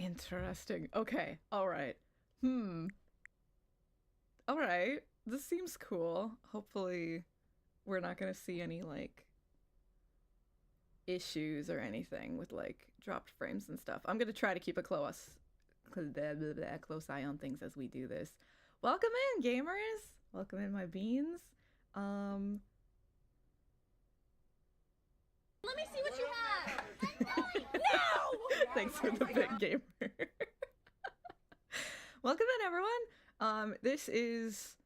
Interesting. Okay. All right. Hmm. All right. This seems cool. Hopefully, we're not gonna see any like issues or anything with like dropped frames and stuff. I'm gonna try to keep a close eye on things as we do this. Welcome in, gamers. Welcome in, my beans. Um. Let me see what you have. I'm going. No! Thanks for the big gamer. Welcome in, everyone. This is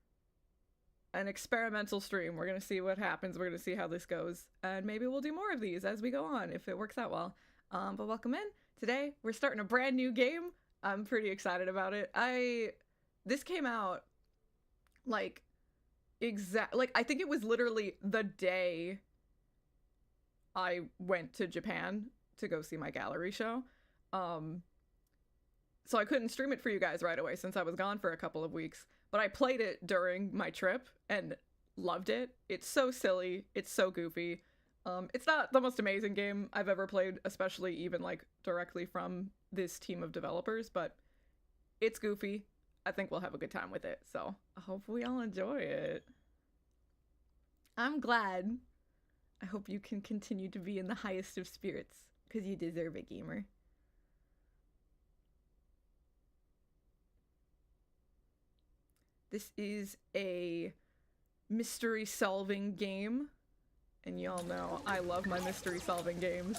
an experimental stream. We're gonna see what happens. We're gonna see how this goes, and maybe we'll do more of these as we go on if it works out well. But welcome in. Today we're starting a brand new game. I'm pretty excited about it. This came out like I think it was literally the day I went to Japan to go see my gallery show. So I couldn't stream it for you guys right away since I was gone for a couple of weeks, but I played it during my trip and loved it. It's so silly. It's so goofy. It's not the most amazing game I've ever played, especially even like directly from this team of developers, but it's goofy. I think we'll have a good time with it. So I hope we all enjoy it. I'm glad. I hope you can continue to be in the highest of spirits, because you deserve it, gamer. This is a mystery solving game, and y'all know I love my mystery solving games.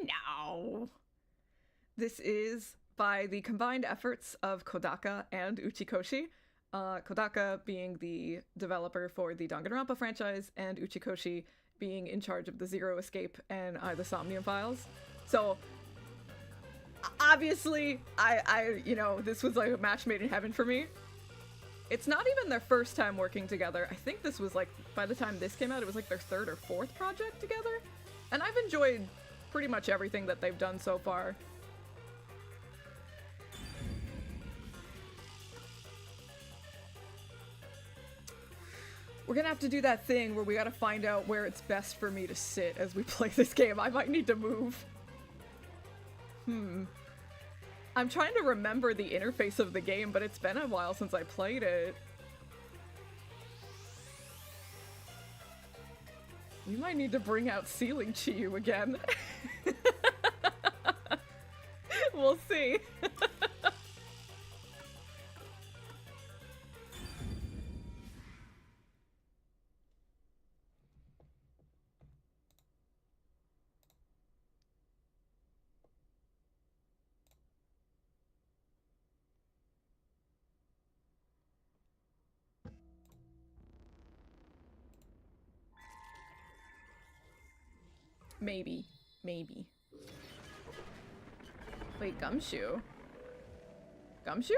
No. This is by the combined efforts of Kodaka and Uchikoshi. Kodaka being the developer for the Danganronpa franchise, and Uchikoshi being in charge of the Zero Escape and the Somnium Files. So, obviously, this was like a match made in heaven for me. It's not even their first time working together. I think this was like, by the time this came out, it was like their third or fourth project together. And I've enjoyed pretty much everything that they've done so far. We're gonna have to do that thing where we gotta find out where it's best for me to sit as we play this game. I might need to move. I'm trying to remember the interface of the game, but it's been a while since I played it. We might need to bring out Ceiling Chiu again. We'll see. Maybe. Wait, Gumshoe? Gumshoe?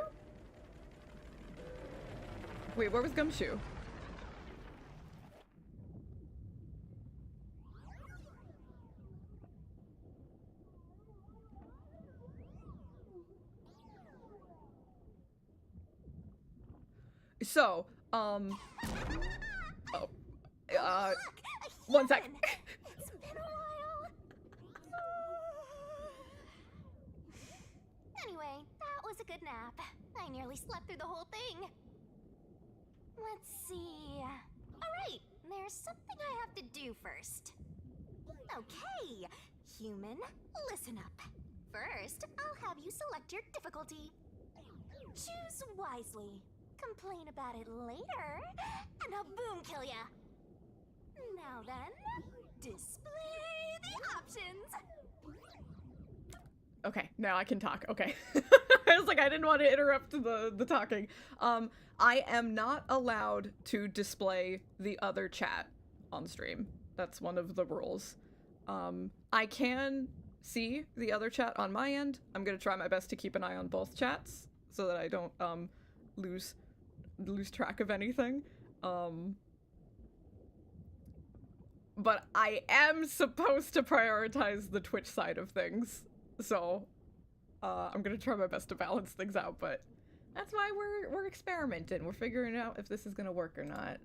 Wait, where was Gumshoe? So, one sec. It's been a while. Anyway, that was a good nap. I nearly slept through the whole thing. Let's see. Alright, there's something I have to do first. Okay, human, listen up. First, I'll have you select your difficulty. Choose wisely. Complain about it later, and I'll boom kill ya. Now then, display the options. Okay, now I can talk. Okay. I was like, I didn't want to interrupt the talking. I am not allowed to display the other chat on stream. That's one of the rules. I can see the other chat on my end. I'm gonna try my best to keep an eye on both chats so that I don't lose track of anything. But I am supposed to prioritize the Twitch side of things, so I'm gonna try my best to balance things out, but that's why we're experimenting. We're figuring out if this is gonna work or not.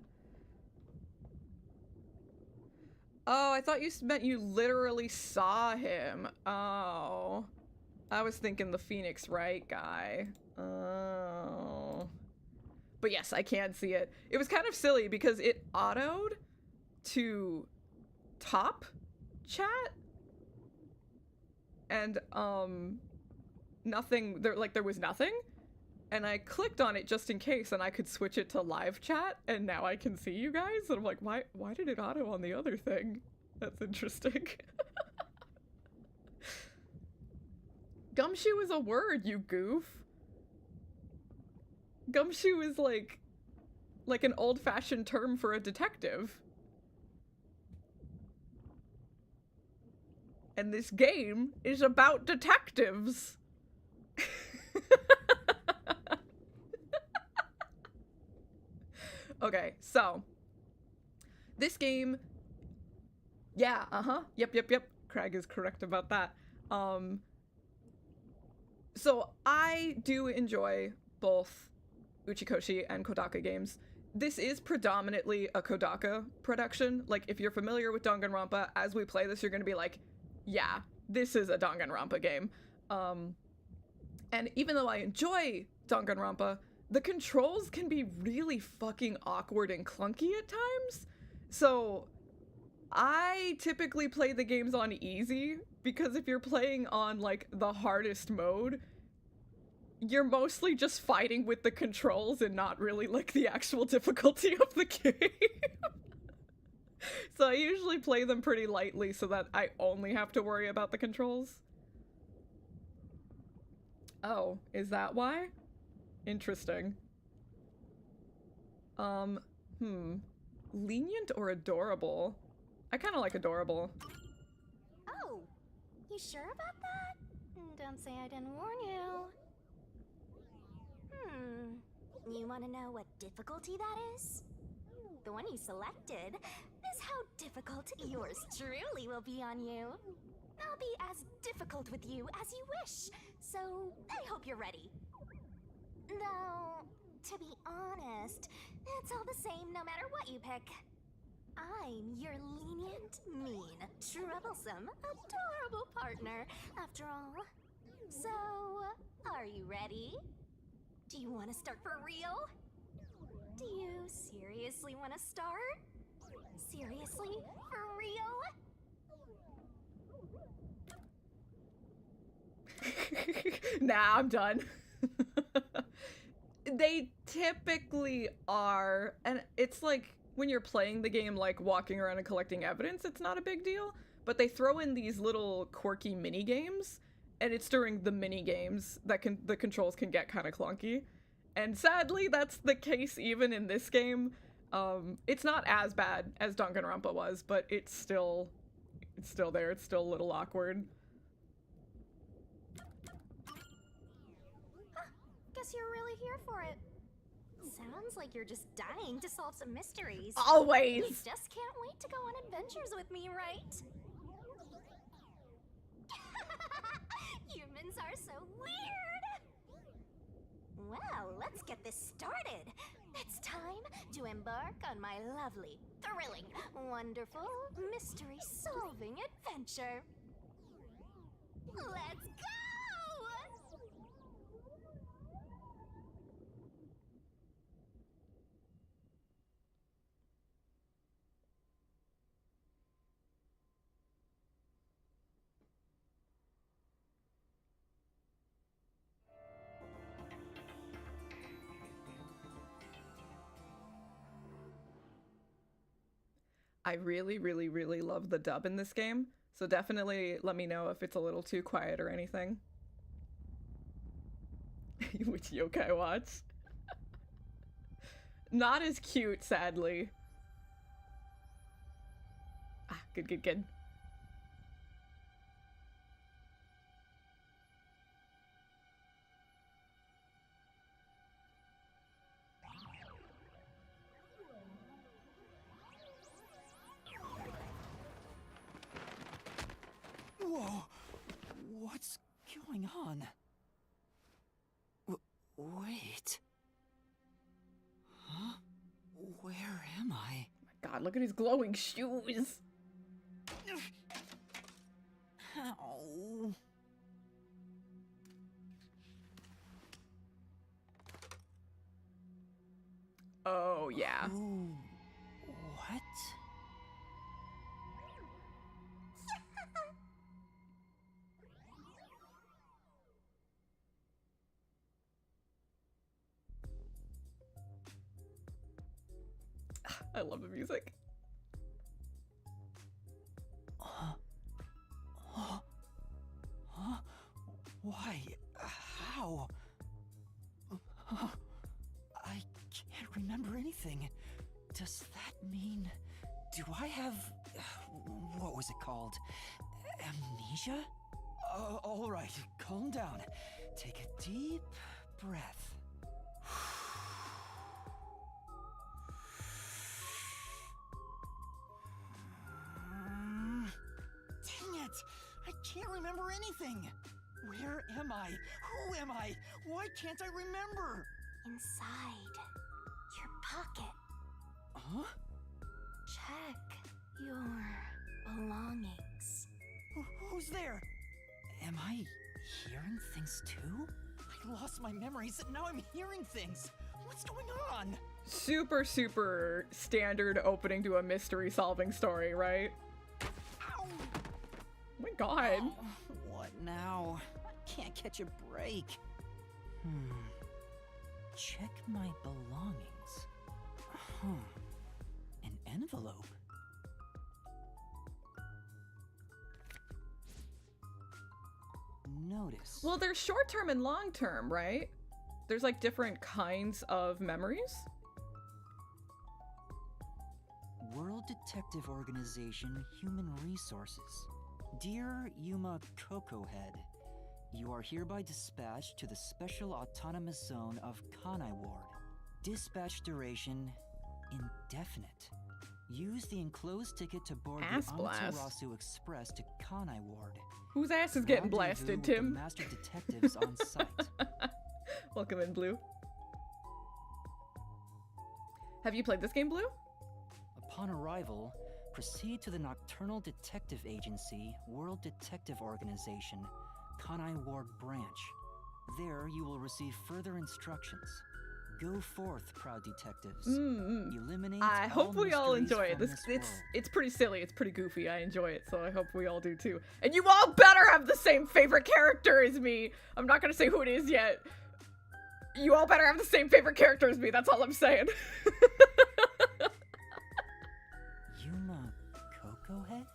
Oh, I thought you meant you literally saw him. Oh. I was thinking the Phoenix Wright guy. Oh. But yes, I can see it. It was kind of silly because it autoed to top chat. And, nothing, there was nothing. And I clicked on it just in case, and I could switch it to live chat, and now I can see you guys. And I'm like, why did it auto on the other thing? That's interesting. Gumshoe is a word, you goof. Gumshoe is like an old-fashioned term for a detective. And this game is about detectives. Okay, so this game, yeah, yep, Craig is correct about that. So I do enjoy both Uchikoshi and Kodaka games. This is predominantly a Kodaka production. Like, if you're familiar with Danganronpa, as we play this, you're gonna be like, yeah, this is a Danganronpa game. And even though I enjoy Danganronpa, the controls can be really fucking awkward and clunky at times. So I typically play the games on easy, because if you're playing on like the hardest mode, you're mostly just fighting with the controls and not really like the actual difficulty of the game. So I usually play them pretty lightly so that I only have to worry about the controls. Oh, is that why? Interesting. Lenient or adorable? I kind of like adorable. Oh, you sure about that? Don't say I didn't warn you. You want to know what difficulty that is? The one you selected is how difficult yours truly will be on you. I'll be as difficult with you as you wish, so I hope you're ready. Though, to be honest, it's all the same no matter what you pick. I'm your lenient, mean, troublesome, adorable partner, after all. So, are you ready? Do you want to start for real? Do you seriously want to start? Seriously? For real? Nah, I'm done. They typically are, and it's like when you're playing the game, like walking around and collecting evidence, it's not a big deal, but they throw in these little quirky mini games, and it's during the mini games that the controls can get kind of clunky. And sadly, that's the case even in this game. It's not as bad as Danganronpa was, but it's still there. It's still a little awkward. Guess you're really here for it. Sounds like you're just dying to solve some mysteries. Always! You just can't wait to go on adventures with me, right? Humans are so weird! Well, let's get this started. It's time to embark on my lovely, thrilling, wonderful, mystery-solving adventure. Let's go! I really, really, really love the dub in this game, so definitely let me know if it's a little too quiet or anything. Which yokai watch? Not as cute, sadly. Ah, good. Whoa! What's going on? Wait. Huh? Where am I? God, look at his glowing shoes. Ow. Oh, yeah. Ooh, what? I love the music. Why? How? I can't remember anything. Does that mean... Do I have... What was it called? Amnesia? All right, calm down. Take a deep breath. Dang it! I can't remember anything! Where am I? Who am I? Why can't I remember? Inside your pocket. Huh? Check your belongings. Who's there? Am I hearing things too? I lost my memories and now I'm hearing things. What's going on? Super, super standard opening to a mystery solving story, right? Ow! Oh my god. Oh, what now? I can't catch a break. Check my belongings. Huh. An envelope. Notice. Well, there's short term and long term, right? There's like different kinds of memories. World Detective Organization Human Resources. Dear Yuma Cocohead, you are hereby dispatched to the Special Autonomous Zone of Kanai Ward. Dispatch duration indefinite. Use the enclosed ticket to board Ass the blast. Amaterasu Express to Kanai Ward. Whose ass is getting Rendezvous blasted, with the Tim? master detectives on site. Welcome in, Blue. Have you played this game, Blue? Upon arrival, proceed to the Nocturnal Detective Agency, World Detective Organization, Kanai Ward Branch. There you will receive further instructions. Go forth, proud detectives. Eliminate I hope we all mysteries enjoy it. from This world. it's pretty silly. It's pretty goofy. I enjoy it, so I hope we all do too. And you all better have the same favorite character as me. I'm not gonna say who it is yet. You all better have the same favorite character as me. That's all I'm saying. Yuma Cocohead?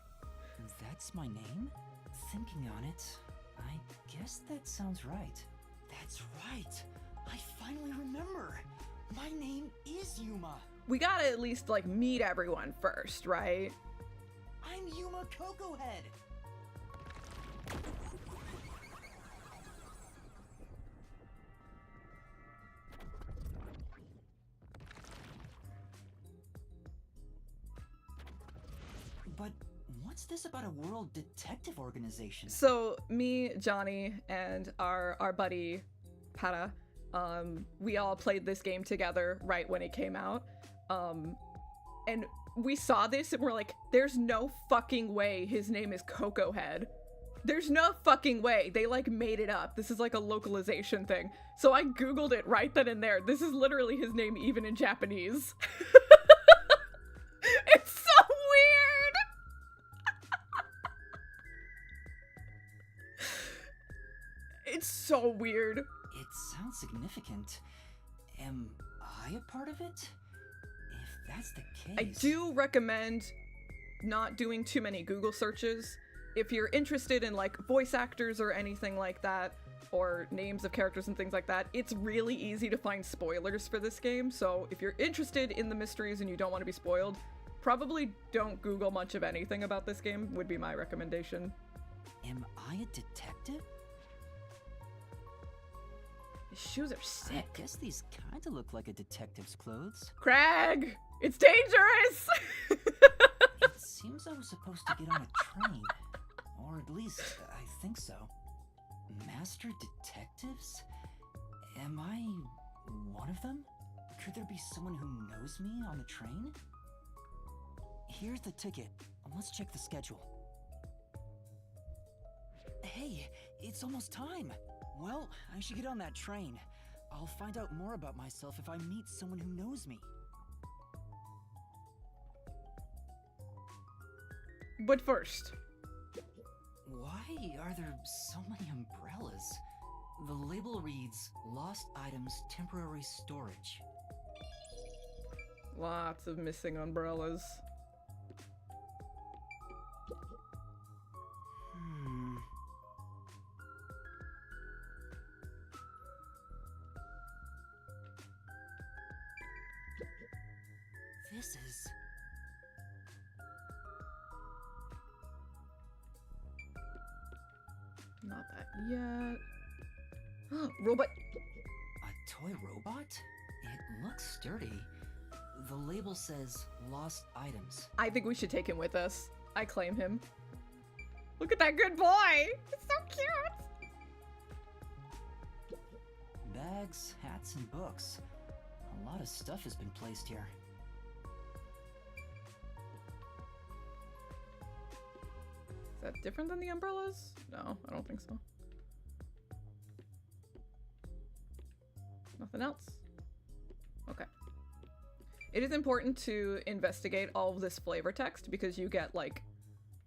That's my name? Thinking on it, I guess that sounds right. That's right! I finally remember! My name is Yuma! We gotta at least like meet everyone first, right? I'm Yuma Cocohead! But what's this about a world detective organization? So me, Johnny, and our buddy Pata, we all played this game together right when it came out. And we saw this and we're like, there's no fucking way his name is Coco Head. There's no fucking way. They like made it up. This is like a localization thing. So I Googled it right then and there. This is literally his name even in Japanese. It's so weird. It's so weird. It sounds significant. Am I a part of it? If that's the case... I do recommend not doing too many Google searches. If you're interested in like voice actors or anything like that, or names of characters and things like that, it's really easy to find spoilers for this game. So if you're interested in the mysteries and you don't want to be spoiled, probably don't Google much of anything about this game, would be my recommendation. Am I a detective? His shoes are sick. I guess these kind of look like a detective's clothes. Craig! It's dangerous! It seems I was supposed to get on a train. Or at least, I think so. Master detectives? Am I one of them? Could there be someone who knows me on the train? Here's the ticket. Let's check the schedule. Hey, it's almost time. Well, I should get on that train. I'll find out more about myself if I meet someone who knows me. But first, Why are there so many umbrellas? The label reads, Lost Items Temporary Storage. lots of missing umbrellas. This is... Not that yet. Robot. a toy robot? It looks sturdy. The label says Lost Items. I think we should take him with us. I claim him. Look at that good boy! It's so cute! Bags, hats, and books. A lot of stuff has been placed here. Is that different than the umbrellas? No, I don't think so. Nothing else? Okay. It is important to investigate all of this flavor text because you get, like,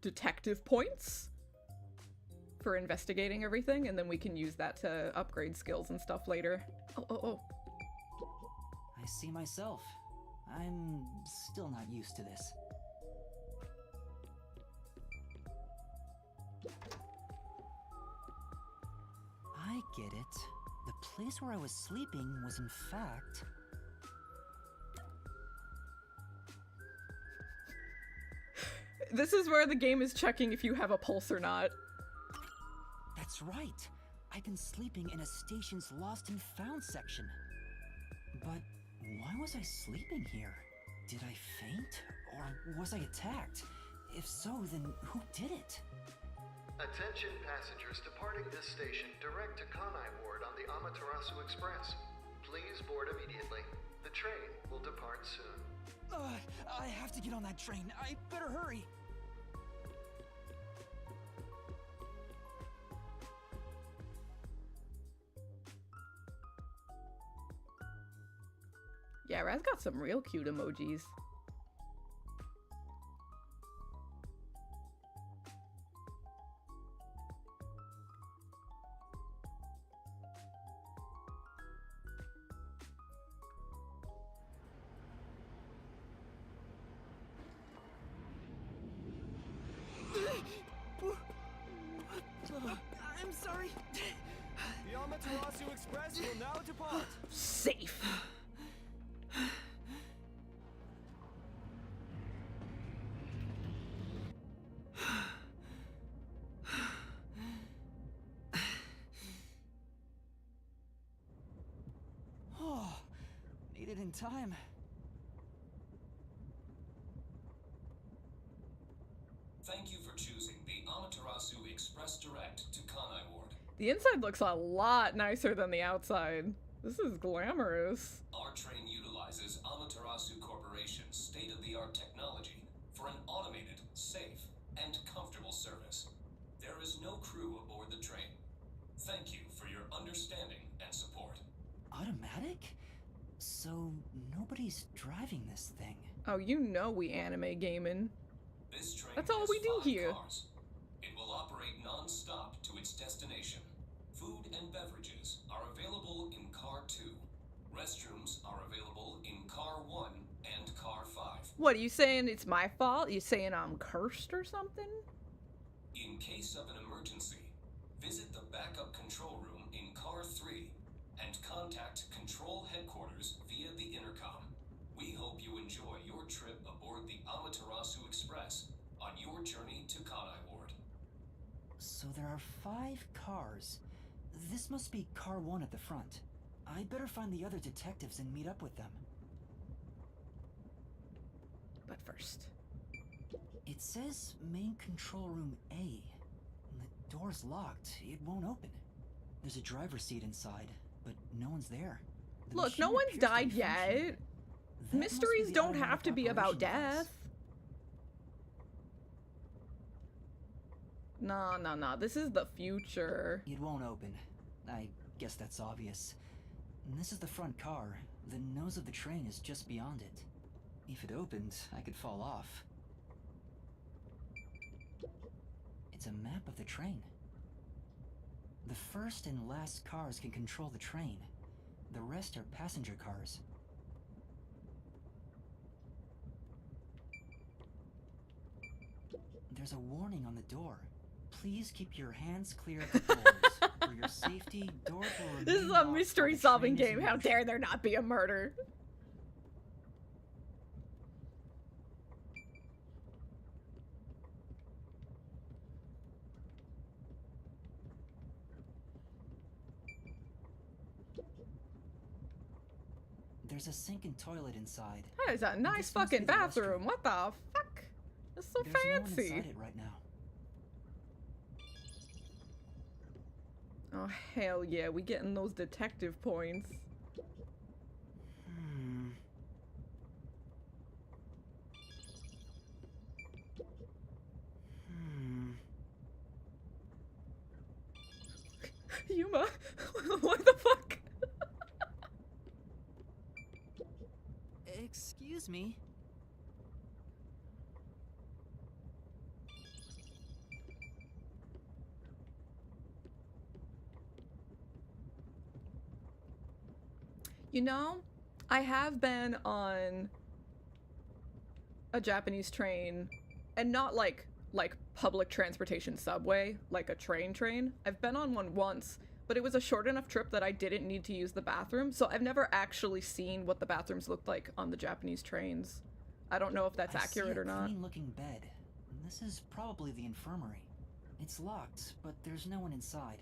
detective points for investigating everything, and then we can use that to upgrade skills and stuff later. Oh. I see myself. I'm still not used to this. I get it. The place where I was sleeping was in fact... This is where the game is checking if you have a pulse or not. That's right. I've been sleeping in a station's lost and found section. But why was I sleeping here? Did I faint? Or was I attacked? If so, then who did it? Attention passengers departing this station direct to Kanai Ward on the Amaterasu Express. Please board immediately. The train will depart soon. I have to get on that train. I better hurry. Yeah, Raz got some real cute emojis. I'm sorry. The Amaterasu Express will now depart. Safe. Oh, made it in time. Thank you for choosing the Amaterasu Express Direct to Kanai Ward. The inside looks a lot nicer than the outside. This is glamorous. Our train utilizes Amaterasu Corporation's state-of-the-art technology for an automated, safe, and comfortable service. There is no crew aboard the train. Thank you for your understanding and support. Automatic? So nobody's driving this thing. Oh, you know we anime gaming. This train That's all has we do 5 here. cars. It will operate non-stop to its destination. Food and beverages are available in Car 2. Restrooms are available in Car 1 and Car 5. What, are you saying it's my fault? You saying I'm cursed or something? In case of an emergency, visit the backup control room in Car 3 and contact Control Headquarters via the intercom. We hope you enjoy your trip aboard the Amaterasu Express on your journey to Kanai Ward. So there are 5 cars. This must be car 1 at the front. I'd better find the other detectives and meet up with them. But first. It says main control room A. The door's locked. It won't open. There's a driver's seat inside. but no one's there. The Look, no machine one's appears to died be functioning. yet. That must be Mysteries the don't automatic have to be about operation device. death. Nah. This is the future. It won't open. I guess that's obvious. And this is the front car. The nose of the train is just beyond it. If it opened, I could fall off. It's a map of the train. The first and last cars can control the train. The rest are passenger cars. There's a warning on the door. Please keep your hands clear of the doors. For your safety, doors will remain This is a locked while mystery the solving train is game. in How motion. dare there not be a murder? There's a sink and toilet inside. That is a nice This must fucking be the bathroom. restroom. What the fuck? That's so There's no one fancy. inside it right now. Oh hell yeah, we getting those detective points. Hmm. Yuma, what the fuck? Excuse me. You know, I have been on a Japanese train, and not like public transportation subway, like a train. I've been on one once, but it was a short enough trip that I didn't need to use the bathroom, so I've never actually seen what the bathrooms looked like on the Japanese trains. I don't know if that's accurate or not. I see a clean-looking bed. This is probably the infirmary. It's locked, but there's no one inside.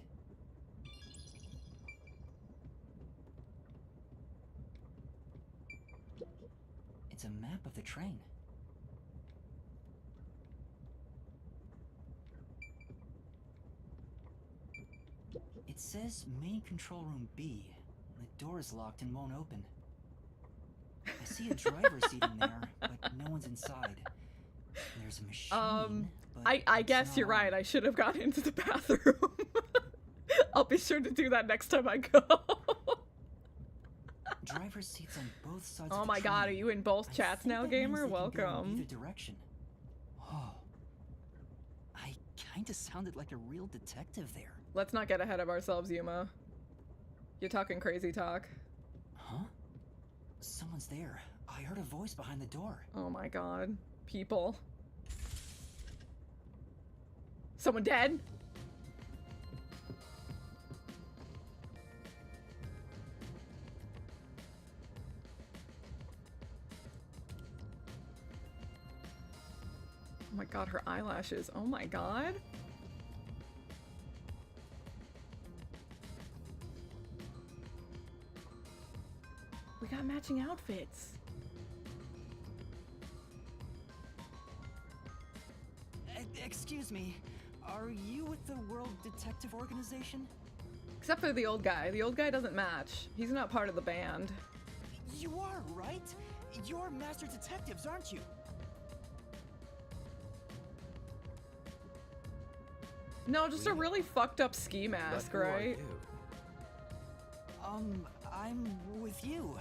It's a map of the train. It says main control room B. The door is locked and won't open. I see a driver seat in there, but no one's inside. There's a machine. But I it's guess not you're on. right. I should have gone into the bathroom. I'll be sure to do that next time I go. Driver's seats on both sides Oh of the my god, are train. you in both I chats think now, that means gamer? they can go in Welcome. either direction. Oh, I kinda sounded like a real detective there. Let's not get ahead of ourselves, Yuma. You're talking crazy talk. Huh? Someone's there. I heard a voice behind the door. Oh my god. People. Someone dead? Oh my god, her eyelashes. Oh my god. We got matching outfits. Excuse me. Are you with the World Detective Organization? Except for the old guy. The old guy doesn't match. He's not part of the band. You are, right? You're master detectives, aren't you? No, just a really fucked up ski mask, But who are right? you? I'm with you.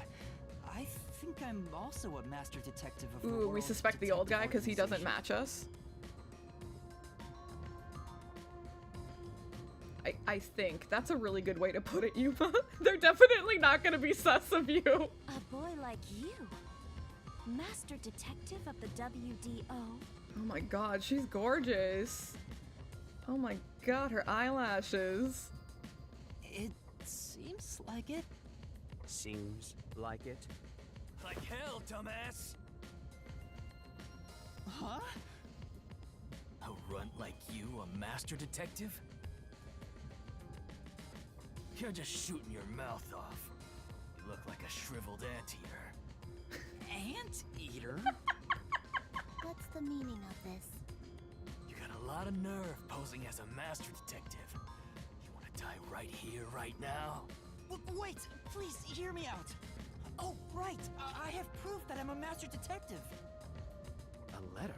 I think I'm also a master detective of the Ooh, we World suspect the old guy Detective because he doesn't Organization. match us. I think that's a really good way to put it, Yuma. They're definitely not gonna be sus of you. A boy like you, master detective of the WDO. Oh my god, she's gorgeous. Oh my god, her eyelashes. It seems like it. Seems like it. Like hell, dumbass! Huh? A runt like you, a master detective? You're just shooting your mouth off. You look like a shriveled anteater. Anteater? What's the meaning of this? You got a lot of nerve posing as a master detective. You wanna die right here, right now? Wait, please hear me out. Oh, right. I have proof that I'm a master detective. A letter?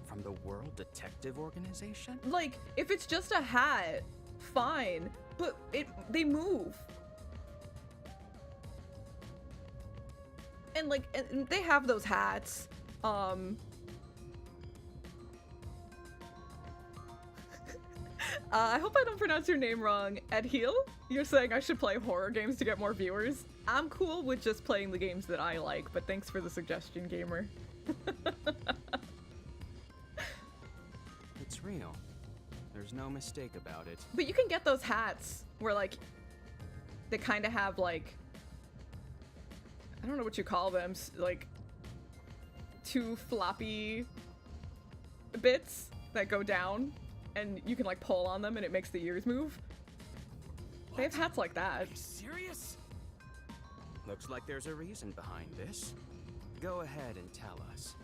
From the World Detective Organization? Like, if it's just a hat, fine. But they move. And like, and they have those hats. I hope I don't pronounce your name wrong. Edheal? You're saying I should play horror games to get more viewers? I'm cool with just playing the games that I like, but thanks for the suggestion, gamer. It's real. There's no mistake about it. But you can get those hats where, like, they kind of have, like, I don't know what you call them, like, two floppy bits that go down, and you can, like, pull on them and it makes the ears move. They have hats like that. Are you serious? Looks like there's a reason behind this. Go ahead and tell us.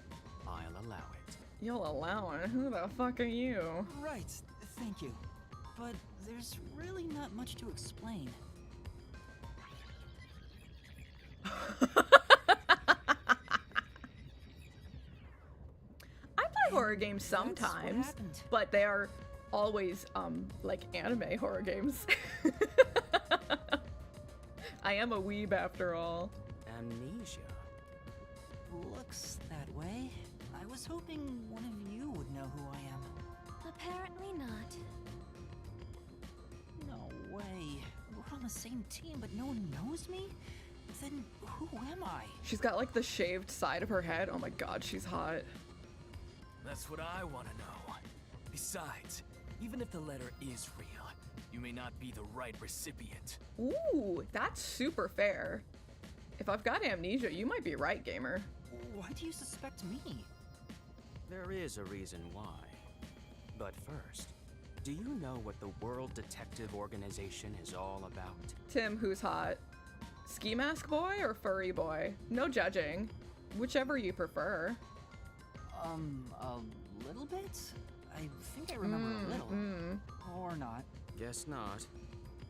I'll allow it. You'll allow it? Who the fuck are you? Right, thank you. But there's really not much to explain. I play horror games That's what sometimes, happened. but they are always, like, anime horror games. I am a weeb after all. Amnesia. Looks that way. I was hoping one of you would know who I am. Apparently not. No way. We're on the same team, but no one knows me? Then who am I? She's got, like, the shaved side of her head. Oh my god, she's hot. That's what I want to know. Besides, even if the letter is real, you may not be the right recipient. Ooh, that's super fair. If I've got amnesia, you might be right, gamer. Why do you suspect me? There is a reason why. But first, do you know what the World Detective Organization is all about? Tim, who's hot? Ski mask boy or furry boy? No judging. Whichever you prefer. A little bit? I think I remember a little. Or not. Guess not.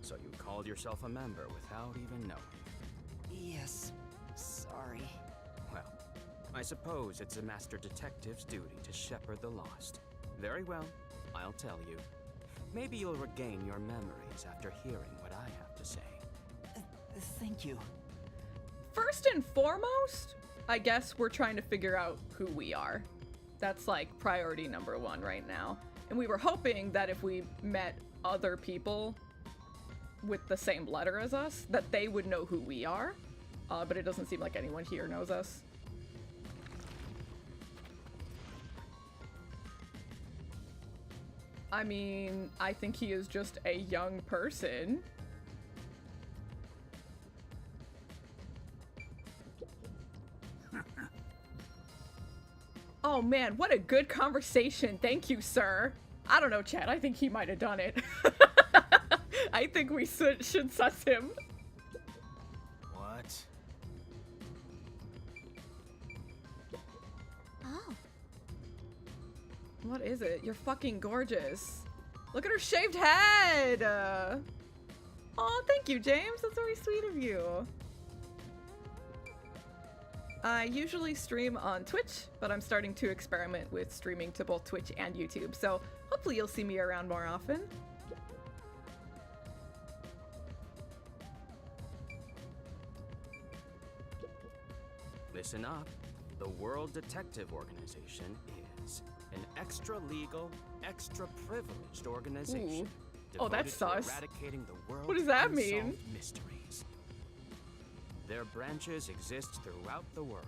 So you called yourself a member without even knowing. Yes. Sorry. Well, I suppose it's a master detective's duty to shepherd the lost. Very well, I'll tell you. Maybe you'll regain your memories after hearing what I have to say. Thank you. First and foremost, I guess we're trying to figure out who we are. That's like priority number one right now. And we were hoping that if we met other people with the same letter as us, that they would know who we are. But it doesn't seem like anyone here knows us. I mean, I think he is just a young person. Oh man, what a good conversation. Thank you, sir. I don't know, Chad. I think he might have done it. I think we should suss him. What? Oh. What is it? You're fucking gorgeous. Look at her shaved head. Oh, thank you, James. That's very sweet of you. I usually stream on Twitch, but I'm starting to experiment with streaming to both Twitch and YouTube, so hopefully you'll see me around more often. Listen up. The World Detective Organization is an extra-legal, extra-privileged organization. Ooh. Oh, that's devoted to sus. eradicating the world's What does that mean? unsolved mysteries. Their branches exist throughout the world,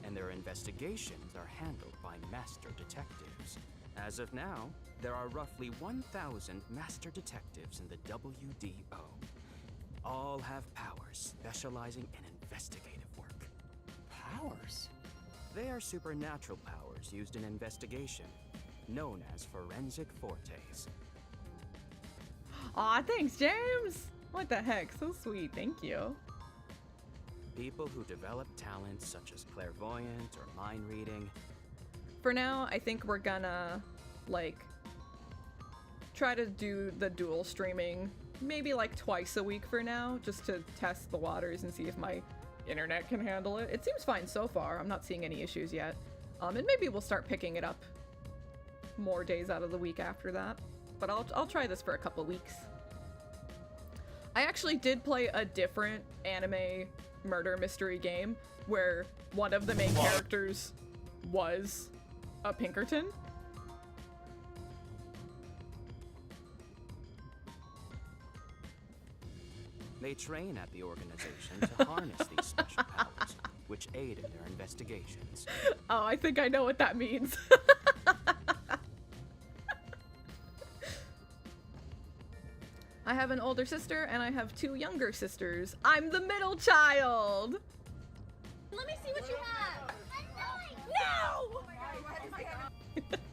and their investigations are handled by master detectives. As of now, there are roughly 1,000 master detectives in the WDO. All have powers specializing in investigative work. Powers? They are supernatural powers used in investigation, known as forensic fortes. Aw, thanks, James. What the heck? So sweet. Thank you. People who develop talents such as clairvoyance or mind reading. For now, I think we're gonna, like, try to do the dual streaming maybe like twice a week for now, just to test the waters and see if my internet can handle it. It seems fine so far. I'm not seeing any issues yet. And maybe we'll start picking it up more days out of the week after that. But I'll try this for a couple weeks. I actually did play a different anime murder mystery game where one of the main characters was a Pinkerton. They train at the organization to harness these special powers, which aid in their investigations. Oh, I think I know what that means. I have an older sister and I have 2 younger sisters. I'm the middle child! Let me see what you have. No!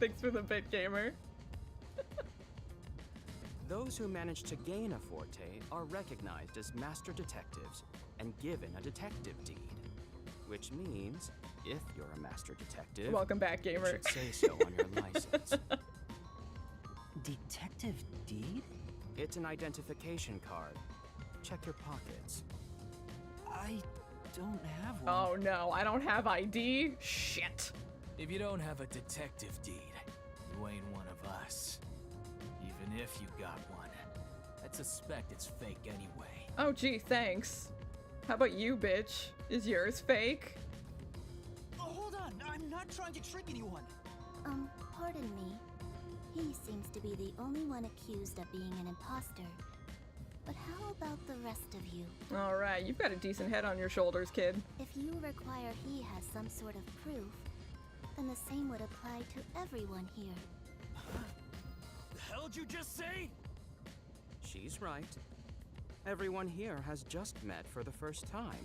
Thanks for the bit, gamer. Those who manage to gain a forte are recognized as master detectives and given a detective deed. Which means, if you're a master detective, Welcome back, you gamer. should say so on your license. Detective deed? It's an identification card. Check your pockets. I don't have one. Oh no, I don't have ID? Shit. If you don't have a detective deed, you ain't one of us. Even if you got one, I'd suspect it's fake anyway. Oh gee, thanks. How about you, bitch? Is yours fake? Oh, hold on, I'm not trying to trick anyone. Pardon me. He seems to be the only one accused of being an imposter. But how about the rest of you? Alright, you've got a decent head on your shoulders, kid. If you require he has some sort of proof, then the same would apply to everyone here. The hell'd you just say? She's right. Everyone here has just met for the first time.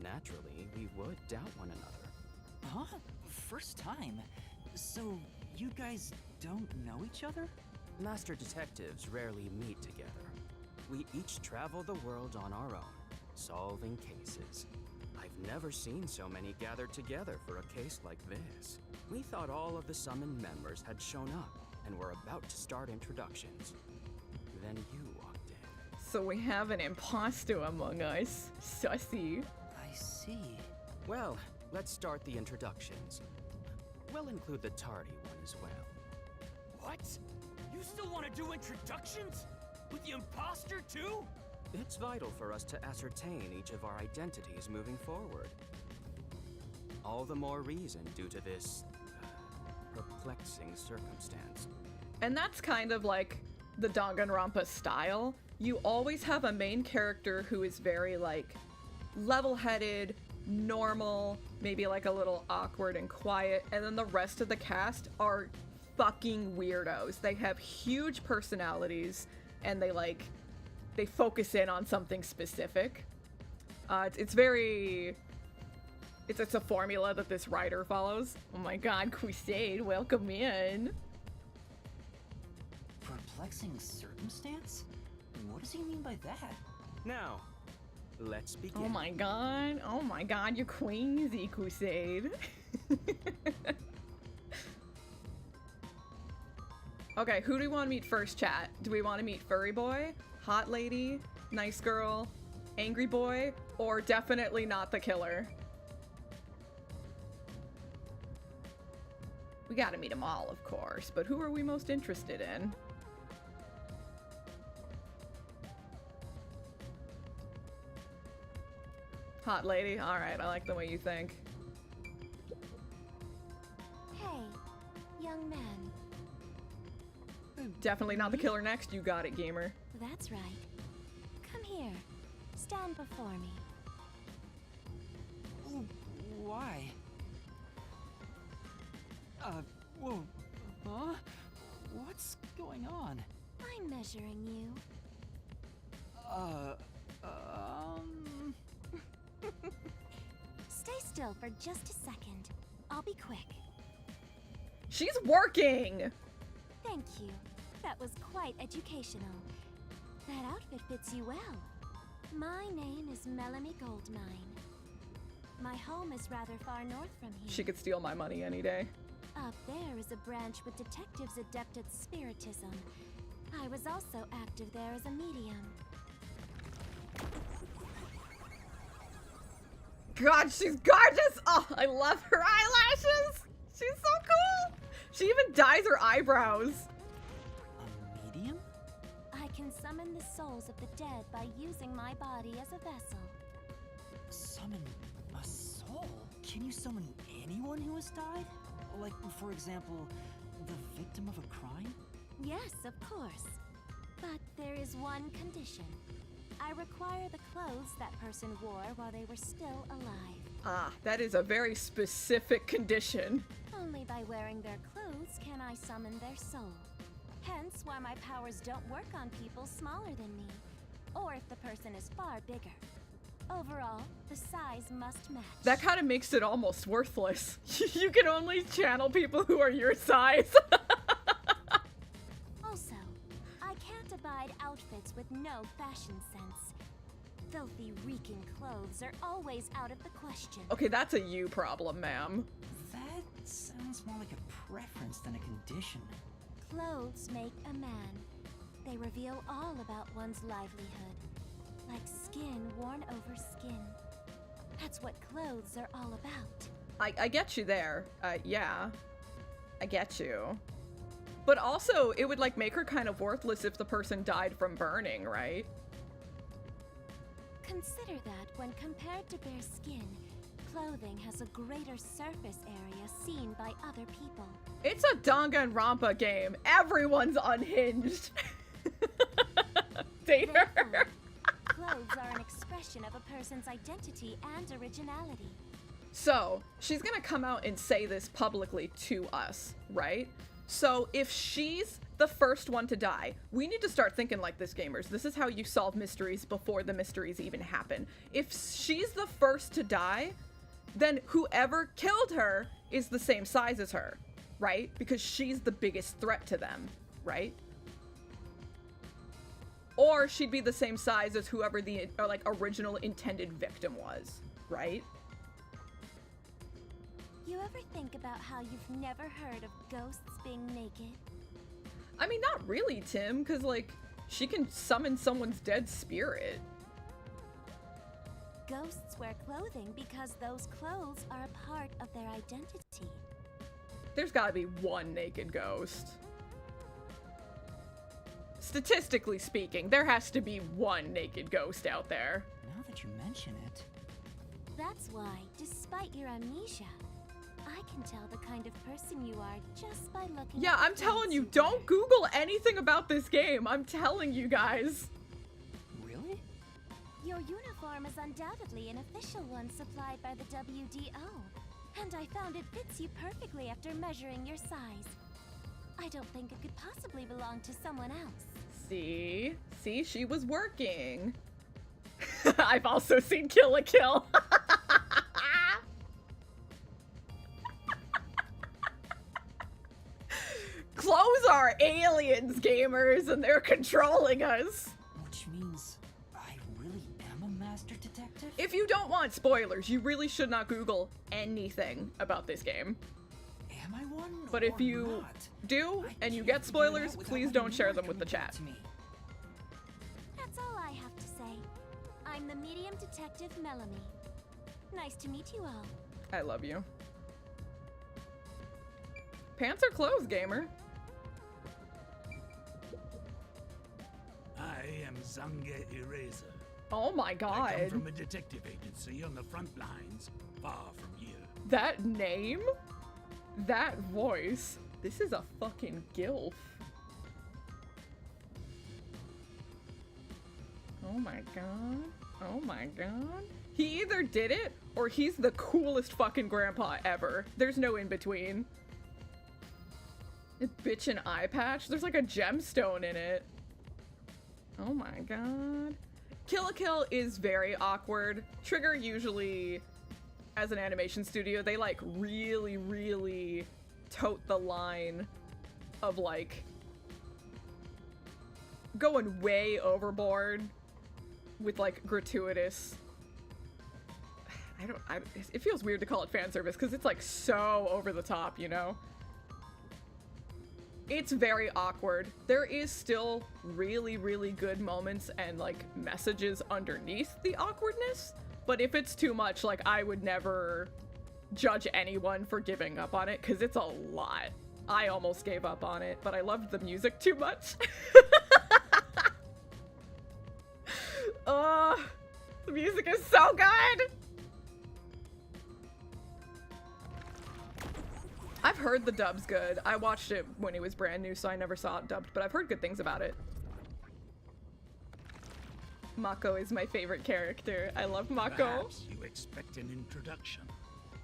Naturally, we would doubt one another. Huh? First time? So, you guys don't know each other? Master detectives rarely meet together. We each travel the world on our own, solving cases. I've never seen so many gathered together for a case like this. We thought all of the summoned members had shown up and were about to start introductions. Then you walked in. So we have an imposter among us. Sussy. I see. Well, let's start the introductions. We'll include the tardy one as well. What? You still want to do introductions? With the imposter too? It's vital for us to ascertain each of our identities moving forward. All the more reason due to this perplexing circumstance. And that's kind of like the Danganronpa style. You always have a main character who is very like level-headed, normal, maybe like a little awkward and quiet, and then the rest of the cast are fucking weirdos. They have huge personalities and they focus in on something specific. It's a formula that this writer follows. Oh my god, Crusade, welcome in. Perplexing circumstance? What does he mean by that? Now, let's begin. Oh my god, you're crazy, Crusade. Okay, who do we want to meet first, chat? Do we want to meet Furry Boy, Hot Lady, Nice Girl, Angry Boy, or definitely not the killer? We gotta meet them all, of course, but who are we most interested in? Hot Lady? Alright, I like the way you think. Hey, young man. Definitely not the killer next, you got it, gamer. That's right. Come here. Stand before me. Oh, why? Whoa. Huh? What's going on? I'm measuring you. Stay still for just a second. I'll be quick. She's working! Thank you. That was quite educational. That outfit fits you well. My name is Melanie Goldmine. My home is rather far north from here. She could steal my money any day. Up there is a branch with detectives adept at spiritism. I was also active there as a medium. God, she's gorgeous! Oh, I love her eyelashes! She's so cool! She even dyes her eyebrows. A medium? I can summon the souls of the dead by using my body as a vessel. Summon a soul? Can you summon anyone who has died? Like, for example, the victim of a crime? Yes, of course. But there is one condition. I require the clothes that person wore while they were still alive. Ah, that is a very specific condition. Only by wearing their clothes can I summon their soul. Hence why my powers don't work on people smaller than me, or if the person is far bigger. Overall, the size must match. That kind of makes it almost worthless. You can only channel people who are your size. Also, I can't abide outfits with no fashion sense. Filthy, reeking clothes are always out of the question. Okay, that's a you problem, ma'am. That sounds more like a preference than a condition. Clothes make a man. They reveal all about one's livelihood. Like skin worn over skin. That's what clothes are all about. I get you there. Yeah. I get you. But also, it would like make her kind of worthless if the person died from burning, right? Consider that when compared to bare skin, clothing has a greater surface area seen by other people. It's a Danganronpa game. Everyone's unhinged. Date her. Therefore, clothes are an expression of a person's identity and originality. So, she's gonna come out and say this publicly to us, right? So, if she's the first one to die, we need to start thinking like this, gamers. This is how you solve mysteries before the mysteries even happen. If she's the first to die, then whoever killed her is the same size as her, right? Because she's the biggest threat to them, right? Or she'd be the same size as whoever the like original intended victim was, right? You ever think about how you've never heard of ghosts being naked? I mean, not really, Tim, because, like, she can summon someone's dead spirit. Ghosts wear clothing because those clothes are a part of their identity. There's gotta be one naked ghost. Statistically speaking, there has to be one naked ghost out there. Now that you mention it... That's why, despite your amnesia, I can tell the kind of person you are just by looking Yeah, at the I'm telling clothes you, wear. don't Google anything about this game. I'm telling you guys. Really? Your uniform is undoubtedly an official one supplied by the WDO, and I found it fits you perfectly after measuring your size. I don't think it could possibly belong to someone else. See? See, she was working. I've also seen Kill la Kill. Clothes are aliens, gamers, and they're controlling us. Which means I really am a master detective? If you don't want spoilers, you really should not Google anything about this game. Am I one? But if or you not? do, I and you can't get figure it spoilers, out without please having don't share more them with the coming back chat. to me. That's all I have to say. I'm the medium detective Melanie. Nice to meet you all. I love you. Pants or clothes, gamer? I am Zange Eraser. Oh my I god. come from a detective agency on the front lines, far from here. That name? That voice? This is a fucking gilf. Oh my god. Oh my god. He either did it, or he's the coolest fucking grandpa ever. There's no in between. Bitchin' eye patch? There's like a gemstone in it. Oh my god. Kill la Kill is very awkward. Trigger usually, as an animation studio, they like really, really tote the line of like going way overboard with like gratuitous. It feels weird to call it fan service because it's like so over the top, you know? it's very awkward. There is still really, really good moments and like messages underneath the awkwardness, but if it's too much, like I would never judge anyone for giving up on it because it's a lot. I almost gave up on it, but I loved the music too much. The music is so good! I've heard the dub's good. I watched it when it was brand new, so I never saw it dubbed, but I've heard good things about it. Mako is my favorite character. I love Mako. Perhaps you expect an introduction,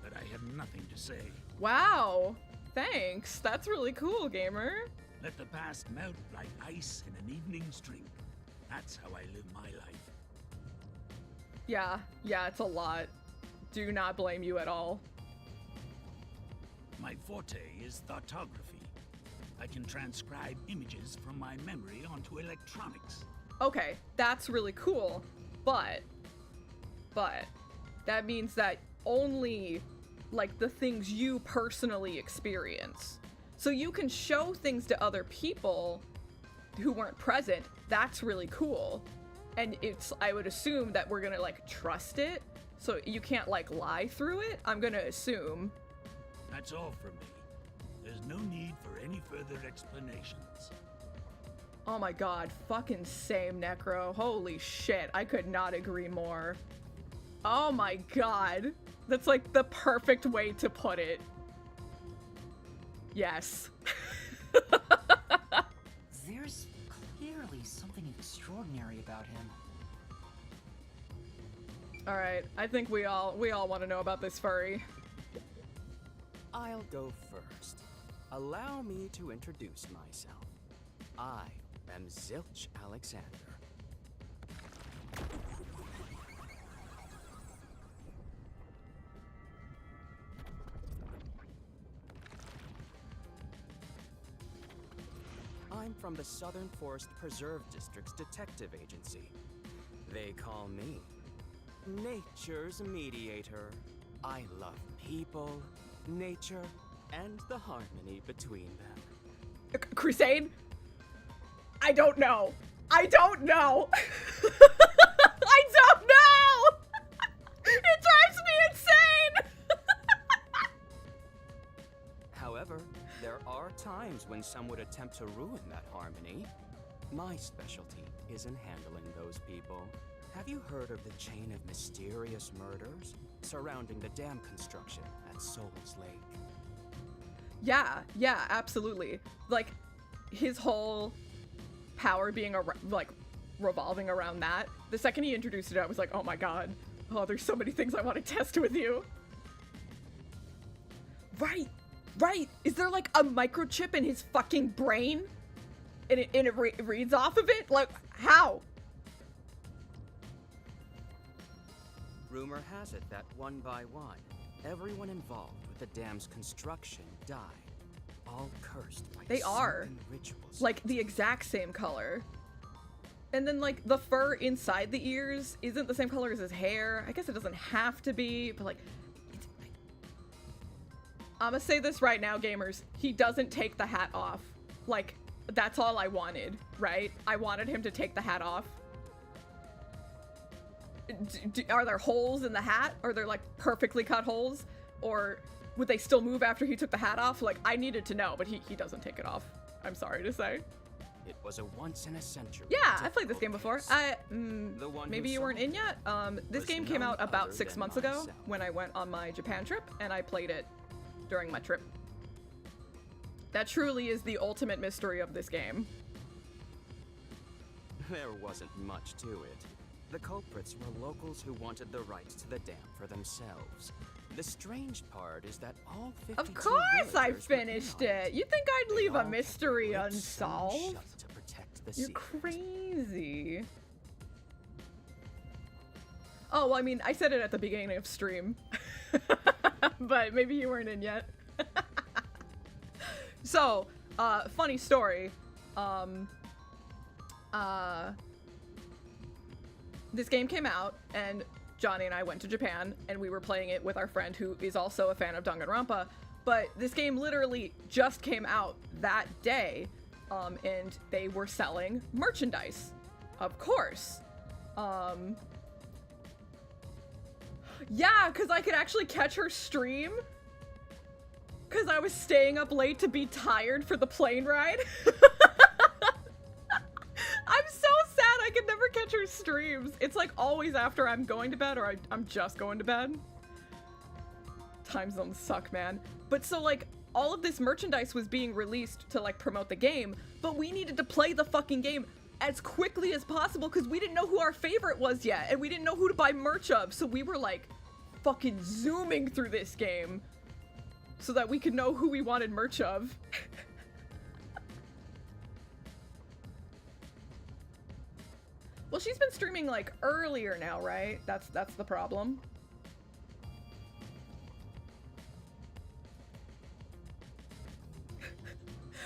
but I have nothing to say. Wow. Thanks. That's really cool, gamer. Let the past melt like ice in an evening's drink. That's how I live my life. Yeah, it's a lot. Do not blame you at all. My forte is thoughtography. I can transcribe images from my memory onto electronics. Okay, that's really cool, but that means that only like the things you personally experience. So you can show things to other people who weren't present. That's really cool. And I would assume that we're gonna like trust it. So you can't like lie through it, I'm gonna assume. That's all from me. There's no need for any further explanations. Oh my god, fucking same, Necro. Holy shit, I could not agree more. Oh my god. That's like the perfect way to put it. Yes. There's clearly something extraordinary about him. Alright, I think we all want to know about this furry. I'll go first. Allow me to introduce myself. I am Zilch Alexander. I'm from the Southern Forest Preserve District's detective agency. They call me Nature's Mediator. I love people, nature, and the harmony between them. Crusade? I don't know. I don't know. I don't know! It drives me insane! However, there are times when some would attempt to ruin that harmony. My specialty is in handling those people. Have you heard of the chain of mysterious murders surrounding the dam construction at Soul's Lake? Yeah, absolutely. Like, his whole power being like revolving around that. The second he introduced it, I was like, oh my god. Oh, there's so many things I want to test with you. Right. Is there like a microchip in his fucking brain? And it reads off of it? Like, how? Rumor has it that one by one, everyone involved with the dam's construction died. All cursed by They are. rituals. Like, the exact same color. And then, like, the fur inside the ears isn't the same color as his hair. I guess it doesn't have to be, but, like, I'm gonna say this right now, gamers. He doesn't take the hat off. Like, that's all I wanted, right? I wanted him to take the hat off. Are there holes in the hat? Are there, like, perfectly cut holes? Or would they still move after he took the hat off? Like, I needed to know, but he doesn't take it off. I'm sorry to say. It was a once-in-a-century. Yeah, I played this game before. case. Maybe you weren't in yet? This was game came none out about other 6 than months ago myself. when I went on my Japan trip, and I played it during my trip. That truly is the ultimate mystery of this game. There wasn't much to it. The culprits were locals who wanted the rights to the dam for themselves. The strange part is that all 52 Of course I villagers were in finished on it! You think I'd They leave a all kept mystery their lips sewn unsolved? shut to protect the You're secret. crazy. Oh, well, I mean, I said it at the beginning of stream. But maybe you weren't in yet. So, funny story. This game came out, and Johnny and I went to Japan, and we were playing it with our friend who is also a fan of Danganronpa. but this game literally just came out that day, and they were selling merchandise, of course. Yeah, because I could actually catch her stream, because I was staying up late to be tired for the plane ride. I'm so sad I could never catch her streams. It's like always after I'm going to bed, or I'm just going to bed. Time zones suck, man. But so like all of this merchandise was being released to like promote the game, but we needed to play the fucking game as quickly as possible because we didn't know who our favorite was yet, and we didn't know who to buy merch of, so we were like fucking zooming through this game so that we could know who we wanted merch of. Well, she's been streaming like earlier now, right? That's the problem.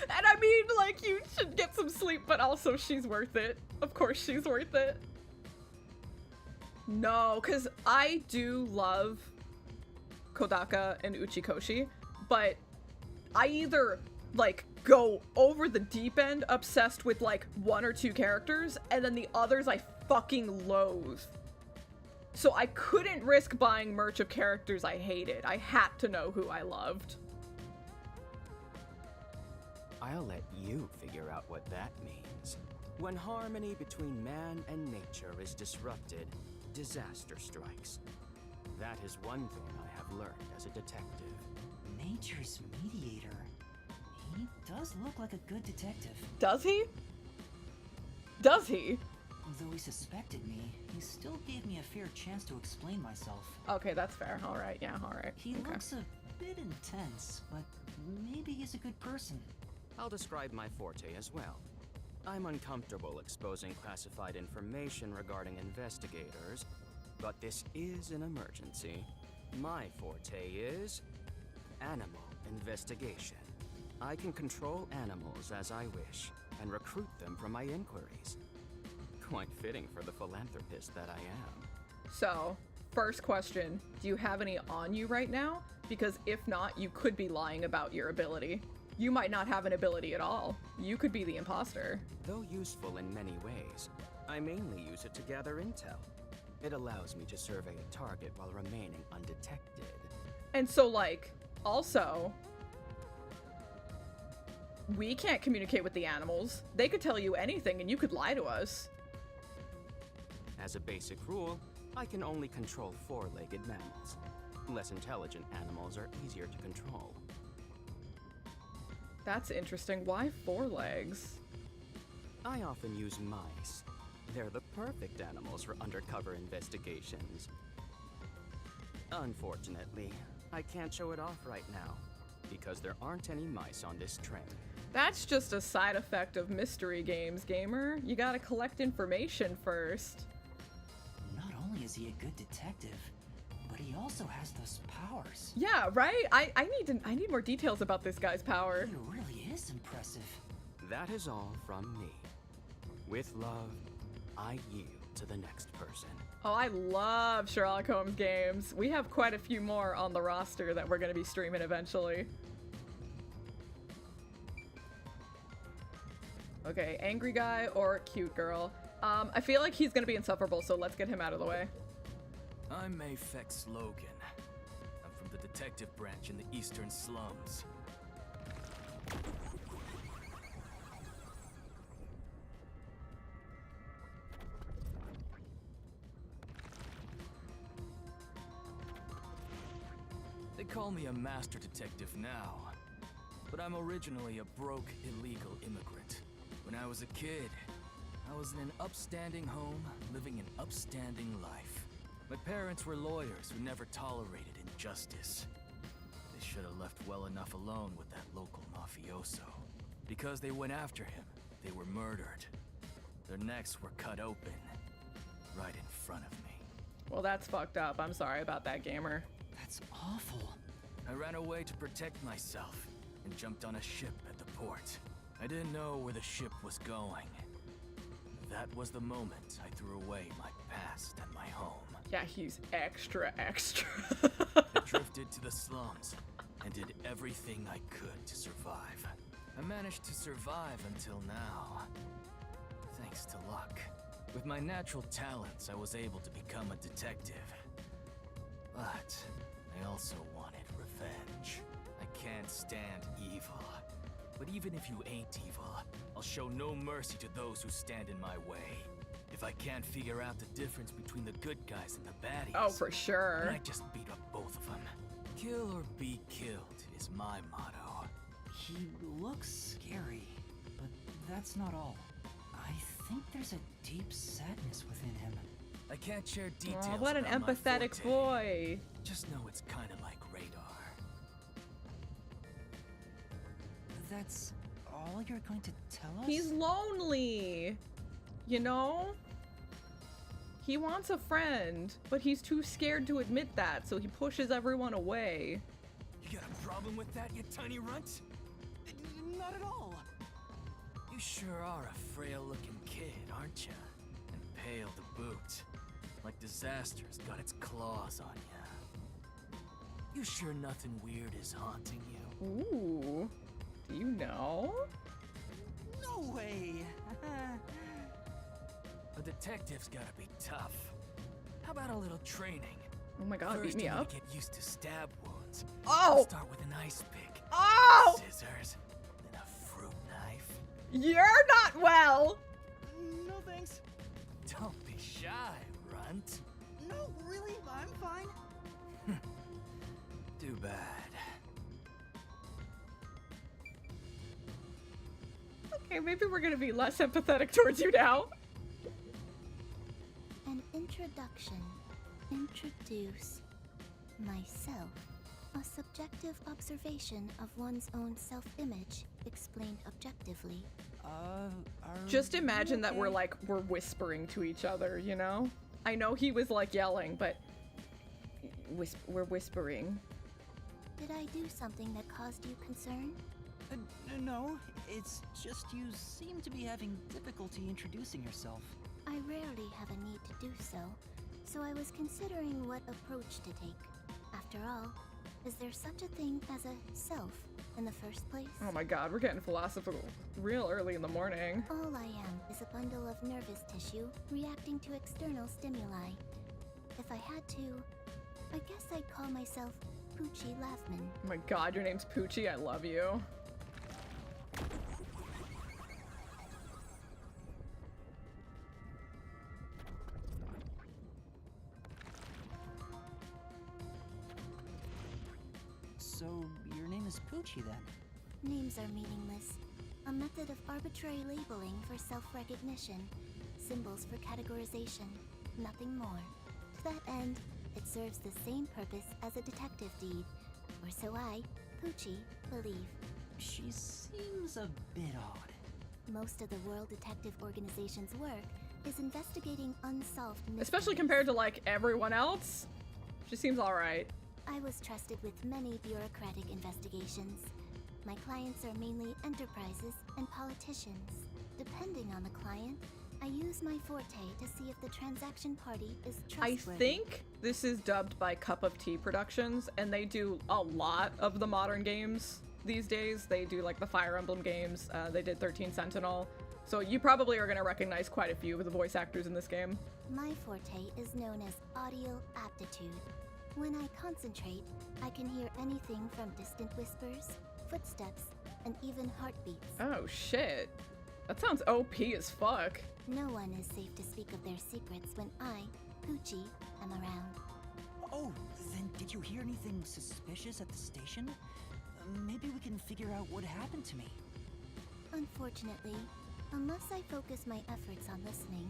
And I mean, like, you should get some sleep, but also she's worth it. Of course she's worth it. No, because I do love Kodaka and Uchikoshi, but I either, like, go over the deep end obsessed with, like, 1 or 2 characters, and then the others I fucking loathe. So I couldn't risk buying merch of characters I hated. I had to know who I loved. I'll let you figure out what that means. When harmony between man and nature is disrupted, disaster strikes. That is one thing I have learned as a detective. Nature's mediator. He does look like a good detective. Does he? Does he? Though he suspected me, he still gave me a fair chance to explain myself. Okay, that's fair. Alright, yeah, alright. He Okay. looks a bit intense, but maybe he's a good person. I'll describe my forte as well. I'm uncomfortable exposing classified information regarding investigators, but this is an emergency. My forte is animal investigation. I can control animals as I wish and recruit them from my inquiries. Quite fitting for the philanthropist that I am. So, first question, do you have any on you right now? Because if not, you could be lying about your ability. You might not have an ability at all. You could be the imposter. Though useful in many ways, I mainly use it to gather intel. It allows me to survey a target while remaining undetected. And so, like, also, we can't communicate with the animals. They could tell you anything and you could lie to us. As a basic rule, I can only control 4-legged mammals. Less intelligent animals are easier to control. That's interesting. Why 4 legs? I often use mice. They're the perfect animals for undercover investigations. Unfortunately, I can't show it off right now, because there aren't any mice on this train. That's just a side effect of mystery games, gamer. You gotta collect information first. Not only is he a good detective, but he also has those powers. Yeah, right? I need more details about this guy's power. He really is impressive. That is all from me. With love, I yield to the next person. Oh, I love Sherlock Holmes games. We have quite a few more on the roster that we're gonna be streaming eventually. Okay, angry guy or cute girl. I feel like he's gonna be insufferable, so let's get him out of the way. I'm Mayfex Logan. I'm from the detective branch in the eastern slums. They call me a master detective now, but I'm originally a broke, illegal immigrant. When I was a kid, I was in an upstanding home, living an upstanding life. My parents were lawyers who never tolerated injustice. They should have left well enough alone with that local mafioso. Because they went after him, they were murdered. Their necks were cut open, right in front of me. Well, that's fucked up. I'm sorry about that, gamer. That's awful. I ran away to protect myself and jumped on a ship at the port. I didn't know where the ship was going. That was the moment I threw away my past and my home. Yeah, he's extra. I drifted to the slums and did everything everything I could to survive. I managed to survive until now. Thanks to luck. With my natural talents, I was able to become a detective. But I also wanted revenge. I can't stand evil. But even if you ain't evil, I'll show no mercy to those who stand in my way. If I can't figure out the difference between the good guys and the baddies, Oh, for sure. then I just beat up both of them. Kill or be killed is my motto. He looks scary, but that's not all. I think there's a deep sadness within him. I can't share details. Aw, what an about my empathetic forte. boy. Just know it's kind of like radar. That's all you're going to tell us? He's lonely. You know? He wants a friend, but he's too scared to admit that, so he pushes everyone away. You got a problem with that, you tiny runt? Not at all. You sure are a frail-looking kid, aren't you? And pale to boot. Like disaster's got its claws on you. You sure nothing weird is haunting you? Ooh. Do you know? No way. A detective's gotta be tough. How about a little training? Oh my god, First, beat me you gotta up. get used to stab wounds. Oh! Start with an ice pick. Oh! Scissors. Then a fruit knife. You're not well! No thanks. Don't be shy, runt. No, really, I'm fine. Too bad. Okay, maybe we're gonna be less empathetic towards you now. An introduction. Introduce myself. A subjective observation of one's own self-image, explained objectively. Just imagine you that we're okay? we're whispering to each other, you know? I know he was like yelling, but we're whispering. Did I do something that caused you concern? No, it's just you seem to be having difficulty introducing yourself. I rarely have a need to do so, so I was considering what approach to take. After all, is there such a thing as a self in the first place? Oh my god, we're getting philosophical real early in the morning. All I am is a bundle of nervous tissue reacting to external stimuli. If I had to, I guess I'd call myself Poochie Laughman. Oh my god, your name's Poochie, I love you. So, your name is Poochie then? Names are meaningless. A method of arbitrary labeling for self-recognition. Symbols for categorization. Nothing more. To that end, it serves the same purpose as a detective deed. Or so I, Poochie, believe. She seems a bit odd. Most of the World Detective Organization's work is investigating unsolved mysteries. Especially compared to like everyone else. She seems alright. I was trusted with many bureaucratic investigations. My clients are mainly enterprises and politicians. Depending on the client, I use my forte to see if the transaction party is I trustworthy. think this is dubbed by Cup of Tea Productions, and they do a lot of the modern games these days. They do like the Fire Emblem games, they did 13 Sentinel, so you probably are going to recognize quite a few of the voice actors in this game. My forte is known as audio aptitude. When I concentrate, I can hear anything from distant whispers, footsteps, and even heartbeats. Oh shit. That sounds OP as fuck. No one is safe to speak of their secrets when I, Poochie, am around. Oh, then did you hear anything suspicious at the station? Maybe we can figure out what happened to me. Unfortunately, unless I focus my efforts on listening,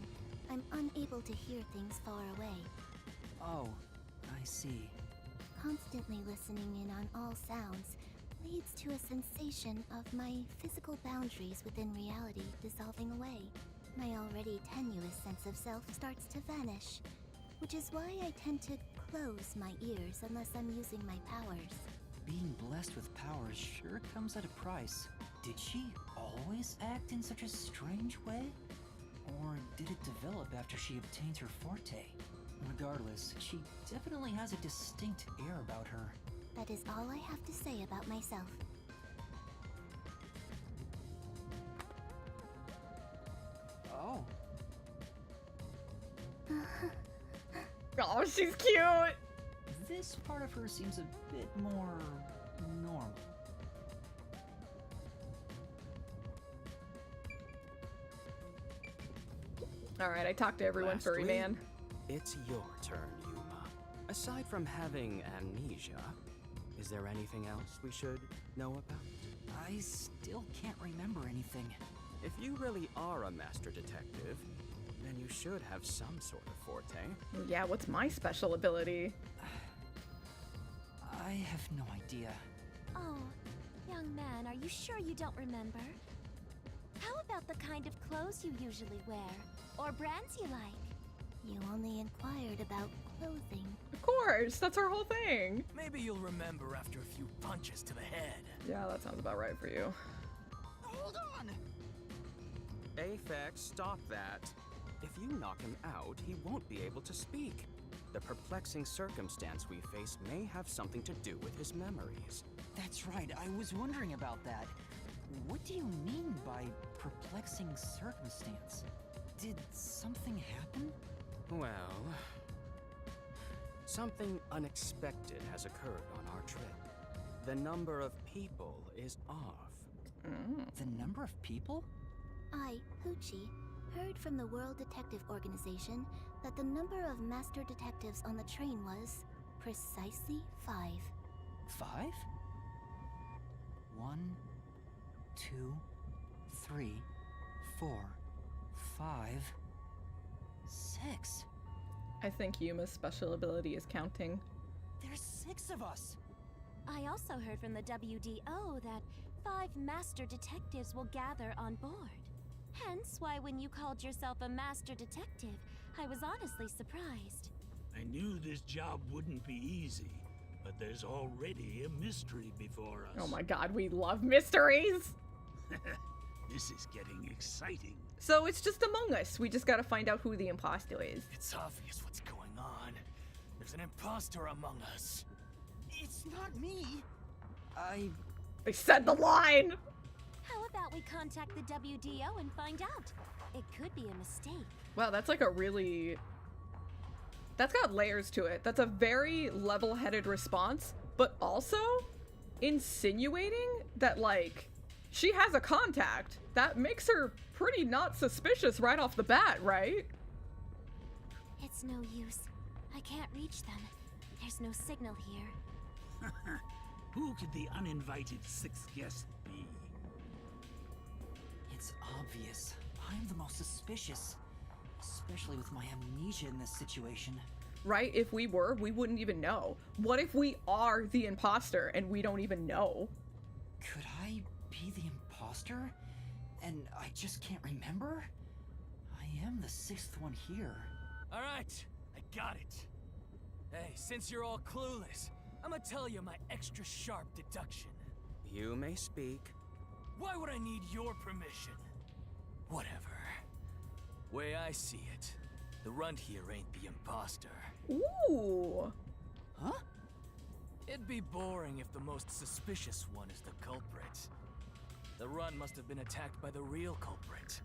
I'm unable to hear things far away. Oh, I see. Constantly listening in on all sounds leads to a sensation of my physical boundaries within reality dissolving away. My already tenuous sense of self starts to vanish, which is why I tend to close my ears unless I'm using my powers. Being blessed with powers sure comes at a price. Did she always act in such a strange way? Or did it develop after she obtained her forte? Regardless, she definitely has a distinct air about her. That is all I have to say about myself. Oh. Oh, she's cute. This part of her seems a bit more normal. All right, I talked to everyone, furry Lastly, man. It's your turn, Yuma. Aside from having amnesia, is there anything else we should know about? I still can't remember anything. If you really are a master detective, then you should have some sort of forte. Yeah, what's my special ability? I have no idea. Oh, young man, are you sure you don't remember? How about the kind of clothes you usually wear? Or brands you like? You only inquired about clothing. Of course, that's our whole thing. Maybe you'll remember after a few punches to the head. Yeah, that sounds about right for you. Hold on! Aphex, stop that. If you knock him out, he won't be able to speak. The perplexing circumstance we face may have something to do with his memories. That's right, I was wondering about that. What do you mean by perplexing circumstance? Did something happen? Well, something unexpected has occurred on our trip. The number of people is off. The number of people? I, Hoochie, heard from the World Detective Organization that the number of master detectives on the train was precisely 5. 5? 1, 2, 3, 4, 5, 6. I think Yuma's special ability is counting. There's 6 of us! I also heard from the WDO that 5 master detectives will gather on board. Hence why when you called yourself a master detective, I was honestly surprised. I knew this job wouldn't be easy, but there's already a mystery before us. Oh my god, we love mysteries! This is getting exciting. So it's just Among Us. We just gotta find out who the imposter is. It's obvious what's going on. There's an imposter among us. It's not me! They said the line! How about we contact the WDO and find out? It could be a mistake. Wow, that's like a really... That's got layers to it. That's a very level-headed response, but also insinuating that, like, she has a contact. That makes her pretty not suspicious right off the bat, right? It's no use. I can't reach them. There's no signal here. Who could the uninvited 6th guest be? It's obvious. I'm the most suspicious. Especially with my amnesia in this situation. Right? If we were, we wouldn't even know. What if we are the imposter and we don't even know? Could I be the imposter? And I just can't remember? I am the 6th one here. All right, I got it. Hey, since you're all clueless, I'm gonna tell you my extra sharp deduction. You may speak. Why would I need your permission? Whatever. Way I see it, the runt here ain't the imposter. Ooh. Huh? It'd be boring if the most suspicious one is the culprit. The runt must have been attacked by the real culprit.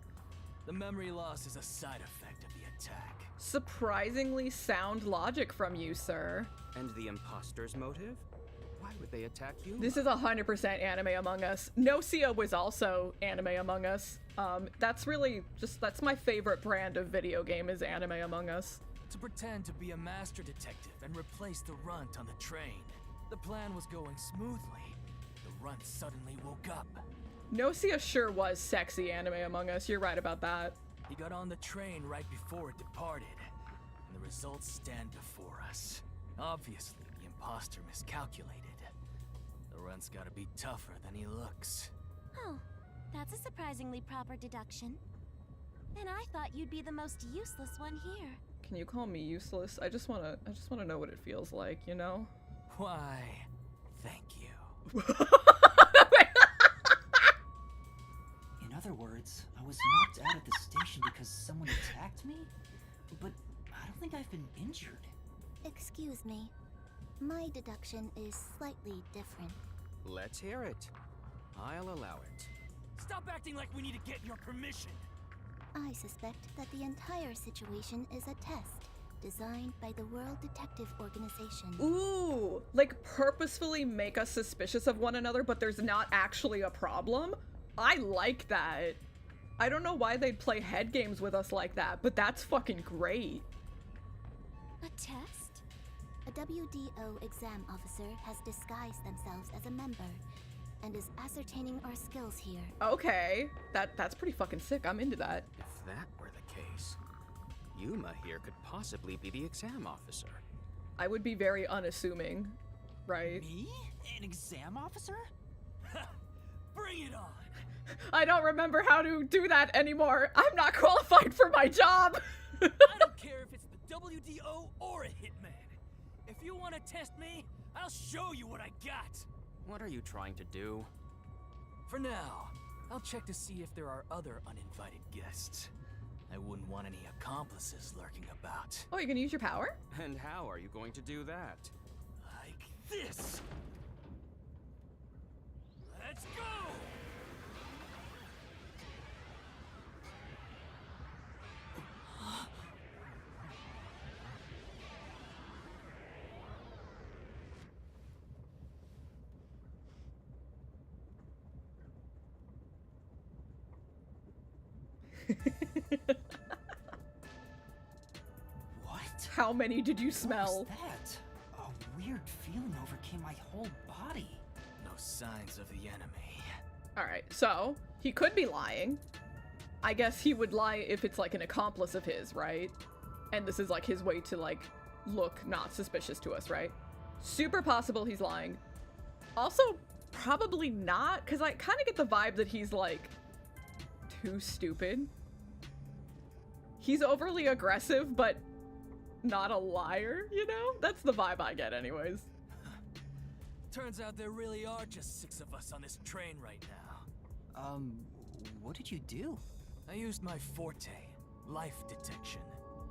The memory loss is a side effect of the attack. Surprisingly sound logic from you, sir. And the imposter's motive? Why would they attack you? This is 100% Anime Among Us. Nocia was also Anime Among Us. That's really just, that's my favorite brand of video game is Anime Among Us. To pretend to be a master detective and replace the runt on the train. The plan was going smoothly. The runt suddenly woke up. Nocia sure was sexy Anime Among Us. You're right about that. He got on the train right before it departed, and the results stand before us. Obviously, the imposter miscalculated. The runt's gotta be tougher than he looks. Oh, that's a surprisingly proper deduction. And I thought you'd be the most useless one here. Can you call me useless? I just wanna know what it feels like, you know? Why, thank you. In other words, I was knocked out at the station because someone attacked me? But I don't think I've been injured. Excuse me. My introduction is slightly different. Let's hear it. I'll allow it. Stop acting like we need to get your permission. I suspect that the entire situation is a test designed by the World Detective Organization. Ooh, like purposefully make us suspicious of one another, but there's not actually a problem. I like that. I don't know why they'd play head games with us like that, but that's fucking great. A test? A WDO exam officer has disguised themselves as a member and is ascertaining our skills here. Okay, that's pretty fucking sick. I'm into that. If that were the case, Yuma here could possibly be the exam officer. I would be very unassuming, right? Me? An exam officer? Bring it on. I don't remember how to do that anymore. I'm not qualified for my job. I don't care if it's the WDO or a hitman. If you want to test me, I'll show you what I got. What are you trying to do? For now, I'll check to see if there are other uninvited guests. I wouldn't want any accomplices lurking about. Oh, you're gonna use your power? And how are you going to do that? Like this. Let's go! What? How many did you What smell? was that? A weird feeling overcame my whole body. No signs of the enemy. Alright, so he could be lying. I guess he would lie if it's like an accomplice of his, right? And this is like his way to like look not suspicious to us, right? Super possible he's lying. Also, probably not, because I kind of get the vibe that he's like too stupid. He's overly aggressive, but not a liar, you know? That's the vibe I get anyways. Turns out there really are just 6 of us on this train right now. What did you do? I used my forte, life detection.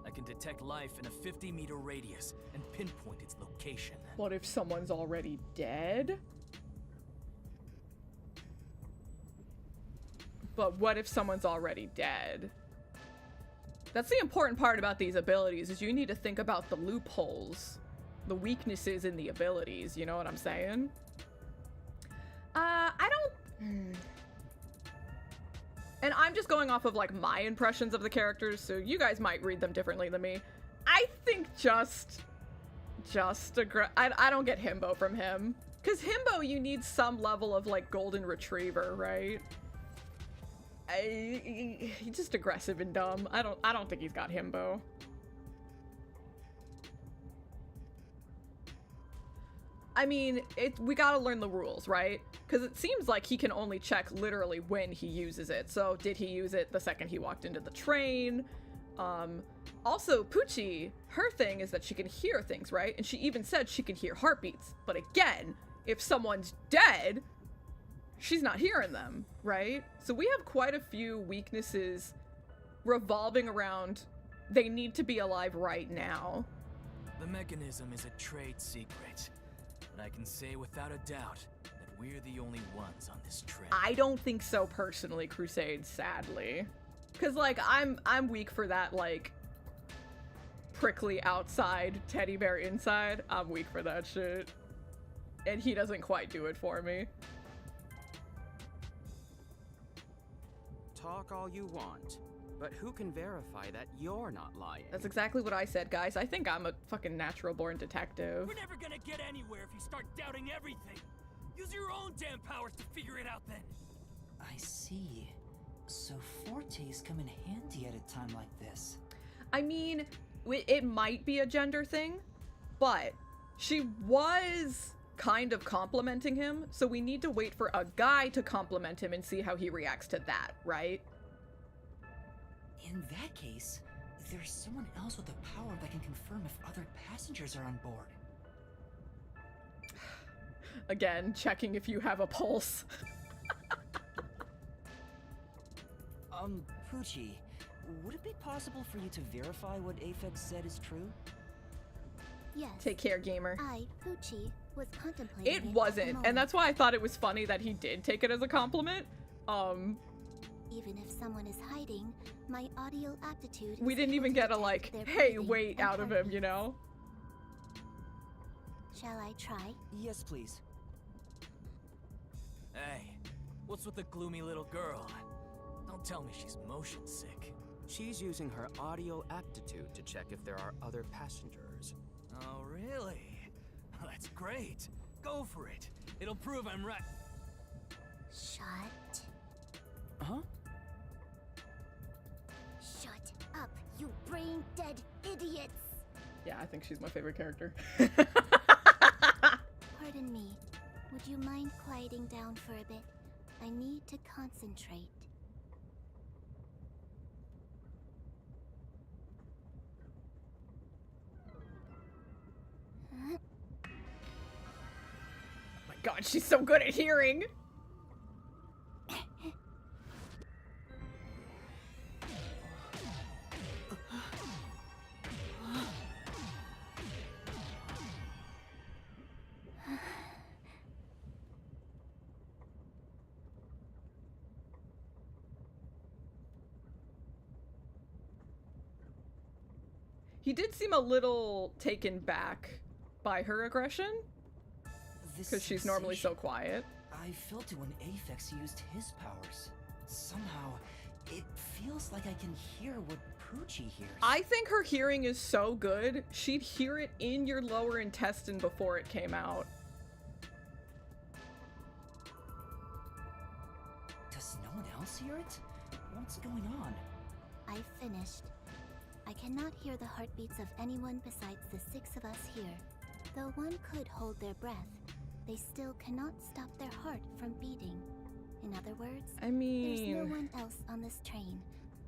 I can detect life in a 50-meter radius and pinpoint its location. What if someone's already dead? But what if someone's already dead? That's the important part about these abilities, is you need to think about the loopholes, the weaknesses in the abilities, you know what I'm saying? I don't... And I'm just going off of like my impressions of the characters, so you guys might read them differently than me. I think I don't get himbo from him. Because himbo, you need some level of like golden retriever, right? He's just aggressive and dumb. I don't think he's got himbo. I mean, we gotta learn the rules, right? Because it seems like he can only check literally when he uses it. So did he use it the second he walked into the train? Also, Poochie, her thing is that she can hear things, right? And she even said she can hear heartbeats. But again, if someone's dead, she's not hearing them, right? So we have quite a few weaknesses revolving around they need to be alive right now. The mechanism is a trade secret, but I can say without a doubt that we're the only ones on this train. I don't think so personally, Crusade, sadly. Cause like I'm weak for that like prickly outside, teddy bear inside. I'm weak for that shit. And he doesn't quite do it for me. Talk all you want, but who can verify that you're not lying? That's exactly what I said, guys. I think I'm a fucking natural born detective. We're never gonna get anywhere if you start doubting everything. Use your own damn powers to figure it out then. I see. So fortes come in handy at a time like this. I mean, it might be a gender thing, but she was kind of complimenting him, so we need to wait for a guy to compliment him and see how he reacts to that, right? In that case, there's someone else with the power that can confirm if other passengers are on board. Again, checking if you have a pulse. Poochie, would it be possible for you to verify what Aphex said is true? Yes. Take care, gamer. I, Pucci, was contemplating It at the wasn't, moment. and that's why I thought it was funny that he did take it as a compliment. Even if someone is hiding, my audio aptitude We is didn't able even to get a detect like, their hey, breathing wait and out of him, you heartbeats. know? Shall I try? Yes, please. Hey, what's with the gloomy little girl? Don't tell me she's motion sick. She's using her audio aptitude to check if there are other passengers. Oh, really? That's great. Go for it. It'll prove I'm right. Shut. Huh? Shut up, you brain-dead idiots! Yeah, I think she's my favorite character. Pardon me. Would you mind quieting down for a bit? I need to concentrate. Huh? My god, she's so good at hearing! He did seem a little taken back by her aggression, This because she's normally so sensation quiet. I felt it when Aphex used his powers. Somehow, it feels like I can hear what Pucci hears. I think her hearing is so good, she'd hear it in your lower intestine before it came out. Does no one else hear it? What's going on? I finished. I cannot hear the heartbeats of anyone besides the 6 of us here. Though one could hold their breath, they still cannot stop their heart from beating. In other words, I there's no mean, one else on this train.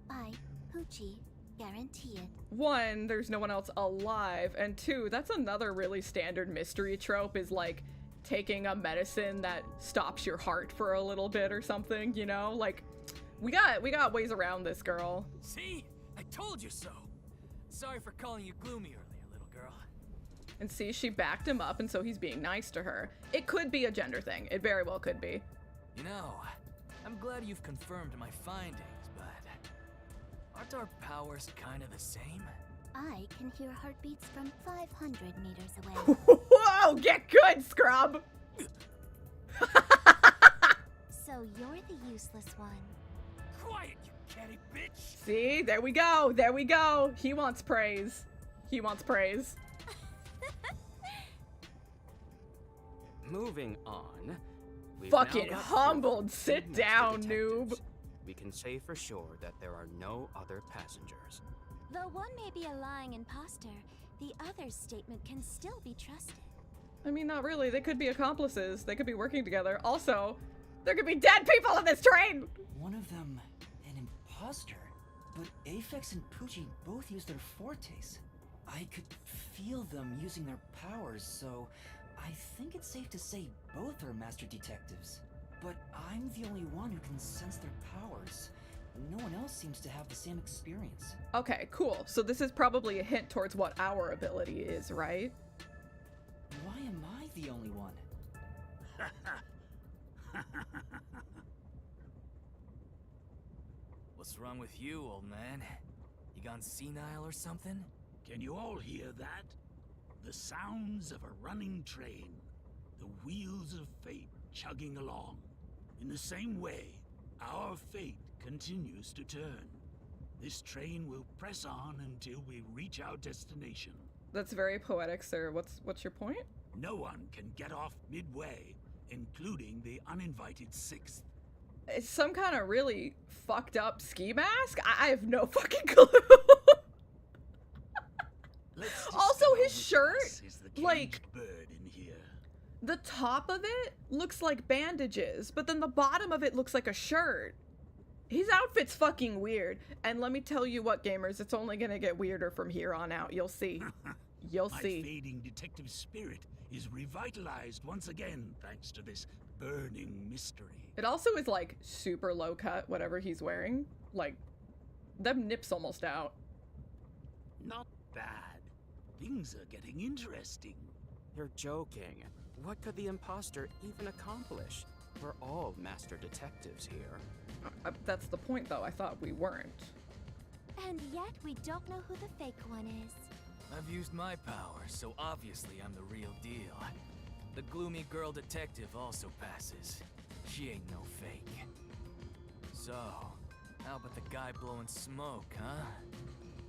I, Pucci, guarantee it. 1, there's no one else alive, and 2, that's another really standard mystery trope, is like taking a medicine that stops your heart for a little bit or something, you know? Like, we got ways around this, girl. See? I told you so. Sorry for calling you gloomy earlier, little girl. And see, she backed him up, and so he's being nice to her. It could be a gender thing. It very well could be. You know, I'm glad you've confirmed my findings, but aren't our powers kind of the same? I can hear heartbeats from 500 meters away. Whoa, get good, scrub! So you're the useless one. Quiet, you catty bitch! See, there we go, there we go. He wants praise. He wants praise. Moving on. We've Fucking now got humbled. proof of Sit master down, detectives. noob. We can say for sure that there are no other passengers. Though one may be a lying imposter, the other's statement can still be trusted. I mean, not really. They could be accomplices. They could be working together. Also, there could be dead people on this train! One of them, an imposter. But Aphex and Pucci both use their fortes. I could feel them using their powers, so I think it's safe to say both are master detectives. But I'm the only one who can sense their powers. No one else seems to have the same experience. Okay, cool. So this is probably a hint towards what our ability is, right? Why am I the only one? What's wrong with you, old man? You gone senile or something? Can you all hear that? The sounds of a running train. The wheels of fate chugging along. In the same way, our fate continues to turn. This train will press on until we reach our destination. That's very poetic, sir. What's your point? No one can get off midway, including the uninvited 6th. It's some kind of really fucked up ski mask? I have no fucking clue. Also, his shirt, like, bird in here. the top of it looks like bandages, but then the bottom of it looks like a shirt. His outfit's fucking weird. And let me tell you what, gamers, it's only gonna get weirder from here on out. You'll see. You'll My see. fading detective spirit is revitalized once again thanks to this burning mystery. It also is like super low cut, whatever he's wearing. Like, them nips almost out. Not bad. Things are getting interesting. You're joking. What could the imposter even accomplish? We're all master detectives here. That's the point, though. I thought we weren't. And yet we don't know who the fake one is. I've used my power, so obviously I'm the real deal. The gloomy girl detective also passes. She ain't no fake. So, how about the guy blowing smoke, huh?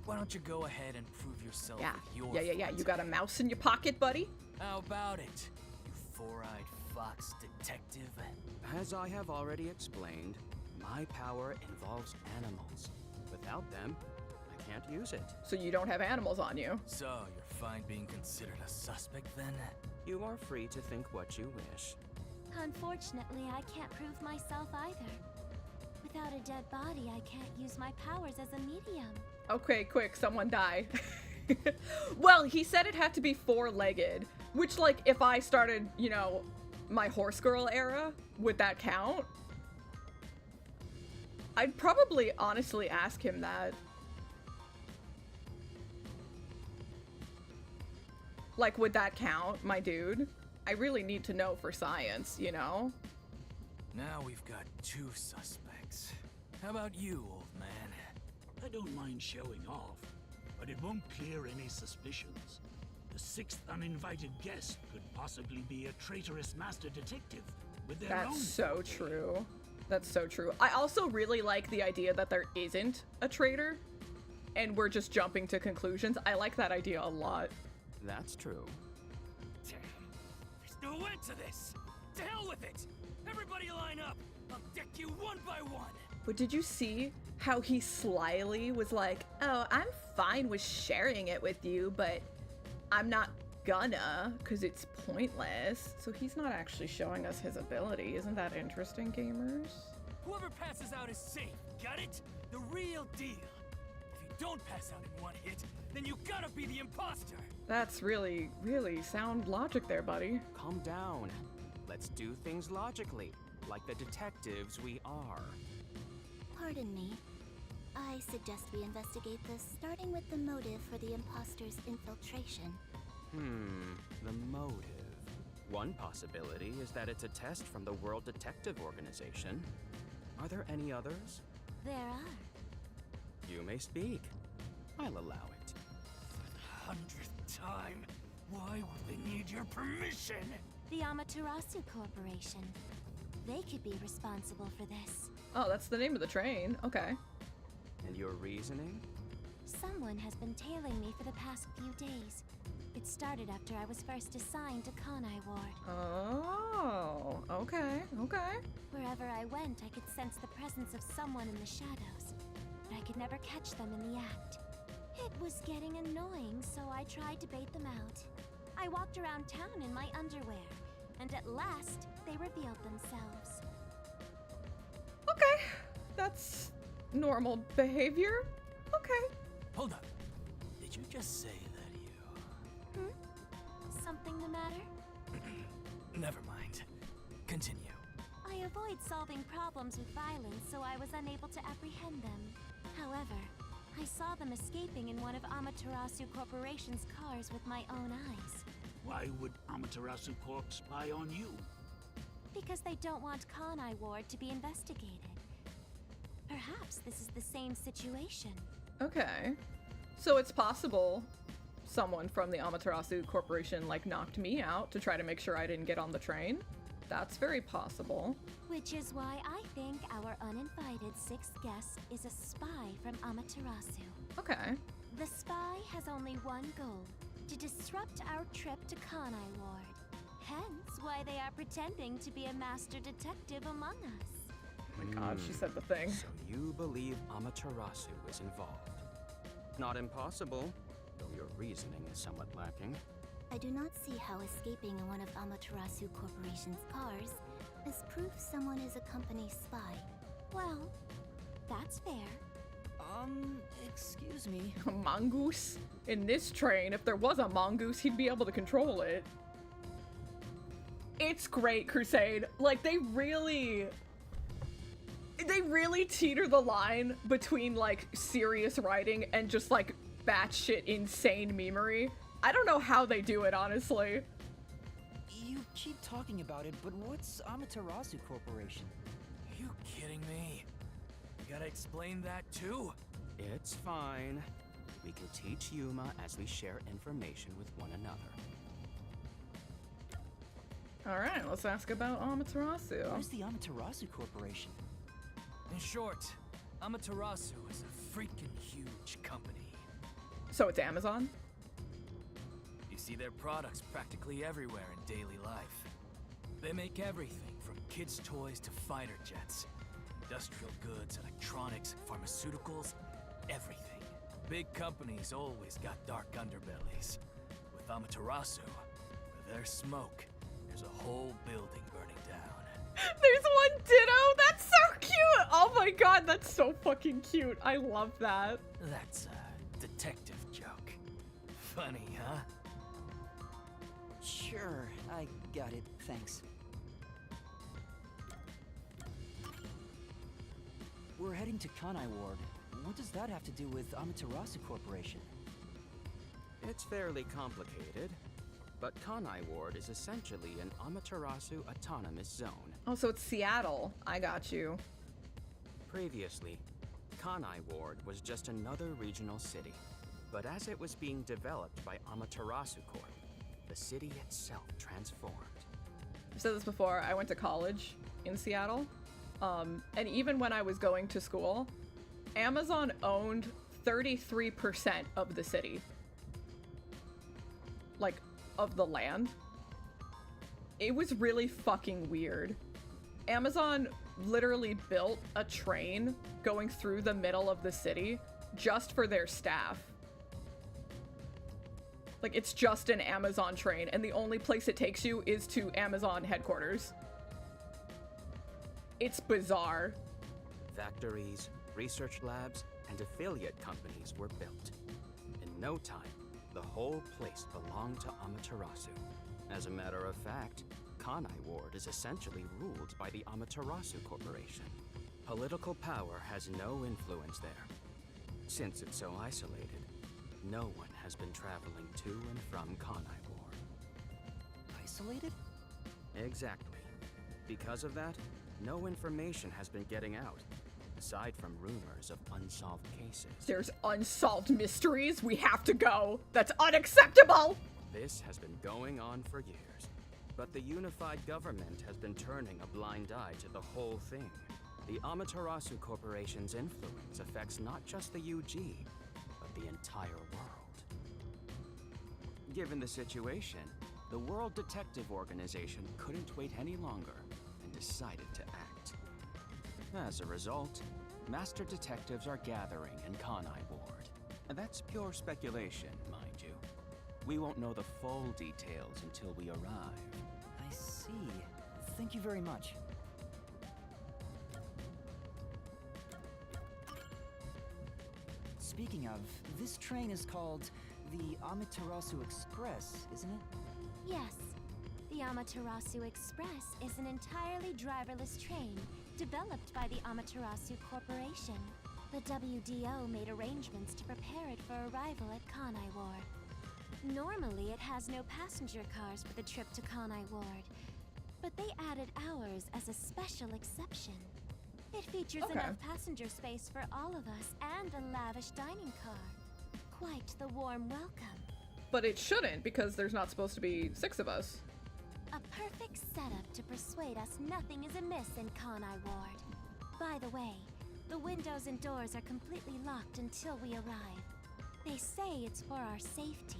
Why don't you go ahead and prove yourself Yeah. with your Yeah. front? You got a mouse in your pocket, buddy? How about it, you four-eyed fox detective? As I have already explained, my power involves animals. Without them, I can't use it. So you don't have animals on you. So, you're fine being considered a suspect then? You are free to think what you wish. Unfortunately, I can't prove myself either. Without a dead body, I can't use my powers as a medium. Okay, quick, someone die. Well, he said it had to be four-legged, which, like, if I started, you know, my horse girl era, would that count? I'd probably honestly ask him that. Like, would that count, my dude? I really need to know for science, you know? Now we've got two suspects. How about you, old man? I don't mind showing off, but it won't clear any suspicions. The sixth uninvited guest could possibly be a traitorous master detective with their own. That's so true. That's so true. I also really like the idea that there isn't a traitor and we're just jumping to conclusions. I like that idea a lot. That's true. Damn. There's no end to this. To hell with it. Everybody line up. I'll deck you one by one. But did you see how he slyly was like, oh, I'm fine with sharing it with you, but I'm not gonna, because it's pointless. So he's not actually showing us his ability. Isn't that interesting, gamers? Whoever passes out is safe. Got it? The real deal. If you don't pass out in one hit, then you gotta be the imposter. That's really, really sound logic there, buddy. Calm down. Let's do things logically, like the detectives we are. Pardon me. I suggest we investigate this, starting with the motive for the imposter's infiltration. The motive. One possibility is that it's a test from the World Detective Organization. Are there any others? There are. You may speak. I'll allow it. For the 100th time, why would they need your permission? The Amaterasu Corporation. They could be responsible for this. Oh, that's the name of the train. Okay. And your reasoning? Someone has been tailing me for the past few days. It started after I was first assigned to Kanai Ward. Oh, okay, okay. Wherever I went, I could sense the presence of someone in the shadows, but I could never catch them in the act. It was getting annoying, so I tried to bait them out. I walked around town in my underwear, and at last, they revealed themselves. Okay, that's normal behavior. Okay. Hold up. Did you just say that Something the matter? Never mind. Continue. I avoid solving problems with violence, so I was unable to apprehend them. However, I saw them escaping in one of Amaterasu Corporation's cars with my own eyes. Why would Amaterasu Corp spy on you? Because they don't want Kanai Ward to be investigated. Perhaps this is the same situation. Okay. So it's possible someone from the Amaterasu Corporation, like, knocked me out to try to make sure I didn't get on the train. That's very possible. Which is why I think our uninvited sixth guest is a spy from Amaterasu. Okay. The spy has only one goal, to disrupt our trip to Kanai Ward. Hence why they are pretending to be a master detective among us. Oh my god, she said the thing. So you believe Amaterasu is involved? Not impossible, though your reasoning is somewhat lacking. I do not see how escaping in one of Amaterasu Corporation's cars is proof someone is a company spy. Well, that's fair. Excuse me. A mongoose? In this train, if there was a mongoose, he'd be able to control it. It's great, Crusade. Like, they really teeter the line between, like, serious writing and just, like, batshit insane memery. I don't know how they do it, honestly. You keep talking about it, but what's Amaterasu Corporation? You kidding me? You gotta explain that too? It's fine. We can teach Yuma as we share information with one another. Alright, let's ask about Amaterasu. What is the Amaterasu Corporation? In short, Amaterasu is a freaking huge company. So it's Amazon? You see their products practically everywhere in daily life. They make everything from kids' toys to fighter jets, industrial goods, electronics, pharmaceuticals, everything. Big companies always got dark underbellies. With Amaterasu, where there's smoke, there's a whole building burning down. There's one ditto! That's so cute! Oh my god, that's so fucking cute. I love that. That's a detective joke. Funny, huh? Sure, I got it, thanks. We're heading to Kanai Ward. What does that have to do with Amaterasu Corporation? It's fairly complicated, but Kanai Ward is essentially an Amaterasu autonomous zone. Oh, so it's Seattle. I got you. Previously, Kanai Ward was just another regional city, but as it was being developed by Amaterasu Corp, the city itself transformed. I've said this before, I went to college in Seattle, and even when I was going to school, Amazon owned 33% of the city. Like, of the land. It was really fucking weird. Amazon literally built a train going through the middle of the city just for their staff. Like, it's just an Amazon train, and the only place it takes you is to Amazon headquarters. It's bizarre. Factories, research labs, and affiliate companies were built. In no time, the whole place belonged to Amaterasu. As a matter of fact, Kanai Ward is essentially ruled by the Amaterasu Corporation. Political power has no influence there. Since it's so isolated, no one has been traveling to and from Kanai Ward. Isolated? Exactly. Because of that, no information has been getting out, aside from rumors of unsolved cases. There's unsolved mysteries. We have to go. That's unacceptable. This has been going on for years, but the unified government has been turning a blind eye to the whole thing. The Amaterasu Corporation's influence affects not just the UG, but the entire world. Given the situation, the World Detective Organization couldn't wait any longer and decided to act. As a result, master detectives are gathering in Kanai Ward. And that's pure speculation, mind you. We won't know the full details until we arrive. I see. Thank you very much. Speaking of, this train is called the Amaterasu Express, isn't it? Yes. The Amaterasu Express is an entirely driverless train developed by the Amaterasu Corporation. The WDO made arrangements to prepare it for arrival at Kanai Ward. Normally, it has no passenger cars for the trip to Kanai Ward, but they added ours as a special exception. It features enough passenger space for all of us and a lavish dining car. Quite the warm welcome. But it shouldn't, because there's not supposed to be 6 of us. A perfect setup to persuade us nothing is amiss in Kanai Ward. By the way, the windows and doors are completely locked until we arrive. They say it's for our safety.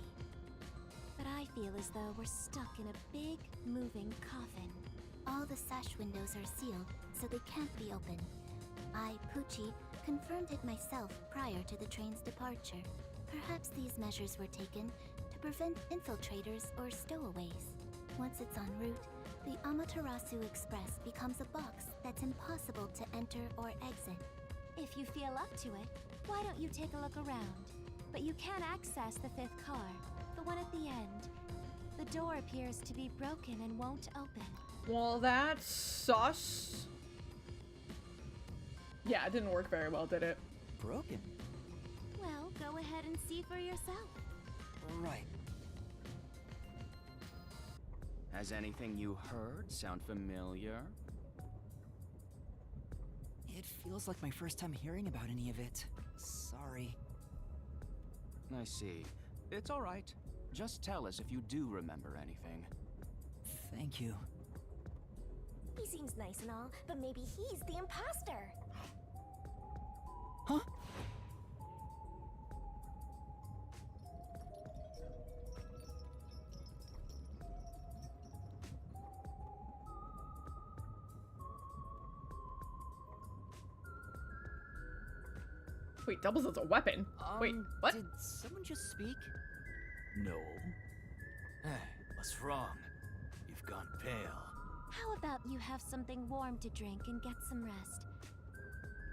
But I feel as though we're stuck in a big, moving coffin. All the sash windows are sealed, so they can't be opened. I, Pucci, confirmed it myself prior to the train's departure. Perhaps these measures were taken to prevent infiltrators or stowaways. Once it's en route, the Amaterasu Express becomes a box that's impossible to enter or exit. If you feel up to it, why don't you take a look around? But you can access the 5th car, the one at the end. The door appears to be broken and won't open. Well, that's sus. Yeah, it didn't work very well, did it? Broken? Well, go ahead and see for yourself. Right. Has anything you heard sound familiar? It feels like my first time hearing about any of it. Sorry. I see. It's all right. Just tell us if you do remember anything. Thank you. He seems nice and all, but maybe he's the imposter. Huh? Wait, doubles as a weapon? Wait, what? Did someone just speak? No. Hey, what's wrong? You've gone pale. How about you have something warm to drink and get some rest?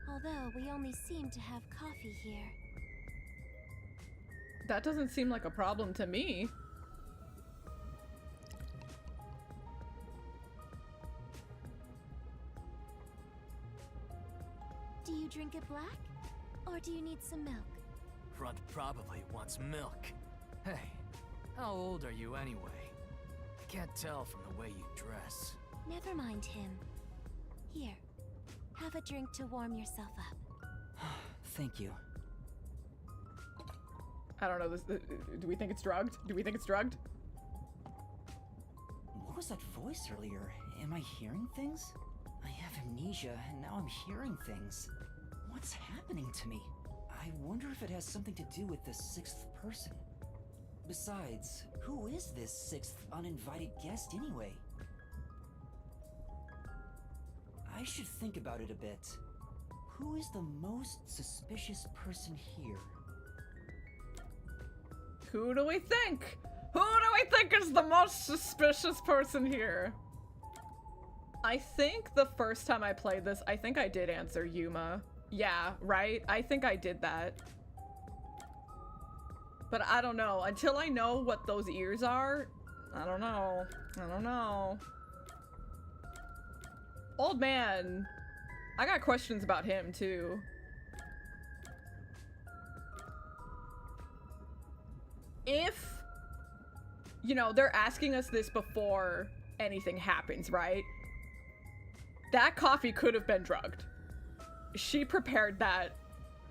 Although we only seem to have coffee here. That doesn't seem like a problem to me. Do you drink it black? Or do you need some milk? Front probably wants milk. Hey, how old are you anyway? I can't tell from the way you dress. Never mind him. Here, have a drink to warm yourself up. Thank you. I don't know, do we think it's drugged? Do we think it's drugged? What was that voice earlier? Am I hearing things? I have amnesia, and now I'm hearing things. What's happening to me? I wonder if it has something to do with the sixth person. Besides, who is this sixth uninvited guest anyway? I should think about it a bit. Who is the most suspicious person here? Who do we think? Who do we think is the most suspicious person here? I think the first time I played this, I think I did answer Yuma. Yeah, right? I think I did that. But I don't know. Until I know what those ears are, I don't know. I don't know. Old man. I got questions about him, too. If, you know, they're asking us this before anything happens, right? That coffee could have been drugged. She prepared that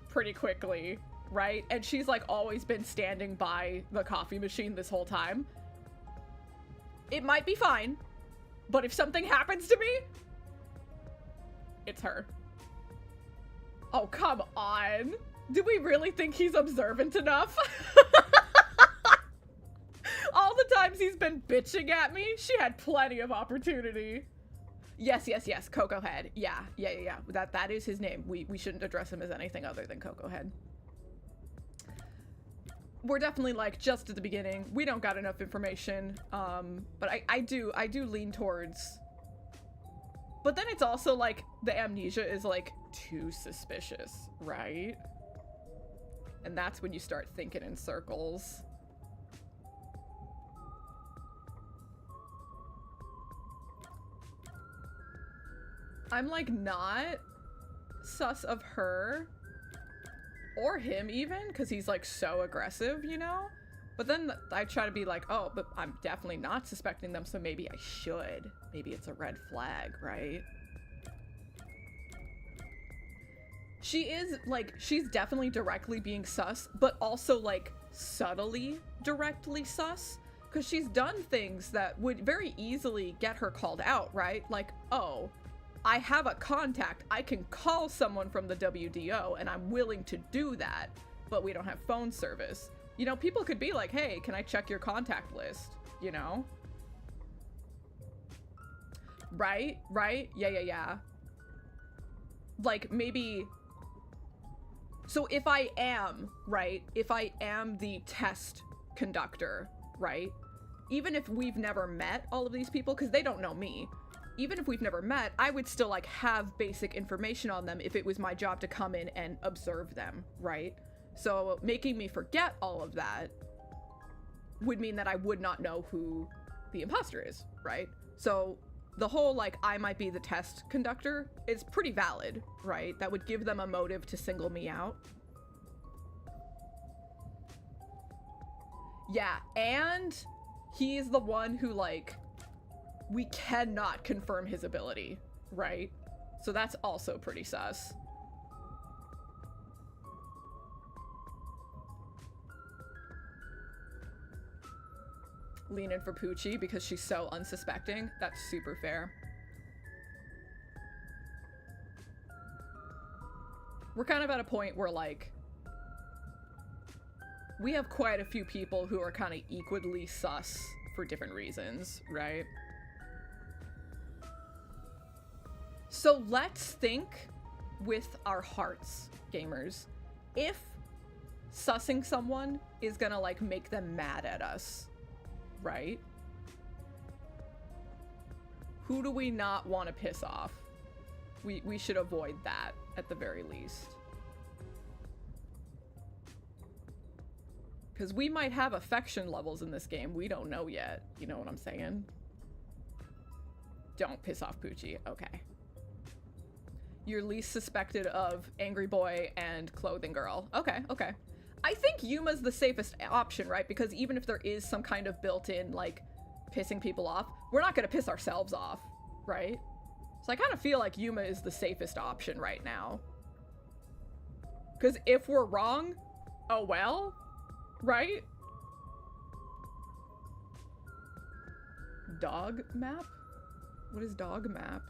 pretty quickly, right? And she's like always been standing by the coffee machine this whole time. It might be fine, but if something happens to me, it's her. Oh, come on. Do we really think he's observant enough? All the times he's been bitching at me, she had plenty of opportunity. Yes, yes, yes, Coco Head. Yeah. That is his name. We shouldn't address him as anything other than Coco Head. We're definitely like just at the beginning. We don't got enough information. But I do lean towards. But then it's also like the amnesia is like too suspicious, right? And that's when you start thinking in circles. I'm like not sus of her or him even, because he's like so aggressive, you know? But then I try to be like, oh, but I'm definitely not suspecting them, so maybe I should. Maybe it's a red flag, right? She is like, she's definitely directly being sus, but also like subtly directly sus, because she's done things that would very easily get her called out, right? Like, oh, I have a contact. I can call someone from the WDO and I'm willing to do that, but we don't have phone service. You know, people could be like, hey, can I check your contact list? You know? Right? Yeah. Like maybe, so if I am, right? If I am the test conductor, right? Even if we've never met all of these people, because they don't know me, even if we've never met, I would still like have basic information on them if it was my job to come in and observe them, right? So making me forget all of that would mean that I would not know who the imposter is, right? So the whole like I might be the test conductor is pretty valid, right? That would give them a motive to single me out. Yeah, and he's the one who like we cannot confirm his ability, right? So that's also pretty sus. Lean in for Poochie because she's so unsuspecting. That's super fair. We're kind of at a point where, like, we have quite a few people who are kind of equally sus for different reasons, right? So let's think with our hearts, gamers. If sussing someone is gonna, like, make them mad at us, right? Who do we not want to piss off? We should avoid that at the very least. Because we might have affection levels in this game. We don't know yet. You know what I'm saying? Don't piss off Poochie. Okay. You're least suspected of Angry Boy and Clothing Girl. Okay, okay. I think Yuma's the safest option, right? Because even if there is some kind of built-in, like, pissing people off, we're not gonna piss ourselves off, right? So I kind of feel like Yuma is the safest option right now. Because if we're wrong, oh well, right? Dog map? What is dog map?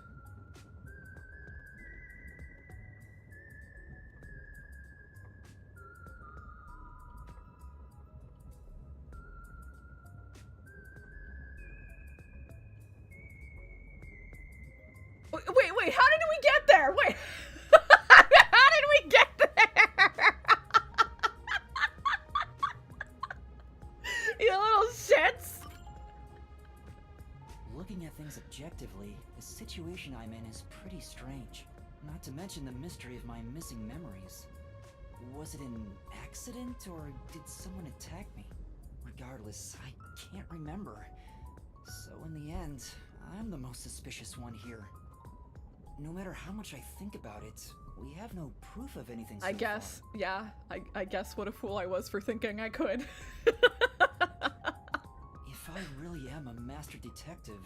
Wait, how did we get there? Wait. How did we get there? You little shits. Looking at things objectively, the situation I'm in is pretty strange. Not to mention the mystery of my missing memories. Was it an accident, or did someone attack me? Regardless, I can't remember. So in the end, I'm the most suspicious one here. No matter how much I think about it, we have no proof of anything so I guess, far. yeah. I guess what a fool I was for thinking I could. If I really am a master detective,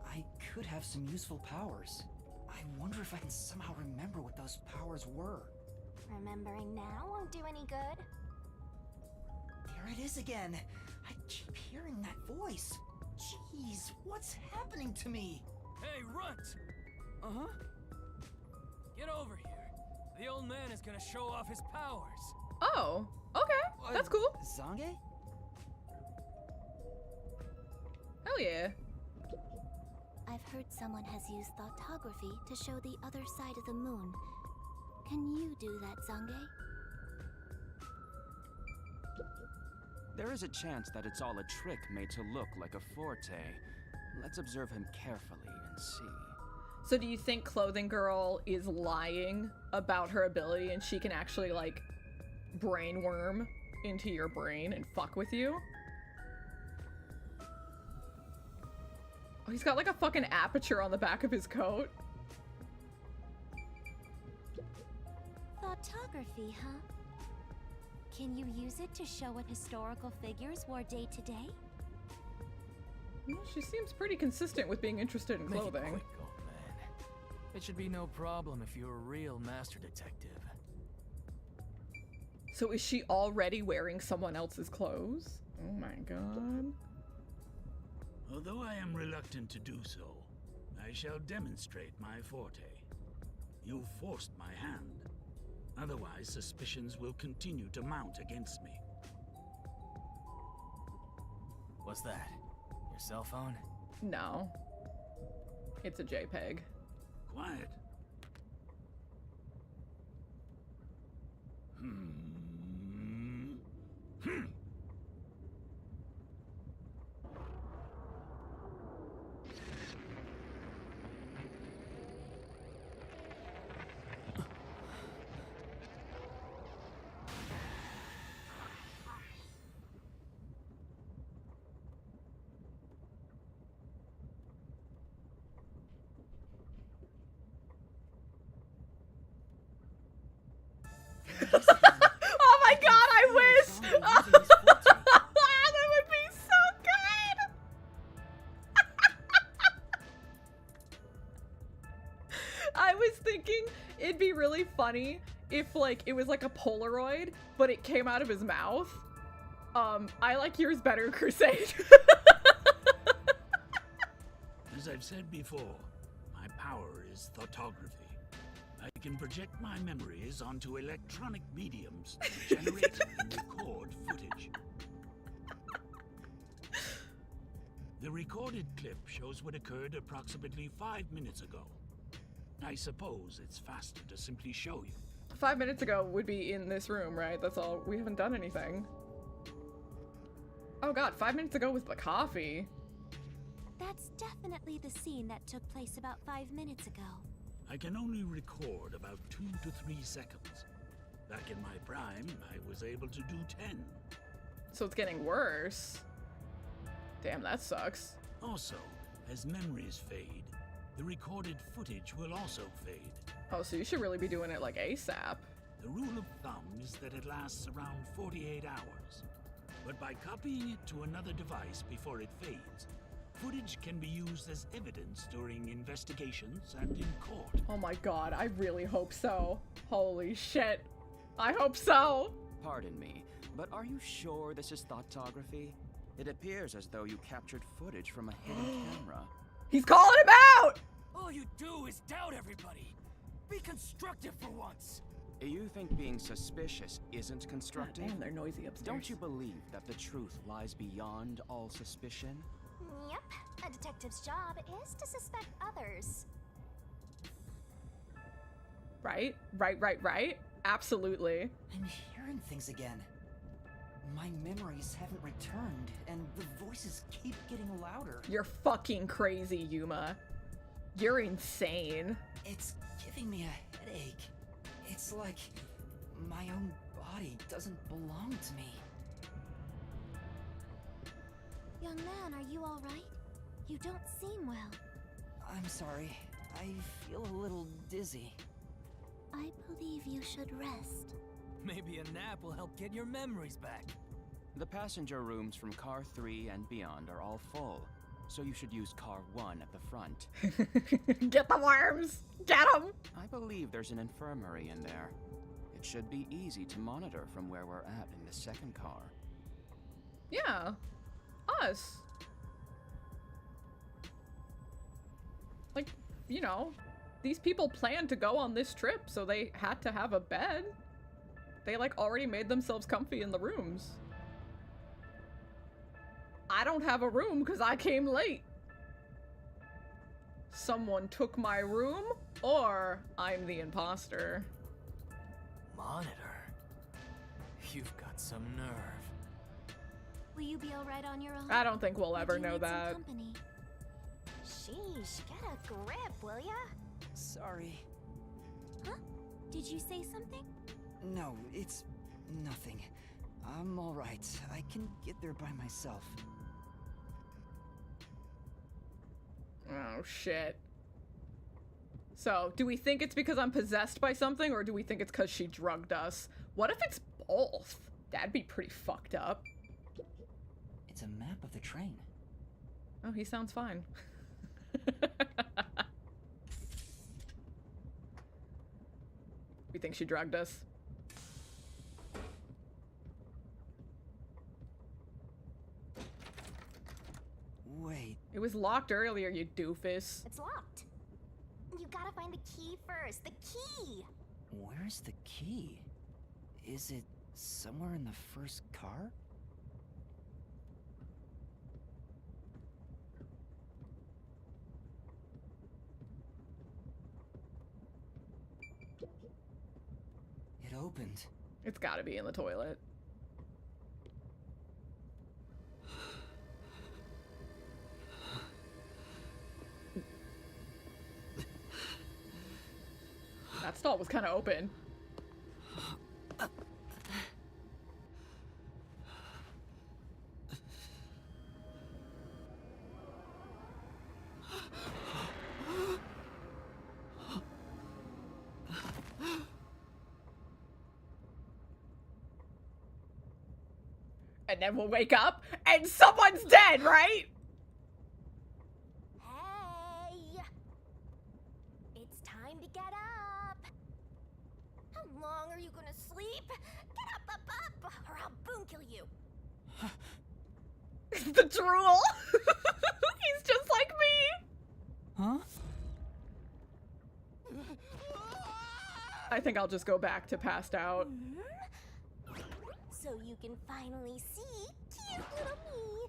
I could have some useful powers. I wonder if I can somehow remember what those powers were. Remembering now won't do any good. There it is again. I keep hearing that voice. Jeez, what's happening to me? Hey, Runt! Uh-huh? Get over here. The old man is gonna show off his powers. Oh, okay. That's cool. Zange? Hell yeah. I've heard someone has used thoughtography to show the other side of the moon. Can you do that, Zange? There is a chance that it's all a trick made to look like a forte. Let's observe him carefully and see. So do you think Clothing Girl is lying about her ability and she can actually, like, brainworm into your brain and fuck with you? Oh, he's got, like, a fucking aperture on the back of his coat. Thoughtography, huh? Can you use it to show what historical figures wore day to day? Well, she seems pretty consistent with being interested in Make it clothing. quick, old man. It should be no problem if you're a real master detective. So is she already wearing someone else's clothes? Oh my god. Although I am reluctant to do so, I shall demonstrate my forte. You forced my hand. Otherwise, suspicions will continue to mount against me. What's that? Your cell phone? No. It's a JPEG. Quiet. Oh my god, I wish! That would be so good! I was thinking it'd be really funny if, like, it was like a Polaroid, but it came out of his mouth. I like yours better, Crusade. As I've said before, my power is thoughtography. I can project my memories onto electronic mediums to generate and record footage. The recorded clip shows what occurred approximately 5 minutes ago. I suppose it's faster to simply show you. 5 minutes ago would be in this room, right? That's all. We haven't done anything. Oh god, 5 minutes ago was the coffee. That's definitely the scene that took place about 5 minutes ago. I can only record about 2 to 3 seconds. Back in my prime, I was able to do 10. So it's getting worse. Damn, that sucks. Also, as memories fade, the recorded footage will also fade. Oh, so you should really be doing it like ASAP. The rule of thumb is that it lasts around 48 hours. But by copying it to another device before it fades, footage can be used as evidence during investigations and in court. Oh my god, I really hope so. Holy shit. I hope so. Pardon me, but are you sure this is thoughtography? It appears as though you captured footage from a hidden camera. He's calling him out! All you do is doubt everybody. Be constructive for once. You think being suspicious isn't constructive? Damn, they're noisy upstairs. Don't you believe that the truth lies beyond all suspicion? Yep, a detective's job is to suspect others. Right? Right. Absolutely. I'm hearing things again. My memories haven't returned, and the voices keep getting louder. You're fucking crazy, Yuma. You're insane. It's giving me a headache. It's like my own body doesn't belong to me. Young man, are you alright? You don't seem well. I'm sorry. I feel a little dizzy. I believe you should rest. Maybe a nap will help get your memories back. The passenger rooms from Car 3 and beyond are all full, so you should use Car 1 at the front. Get the worms! Get them! I believe there's an infirmary in there. It should be easy to monitor from where we're at in the second car. Yeah. Us. Like, you know, these people planned to go on this trip, so they had to have a bed. They, like, already made themselves comfy in the rooms. I don't have a room because I came late. Someone took my room, or I'm the imposter. Monitor? You've got some nerve. Will you be alright on your own? I don't think we'll Or ever do you know need some that. company? Sheesh, get a grip, will ya? Sorry. Huh? Did you say something? No, it's nothing. I'm alright. I can get there by myself. Oh, shit. So, do we think it's because I'm possessed by something, or do we think it's because she drugged us? What if it's both? That'd be pretty fucked up. It's a map of the train. Oh, he sounds fine. We think she drugged us? Wait. It was locked earlier, you doofus. It's locked. You gotta find the key first. The key! Where's the key? Is it somewhere in the first car? It opened. It's gotta be in the toilet. That stall was kind of open. And then we'll wake up and someone's dead, right? Hey! It's time to get up. How long are you gonna sleep? Get up, or I'll boom kill you. The drool. He's just like me. Huh? I think I'll just go back to passed out. So you can finally see cute little me.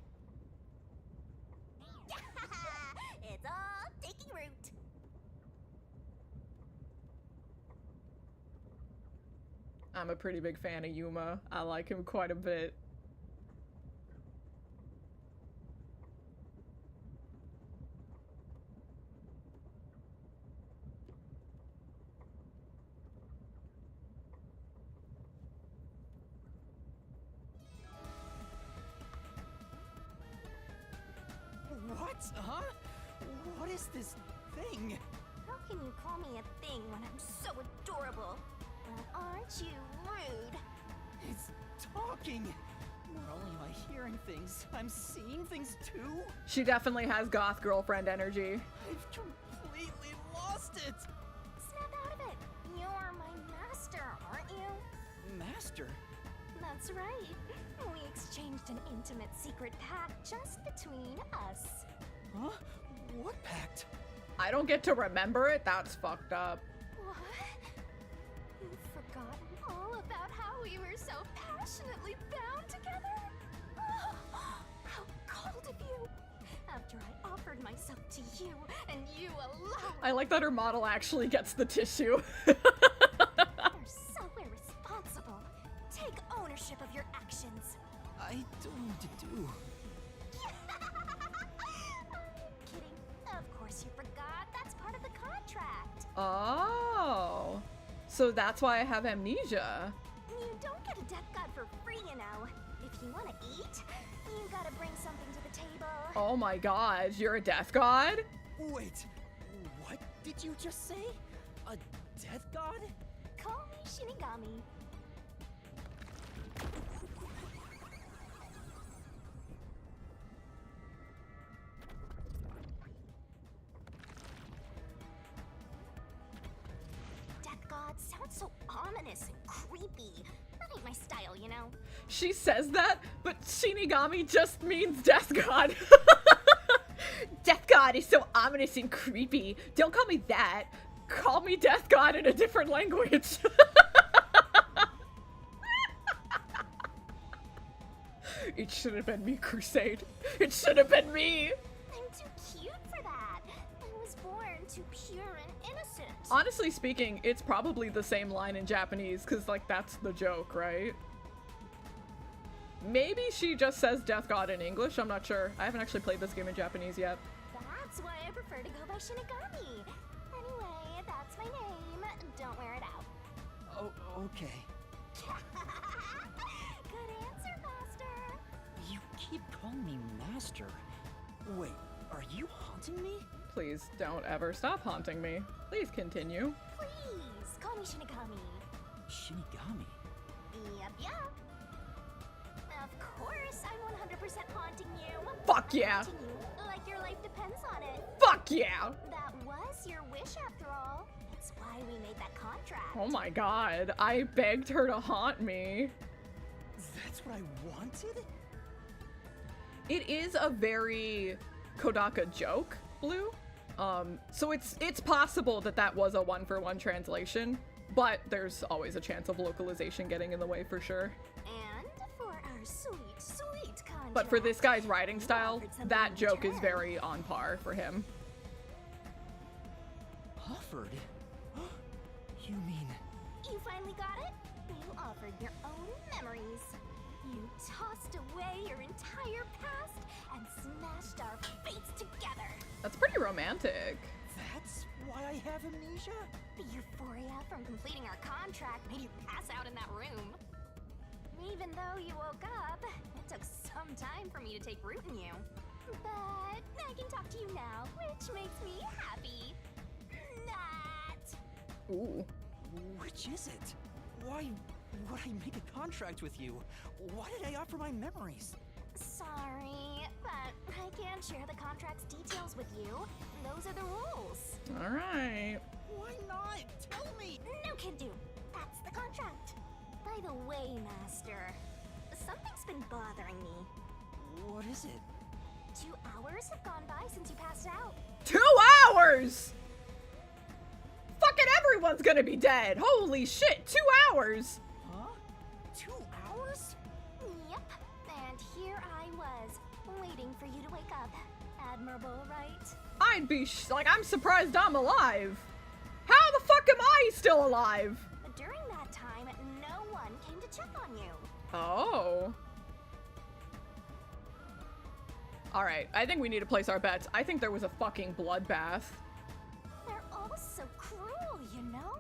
It's all taking root. I'm a pretty big fan of Yuma. I like him quite a bit. What? Huh? What is this thing? How can you call me a thing when I'm so adorable? Well, aren't you rude? It's talking. Not only am I hearing things, I'm seeing things too. She definitely has goth girlfriend energy. I've completely lost it. Snap out of it. You're my master, aren't you? Master? That's right. We exchanged an intimate secret pact just between us. Huh? What pact? I don't get to remember it. That's fucked up. What? You've forgotten all about how we were so passionately bound together? Oh, how cold of you! After I offered myself to you, and you alone! I like that her model actually gets the tissue. You're so irresponsible. Take ownership of your actions. I don't know what to do. Kidding. Of course you forgot. That's part of the contract. Oh. So that's why I have amnesia. You don't get a death god for free, you know. If you want to eat, you gotta bring something to the table. Oh my god, you're a death god? Wait, what did you just say? A death god? Call me Shinigami. Death god sounds so ominous and creepy. That ain't my style, you know? She says that, but Shinigami just means death god. Death god is so ominous and creepy. Don't call me that. Call me death god in a different language. It should have been me, Crusade. It should have been me. I'm too cute for that. I was born too pure and innocent. Honestly speaking, it's probably the same line in Japanese, because, like, that's the joke, right? Maybe she just says death god in English, I'm not sure. I haven't actually played this game in Japanese yet. That's why I prefer to go by Shinigami. Anyway, that's my name. Don't wear it out. Oh, okay. Good answer, Master. You keep calling me Master. Wait, are you haunting me? Please don't ever stop haunting me. Please continue. Please, call me Shinigami. Shinigami? Yep. Of course, I'm 100% haunting you. Fuck I'm yeah. haunting you like your life depends on it. Fuck yeah! That was your wish after all. That's why we made that contract. Oh my god, I begged her to haunt me. That's what I wanted? It is a very Kodaka joke, Blue. So it's possible that that was a one-for-one translation, but there's always a chance of localization getting in the way for sure. And for our sweet contract. But for this guy's writing you style, offered something that in joke is return. very on par for him. Offered? You mean... You finally got it? You offered your own memories. You tossed away your entire past and smashed our fates together. That's pretty romantic. That's why I have amnesia? The euphoria from completing our contract made you pass out in that room. Even though you woke up, it took some time for me to take root in you. But I can talk to you now, which makes me happy. Not. Ooh. Which is it? Why would I make a contract with you? Why did I offer my memories? Sorry, but I can't share the contract's details with you. Those are the rules. Alright. Why not? contract. By the way, Master, something's been bothering me. What is it? 2 hours have gone by since you passed out. 2 hours? Fucking everyone's gonna be dead. Holy shit, 2 hours. Huh? 2 hours? Yep, and here I was, waiting for you to wake up. Admirable, right? I'd be like, I'm surprised I'm alive. How the fuck am I still alive? During that time, no one came to check on you. Oh. Alright, I think we need to place our bets. I think there was a fucking bloodbath. They're all so cruel, you know?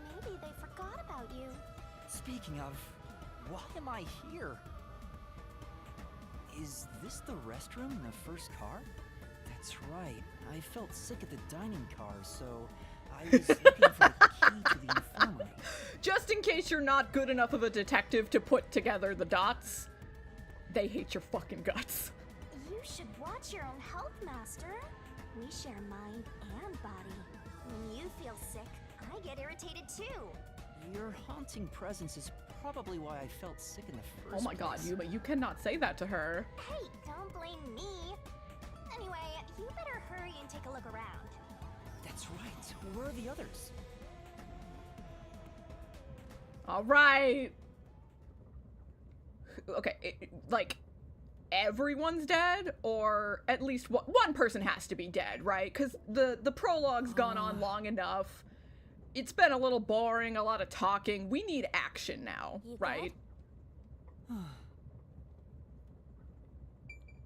Maybe they forgot about you. Speaking of, why am I here? Is this the restroom in the first car? That's right. I felt sick at the dining car, so I was looking for the key to the infirmary. Just in case you're not good enough of a detective to put together the dots, they hate your fucking guts. You should watch your own health, Master. We share mind and body. When you feel sick, I get irritated too. Your haunting presence is probably why I felt sick in the first Oh my god, place. Yuma, you cannot say that to her. Hey, don't blame me. Anyway, you better hurry and take a look around. That's right. Where are the others? Alright. Okay, like, everyone's dead? Or at least one person has to be dead, right? Because the prologue's gone on long enough. It's been a little boring, a lot of talking. We need action now, right?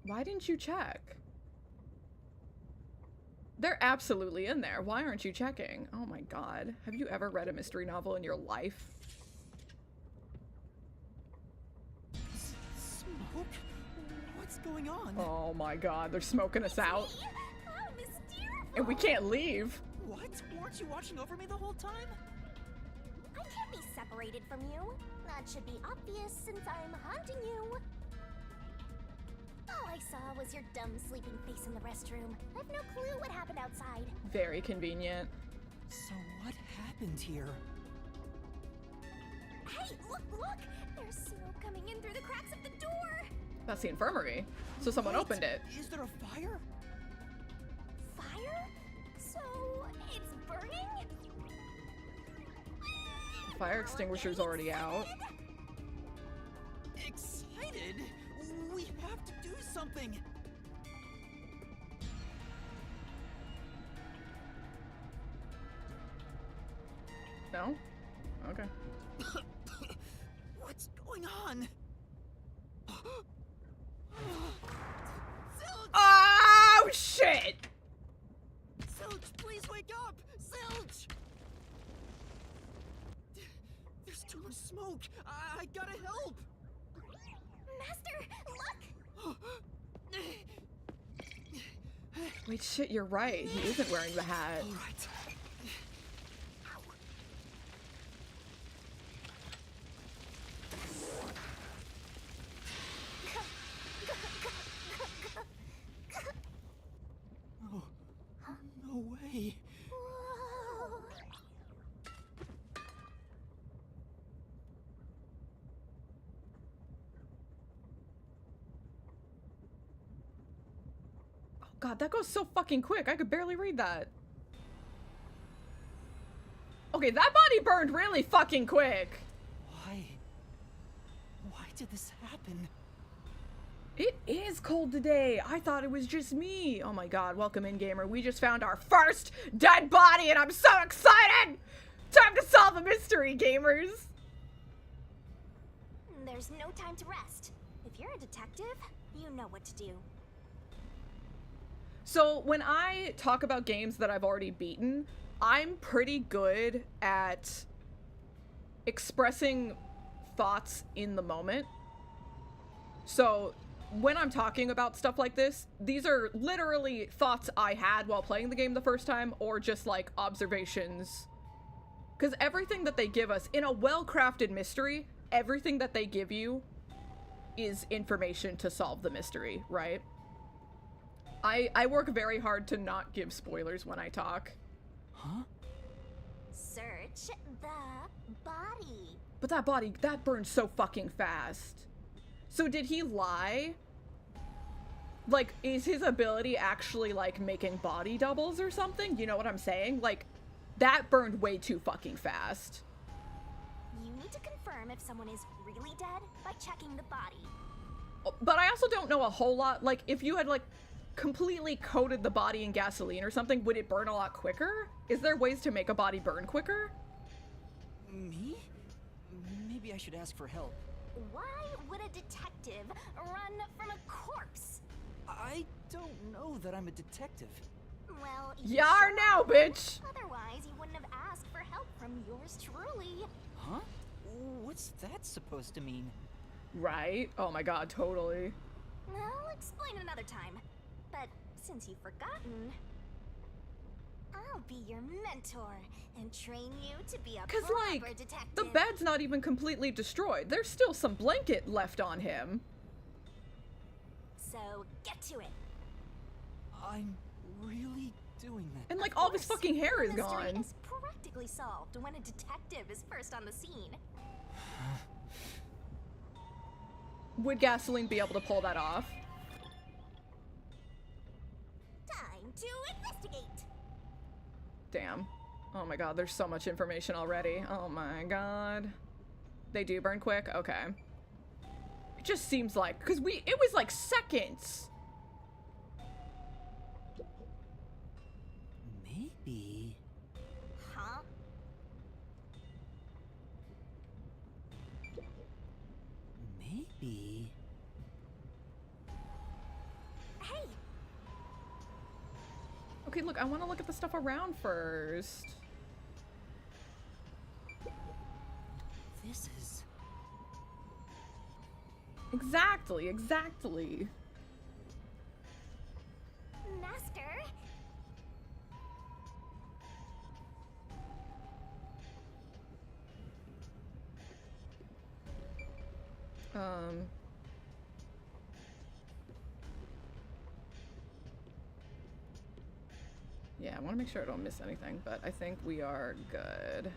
Why didn't you check? They're absolutely in there. Why aren't you checking? Oh my god. Have you ever read a mystery novel in your life? Smoke? What's going on? Oh my god, they're smoking us out. How mysterious! And we can't leave. What? Weren't you watching over me the whole time? I can't be separated from you. That should be obvious since I'm haunting you. All I saw was your dumb sleeping face in the restroom. I've no clue what happened outside. Very convenient. So what happened here? Hey, look! There's smoke coming in through the cracks of the door! That's the infirmary. So someone What? opened it. Is there a fire? Fire? So, it's burning? Fire extinguisher's already out. Excited? We have to do something. No? Okay. What's going on? Zilch! Oh shit! Zilch, please wake up! Zilch! There's too much smoke. I gotta help. Master, look! Wait, shit, you're right. He isn't wearing the hat. All right. Oh, no way. Whoa. Oh god, that goes so fucking quick. I could barely read that. Okay, that body burned really fucking quick. Why? Why did this happen? It is cold today. I thought it was just me. Oh my god, welcome in, gamer. We just found our first dead body and I'm so excited! Time to solve a mystery, gamers. There's no time to rest. If you're a detective, you know what to do. So when I talk about games that I've already beaten, I'm pretty good at expressing thoughts in the moment. So when I'm talking about stuff like this, these are literally thoughts I had while playing the game the first time, or just like observations. Because everything that they give us in a well-crafted mystery, everything that they give you is information to solve the mystery, right? I work very hard to not give spoilers when I talk. Huh? Search the body. But that body, that burns so fucking fast. So did he lie? Like, is his ability actually, like, making body doubles or something? You know what I'm saying? Like, that burned way too fucking fast. You need to confirm if someone is really dead by checking the body. But I also don't know a whole lot. Like, if you had, like, completely coated the body in gasoline or something, would it burn a lot quicker? Is there ways to make a body burn quicker? Me? Maybe I should ask for help. Why would a detective run from a corpse? I don't know that I'm a detective. Well, You are now, bitch! Otherwise, you wouldn't have asked for help from yours truly. Huh? What's that supposed to mean? Right? Oh my god, totally. I'll explain another time. But since you've forgotten, I'll be your mentor and train you to be a proper like, detective. the bed's not even completely destroyed. There's still some blanket left on him. So, get to it. I'm really doing that. And, like, all of his fucking hair is The mystery gone. is practically solved when a detective is first on the scene. Would gasoline be able to pull that off? Time to investigate. Damn. Oh my god, there's so much information already. Oh my god. They do burn quick? Okay. It just seems like, because it was like seconds. Maybe. Huh? Maybe. Hey! Okay, look, I want to look at the stuff around first. This is... Exactly, exactly. Master? Yeah, I want to make sure I don't miss anything, but I think we are good.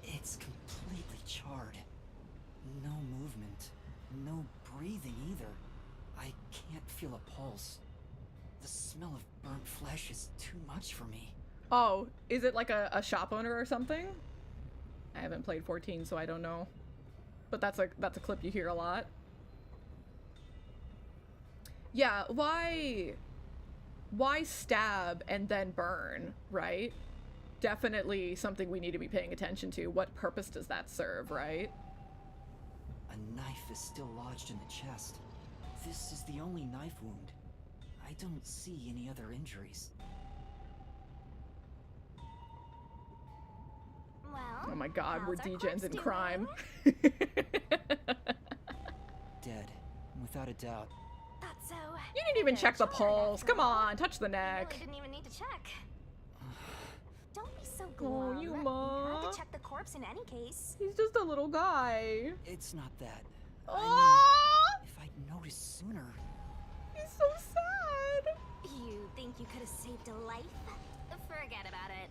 It's completely charred. No movement. No breathing either. I can't feel a pulse. The smell of burnt flesh is too much for me. Oh, is it like a shop owner or something? I haven't played 14, so I don't know. But that's a clip you hear a lot. Yeah, why stab and then burn, right? Definitely something we need to be paying attention to. What purpose does that serve, right? A knife is still lodged in the chest. This is the only knife wound. I don't see any other injuries. Well, Oh my god, we're how's our degens corpse in doing? crime. Dead, without a doubt. Thought so. You didn't even check the Charred, pulse. after Come all. on, touch the You neck. really didn't even need to check. Don't be so Oh, glum. you You ma. had to check the corpse in any case. He's just a little guy. It's not that. Oh, If I'd noticed sooner. he's so sad. You think you could have saved a life? Forget about it.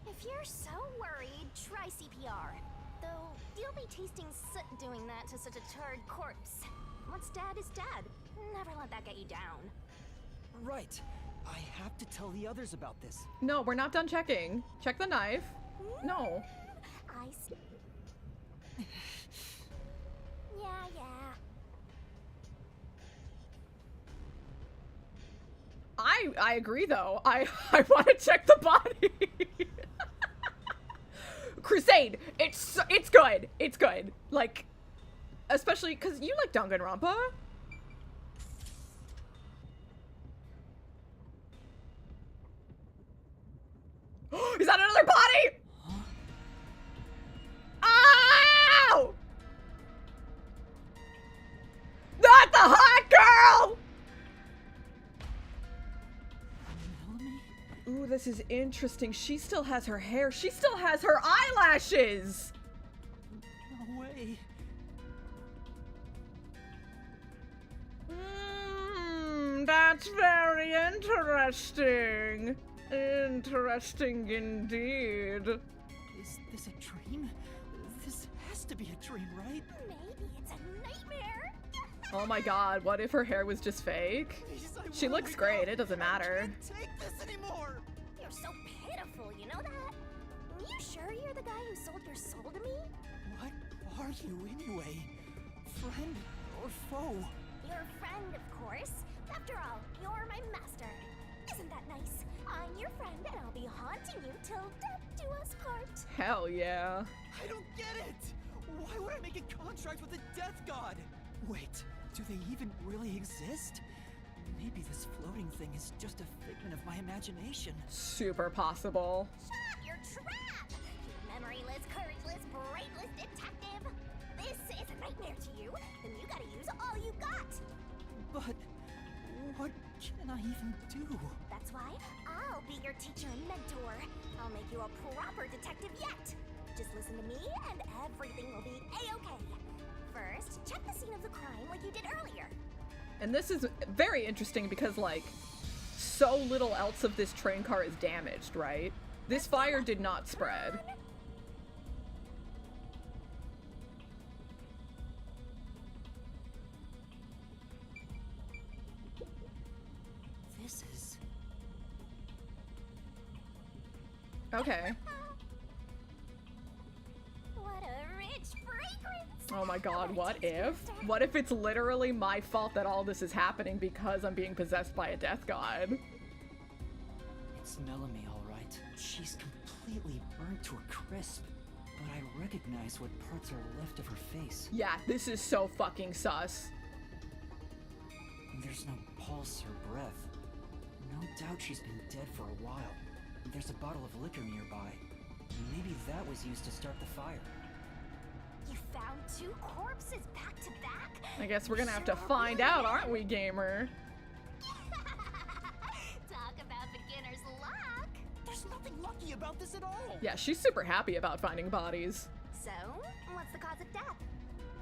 If you're so worried, try CPR. Though, you'll be tasting soot doing that to such a charred corpse. What's dead is dead. Never let that get you down. Right. I have to tell the others about this. No, we're not done checking. Check the knife. No. I see. Yeah. I agree though. I want to check the body. Crusade. It's good. It's good. Like, especially because you like Danganronpa. Is that another body? Ow! Not the hot girl! Ooh, this is interesting. She still has her hair. She still has her eyelashes. No way. That's very interesting. Interesting indeed. Is this a dream? This has to be a dream, right? Maybe it's a nightmare. Oh my god, what if her hair was just fake? Please, I She wanna looks wake great, up. it doesn't I matter. can't take this anymore. You're so pitiful, you know that? You sure you're the guy who sold your soul to me? What are you anyway? Friend or foe? Your friend, of course. After all, you're my master. Isn't that nice? I'm your friend, and I'll be haunting you till death do us part. Hell yeah. I don't get it. Why would I make a contract with the death god? Wait, do they even really exist? Maybe this floating thing is just a figment of my imagination. Super possible. Shut up, you're trapped! You memoryless, courageless, brainless detective! This is a nightmare to you, then you gotta use all you got! But what can I even do? That's why I'll be your teacher and mentor. I'll make you a proper detective yet. Just listen to me and everything will be a-okay. First, check the scene of the crime like you did earlier. And this is very interesting because, like, so little else of this train car is damaged, right? This fire did not spread. This is... Okay. What a rich fragrance! Oh my god, what Taste if? tester. What if it's literally my fault that all this is happening because I'm being possessed by a death god? It's Melanie, all right. She's completely burnt to a crisp. But I recognize what parts are left of her face. Yeah, this is so fucking sus. There's no pulse or breath. No doubt she's been dead for a while. There's a bottle of liquor nearby. Maybe that was used to start the fire. You found 2 corpses back to back? I guess we're gonna have to Sure find really out, is. aren't we, gamer? Talk about beginner's luck. There's nothing lucky about this at all. Yeah, she's super happy about finding bodies. So, what's the cause of death?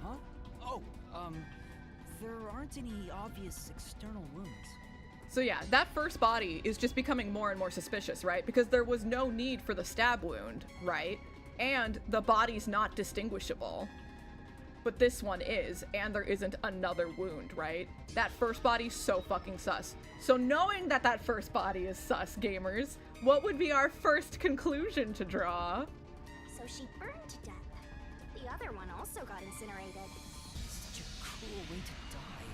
Huh? Oh, there aren't any obvious external wounds. So yeah, that first body is just becoming more and more suspicious, right? Because there was no need for the stab wound, right? And the body's not distinguishable. But this one is, and there isn't another wound, right? That first body's so fucking sus. So knowing that that first body is sus, gamers, what would be our first conclusion to draw? So she burned to death. The other one also got incinerated. Such a cruel way to die.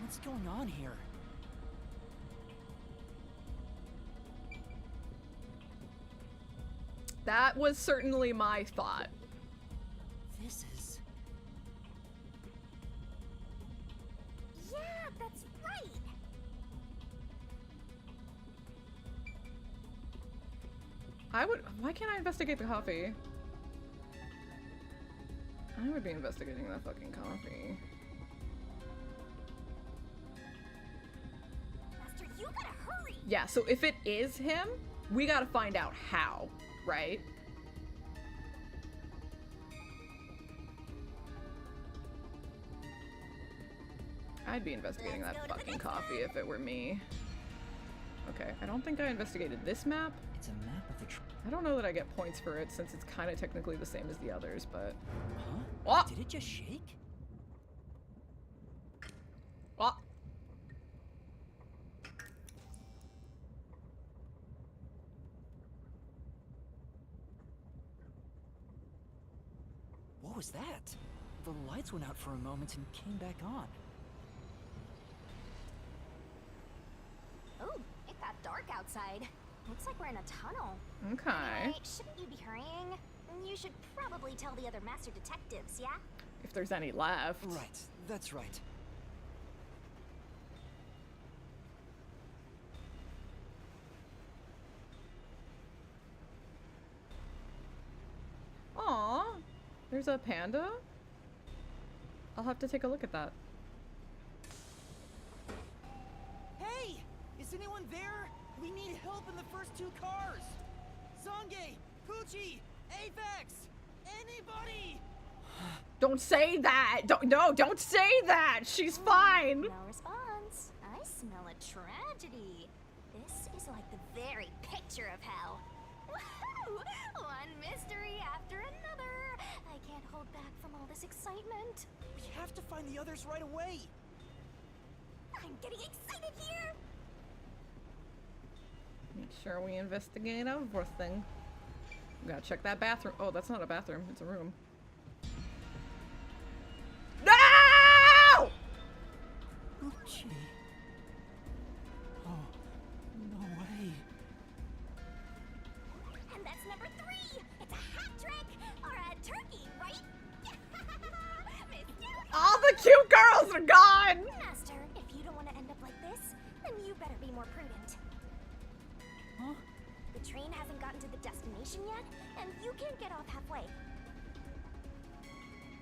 What's going on here? That was certainly my thought. This is... Yeah, that's right. Why can't I investigate the coffee? I would be investigating that fucking coffee. Master, you gotta hurry. Yeah, so if it is him, we gotta find out how, right? I'd be investigating Let's that go to the fucking next coffee one. if it were me. Okay, I don't think I investigated this map. It's a map of the I don't know that I get points for it since it's kind of technically the same as the others, but... Huh? Oh! Did it just shake? Oh! What was that? The lights went out for a moment and came back on. Oh, it got dark outside. Looks like we're in a tunnel. Okay. Anyway, shouldn't you be hurrying? You should probably tell the other master detectives, yeah? If there's any left. Right, that's right. Aw, there's a panda? I'll have to take a look at that. Hey, is anyone there? We need help in the first 2 cars. Zange, Poochie, Apex, anybody? Don't say that! Don't say that! She's fine! No response. I smell a tragedy. This is like the very picture of hell. Woohoo! One mystery excitement. We have to find the others right away. I'm getting excited here. Make sure we investigate everything. We gotta check that bathroom. Oh, that's not a bathroom. It's a room. No! Pucci. Oh, no way. And that's number 3. It's a hat trick or a turkey, right? All the cute girls are gone! Master, if you don't want to end up like this, then you better be more prudent. Huh? The train hasn't gotten to the destination yet, and you can't get off halfway.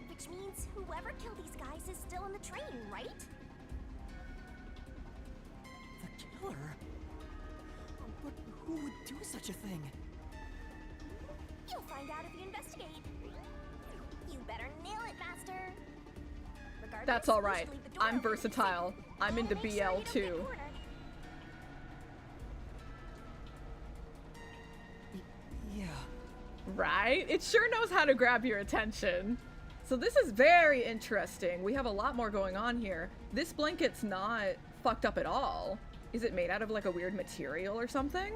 Which means whoever killed these guys is still in the train, right? The killer? But who would do such a thing? You'll find out if you investigate. You better nail it, Master. Regardless, That's alright. usually the door I'm opens versatile. I'm into Make sure you don't get BL too. cornered. Yeah. Right? It sure knows how to grab your attention. So this is very interesting. We have a lot more going on here. This blanket's not fucked up at all. Is it made out of like a weird material or something?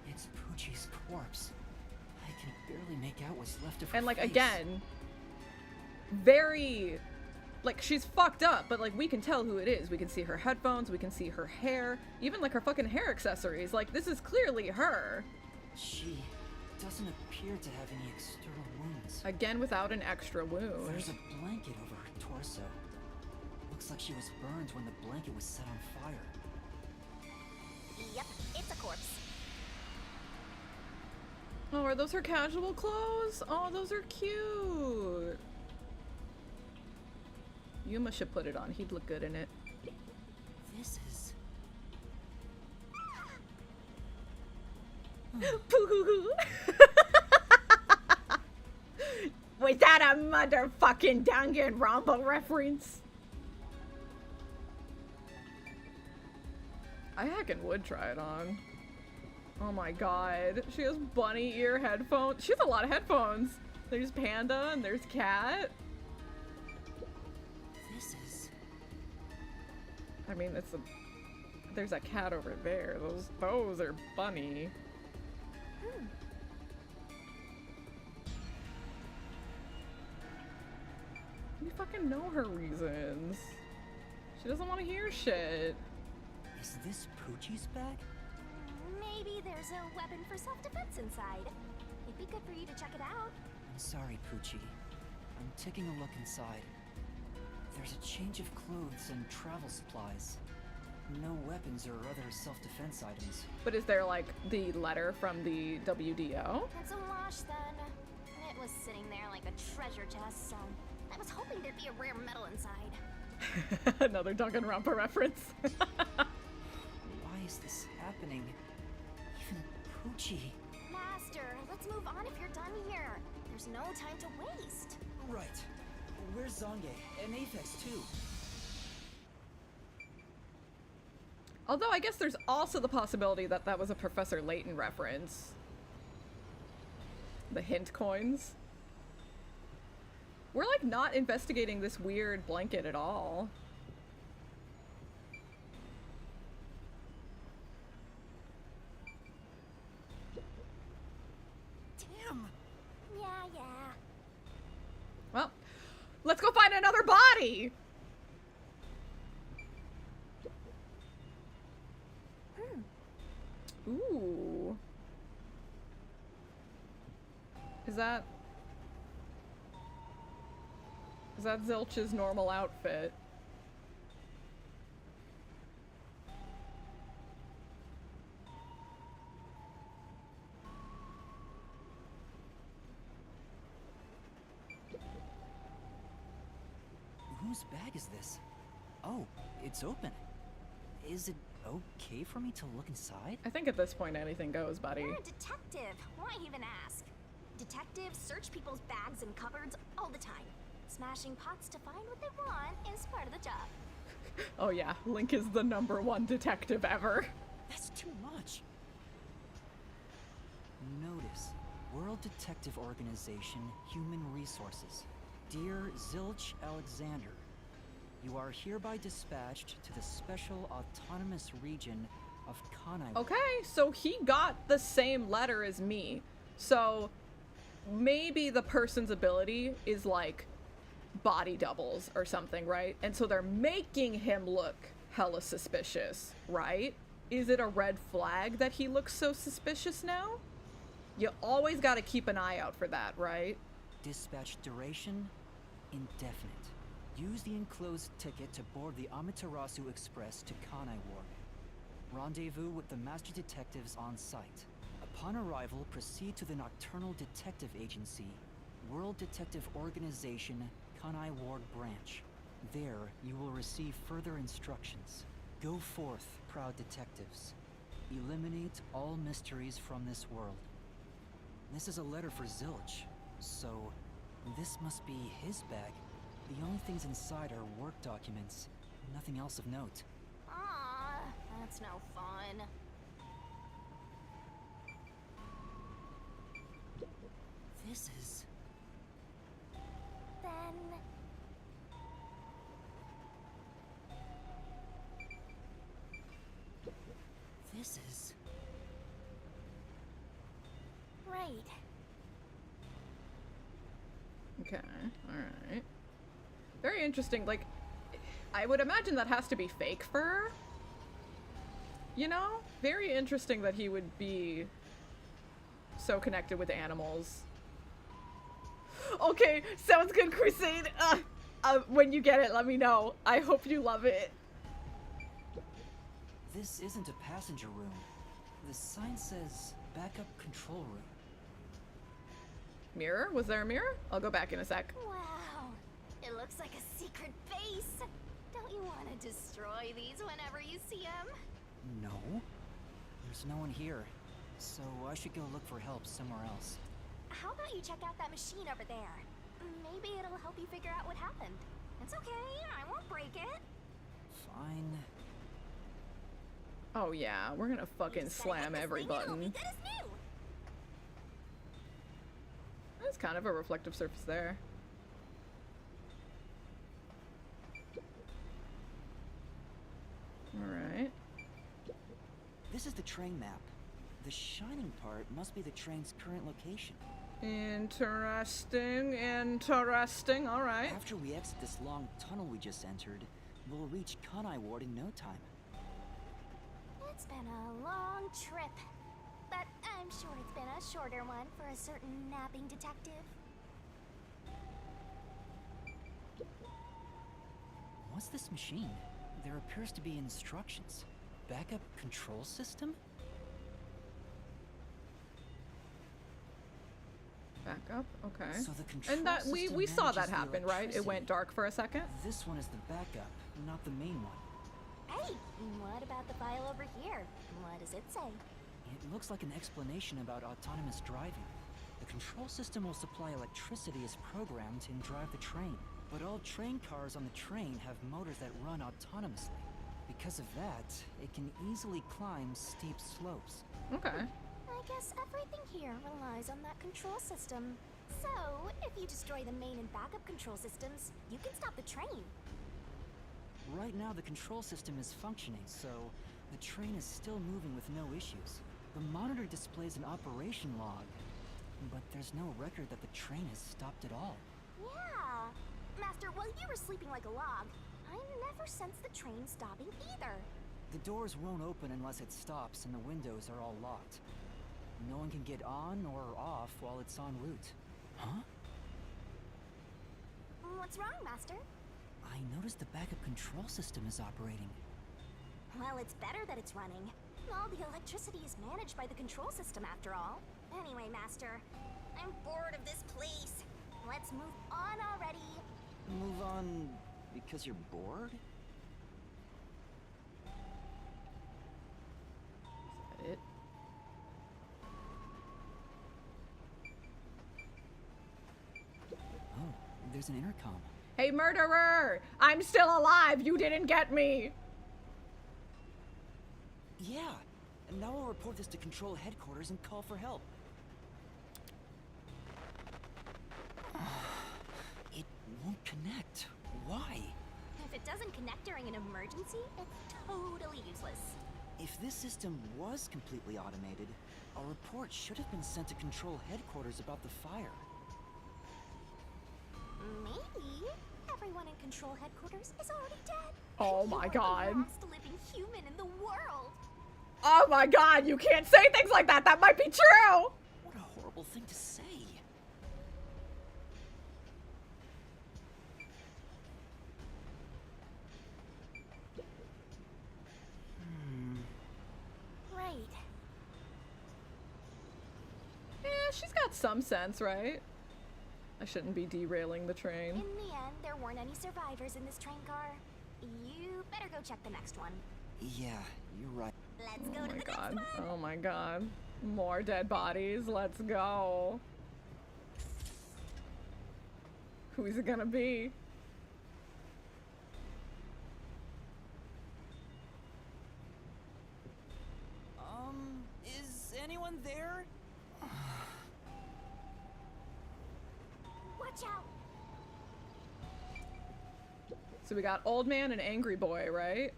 It's Pucci's corpse. I can barely make out what's left of her And like face. again, very like she's fucked up, but like we can tell who it is. We can see her headphones, we can see her hair, even like her fucking hair accessories. Like this is clearly her. She doesn't appear to have any external wounds. Again without an extra wound. There's a blanket over her torso. Looks like she was burned when the blanket was set on fire. Yep, it's a corpse. Oh, are those her casual clothes? Oh, those are cute. Yuma should put it on. He'd look good in it. This is... Poo-hoo-hoo. Was that a motherfucking Danganronpa reference? I heckin' would try it on. Oh my god. She has bunny ear headphones. She has a lot of headphones. There's Panda and there's Cat. This is... I mean, it's a... There's a cat over there. Those are bunny. You fucking know her reasons. She doesn't want to hear shit. Is this Pucci's bag? Maybe there's a weapon for self-defense inside. It'd be good for you to check it out. I'm sorry, Pucci. I'm taking a look inside. There's a change of clothes and travel supplies. No weapons or other self-defense items. But is there like the letter from the WDO? It's a wash then. It was sitting there like a treasure chest, so I was hoping there'd be a rare metal inside. Another Danganronpa reference. Why is this happening? Even Pucci. Master, let's move on if you're done here. There's no time to waste. Right. Where's Zange? And Aphex too. Although I guess there's also the possibility that that was a Professor Layton reference. The hint coins. We're like not investigating this weird blanket at all. Damn! Yeah. Well, let's go find another body! Ooh. Is that Zilch's normal outfit? Whose bag is this? Oh, it's open. Is it okay for me to look inside? I think at this point anything goes, buddy. You're a detective. Why even ask? Detectives search people's bags and cupboards all the time. Smashing pots to find what they want is part of the job. Oh yeah, Link is the #1 detective ever. That's too much. Notice. World Detective Organization, Human Resources. Dear Zilch Alexander, you are hereby dispatched to the Special Autonomous Region of Kanai. Okay, so he got the same letter as me. So maybe the person's ability is like body doubles or something, right? And so they're making him look hella suspicious, right? Is it a red flag that he looks so suspicious now? You always got to keep an eye out for that, right? Dispatch duration, indefinite. Use the enclosed ticket to board the Amaterasu Express to Kanai Ward. Rendezvous with the Master Detectives on site. Upon arrival, proceed to the Nocturnal Detective Agency, World Detective Organization, Kanai Ward Branch. There, you will receive further instructions. Go forth, proud detectives. Eliminate all mysteries from this world. This is a letter for Zilch, so this must be his bag. The only things inside are work documents, nothing else of note. Aw, that's no fun. This is... Then... This is... Right. Okay, alright. Very interesting. Like, I would imagine that has to be fake fur. You know? Very interesting that he would be so connected with animals. Okay, sounds good, Crusade. When you get it, let me know. I hope you love it. This isn't a passenger room. The sign says backup control room. Mirror? Was there a mirror? I'll go back in a sec. Wow. It looks like a secret base. Don't you want to destroy these whenever you see them? No. There's no one here. So I should go look for help somewhere else. How about you check out that machine over there? Maybe it'll help you figure out what happened. It's okay, I won't break it. Fine. Oh yeah, we're gonna fucking slam every button. There's kind of a reflective surface there. Alright. This is the train map. The shining part must be the train's current location. Interesting, interesting, alright. After we exit this long tunnel we just entered, we'll reach Kanai Ward in no time. It's been a long trip, but I'm sure it's been a shorter one for a certain napping detective. What's this machine? There appears to be instructions. Backup control system? Back up, okay. So the control and that we system saw that manages the happen, right? It electricity. went dark for a second. This one is the backup, not the main one. Hey, what about the file over here? What does it say? It looks like an explanation about autonomous driving. The control system will supply electricity as programmed and drive the train. But all train cars on the train have motors that run autonomously. Because of that, it can easily climb steep slopes. Okay. I guess everything here relies on that control system. So, if you destroy the main and backup control systems, you can stop the train. Right now, the control system is functioning, so the train is still moving with no issues. The monitor displays an operation log, but there's no record that the train has stopped at all. Yeah. Master, while you were sleeping like a log, I never sensed the train stopping either. The doors won't open unless it stops, and the windows are all locked. No one can get on or off while it's en route. Huh? What's wrong, Master? I noticed the backup control system is operating. Well, it's better that it's running. All the electricity is managed by the control system after all. Anyway, Master, I'm bored of this place. Let's move on already. Move on because you're bored? Is that it? Oh, there's an intercom. Hey, murderer! I'm still alive! You didn't get me! Yeah, and now I'll report this to Control Headquarters and call for help. It won't connect. Why? If it doesn't connect during an emergency, it's totally useless. If this system was completely automated, a report should have been sent to Control Headquarters about the fire. Maybe everyone in Control Headquarters is already dead. Oh And my you're god. the last living human in the world. Oh my god, you can't say things like that. That might be true. What a horrible thing to say. Right. Yeah, she's got some sense, right? I shouldn't be derailing the train. In the end, there weren't any survivors in this train car. You better go check the next one. Yeah, you're right. Let's Oh go to my the god. next one. Oh my god. More dead bodies. Let's go. Who's it gonna be? Is anyone there? Watch out. So we got old man and angry boy, right?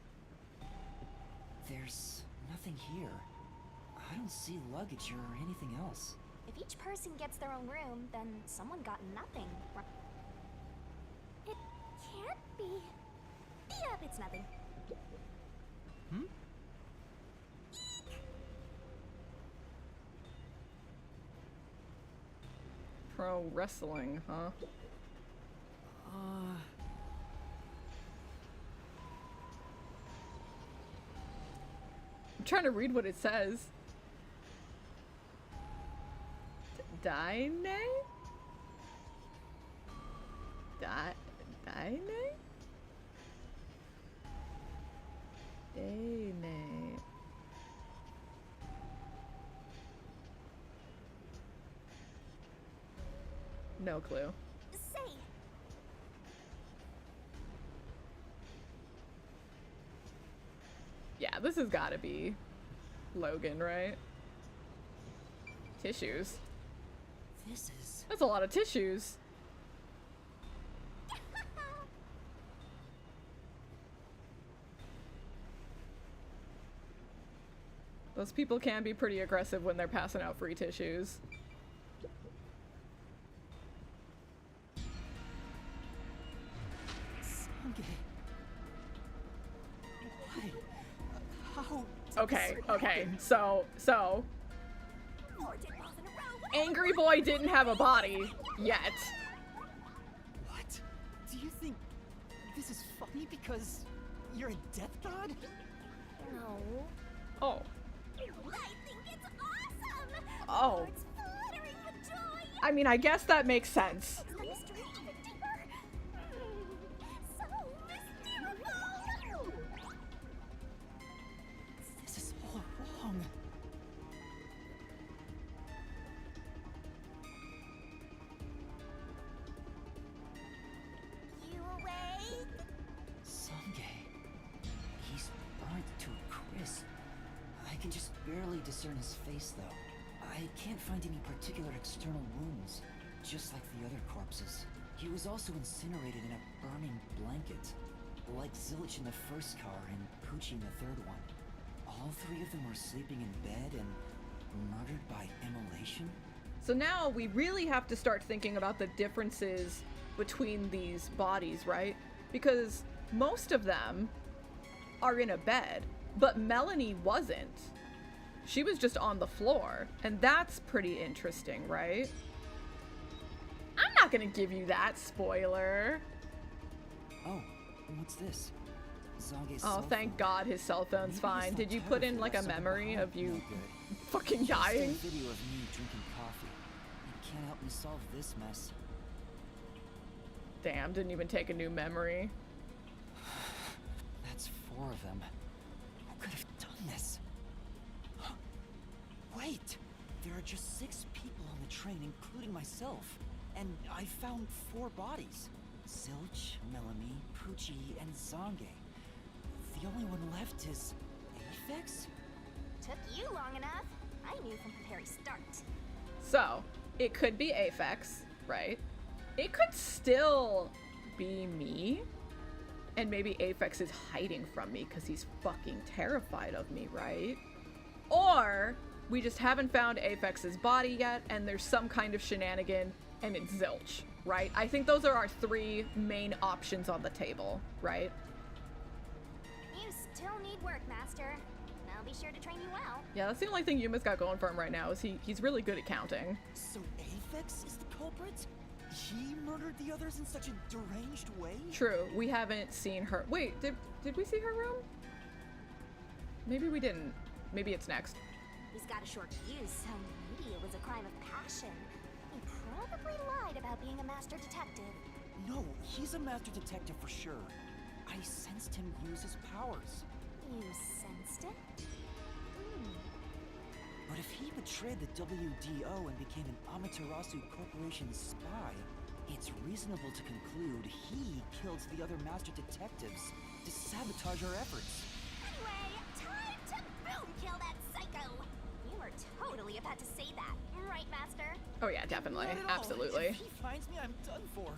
There's nothing here. I don't see luggage or anything else. If each person gets their own room, then someone got nothing. It can't be. Yep, it's nothing. Hmm? Pro wrestling, huh? I'm trying to read what it says. Dine? Dine? Dine. No clue. Say, Yeah, this has gotta be Logan, right? Tissues. This is... That's a lot of tissues. Those people can be pretty aggressive when they're passing out free tissues. Sange. Why? How? Okay, okay, so, more dead balls in a row. Angry Boy didn't have a body yet. What? Do you think this is funny because you're a death god? No. Oh, I think it's awesome. Oh. It's fluttering with joy. I mean, I guess that makes sense. The mystery even deeper. So mystical. This is all wrong. You awake? Sange. He's burnt to a crisp. I can just barely discern his face, though. I can't find any particular external wounds, just like the other corpses. He was also incinerated in a burning blanket, like Zilch in the first car and Poochie in the third one. All three of them were sleeping in bed and murdered by immolation? So now we really have to start thinking about the differences between these bodies, right? Because most of them are in a bed, but Melanie wasn't. She was just on the floor, and that's pretty interesting, right? I'm not gonna give you that spoiler. Oh, what's this? Zange's Oh, cell thank phone. God his cell phone's Maybe he's fine. not Did you tired put of in like a that, so memory no of you good. fucking Just a dying? video of me drinking coffee. It can't help me solve this mess. Damn, didn't even take a new memory. That's 4 of them. Who could have done this? Wait! There are just 6 people on the train, including myself. And I found 4 bodies. Zilch, Melanie, Poochie, and Zange. The only one left is... Aphex? Took you long enough. I knew from the very start. So, it could be Aphex, right? It could still be me. And maybe Aphex is hiding from me because he's fucking terrified of me, right? Or we just haven't found Aphex's body yet and there's some kind of shenanigan and it's Zilch, right? I think those are our three main options on the table, right? You still need work, Master. I'll be sure to train you well. Yeah, that's the only thing Yuma's got going for him right now is he's really good at counting. So Aphex is the culprit? He murdered the others in such a deranged way? True, we haven't seen her. Wait, did we see her room? Maybe we didn't. Maybe it's next. He's got a short fuse, so maybe it was a crime of passion. He probably lied about being a master detective. No, he's a master detective for sure. I sensed him use his powers. You sensed it? But if he betrayed the WDO and became an Amaterasu Corporation spy, it's reasonable to conclude he killed the other master detectives to sabotage our efforts. Anyway, time to boom kill that psycho! You were totally about to say that, right, Master? Oh yeah, definitely. Not at all. Absolutely. If he finds me, I'm done for.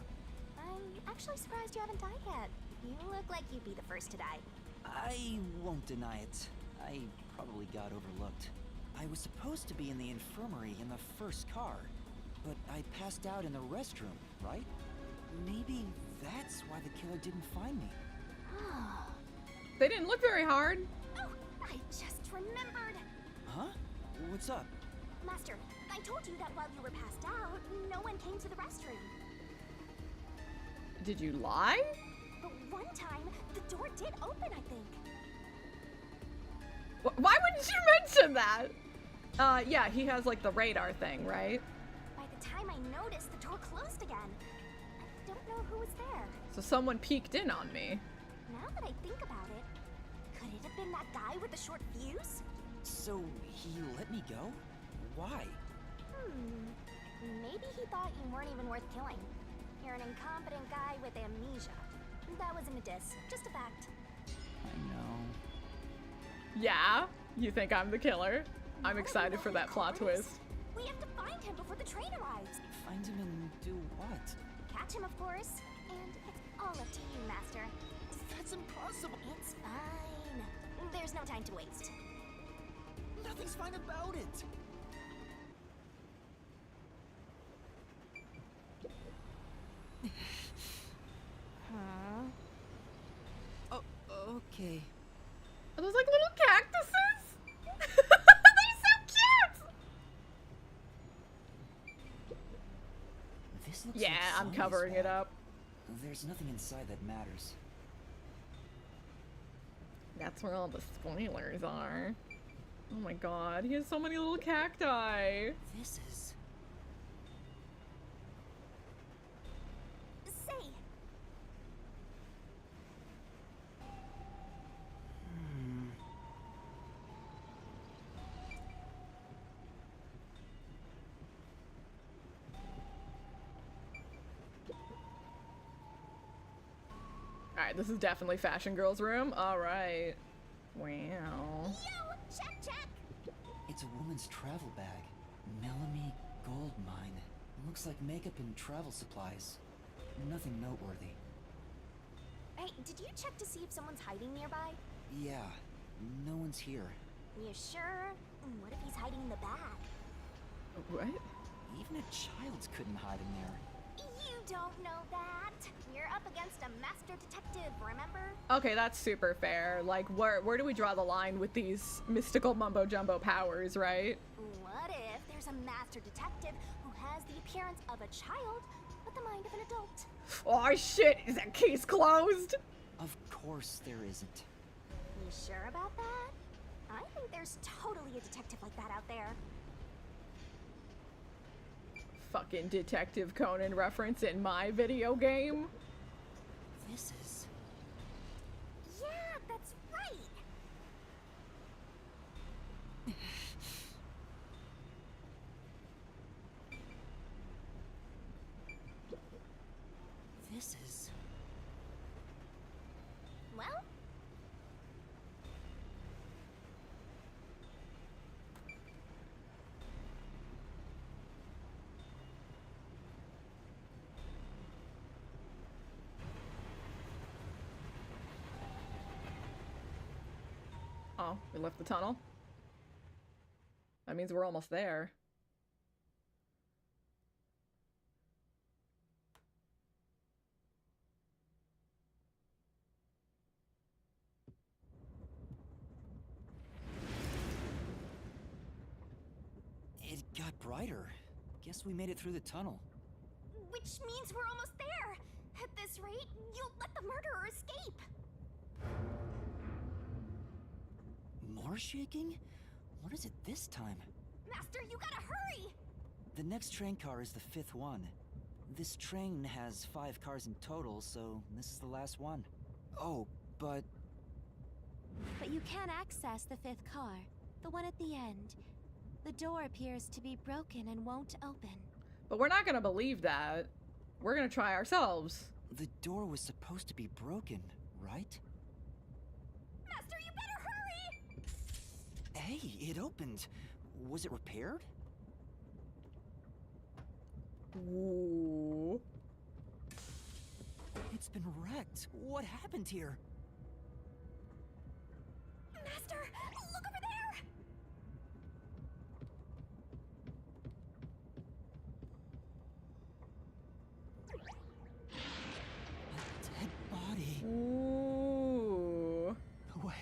I'm actually surprised you haven't died yet. You look like you'd be the first to die. I won't deny it. I probably got overlooked. I was supposed to be in the infirmary in the first car, but I passed out in the restroom, right? Maybe that's why the killer didn't find me. They didn't look very hard. Oh, I just remembered! Huh? What's up? Master, I told you that while you were passed out, no one came to the restroom. Did you lie? But one time, the door did open, I think. Why wouldn't you mention that? Yeah, he has like the radar thing, right? By the time I noticed, the door closed again. I don't know who was there. So someone peeked in on me. Now that I think about it, could it have been that guy with the short fuse? So he let me go? Why? Maybe he thought you weren't even worth killing. You're an incompetent guy with amnesia. That wasn't a diss, just a fact. I know. Yeah? You think I'm the killer? I'm Now excited that we for know that who plot the culprit is, twist. We have to find him before the train arrives. Find him and do what? Catch him, of course. And it's all up to you, Master. That's impossible. It's fine. There's no time to waste. Nothing's fine about it. Oh, okay. Are those like little cactuses? They're so cute! This looks Yeah, like I'm Sonya's covering it bag. up. There's nothing inside that matters. That's where all the spoilers are. Oh my god, he has so many little cacti. This is... Say, Alright, this is definitely Fashion Girl's room. Alright. Wow. yo, check, check. It's a woman's travel bag. Melanie Gold Mine. Looks like makeup and travel supplies. Nothing noteworthy. Hey, did you check to see if someone's hiding nearby? Yeah, no one's here. You sure? What if he's hiding in the bag? What? Even a child couldn't hide in there. You don't know that. You're up against a master detective, remember? Okay, that's super fair. Like, where do we draw the line with these mystical mumbo-jumbo powers, right? What if there's a master detective who has the appearance of a child, but the mind of an adult? Oh shit, is that case closed? Of course there isn't. You sure about that? I think there's totally a detective like that out there. Fucking Detective Conan reference in my video game. This is... Yeah, that's right. This is... Well, Oh, we left the tunnel. That means we're almost there. It got brighter. Guess we made it through the tunnel. Which means we're almost there. At this rate, you'll let the murderer escape. More shaking? What is it this time? Master, you gotta hurry! The next train car is the 5th one. This train has 5 cars in total, so this is the last one. Oh, but... But you can access the 5th car, the one at the end. The door appears to be broken and won't open. But we're not gonna believe that. We're gonna try ourselves. the door was supposed to be broken, right? Master, you better hurry! Hey, it opened. Was it repaired? Ooh. It's been wrecked. What happened here? Master, look over there! A dead body. Ooh. No way.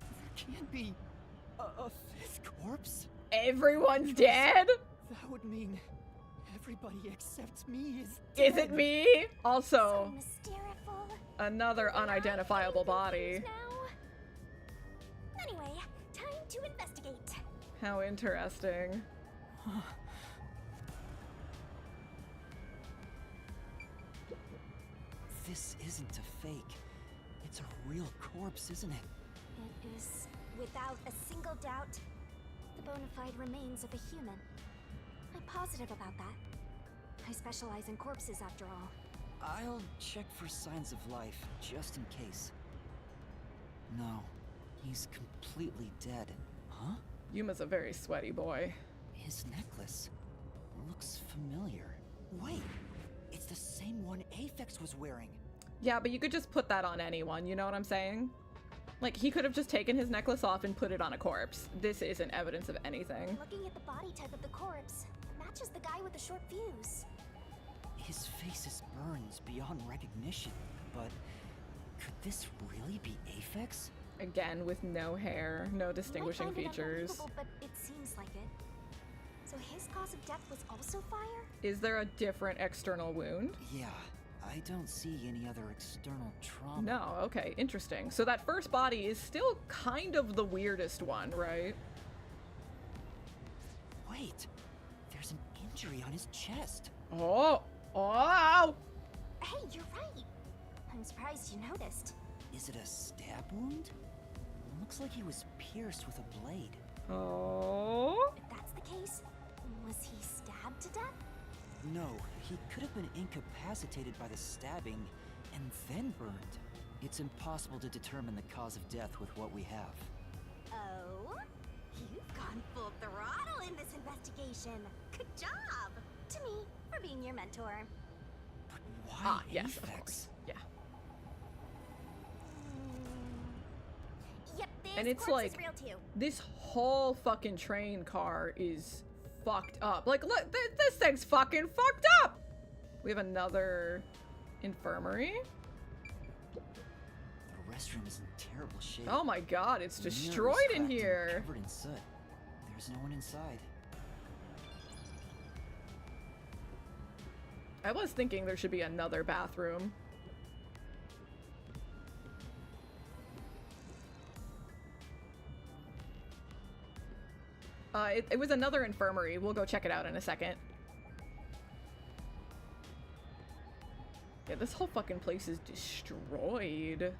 There can't be a fifth corpse. Everyone's dead? That would mean everybody except me is Is dead. it me? Also, So mysteriful. another unidentifiable body. Now. Anyway, time to investigate. How interesting. This isn't a fake. It's a real corpse, isn't it? It is, without a single doubt, the bona fide remains of a human. I'm positive about that. I specialize in corpses, after all. I'll check for signs of life, just in case. No, he's completely dead. Huh? Yuma's a very sweaty boy. His necklace looks familiar. Wait, it's the same one Aphex was wearing. Yeah, but you could just put that on anyone, you know what I'm saying? Like, he could have just taken his necklace off and put it on a corpse. This isn't evidence of anything. Looking at the body type of the corpse, matches the guy with the short fuse. His face is burned beyond recognition, but could this really be Aphex? Again, with no hair, no distinguishing You might find it features. unbelievable, but it seems like it. So his cause of death was also fire? Is there a different external wound? Yeah, I don't see any other external trauma. No, okay, interesting. So that first body is still kind of the weirdest one, right? Wait, there's an injury on his chest. Oh! Oh! Hey, you're right. I'm surprised you noticed. Is it a stab wound? Looks like he was pierced with a blade. Oh? If that's the case, was he stabbed to death? No, he could have been incapacitated by the stabbing and then burned. It's impossible to determine the cause of death with what we have. Oh? You've gone full throttle in this investigation. Good job! To me, for being your mentor. But why Ah, yes, of Aphex? course. Yeah. Yep, this And it's corpse is like- real too. This whole fucking train car is fucked up. Like, look, this thing's fucking fucked up! We have another infirmary. The restroom is in terrible shape. Oh my god, it's The mirror is destroyed in cracked and here. Covered in soot. There's no one inside. I was thinking there should be another bathroom. It was another infirmary. We'll go check it out in a second. Yeah, this whole fucking place is destroyed.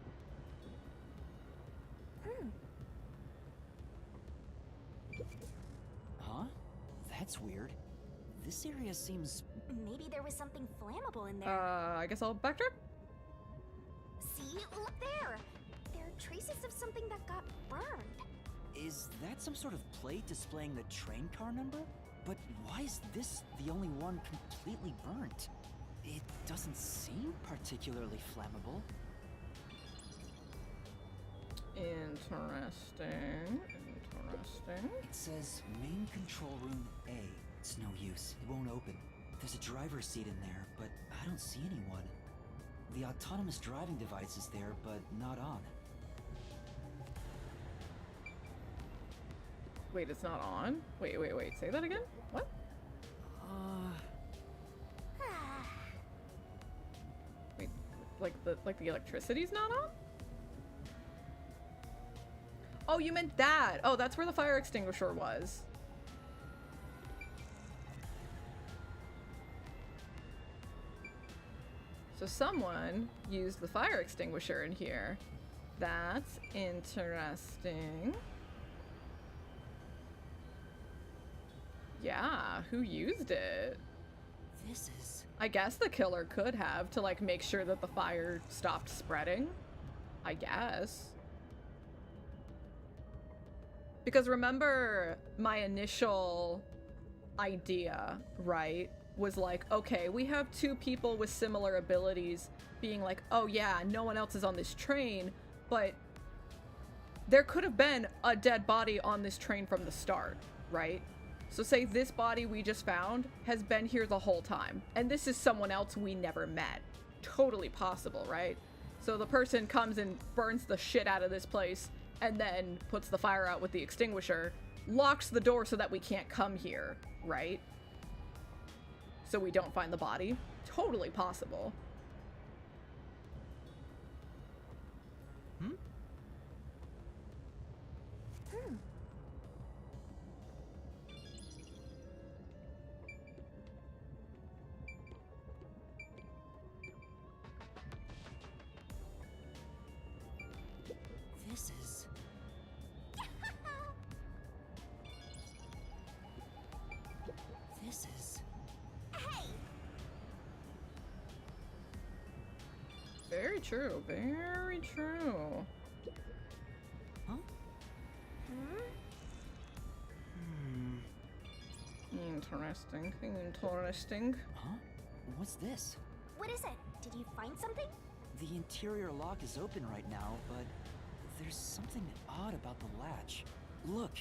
Huh? That's weird. This area seems... Maybe there was something flammable in there. I guess I'll backtrack. See? Look there! There are traces of something that got burned. Is that some sort of plate displaying the train car number? But why is this the only one completely burnt? It doesn't seem particularly flammable. Interesting. Interesting. It says main control room A. It's no use. It won't open. There's a driver's seat in there, but I don't see anyone. The autonomous driving device is there, but not on. Wait, it's not on? Wait. Say that again? What? Wait, like the electricity's not on? Oh, you meant that. Oh, that's where the fire extinguisher was. So someone used the fire extinguisher in here. That's interesting. Yeah, who used it? This is... I guess the killer could have to like make sure that the fire stopped spreading. I guess. Because remember my initial idea, right? Was like, okay, we have two people with similar abilities being like, oh yeah, no one else is on this train, but there could have been a dead body on this train from the start, right? So say this body we just found has been here the whole time, and this is someone else we never met. Totally possible, right? So the person comes and burns the shit out of this place, and then puts the fire out with the extinguisher, locks the door so that we can't come here, right? So we don't find the body. Totally possible. This is... This is... Very true. Very true. Huh? Interesting. Interesting. Huh? What's this? What is it? Did you find something? The interior lock is open right now, but there's something odd about the latch. Look,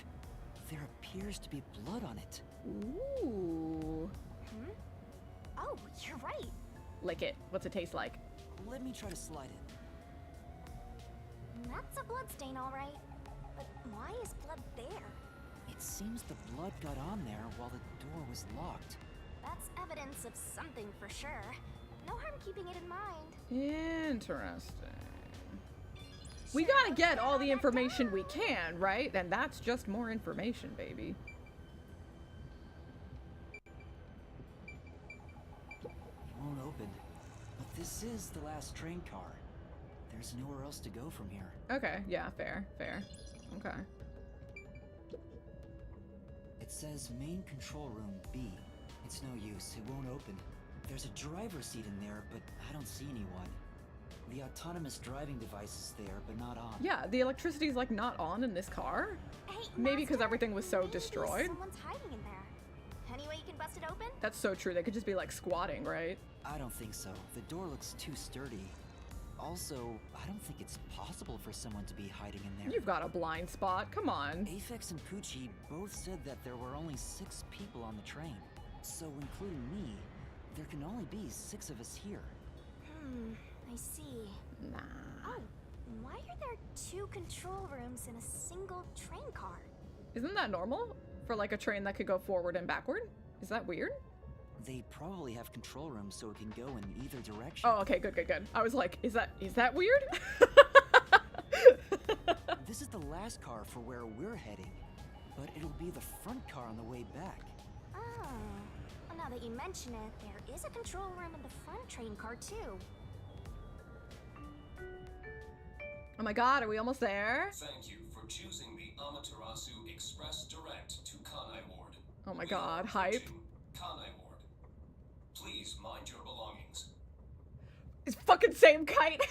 there appears to be blood on it. Ooh. Oh, you're right. Lick it. What's it taste like? Let me try to slide it. That's a blood stain, all right. But why is blood there? It seems the blood got on there while the door was locked. That's evidence of something for sure. No harm keeping it in mind. Interesting. We gotta get all the information we can, right? And that's just more information, baby. It won't open. But this is the last train car. There's nowhere else to go from here. Okay, yeah, fair. Okay. It says main control room B. It's no use, it won't open. There's a driver's seat in there, but I don't see anyone. The autonomous driving device is there, but not on. Yeah, the electricity's like not on in this car. Hey, Maybe because Master, everything was so maybe destroyed. Someone's hiding in there. Any way you can bust it open? That's so true. They could just be like squatting, right? I don't think so. The door looks too sturdy. Also, I don't think it's possible for someone to be hiding in there. You've got a blind spot. Come on. Aphex and Poochie both said that there were only 6 people on the train. So, including me, there can only be 6 of us here. I see. Nah. Oh, why are there 2 control rooms in a single train car? Isn't that normal? For like a train that could go forward and backward? Is that weird? They probably have control rooms so it can go in either direction. Oh, okay, good. I was like, is that weird? This is the last car for where we're heading, but it'll be the front car on the way back. Oh, well, now that you mention it, there is a control room in the front train car too. Oh my god, are we almost there? Thank you for choosing the Amaterasu Express Direct to Kanai Ward. Oh my We god, are hype. approaching Kanai Ward. Please mind your belongings. It's fucking same kite.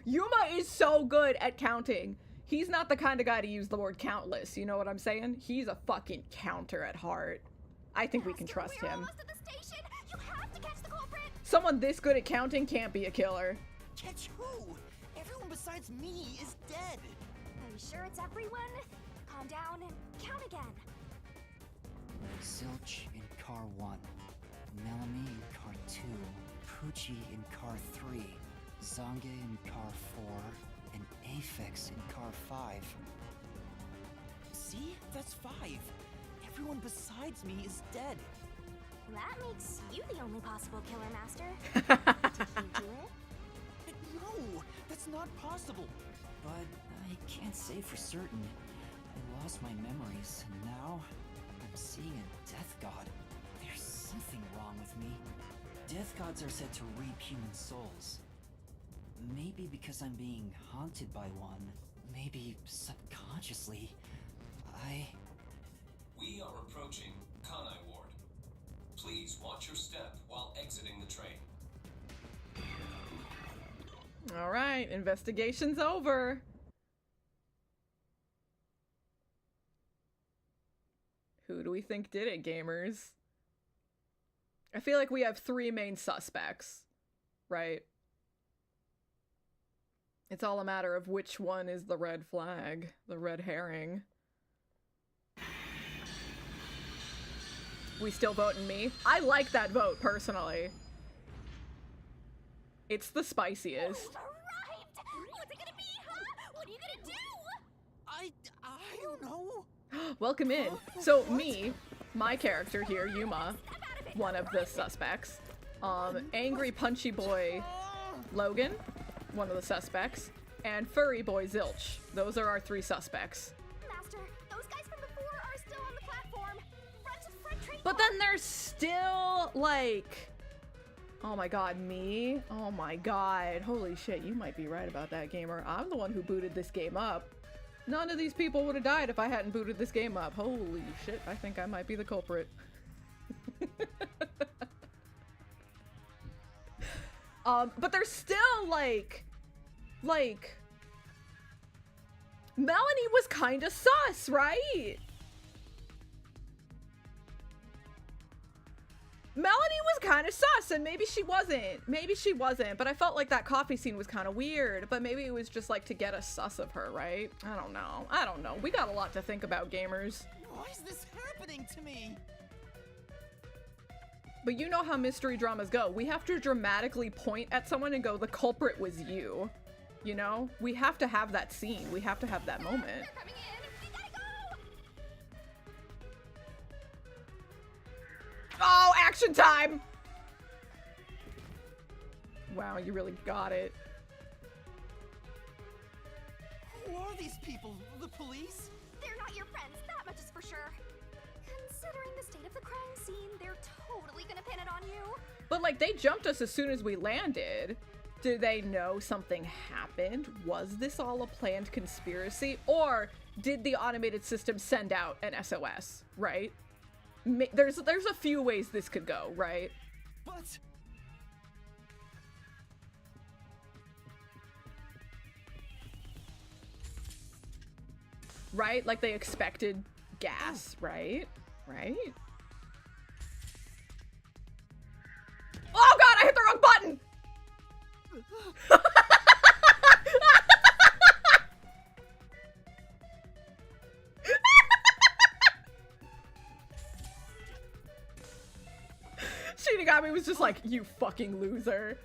Yuma is so good at counting. He's not the kind of guy to use the word countless, you know what I'm saying? He's a fucking counter at heart. I think we can trust We're him. almost at the station. You have to catch the culprit. Someone this good at counting can't be a killer. Catch who? Everyone besides me is dead! Are you sure it's everyone? Calm down and count again. Zilch in car 1, Melanie in car 2, Poochie in car 3, Zange in car 4, and Aphex in car 5. See? That's 5. Everyone besides me is dead. That makes you the only possible killer master. Did you do it? No, that's not possible. But I can't say for certain. I lost my memories, and now I'm seeing a death god. There's something wrong with me. Death gods are said to reap human souls. Maybe because I'm being haunted by one. Maybe subconsciously. We are approaching Kanai Ward. Please watch your step while exiting the train. All right, investigation's over. Who do we think did it, gamers? I feel like we have 3 main suspects, right? It's all a matter of which one is the red flag, the red herring. We still voting me? I like that vote, personally. It's the spiciest. You've arrived! What's it gonna be, huh? What are you gonna do? I don't know. Welcome in. So me, my character here, Yuma, one of the suspects. Angry Punchy Boy Logan, one of the suspects. And Furry Boy Zilch. Those are our 3 suspects. Master, those guys from before are still on the platform. Front train. But then there's still, like... Oh my god, me? Oh my god. Holy shit, you might be right about that, gamer. I'm the one who booted this game up. None of these people would have died if I hadn't booted this game up. Holy shit, I think I might be the culprit. But there's still, like... Melanie was kinda sus, right? Melanie was kind of sus, and maybe she wasn't. Maybe she wasn't, but I felt like that coffee scene was kind of weird, but maybe it was just like to get a sus of her, right? I don't know. I don't know. We got a lot to think about, gamers. Why is this happening to me? But you know how mystery dramas go. We have to dramatically point at someone and go, the culprit was you. You know? We have to have that scene. We have to have that moment. They're coming in. We gotta go. Oh, action time! Wow, you really got it. Who are these people? The police? They're not your friends, that much is for sure. Considering the state of the crime scene, they're totally gonna pin it on you. But like, they jumped us as soon as we landed. Did they know something happened? Was this all a planned conspiracy? Or did the automated system send out an SOS, right? There's a few ways this could go, right? But... Right? Like they expected gas, right? Right? Oh god, I hit the wrong button! Shinigami was just like, you fucking loser.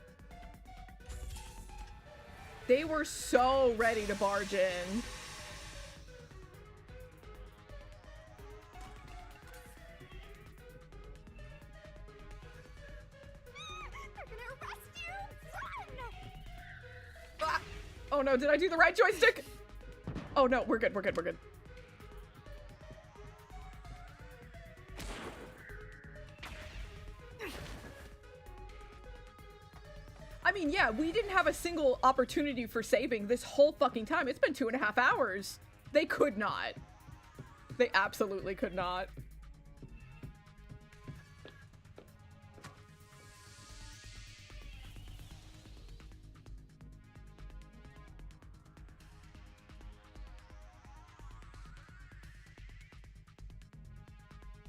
They were so ready to barge in. Oh no, did I do the right joystick? Oh no, we're good, we're good, we're good. I mean, yeah, we didn't have a single opportunity for saving this whole fucking time. It's been 2.5 hours. They could not. They absolutely could not.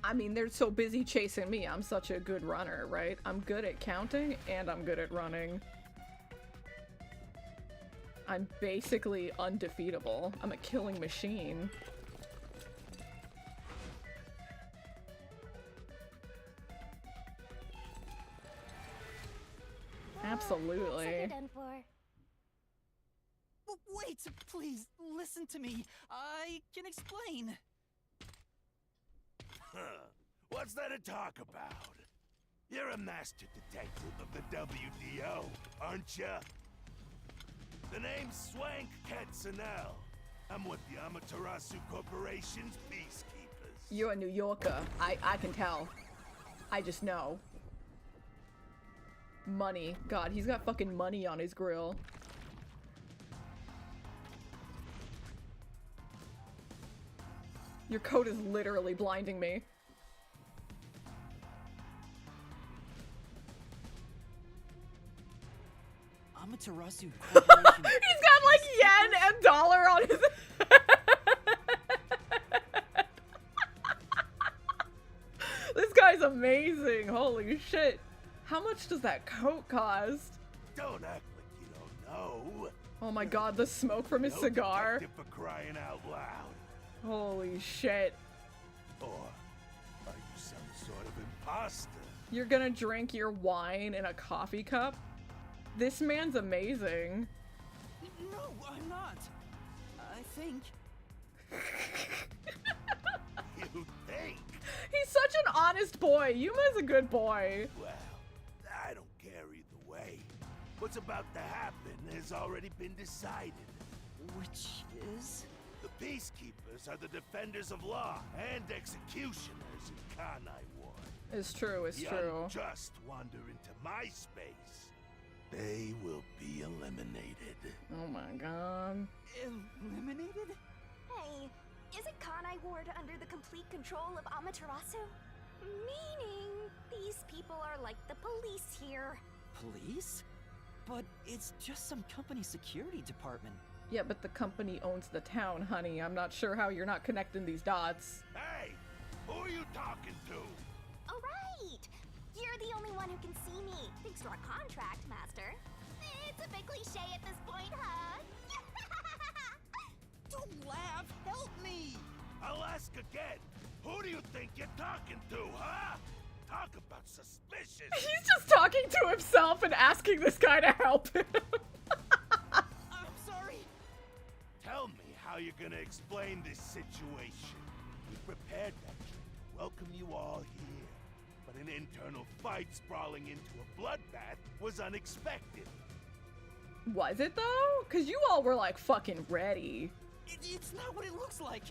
I mean, they're so busy chasing me. I'm such a good runner, right? I'm good at counting and I'm good at running. I'm basically undefeatable. I'm a killing machine. Absolutely. Looks like you're done for. Wait, please, listen to me. I can explain. Huh. What's there to talk about? You're a master detective of the WDO, aren't ya? The name's Swank Katsunel. I'm with the Amaterasu Corporation's peacekeepers. You're a New Yorker. I can tell. I just know. Money. God, he's got fucking money on his grill. Your coat is literally blinding me. Amaterasu Corporation. He's got like yen and dollar on his This guy's amazing. Holy shit. How much does that coat cost? Don't act like you don't know. Oh my god, the smoke from his cigar. Detective for crying out loud. Holy shit. Or are you some sort of imposter? You're gonna drink your wine in a coffee cup? This man's amazing. No, I'm not. I think. You think? He's such an honest boy. Yuma's a good boy. Well, I don't care either way. What's about to happen has already been decided. Which is? The peacekeepers are the defenders of law and executioners in Kanai Ward. It's true, it's the true. unjust wander into my space. They will be eliminated. Oh my god. Eliminated? Hey, isn't Kanai Ward under the complete control of Amaterasu? Meaning, these people are like the police here. Police? But it's just some company security department. Yeah, but the company owns the town, honey. I'm not sure how you're not connecting these dots. Hey, who are you talking to? Oh, right! You're the only one who can see me, thanks to our contract, Master. It's a bit cliche at this point, huh? Don't laugh! Help me! I'll ask again. Who do you think you're talking to, huh? Talk about suspicious. He's just talking to himself and asking this guy to help him. I'm sorry. Tell me how you're gonna explain this situation. We prepared that trip to welcome you all here, but an internal fight sprawling into a bloodbath was unexpected. Was it though? Cause you all were like fucking ready. It's not what it looks like.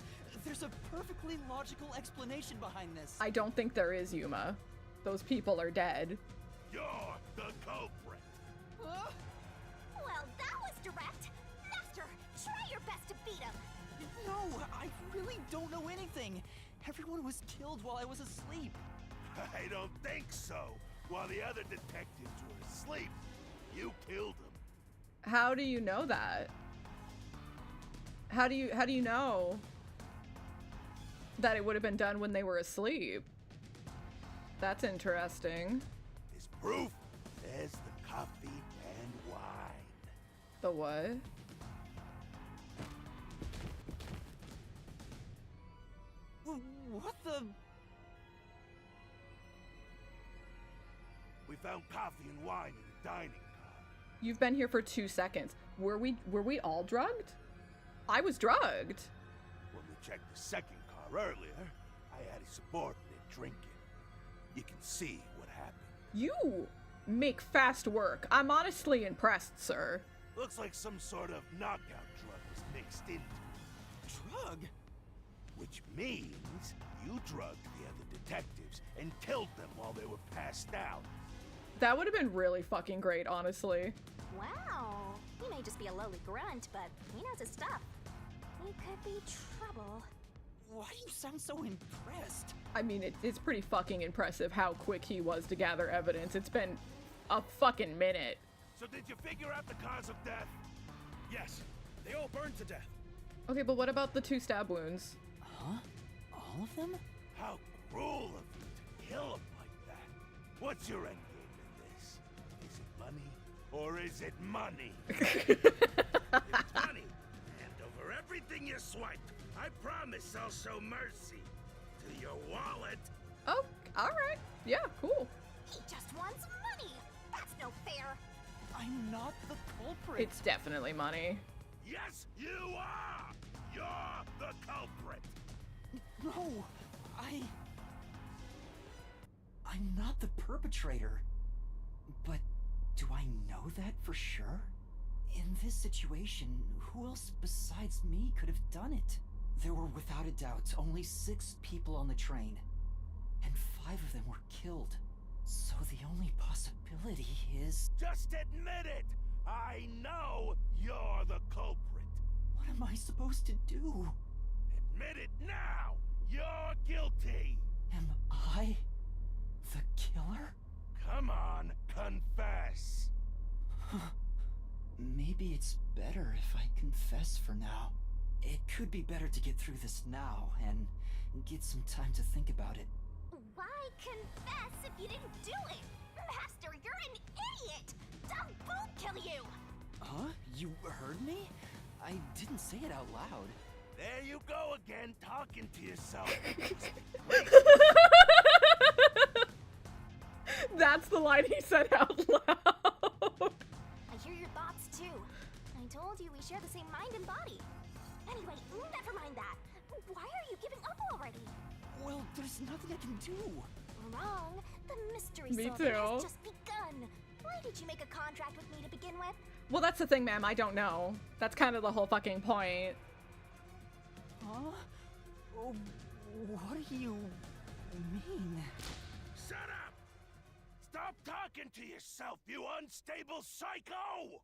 There's a perfectly logical explanation behind this. I don't think there is, Yuma. Those people are dead. You're the culprit. Huh? Well, that was direct. Master, try your best to beat him. No, I really don't know anything. Everyone was killed while I was asleep. I don't think so. While the other detectives were asleep, you killed them. How do you know that? How do you know that it would have been done when they were asleep? That's interesting. As proof, there's the coffee and wine. The what? What the? We found coffee and wine in the dining car. You've been here for 2 seconds. Were we all drugged? I was drugged. When we checked the second car earlier, I had a subordinate drinking. You can see what happened. You make fast work. I'm honestly impressed, sir. Looks like some sort of knockout drug was mixed into it. Drug? Which means you drugged the other detectives and killed them while they were passed out. That would have been really fucking great, honestly. Wow. He may just be a lowly grunt, but he knows his stuff. He could be trouble. Why do you sound so impressed? I mean, it's pretty fucking impressive how quick he was to gather evidence. It's been a fucking minute. So did you figure out the cause of death? Yes, they all burned to death. Okay, but what about the 2 stab wounds? Huh? All of them? How cruel of you to kill them like that. What's your end game in this? Is it money or is it money? everything you swiped. I promise I'll show mercy to your wallet. Oh, alright. Yeah, cool. He just wants money. That's no fair. I'm not the culprit. It's definitely money. Yes, you are! You're the culprit! No, I'm not the perpetrator. But do I know that for sure? In this situation, who else besides me could have done it? There were without a doubt only 6 people on the train, and 5 of them were killed. So the only possibility is... Just admit it! I know you're the culprit! What am I supposed to do? Admit it now! You're guilty! Am I the killer? Come on, confess! Maybe it's better if I confess for now. It could be better to get through this now and get some time to think about it. Why confess if you didn't do it? Master, you're an idiot! Don't both kill you! Huh? You heard me? I didn't say it out loud. There you go again, talking to yourself. That's the line he said out loud. I hear your thoughts too. I told you we share the same mind and body. Anyway, never mind that. Why are you giving up already? Well, there's nothing I can do. Wrong. The mystery Me solving too. has just begun. Why did you make a contract with me to begin with? Well, that's the thing, ma'am. I don't know. That's kind of the whole fucking point. Huh? Oh, what do you mean? Shut up! Stop talking to yourself, you unstable psycho!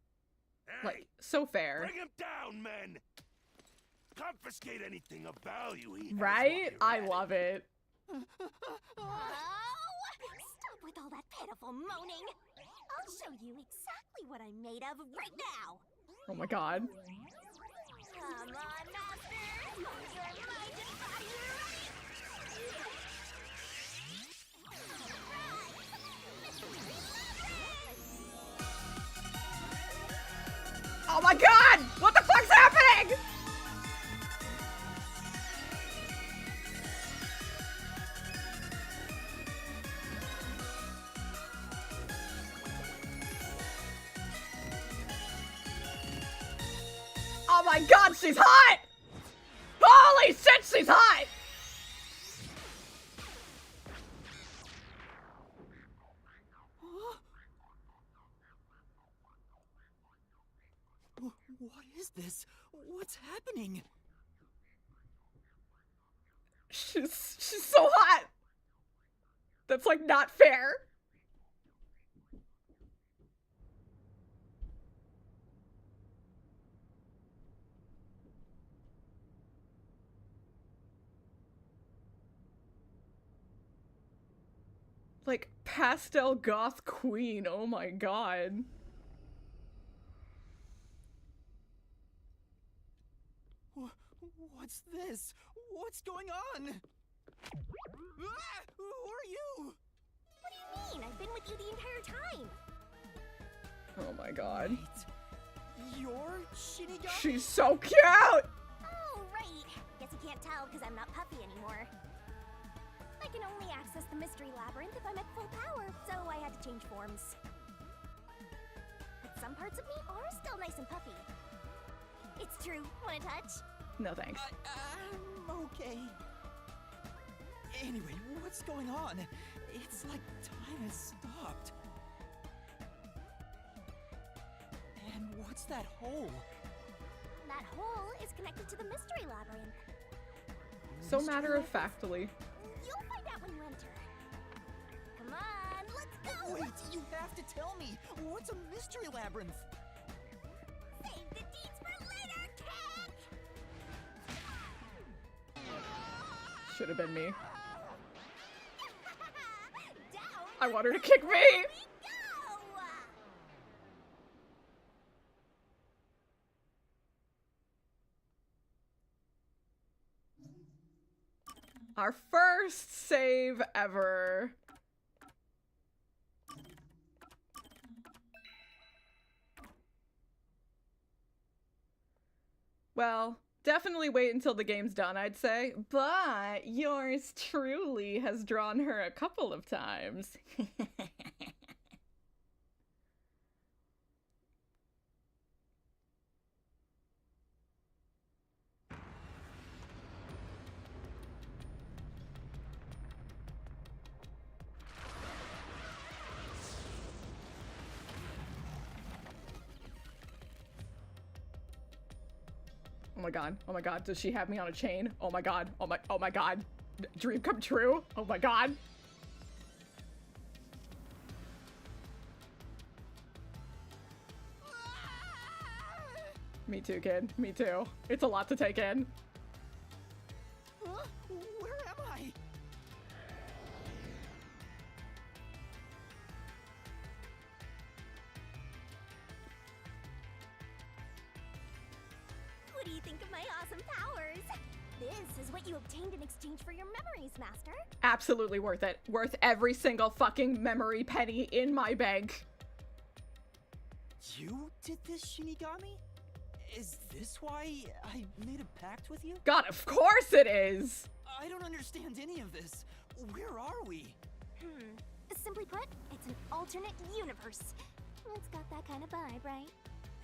Hey, Like, so fair. bring him down, men! Confiscate anything of value he has Right? while I you're at love it. Oh! Stop with all that pitiful moaning! I'll show you exactly what I'm made of right now! Oh my god. Come on, Master! Use your mind and body, Oh my god! What the fuck's happening? Oh my god, she's hot! Holy shit, she's hot! What is this? What's happening? She's so hot! That's like not fair. Like, pastel goth queen, oh my god. What's this? What's going on? Ah! Who are you? What do you mean? I've been with you the entire time! Oh my god. Wait, you're Shinigami? She's so cute! Oh, right! Guess you can't tell because I'm not puffy anymore. I can only access the mystery labyrinth if I'm at full power, so I had to change forms. But some parts of me are still nice and puffy. It's true. Want a touch? No thanks. I'm okay. Anyway, what's going on? It's like time has stopped. And what's that hole? That hole is connected to the mystery labyrinth. So matter-of-factly. You'll find out when you enter. Come on, let's go! Wait, you have to tell me! What's a mystery labyrinth? Save the deeds for later, kid! Should have been me. Down I want her to kick me! we go! Our first save ever. Well, Definitely wait until the game's done, I'd say. But yours truly has drawn her a couple of times. Oh my god. Oh my god. Does she have me on a chain? Oh my god. Oh my god. Dream come true. Oh my god. Me too, kid. Me too. It's a lot to take in. Where am I? What do you think of my awesome powers? This is what you obtained in exchange for your memories, Master. Absolutely worth it. Worth every single fucking memory penny in my bank. You did this, Shinigami? Is this why I made a pact with you? God, of course it is! I don't understand any of this. Where are we? Simply put, it's an alternate universe. It's got that kind of vibe, right?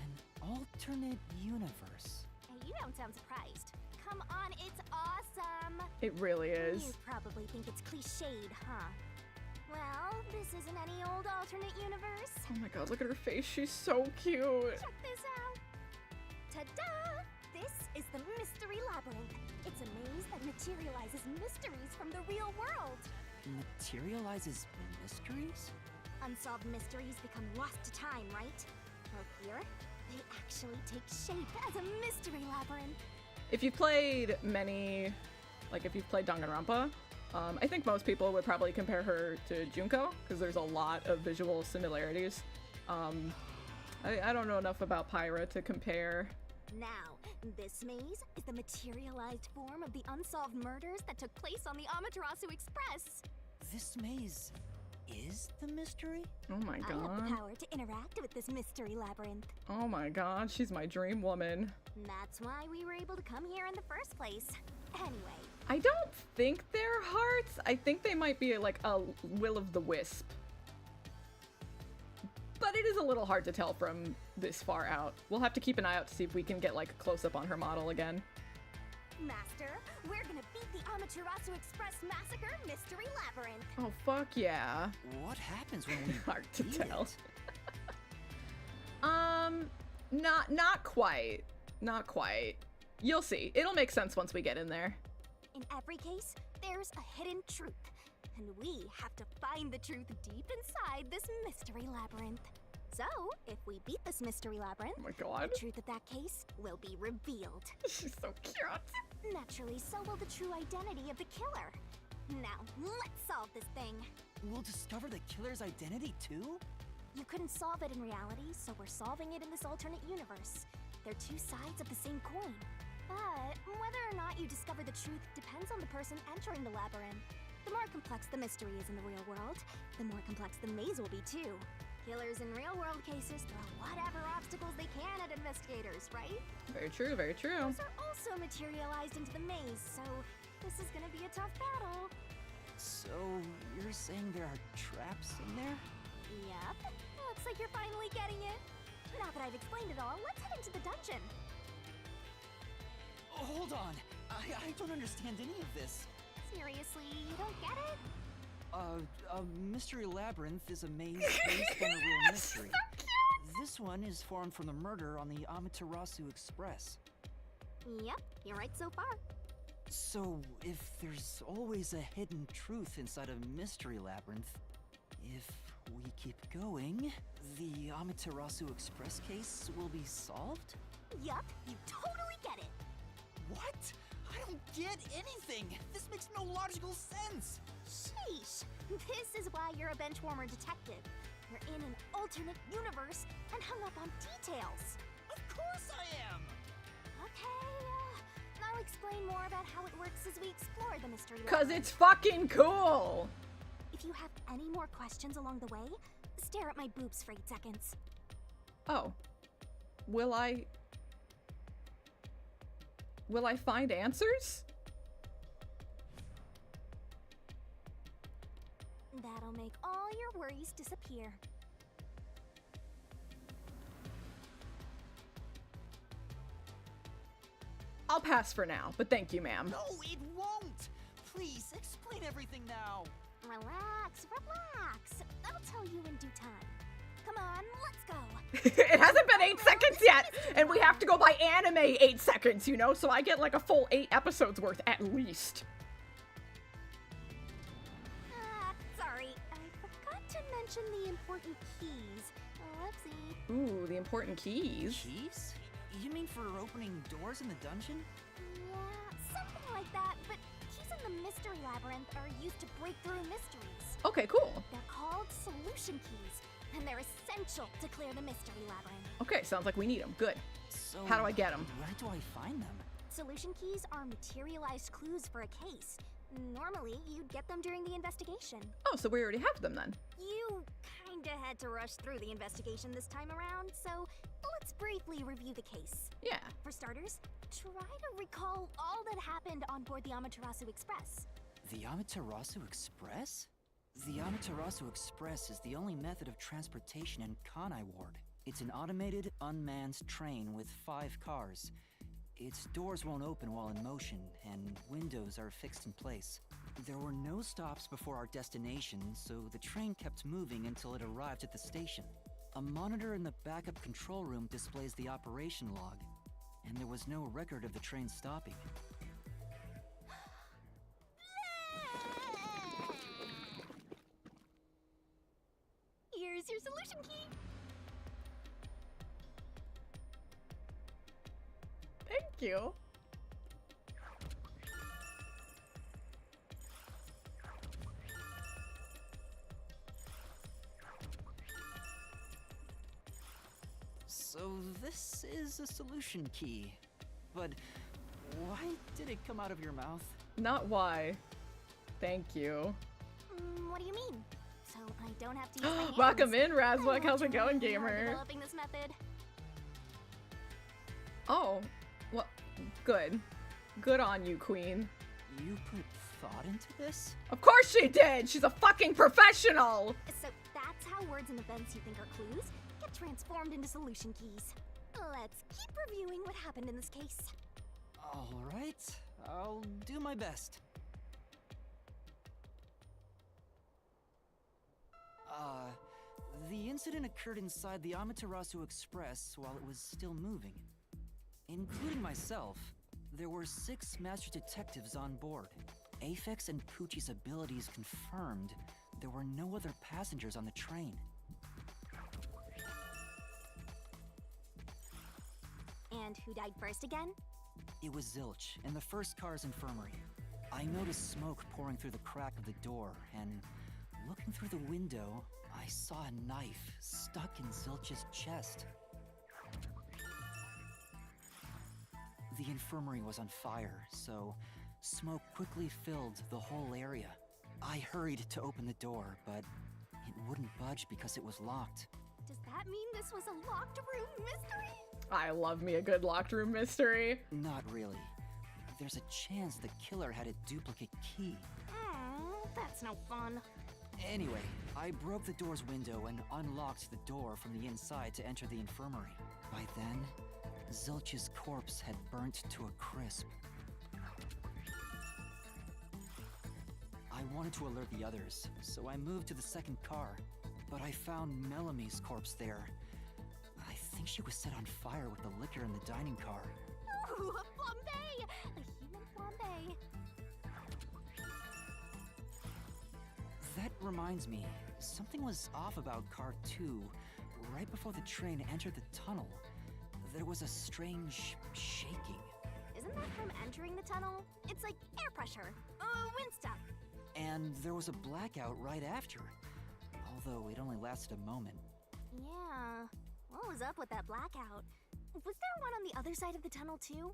An alternate universe. Hey, you don't sound surprised. Come on, it's awesome! It really is. You probably think it's cliched, huh? Well, this isn't any old alternate universe. Oh my god, look at her face. She's so cute. Check this out! Ta-da! This is the Mystery Labyrinth. It's a maze that materializes mysteries from the real world. Materializes mysteries? Unsolved mysteries become lost to time, right? Well, here, they actually take shape as a mystery labyrinth. If you've played many, like if you've played Danganronpa, I think most people would probably compare her to Junko, because there's a lot of visual similarities. I don't know enough about Pyra to compare. Now, this maze is the materialized form of the unsolved murders that took place on the Amaterasu Express. This maze is the mystery? Oh my god. I have the power to interact with this mystery labyrinth. Oh my god, she's my dream woman. That's why we were able to come here in the first place. Anyway. I don't think they're hearts. I think they might be like a will-o'-the-wisp. But it is a little hard to tell from this far out. We'll have to keep an eye out to see if we can get like a close-up on her model again. Master, we're gonna beat the Amaterasu Express Massacre Mystery Labyrinth. Oh, fuck yeah. What happens when we Hard to beat tell. it? Not quite. Not quite. You'll see. It'll make sense once we get in there. In every case, there's a hidden truth. And we have to find the truth deep inside this mystery labyrinth. So, if we beat this mystery labyrinth, Oh my god. the truth of that case will be revealed. She's so cute. Naturally, so will the true identity of the killer. Now, let's solve this thing. We'll discover the killer's identity too? You couldn't solve it in reality, so we're solving it in this alternate universe. They're two sides of the same coin. But whether or not you discover the truth depends on the person entering the labyrinth. The more complex the mystery is in the real world, the more complex the maze will be too. Killers in real-world cases throw whatever obstacles they can at investigators, right? Very true, very true. Those are also materialized into the maze, so this is gonna be a tough battle. So, you're saying there are traps in there? Yep. Looks like you're finally getting it. Now that I've explained it all, let's head into the dungeon. Hold on. I don't understand any of this. Seriously, you don't get it? A mystery labyrinth is a maze based on a real mystery. This one is formed from the murder on the Amaterasu Express. Yep, you're right so far. So, if there's always a hidden truth inside a mystery labyrinth, if we keep going, the Amaterasu Express case will be solved? Yup, you totally get it. What? I don't get anything! This makes no logical sense! Sheesh. This is why you're a benchwarmer detective. You're in an alternate universe and hung up on details. Of course I am! Okay, I'll explain more about how it works as we explore the mystery Cause labyrinth. it's fucking cool! If you have any more questions along the way, stare at my boobs for 8 seconds. Oh. Will I? Will I find answers? That'll make all your worries disappear. I'll pass for now, but thank you, ma'am. No, it won't! Please, explain everything now. Relax, relax. I'll tell you in due time. Come on, let's go. It hasn't been 8 seconds yet, and we have to go by anime 8 seconds, you know? So I get like a full 8 episodes worth at least. Sorry, I forgot to mention the important keys. Whoopsie. Ooh, the important keys. Keys? You mean for opening doors in the dungeon? Yeah, something like that, but keys in the mystery labyrinth are used to break through mysteries. Okay, cool. They're called solution keys, and they're essential to clear the mystery labyrinth. Okay, sounds like we need them. Good. So, how do I get them? Where do I find them? Solution keys are materialized clues for a case. Normally, you'd get them during the investigation. Oh, so we already have them then. You kinda had to rush through the investigation this time around, so let's briefly review the case. Yeah. For starters, try to recall all that happened on board the Amaterasu Express. The Amaterasu Express? The Amaterasu Express is the only method of transportation in Kanai Ward. It's an automated, unmanned train with 5 cars. Its doors won't open while in motion, and windows are fixed in place. There were no stops before our destination, so the train kept moving until it arrived at the station. A monitor in the backup control room displays the operation log, and there was no record of the train stopping. Here's your solution key. Thank you. So this is a solution key. But why did it come out of your mouth? Not why. Thank you. What do you mean? So I don't have to use my hands. Welcome in, Razbuk. How's it going, gamer? Developing this method. Oh, well, good. Good on you, queen. You put thought into this? Of course she did! She's a fucking professional! So that's how words and events you think are clues get transformed into solution keys. Let's keep reviewing what happened in this case. Alright, I'll do my best. The incident occurred inside the Amaterasu Express while it was still moving. Including myself, there were 6 master detectives on board. Aphex and Poochie's abilities confirmed there were no other passengers on the train. And who died first again? It was Zilch, in the first car's infirmary. I noticed smoke pouring through the crack of the door, and looking through the window, I saw a knife stuck in Zilch's chest. The infirmary was on fire, so smoke quickly filled the whole area. I hurried to open the door, but it wouldn't budge because it was locked. Does that mean this was a locked room mystery? I love me a good locked room mystery. Not really. There's a chance the killer had a duplicate key. That's no fun. Anyway, I broke the door's window and unlocked the door from the inside to enter the infirmary. By then, Zilch's corpse had burnt to a crisp. I wanted to alert the others, so I moved to the second car. But I found Melamie's corpse there. I think she was set on fire with the liquor in the dining car. Ooh, a flambe! A human flambe. That reminds me, something was off about car 2. Right before the train entered the tunnel, there was a strange shaking. Isn't that from entering the tunnel? It's like air pressure. Wind stuff. And there was a blackout right after, although it only lasted a moment. Yeah. What was up with that blackout? Was there one on the other side of the tunnel too?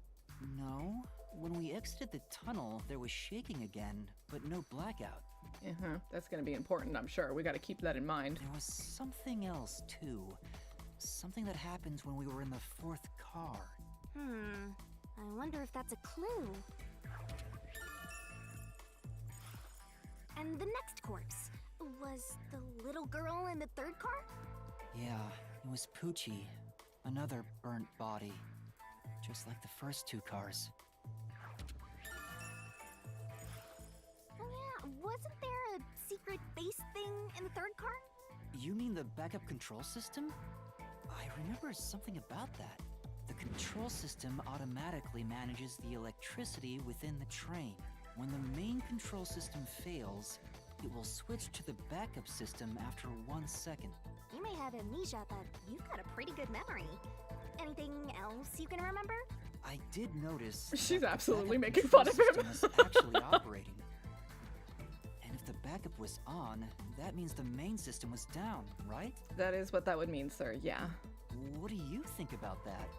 No, when we exited the tunnel, there was shaking again, but no blackout. That's gonna be important, I'm sure. We gotta keep that in mind. There was something else too. Something that happened when we were in the 4th car. I wonder if that's a clue. And the next corpse was the little girl in the third car? Yeah, it was Poochie. Another burnt body. Just like the first two cars. Oh yeah, wasn't there a secret base thing in the third car? You mean the backup control system? I remember something about that. The control system automatically manages the electricity within the train. When the main control system fails, it will switch to the backup system after 1 second. You may have amnesia, but you've got a pretty good memory. Anything else you can remember? I did notice She's that the absolutely backup making control fun of him. system is actually operating. And if the backup was on, that means the main system was down, right? That is what that would mean, sir. Yeah. What do you think about that?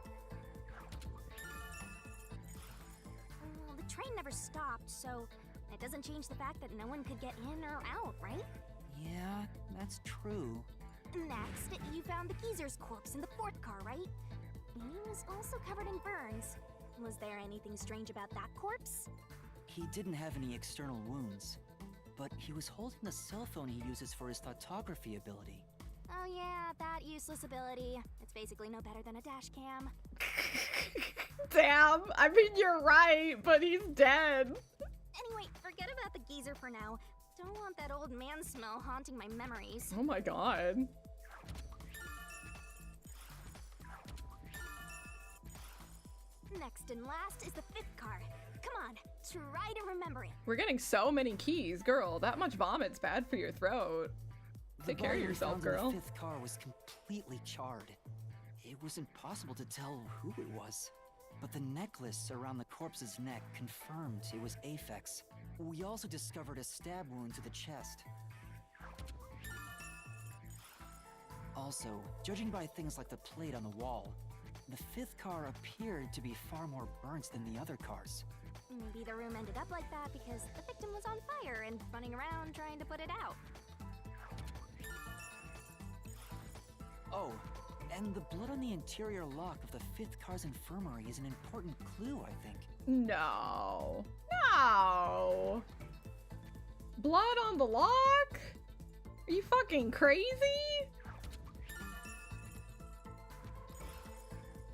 Well, the train never stopped, so it doesn't change the fact that no one could get in or out, right? Yeah, that's true. Next, you found the geezer's corpse in the fourth car, right? He was also covered in burns. Was there anything strange about that corpse? He didn't have any external wounds, but he was holding the cell phone he uses for his photography ability. Oh yeah, that useless ability. It's basically no better than a dash cam. Damn. I mean, you're right, but he's dead. Anyway, forget about the geezer for now. Don't want that old man smell haunting my memories. Oh my god. Next and last is the fifth car. Come on, try to remember it. We're getting so many keys, girl. That much vomit's bad for your throat. Take care of body we yourself, found in girl. The fifth car was completely charred. It was impossible to tell who it was. But the necklace around the corpse's neck confirmed it was Aphex. We also discovered a stab wound to the chest. Also, judging by things like the plate on the wall, the fifth car appeared to be far more burnt than the other cars. Maybe the room ended up like that because the victim was on fire and running around trying to put it out. Oh, and the blood on the interior lock of the fifth car's infirmary is an important clue, I think. No. No. Blood on the lock? Are you fucking crazy?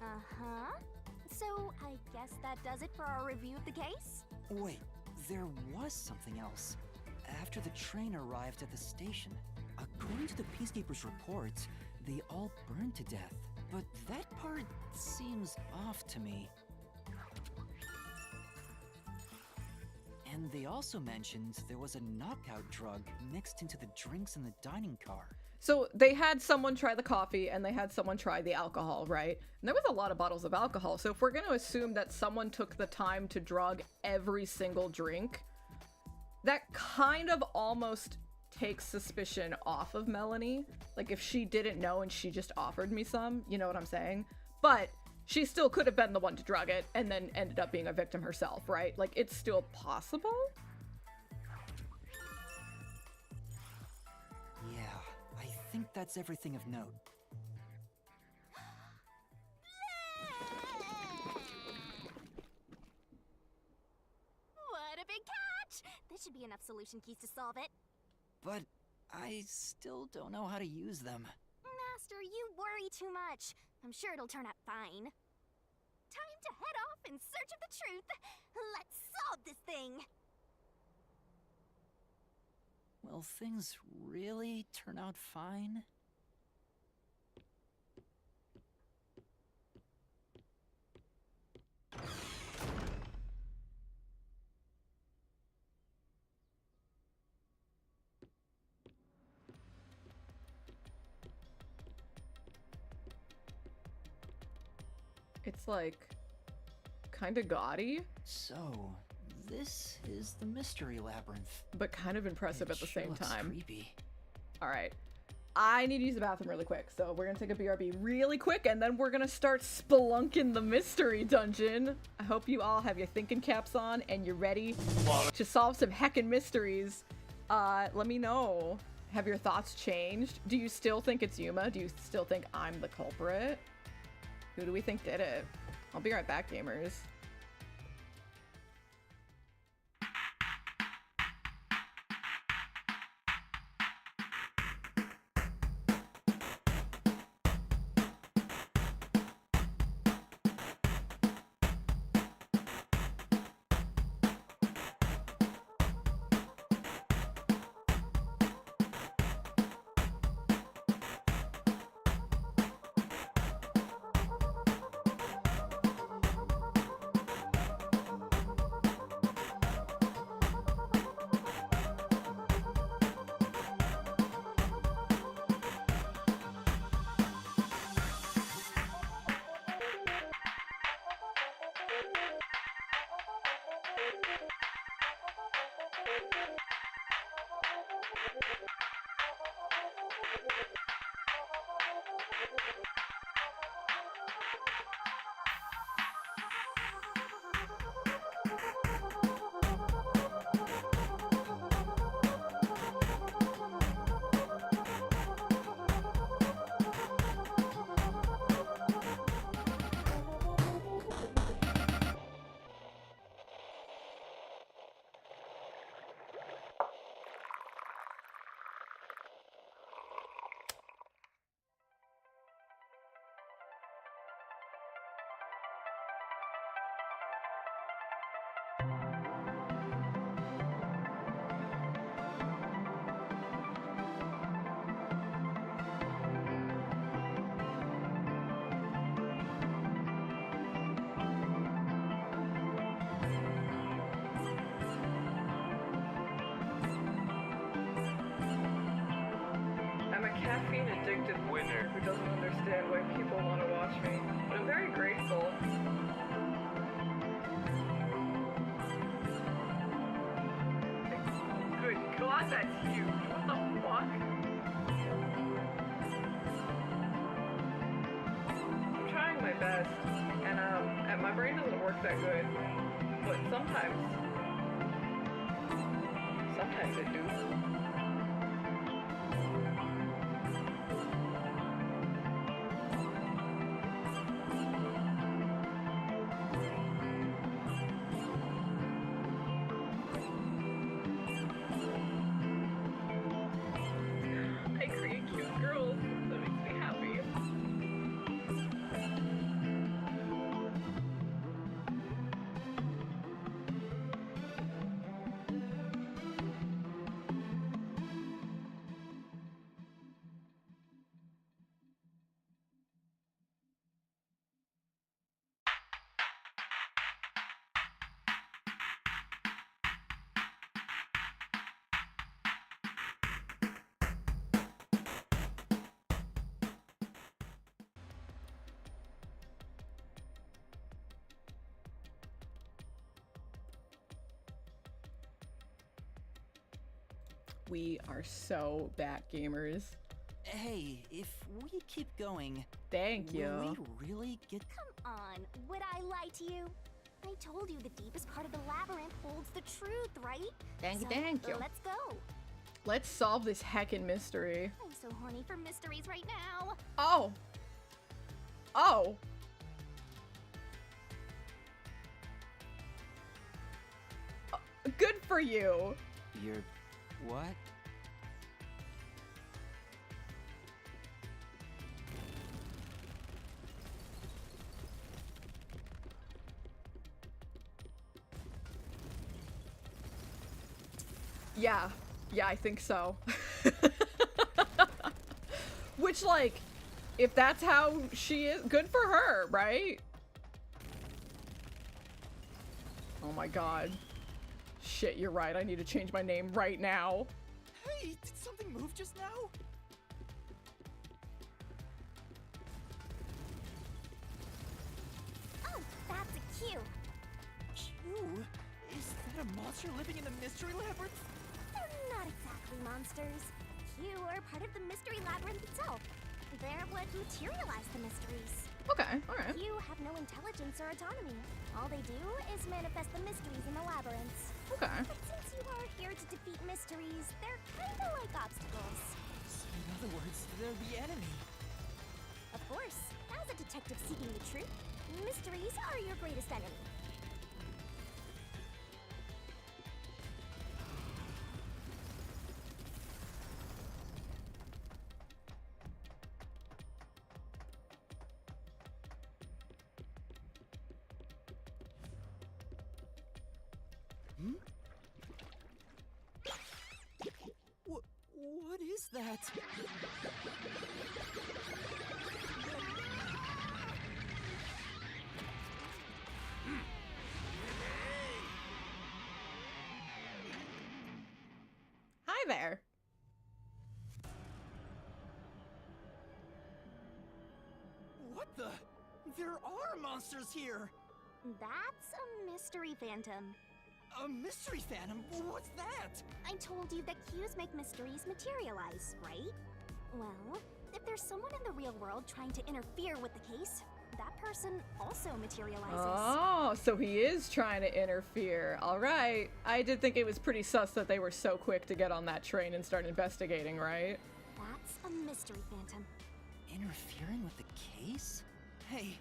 Uh-huh. So, I guess that does it for our review of the case? Wait, there was something else. After the train arrived at the station, according to the Peacekeepers' reports, they all burned to death. But that part seems off to me. And they also mentioned there was a knockout drug mixed into the drinks in the dining car. So they had someone try the coffee and they had someone try the alcohol, right? And there was a lot of bottles of alcohol. So if we're going to assume that someone took the time to drug every single drink, that kind of almost takes suspicion off of Melanie. Like if she didn't know and she just offered me some, you know what I'm saying? But she still could have been the one to drug it and then ended up being a victim herself, right? Like it's still possible. Yeah, I think that's everything of note. What a big catch! This should be enough solution keys to solve it. But I still don't know how to use them. Master, you worry too much. I'm sure it'll turn out fine. Time to head off in search of the truth. Let's solve this thing. Will things really turn out fine? It's like kind of gaudy, So, this is the mystery labyrinth. but kind of impressive It at the sure same looks time. creepy. All right. I need to use the bathroom really quick, so we're gonna take a BRB really quick, and then we're gonna start spelunking the mystery dungeon. I hope you all have your thinking caps on and you're ready to solve some heckin' mysteries. Let me know. Have your thoughts changed? Do you still think it's Yuma? Do you still think I'm the culprit? Who do we think did it? I'll be right back, gamers. addicted winner who doesn't understand why people want to watch me, but I'm very grateful. Good God, that's huge. What the fuck? I'm trying my best, and my brain doesn't work that good, but sometimes it do. I create cute girls. That makes me happy. We are so back, gamers. Hey, if we keep going, Thank you. will we really get... Come on, would I lie to you? I told you the deepest part of the labyrinth holds the truth, right? Thank you, So, thank you. Let's go. Let's solve this heckin' mystery. I'm so horny for mysteries right now. Oh. Oh. Good for you. You're... what? Yeah. Yeah, I think so. Which, like, if that's how she is, good for her, right? Oh my god. Shit, you're right. I need to change my name right now. Hey, did something move just now? Oh, that's a Q. Chiu? Is that a monster living in the mystery labyrinth? They're not exactly monsters. Q are part of the mystery labyrinth itself. They're what materialize the mysteries. Okay, alright. Q have no intelligence or autonomy. All they do is manifest the mysteries in the labyrinths. Okay. But since you are here to defeat mysteries, they're kinda like obstacles. So in other words, they're the enemy. Of course, as a detective seeking the truth, mysteries are your greatest enemy. What is that? Hi there. What the? There are monsters here! That's a mystery phantom. A mystery phantom? What's that? I told you that Qs make mysteries materialize, right? Well, if there's someone in the real world trying to interfere with the case, that person also materializes. Oh, so he is trying to interfere. All right. I did think it was pretty sus that they were so quick to get on that train and start investigating, right? That's a mystery phantom. Interfering with the case? Hey,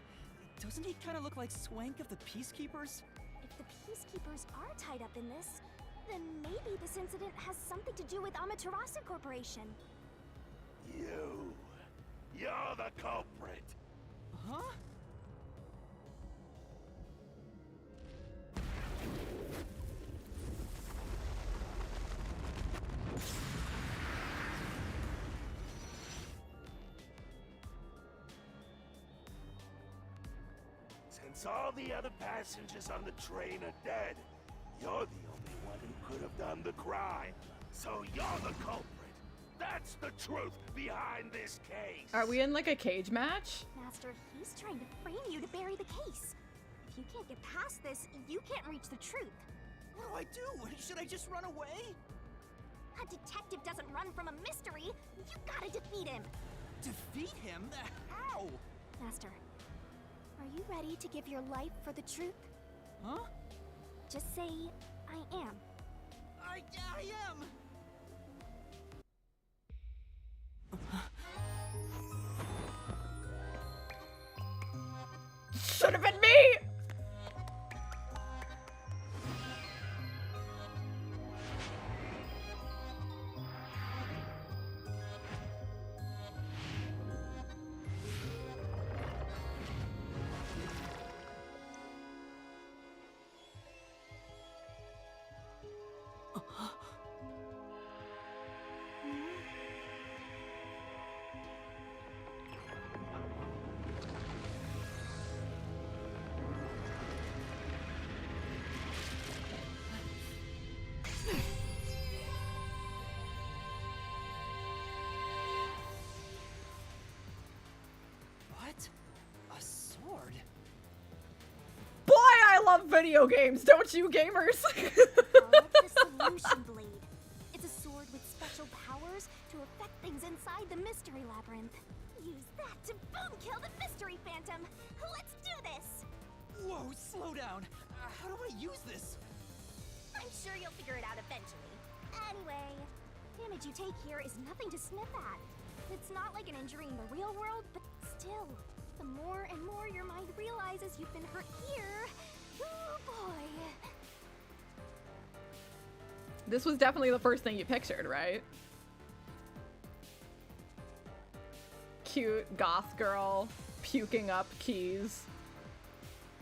doesn't he kind of look like Swank of the Peacekeepers? If the Peacekeepers are tied up in this, then maybe this incident has something to do with Amaterasu Corporation. You're the culprit. Huh? Since all the other passengers on the train are dead, you're the only one who could have done the crime. So you're the culprit. That's That's the truth behind this case. Are we in like a cage match? Master, he's trying to frame you to bury the case. If you can't get past this, you can't reach the truth. What do I do? Should I just run away? A detective doesn't run from a mystery. You gotta defeat him. Defeat him? How? Master, are you ready to give your life for the truth? Huh? Just say, I am. I am! Should have been me! What? A sword? Boy, I love video games, don't you, gamers? It's the solution blade. It's a sword with special powers to affect things inside the mystery labyrinth. Use that to boom kill the mystery phantom. Let's do this. Whoa, slow down. How do I use this? I'm sure you'll figure it out eventually. Anyway, damage you take here is nothing to sniff at. It's not like an injury in the real world, but still, the more and more your mind realizes you've been hurt here, oh boy. This was definitely the first thing you pictured, right? Cute goth girl puking up keys,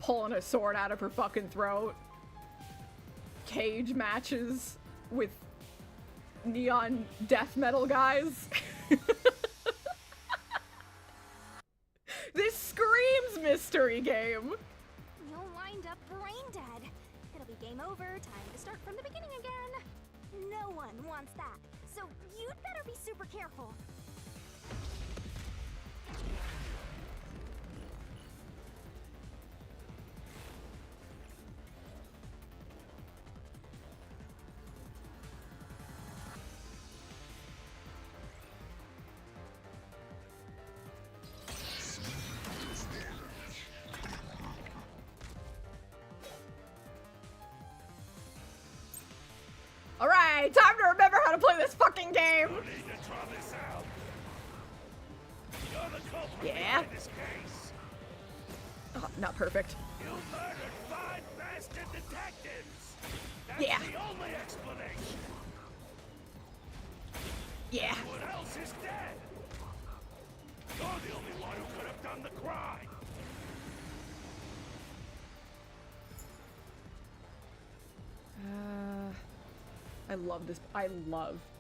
pulling a sword out of her fucking throat, cage matches with neon death metal guys. This screams mystery game. You'll wind up brain dead. It'll be game over, time to start from the beginning again. No one wants that, so you'd better be super careful. Alright, time to remember how to play this fucking game! You need to try this out. You're the culprit Yeah. in this case. Oh, not perfect. You murdered 5 bastard detectives. That's Yeah. the only explanation. Yeah. What else is dead? You're the only one who could have done the crime. I love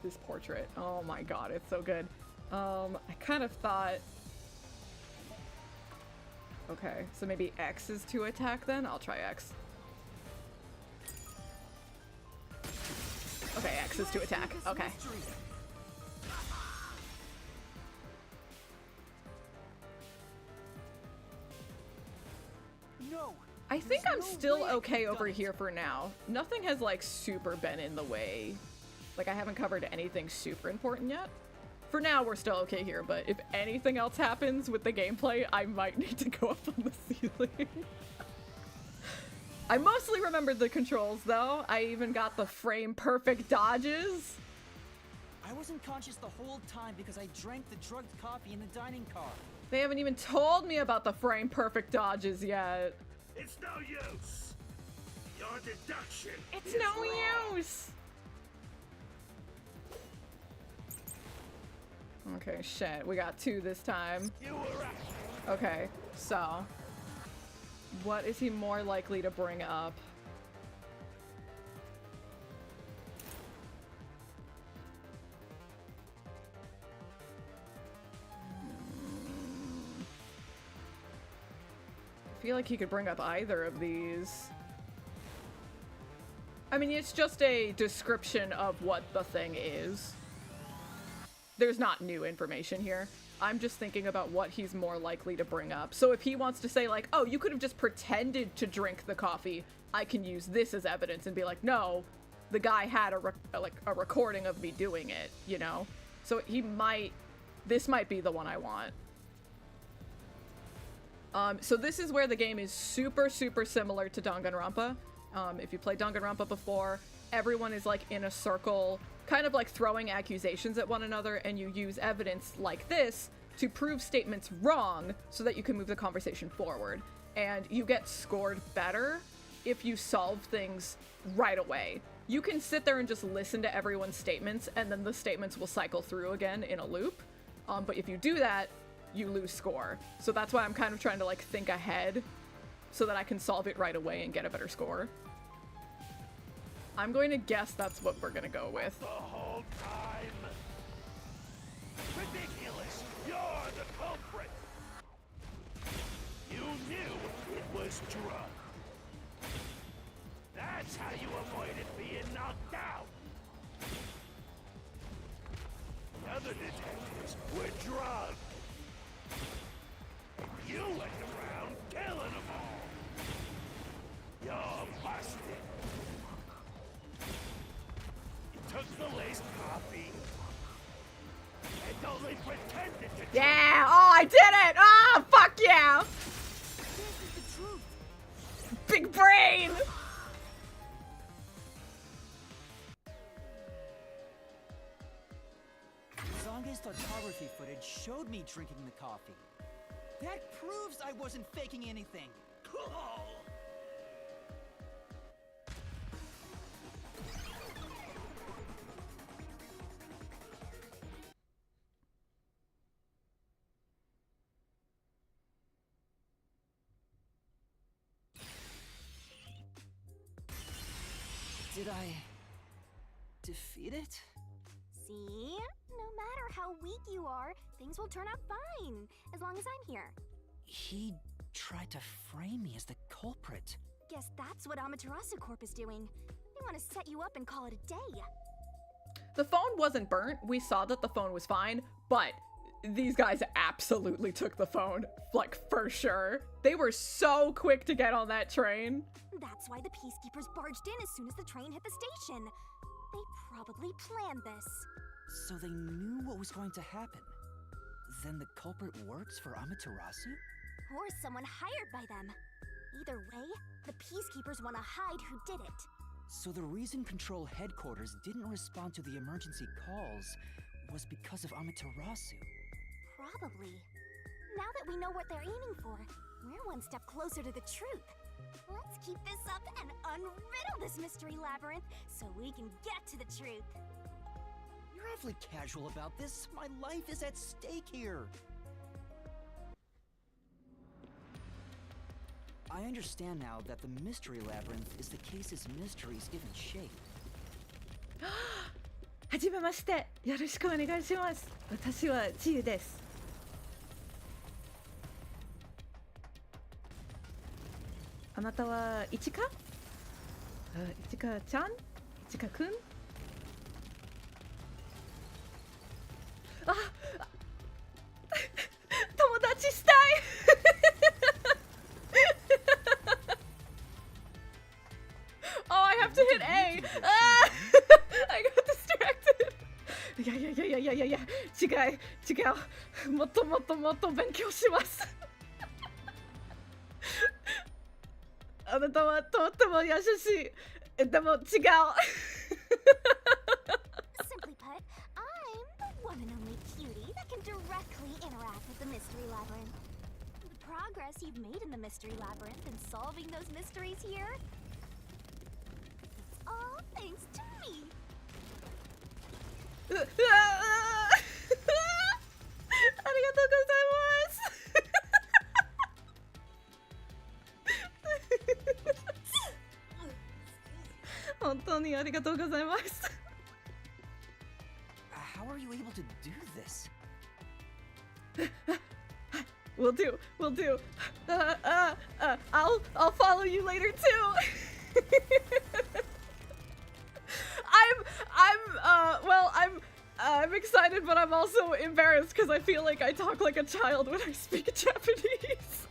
this portrait. Oh my god, it's so good. I kind of thought... Okay, so maybe X is to attack then? I'll try X. Okay, X is to attack. Okay. No. I think There's I'm no still way I okay could've over done it. here for now. Nothing has like super been in the way. Like I haven't covered anything super important yet. For now, we're still okay here, but if anything else happens with the gameplay, I might need to go up on the ceiling. I mostly remembered the controls though. I even got the frame perfect dodges. I wasn't conscious the whole time because I drank the drugged coffee in the dining car. They haven't even told me about the frame perfect dodges yet. It's no use. Your deduction It's is no wrong. use. Okay, shit. We got 2 this time. You were right. Okay, so what is he more likely to bring up? I feel like he could bring up either of these. I mean, it's just a description of what the thing is. there's not new information here. I'm just thinking about what he's more likely to bring up. So if he wants to say like, oh, you could have just pretended to drink the coffee, I can use this as evidence and be like, no, the guy had a recording of me doing it, you know? So this might be the one I want. So this is where the game is super, super similar to Danganronpa. If you played Danganronpa before, everyone is like in a circle, kind of like throwing accusations at one another, and you use evidence like this to prove statements wrong so that you can move the conversation forward. And you get scored better if you solve things right away. You can sit there and just listen to everyone's statements, and then the statements will cycle through again in a loop. But if you do that, you lose score. So that's why I'm kind of trying to like think ahead so that I can solve it right away and get a better score. I'm going to guess that's what we're gonna go with. The whole time. Ridiculous! You're the culprit. You knew it was drug. That's how you avoided being knocked out. The other detectives were drugged. You went around killing them all. You're busted. You took the laced coffee and only pretended to. Yeah! Oh, I did it! Oh, fuck yeah! This is the truth. Big brain! Zange's photography footage showed me drinking the coffee. That proves I wasn't faking anything. Did I defeat it? See? No matter how weak you are, things will turn out fine, as long as I'm here. He tried to frame me as the culprit. Guess that's what Amaterasu Corp is doing. They want to set you up and call it a day. The phone wasn't burnt. We saw that the phone was fine, but these guys absolutely took the phone, like, for sure. They were so quick to get on that train. That's why the peacekeepers barged in as soon as the train hit the station. They probably planned this. So they knew what was going to happen. Then the culprit works for Amaterasu? Or someone hired by them. Either way, the peacekeepers want to hide who did it. So the reason Control Headquarters didn't respond to the emergency calls was because of Amaterasu. Probably. Now that we know what they're aiming for, we're one step closer to the truth. Let's keep this up and unriddle this mystery labyrinth so we can get to the truth. You're awfully casual about this. My life is at stake here. I understand now that the mystery labyrinth is the case's mysteries given shape. はじめまして。よろしくお願いします。私はチユです。あなたはイチカ？イチカちゃん？イチカくん？あ、友達したい。Oh, I have to hit A. Ah! I got distracted. いやいやいやいやいやいや、違う。もっともっともっと勉強します。あなたはとっても優しい。でも違う。Simply put, I'm the one and only cutie that can directly interact with the mystery labyrinth. The progress you've made in the mystery labyrinth and solving those mysteries here, it's all thanks to me. ありがとうございます。本当にありがとうございます。How are you able to do this? We'll do. I'll follow you later too. I'm excited, but I'm also embarrassed because I feel like I talk like a child when I speak Japanese.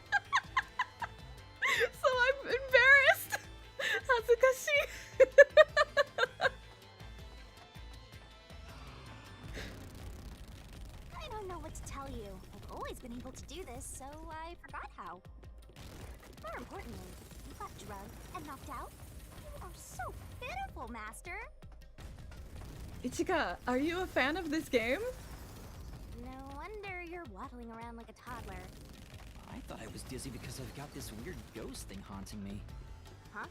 So I'm embarrassed. Hatsukashi. I don't know what to tell you. I've always been able to do this, so I forgot how. More importantly, you got drugged and knocked out? You are so pitiful, Master! Ichika, are you a fan of this game? No wonder you're waddling around like a toddler. I thought I was dizzy because I've got this weird ghost thing haunting me. Huh?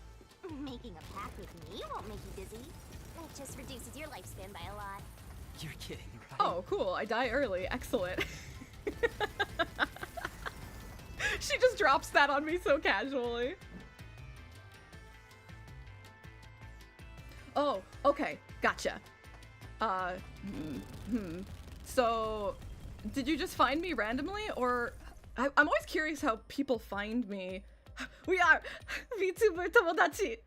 Making a pact with me won't make you dizzy. It just reduces your lifespan by a lot. You're kidding, right? Oh, cool. I die early. Excellent. She just drops that on me so casually. Oh, okay. Gotcha. So, did you just find me randomly, or... I'm always curious how people find me. We are Vtuber Tomodachi!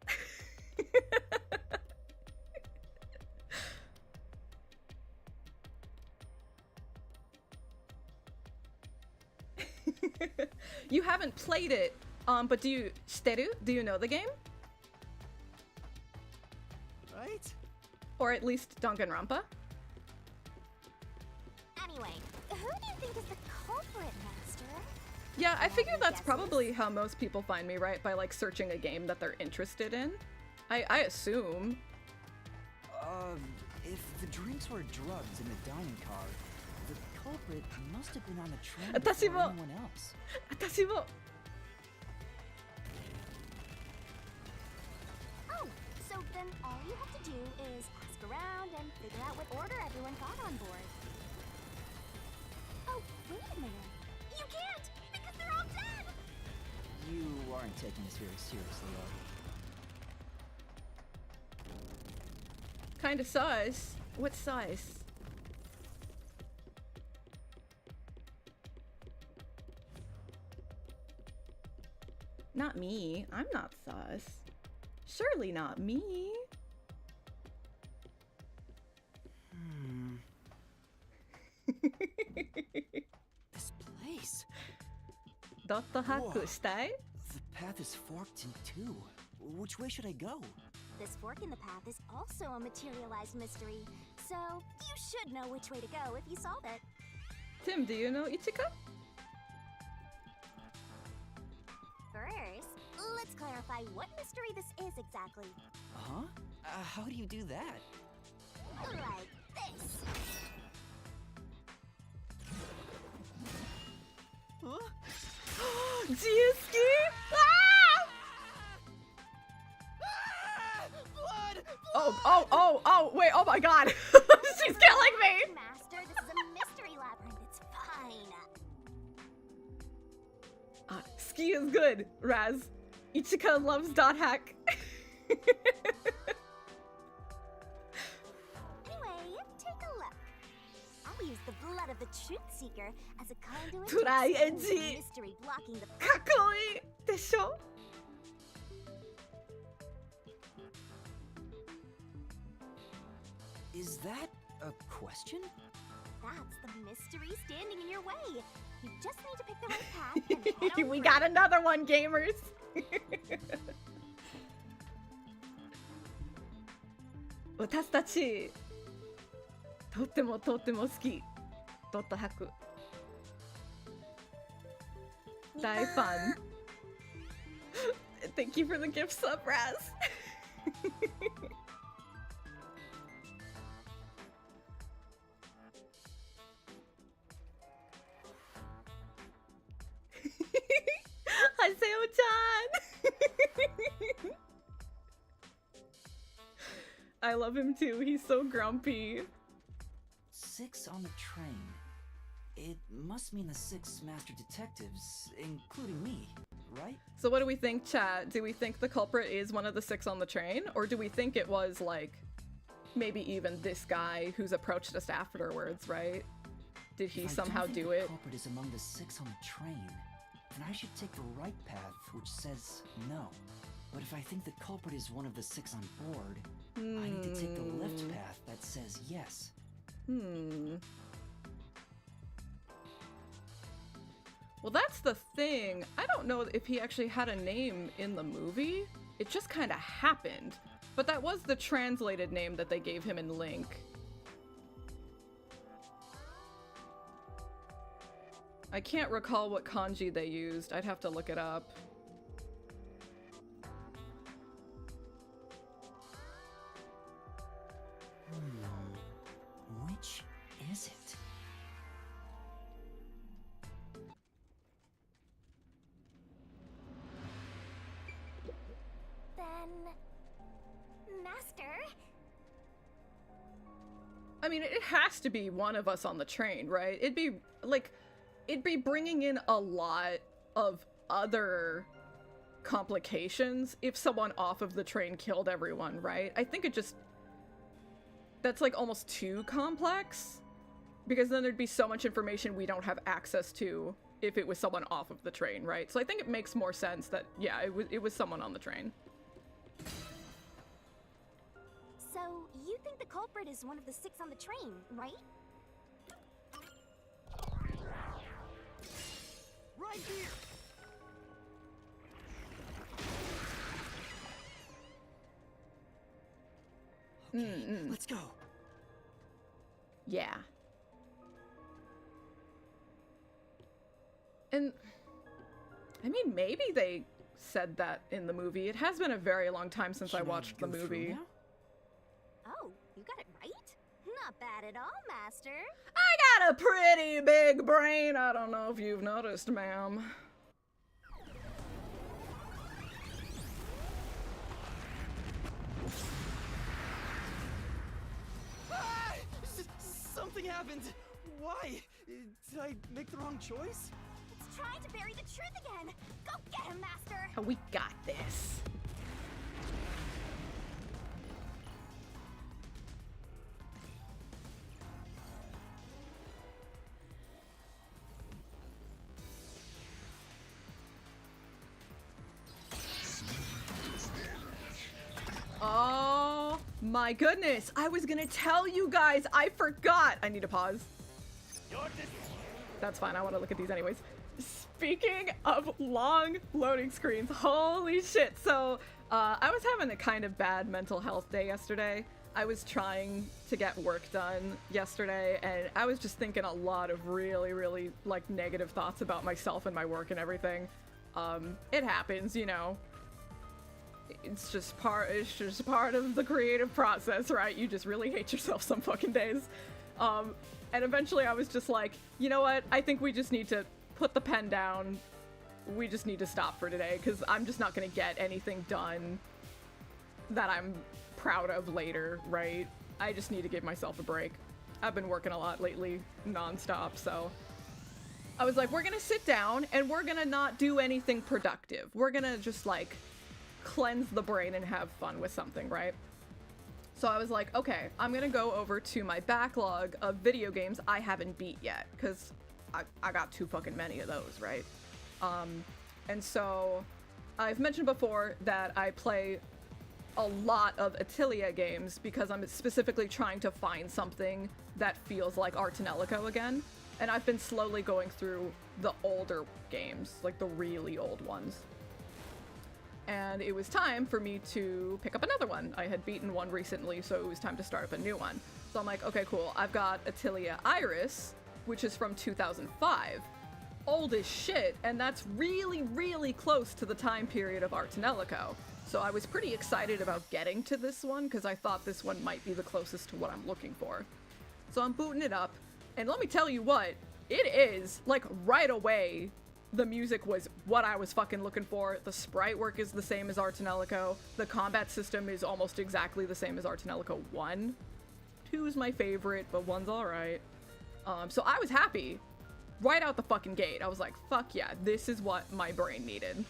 You haven't played it, but do you... Shiteru? Do you know the game? Right? Or at least Danganronpa? Anyway, who do you think is the culprit, Master? Yeah, I figure Any that's guesses? probably how most people find me, right? By, like, searching a game that they're interested in. I assume. If the drinks were drugs in the dining car, the culprit must have been on the train Atashi before mo- anyone else. Atashi mo... Oh, so then all you have to do is ask around and figure out what order everyone got on board. Oh, wait a minute. You can't, because they're all dead! You aren't taking this very seriously, are you? Kinda sus. What sus? Not me. I'm not sus. Surely not me. This place. Dotta haku shitai? The path is forked in two. Which way should I go? This fork in the path is also a materialized mystery, so you should know which way to go if you solve it. Tim, do you know Ichika? First, let's clarify what mystery this is exactly. Huh? How do you do that? Like this. Huh? Jiusuke? Ah! Blood! Oh, wait, oh my god. She's killing me! Master, this is a mystery labyrinth. It's fine. Ski is good, Raz. Ichika loves dot hack. Anyway, take a look. I'll use the blood of the Truth Seeker as a conduit to Try expose the edgy. mystery blocking the... Kakoi! Desho? Is that a question? That's the mystery standing in your way. You just need to pick the right path and head on We through. got another one, gamers! 私たちとってもとっても好きドットハク大ファン Thank you for the gift sub, Raz. Haseo-chan! I love him too, he's so grumpy. 6 on the train. It must mean the 6 master detectives, including me, right? So what do we think, chat? Do we think the culprit is one of the 6 on the train? Or do we think it was, like, maybe even this guy who's approached us afterwards, right? Did he If I somehow don't think do the it? culprit is among the 6 on the train, then I should take the right path, which says no. But if I think the culprit is one of the 6 on board, I need to take the left path that says yes. Well, that's the thing. I don't know if he actually had a name in the movie. It just kind of happened. But that was the translated name that they gave him in Link. I can't recall what kanji they used. I'd have to look it up. Which is it? Then... Master? I mean, it has to be one of us on the train, right? It'd be, like, it'd be bringing in a lot of other complications if someone off of the train killed everyone, right? I think it just... That's, like, almost too complex. Because then there'd be so much information we don't have access to if it was someone off of the train, right? So I think it makes more sense that, yeah, it was someone on the train. So, you think the culprit is one of the 6 on the train, right? Right here! Okay, let's go. Yeah. And, I mean, maybe they said that in the movie. It has been a very long time since I watched the movie. Oh, you got it right? Not bad at all, Master. I got a pretty big brain. I don't know if you've noticed, ma'am. Ah! Something happened. Why? Did I make the wrong choice? It's trying to bury the truth again. Go get him, Master. Oh, we got this. Oh my goodness, I was gonna tell you guys, I forgot. I need to pause. That's fine, I want to look at these anyways. Speaking of long loading screens, holy shit. So I was having a kind of bad mental health day yesterday. I was trying to get work done yesterday, and I was just thinking a lot of really like negative thoughts about myself and my work and everything. It happens, you know. It's just part of the creative process, right? You just really hate yourself some fucking days. And eventually I was just like, you know what? I think we just need to put the pen down. We just need to stop for today, because I'm just not gonna get anything done that I'm proud of later, right? I just need to give myself a break. I've been working a lot lately, non-stop, so I was like, we're gonna sit down and we're gonna not do anything productive. We're gonna just like cleanse the brain and have fun with something, right? So I was like, okay, I'm gonna go over to my backlog of video games I haven't beat yet, because I got too fucking many of those, right? And so I've mentioned before that I play a lot of Atelier games because I'm specifically trying to find something that feels like Art Anelico again. And I've been slowly going through the older games, like the really old ones. And it was time for me to pick up another one. I had beaten one recently, so it was time to start up a new one. So I'm like, okay, cool. I've got Atelier Iris, which is from 2005. Old as shit, and that's really close to the time period of Art Anelico. So I was pretty excited about getting to this one, because I thought this one might be the closest to what I'm looking for. So I'm booting it up, and let me tell you what, it is, like, right away, the music was what I was fucking looking for. The sprite work is the same as Art Anelico. The combat system is almost exactly the same as Art Anelico 1. 2 is my favorite, but 1's alright. So I was happy. Right out the fucking gate. I was like, fuck yeah, this is what my brain needed.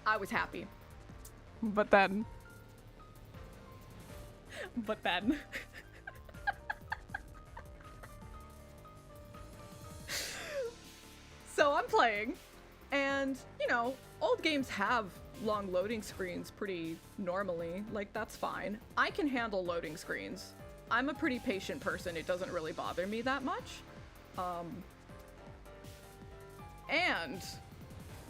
I was happy. But then... So I'm playing, and, you know, old games have long loading screens pretty normally. Like, that's fine. I can handle loading screens. I'm a pretty patient person. It doesn't really bother me that much. And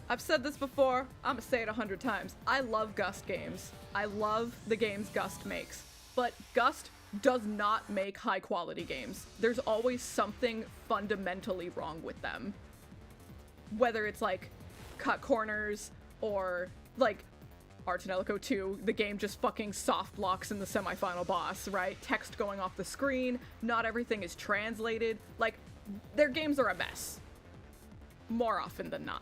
I've said this before, I'm gonna say it 100 times. I love Gust games. I love the games Gust makes, but Gust does not make high quality games. There's always something fundamentally wrong with them. Whether it's like cut corners or like Art Anelico 2, the game just fucking soft locks in the semifinal boss, right? Text going off the screen, not everything is translated. Like, their games are a mess. More often than not.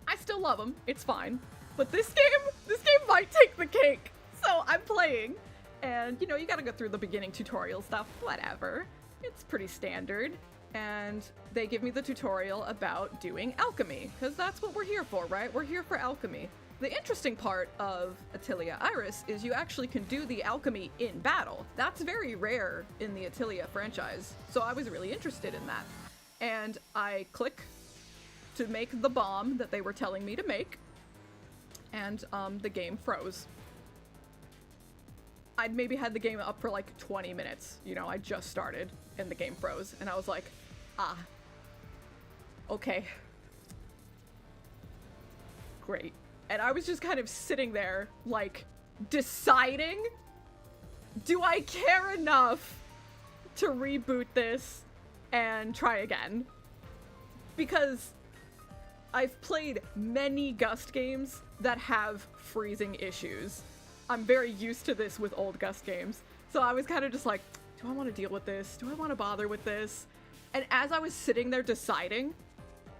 I still love them, it's fine. But this game might take the cake. So I'm playing, and you know, you gotta go through the beginning tutorial stuff, whatever. It's pretty standard. And they give me the tutorial about doing alchemy, because that's what we're here for, right? We're here for alchemy. The interesting part of Atelier Iris is you actually can do the alchemy in battle. That's very rare in the Atelier franchise, so I was really interested in that. And I click to make the bomb that they were telling me to make, and the game froze. I'd maybe had the game up for like 20 minutes, you know, I just started, and the game froze, and I was like, ah, okay. Great. And I was just kind of sitting there, like, deciding, do I care enough to reboot this and try again? Because I've played many Gust games that have freezing issues. I'm very used to this with old Gust games. So I was kind of just like, do I want to deal with this? Do I want to bother with this? And as I was sitting there deciding,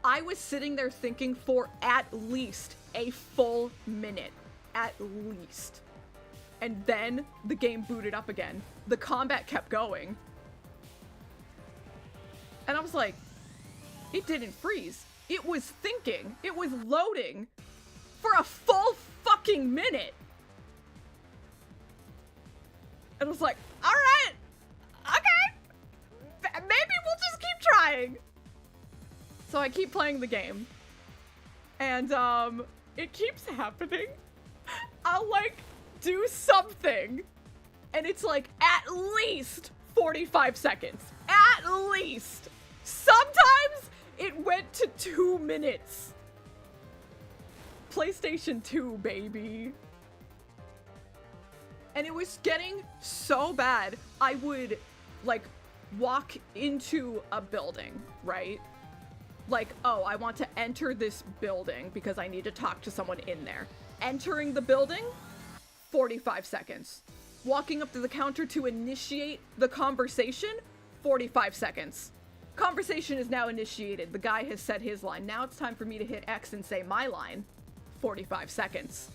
I was sitting there thinking for at least a full minute. At least. And then the game booted up again. The combat kept going. And I was like, it didn't freeze. It was thinking. It was loading for a full fucking minute. And I was like, all right, okay, maybe we'll just keep trying. So I keep playing the game, and it keeps happening. I'll like do something, and it's like at least 45 seconds. At least. Sometimes it went to 2 minutes. PlayStation 2, baby. And it was getting so bad, I would, like, walk into a building, right? Like, oh, I want to enter this building because I need to talk to someone in there. Entering the building, 45 seconds. Walking up to the counter to initiate the conversation, 45 seconds. Conversation is now initiated. The guy has said his line. Now it's time for me to hit X and say my line. 45 seconds.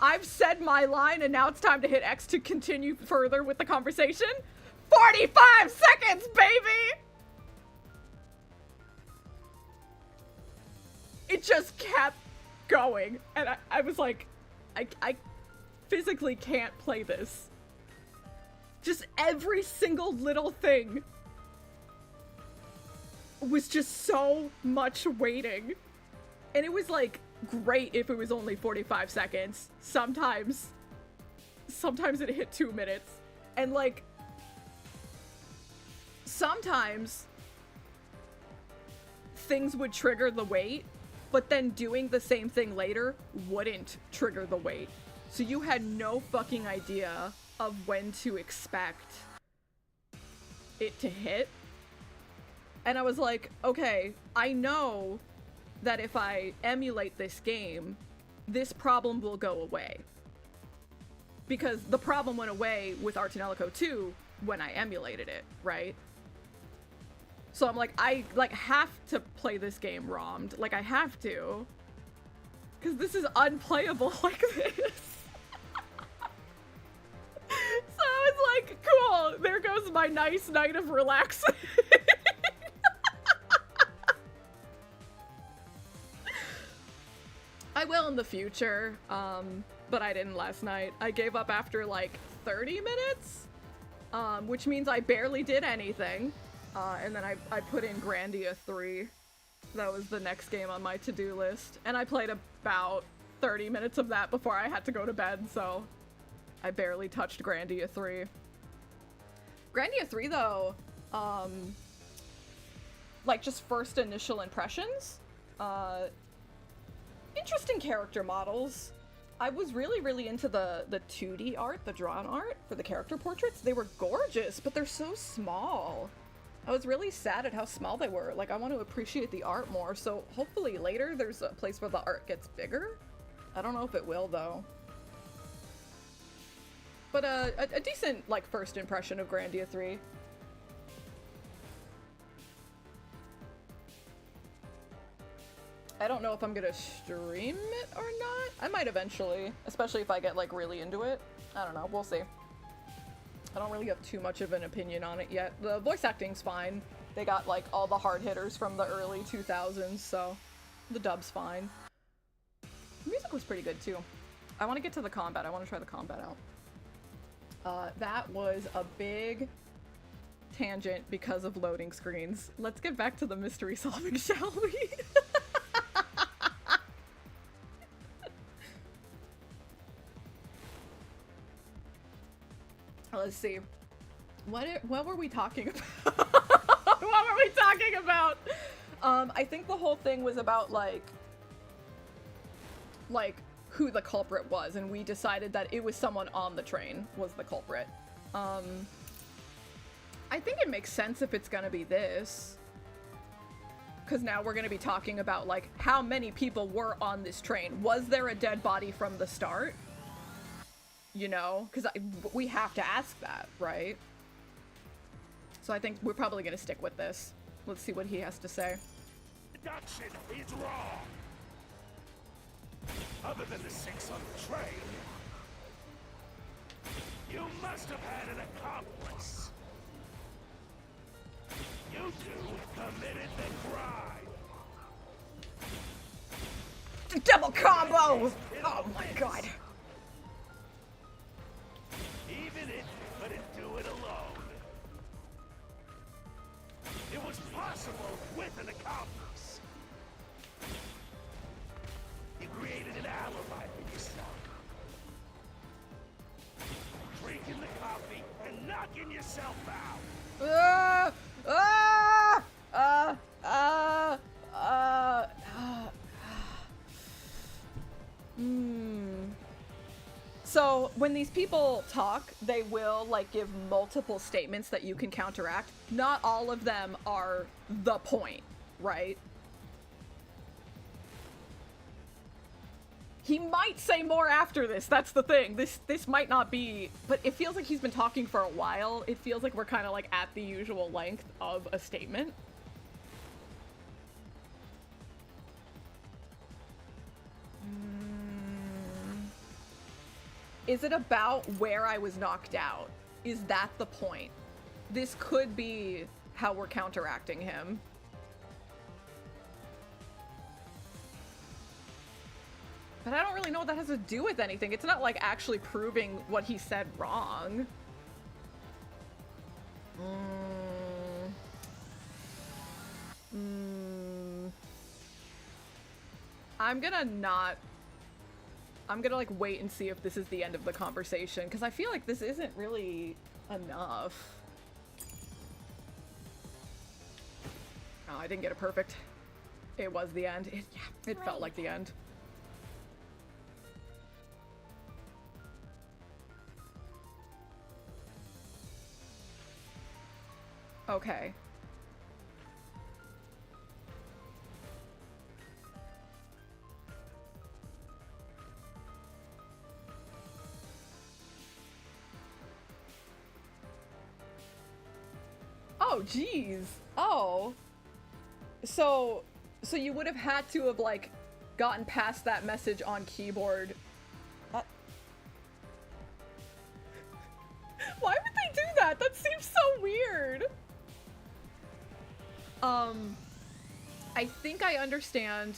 I've said my line, and now it's time to hit X to continue further with the conversation. 45 seconds, baby! It just kept going, and I was like, I physically can't play this. Just every single little thing was just so much waiting. And it was like, great if it was only 45 seconds. Sometimes it hit 2 minutes. And like, sometimes things would trigger the wait, but then doing the same thing later wouldn't trigger the wait. So you had no fucking idea of when to expect it to hit. And I was like, okay, I know that if I emulate this game, this problem will go away. Because the problem went away with Art Anelico 2 when I emulated it, right? So I'm like, I like have to play this game ROM'd. Like, I have to. Because this is unplayable like this. So I was like, cool, there goes my nice night of relaxing. I will in the future, but I didn't last night. I gave up after like 30 minutes, which means I barely did anything. And then I put in Grandia 3. That was the next game on my to-do list. And I played about 30 minutes of that before I had to go to bed, so I barely touched Grandia 3. Grandia 3 though, like just first initial impressions, interesting character models. I was really into the 2D art, the drawn art for the character portraits. They were gorgeous, but they're so small. I was really sad at how small they were. Like, I want to appreciate the art more, so hopefully later there's a place where the art gets bigger. I don't know if it will, though. But a decent, like, first impression of Grandia 3. I don't know if I'm gonna stream it or not. I might eventually, especially if I get, like, really into it. I don't know, we'll see. I don't really have too much of an opinion on it yet. The voice acting's fine. They got, like, all the hard hitters from the early 2000s, so the dub's fine. The music was pretty good, too. I want to get to the combat. I want to try the combat out. That was a big tangent because of loading screens. Let's get back to the mystery solving, shall we? Let's see. What were we talking about? What were we talking about? I think the whole thing was about like who the culprit was, and we decided that it was someone on the train was the culprit. I think it makes sense if it's gonna be this, because now we're gonna be talking about like how many people were on this train. Was there a dead body from the start? You know, because we have to ask that, right? So I think we're probably gonna stick with this. Let's see what he has to say. Deduction is wrong. Other than the 6 on the train, you must have had an accomplice. You two committed the crime. Double combo! Oh my god. Even if you couldn't do it alone, it was possible with an accomplice. You created an alibi for yourself. Drinking the coffee and knocking yourself out. So when these people talk, they will like give multiple statements that you can counteract. Not all of them are the point, right? He might say more after this. That's the thing. This might not be, but it feels like he's been talking for a while. It feels like we're kind of like at the usual length of a statement. Is it about where I was knocked out? Is that the point? This could be how we're counteracting him. But I don't really know what that has to do with anything. It's not like actually proving what he said wrong. I'm gonna like wait and see if this is the end of the conversation, because I feel like this isn't really enough. Oh, I didn't get it perfect. It was the end. It felt like the end. Okay. Oh, geez. Oh. So you would have had to have, like, gotten past that message on keyboard. Why would they do that? That seems so weird. I think I understand.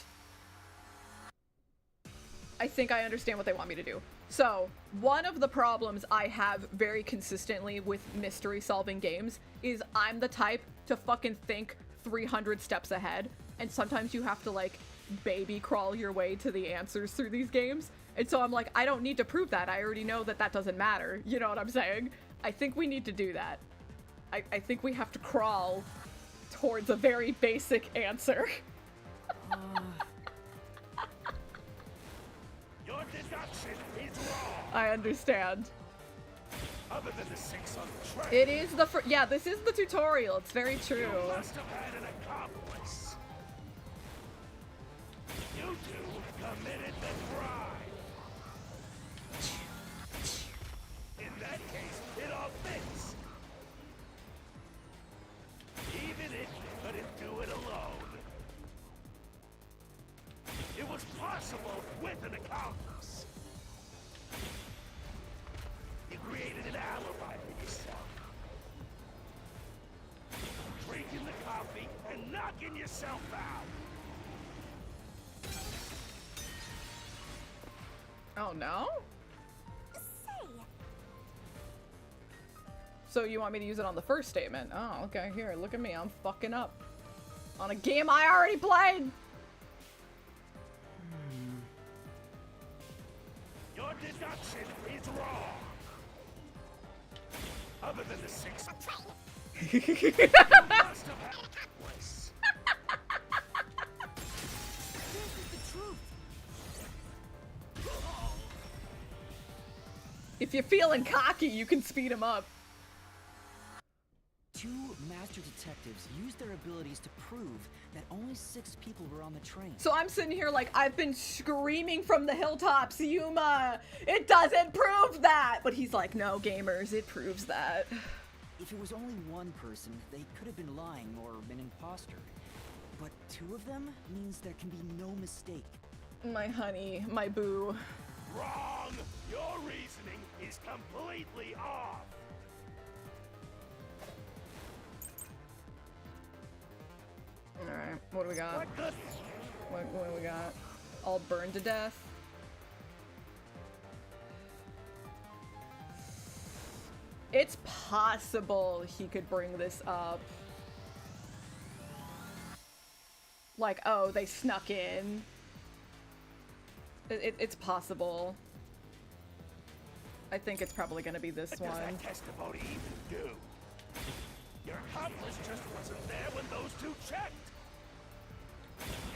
I think I understand what they want me to do. So, one of the problems I have very consistently with mystery solving games is I'm the type to fucking think 300 steps ahead, and sometimes you have to like baby crawl your way to the answers through these games. And so I'm like, I don't need to prove that. I already know that that doesn't matter. You know what I'm saying? I think we need to do that. I think we have to crawl towards a very basic answer. Your deduction is wrong. I understand. Other than the 6 on the train. It is the yeah, this is the tutorial. It's very true. You must have had an accomplice. You two committed the crime. In that case, it all fits. Even if you couldn't do it alone. It was possible with an accomplice. You created an alibi for yourself. Drinking the coffee and knocking yourself out. Oh no? Say, So you want me to use it on the first statement? Oh, okay. Here, look at me. I'm fucking up. On a game I already played! Your deduction is wrong. Other than the 6 you must have had a choice. This is the truth. If you're feeling cocky, you can speed him up. 2 master detectives used their abilities to prove that only 6 people were on the train. So I'm sitting here like, I've been screaming from the hilltops, Yuma! It doesn't prove that! But he's like, no, gamers, it proves that. If it was only one person, they could have been lying or an imposter. But 2 of them means there can be no mistake. My honey, my boo. Wrong! Your reasoning is completely off. Alright, what do we got? What the? What do we got? All burned to death? It's possible he could bring this up. Like, oh, they snuck in. It's possible. I think it's probably gonna be this What one. does that testimony even do? Your accomplice just wasn't there when those 2 checked.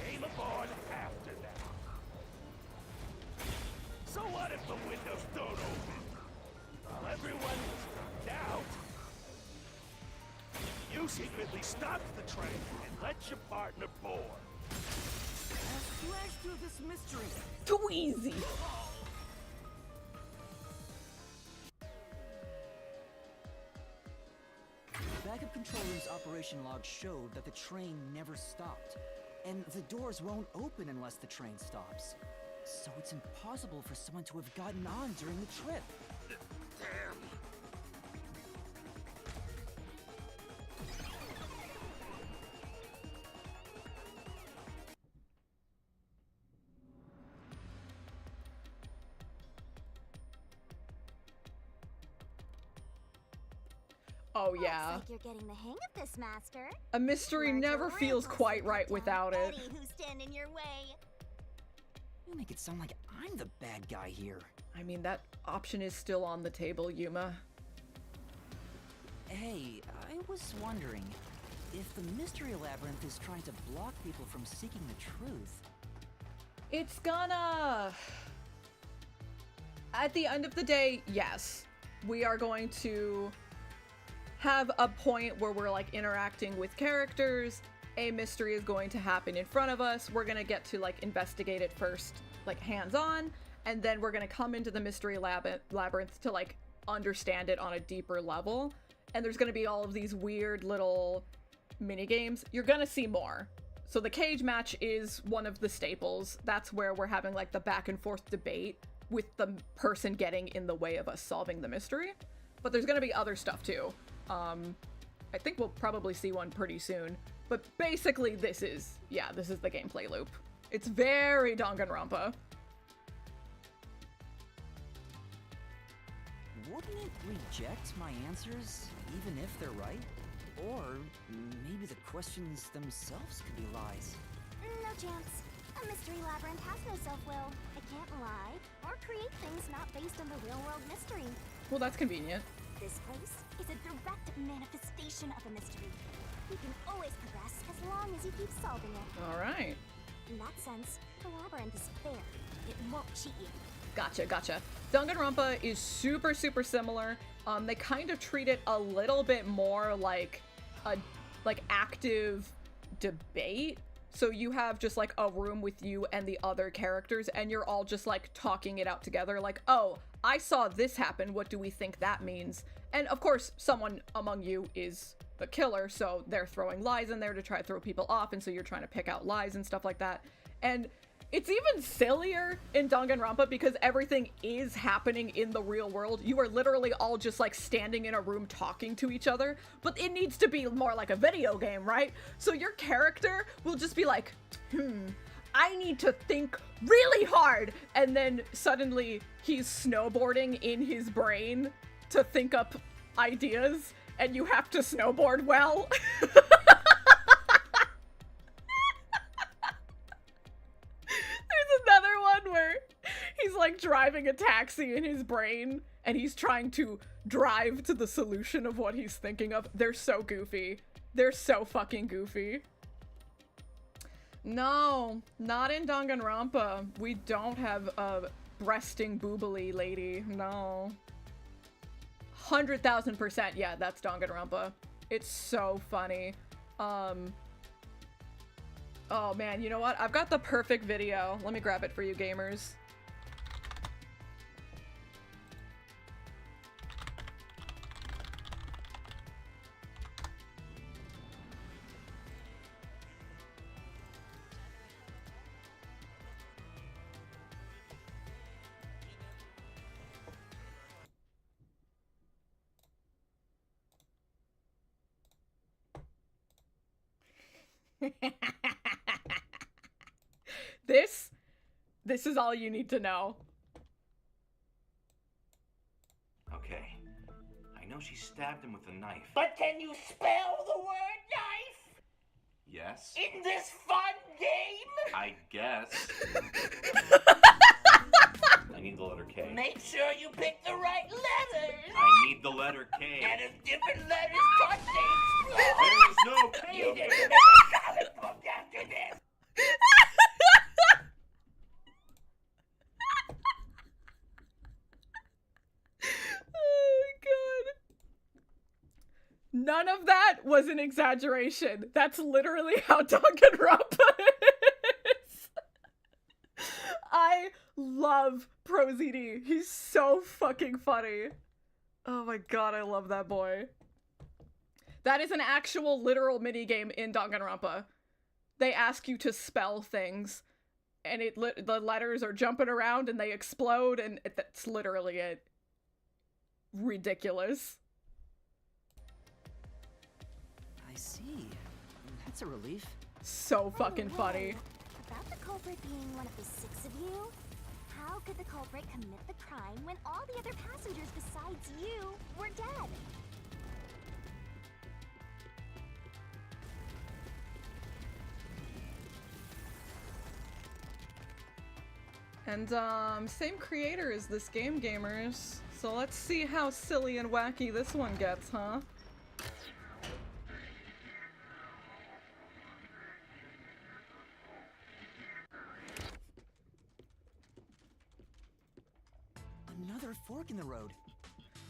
Came aboard after that. So what if the windows don't open? While everyone was freaked out, you secretly stopped the train and let your partner board. Flash through this mystery. Too easy. Backup control room's operation log showed that the train never stopped. And the doors won't open unless the train stops. So it's impossible for someone to have gotten on during the trip. Damn. Oh yeah. looks like you're getting the hang of this, Master. A mystery Larger never feels rifles quite to right cut down without it. any who stand in your way. You make it sound like I'm the bad guy here. I mean, that option is still on the table, Yuma. Hey, I was wondering, if the Mystery Labyrinth is trying to block people from seeking the truth... It's gonna... At the end of the day, yes. We are going to have a point where we're like interacting with characters. A mystery is going to happen in front of us. We're gonna get to like investigate it first, like hands-on, and then we're gonna come into the Mystery Labyrinth to like understand it on a deeper level. And there's gonna be all of these weird little mini games. You're gonna see more. So the cage match is one of the staples. That's where we're having like the back and forth debate with the person getting in the way of us solving the mystery. But there's gonna be other stuff too. I think we'll probably see one pretty soon. But basically this is the gameplay loop. It's very Danganronpa. Wouldn't it reject my answers, even if they're right? Or maybe the questions themselves could be lies. No chance. A mystery labyrinth has no self-will. It can't lie or create things not based on the real-world mystery. Well, that's convenient. This place is a direct manifestation of a mystery. You can always progress as long as you keep solving it. All right. In that sense, the labyrinth is fair. It won't cheat you. Gotcha. Danganronpa is super similar. They kind of treat it a little bit more like a active debate. So you have just like a room with you and the other characters, and you're all just like talking it out together. Like, oh, I saw this happen. What do we think that means? And of course, someone among you is the killer, so they're throwing lies in there to try to throw people off, and so you're trying to pick out lies and stuff like that. And it's even sillier in Danganronpa because everything is happening in the real world. You are literally all just like standing in a room talking to each other, but it needs to be more like a video game, right? So your character will just be like, I need to think really hard. And then suddenly he's snowboarding in his brain to think up ideas, and you have to snowboard well. There's another one where he's like driving a taxi in his brain and he's trying to drive to the solution of what he's thinking of. They're so goofy. They're so fucking goofy. No, not in Danganronpa. We don't have a breasting boobily lady. No. 100,000%. Yeah, that's Danganronpa. It's so funny. Oh man, you know what? I've got the perfect video. Let me grab it for you gamers. This is all you need to know. Okay. I know she stabbed him with a knife. But can you spell the word knife? Yes? In this fun game? I guess. I need the letter K. Make sure you pick the right letters. I need the letter K. And if different letters touch, they explode. There is no K You there. need to make a comic book after this. None of that was an exaggeration. That's literally how Danganronpa is. I love ProZD. He's so fucking funny. Oh my god, I love that boy. That is an actual literal minigame in Danganronpa. They ask you to spell things, and the letters are jumping around and they explode, and that's literally it. Ridiculous. I see. That's a relief. So fucking funny. About the culprit being one of the 6 of you, how could the culprit commit the crime when all the other passengers besides you were dead? And same creator as this game, gamers. So let's see how silly and wacky this one gets, huh? Another fork in the road.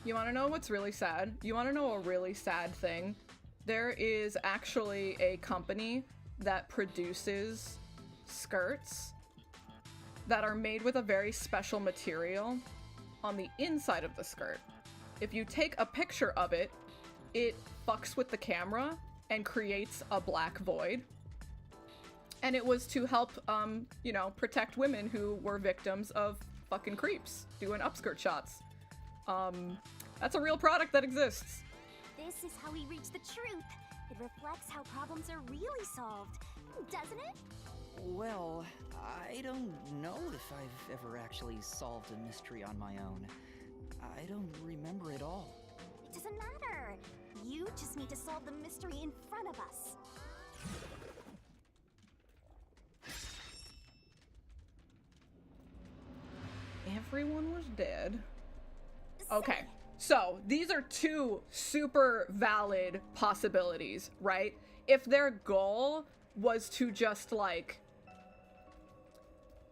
You want to know what's really sad? You want to know a really sad thing? There is actually a company that produces skirts that are made with a very special material on the inside of the skirt. If you take a picture of it, it fucks with the camera and creates a black void. And it was to help, you know, protect women who were victims of fucking creeps doing upskirt shots. That's a real product that exists. This is how we reach the truth. It reflects how problems are really solved, doesn't it? Well, I don't know if I've ever actually solved a mystery on my own. I don't remember it all. It doesn't matter. You just need to solve the mystery in front of us. Everyone was dead. Okay. So these are two super valid possibilities, right? If their goal was to just like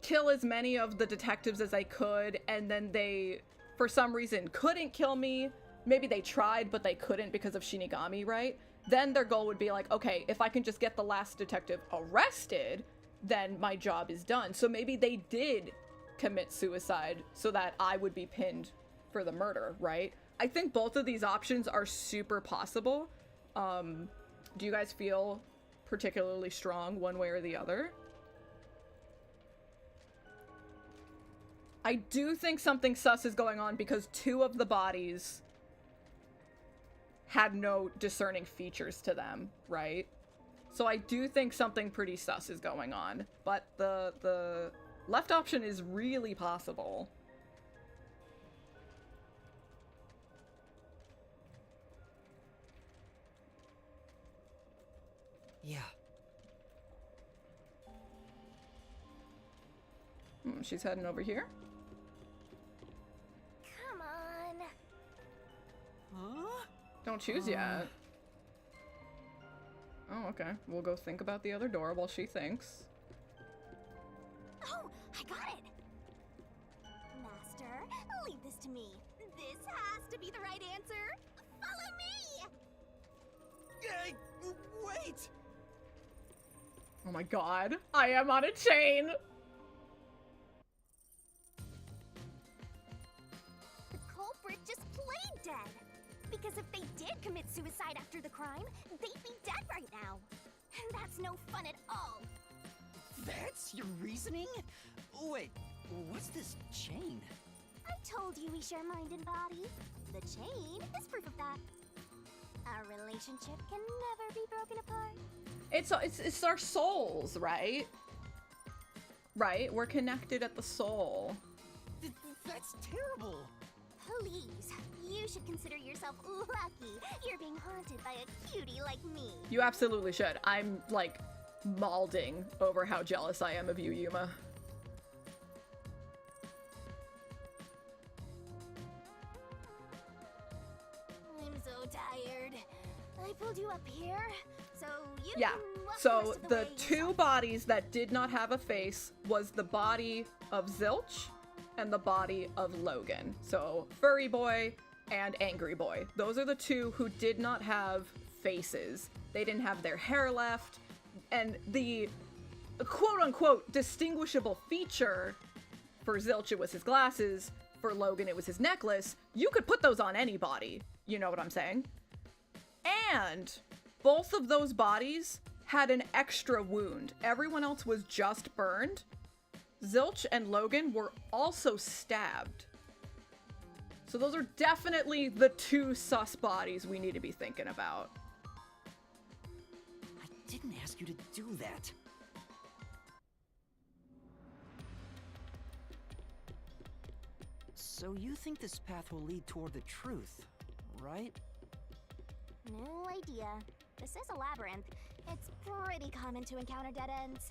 kill as many of the detectives as they could, and then they, for some reason, couldn't kill me, maybe they tried, but they couldn't because of Shinigami, right? Then their goal would be like, okay, if I can just get the last detective arrested, then my job is done. So maybe they did commit suicide so that I would be pinned for the murder, right? I think both of these options are super possible. Do you guys feel particularly strong one way or the other? I do think something sus is going on because two of the bodies had no discerning features to them, right? So I do think something pretty sus is going on, but the left option is really possible. Yeah. She's heading over here. Come on. Huh? Don't choose yet. Oh, okay. We'll go think about the other door while she thinks. Oh, I got it. Master, leave this to me. This has to be the right answer. Follow me. Hey, wait! Oh my god. I am on a chain. The culprit just played dead. Because if they did commit suicide after the crime, they'd be dead right now. And that's no fun at all. That's your reasoning? Wait, what's this chain? I told you we share mind and body. The chain is proof of that. Our relationship can never be broken apart. It's our souls, right? Right? We're connected at the soul. That's terrible. Please, you should consider yourself lucky you're being haunted by a cutie like me. You absolutely should. I'm, like, malding over how jealous I am of you, Yuma. I'm so tired. I pulled you up here, so you Yeah, can walk the so rest of the way two yourself. bodies that did not have a face was the body of Zilch and the body of Logan. So Furry Boy and Angry Boy. Those are the two who did not have faces. They didn't have their hair left, and the quote-unquote distinguishable feature for Zilch, it was his glasses. For Logan, it was his necklace. You could put those on anybody. You know what I'm saying? And both of those bodies had an extra wound. Everyone else was just burned. Zilch and Logan were also stabbed. So those are definitely the two sus bodies we need to be thinking about. I didn't ask you to do that. So you think this path will lead toward the truth, right? No idea. This is a labyrinth. It's pretty common to encounter dead ends.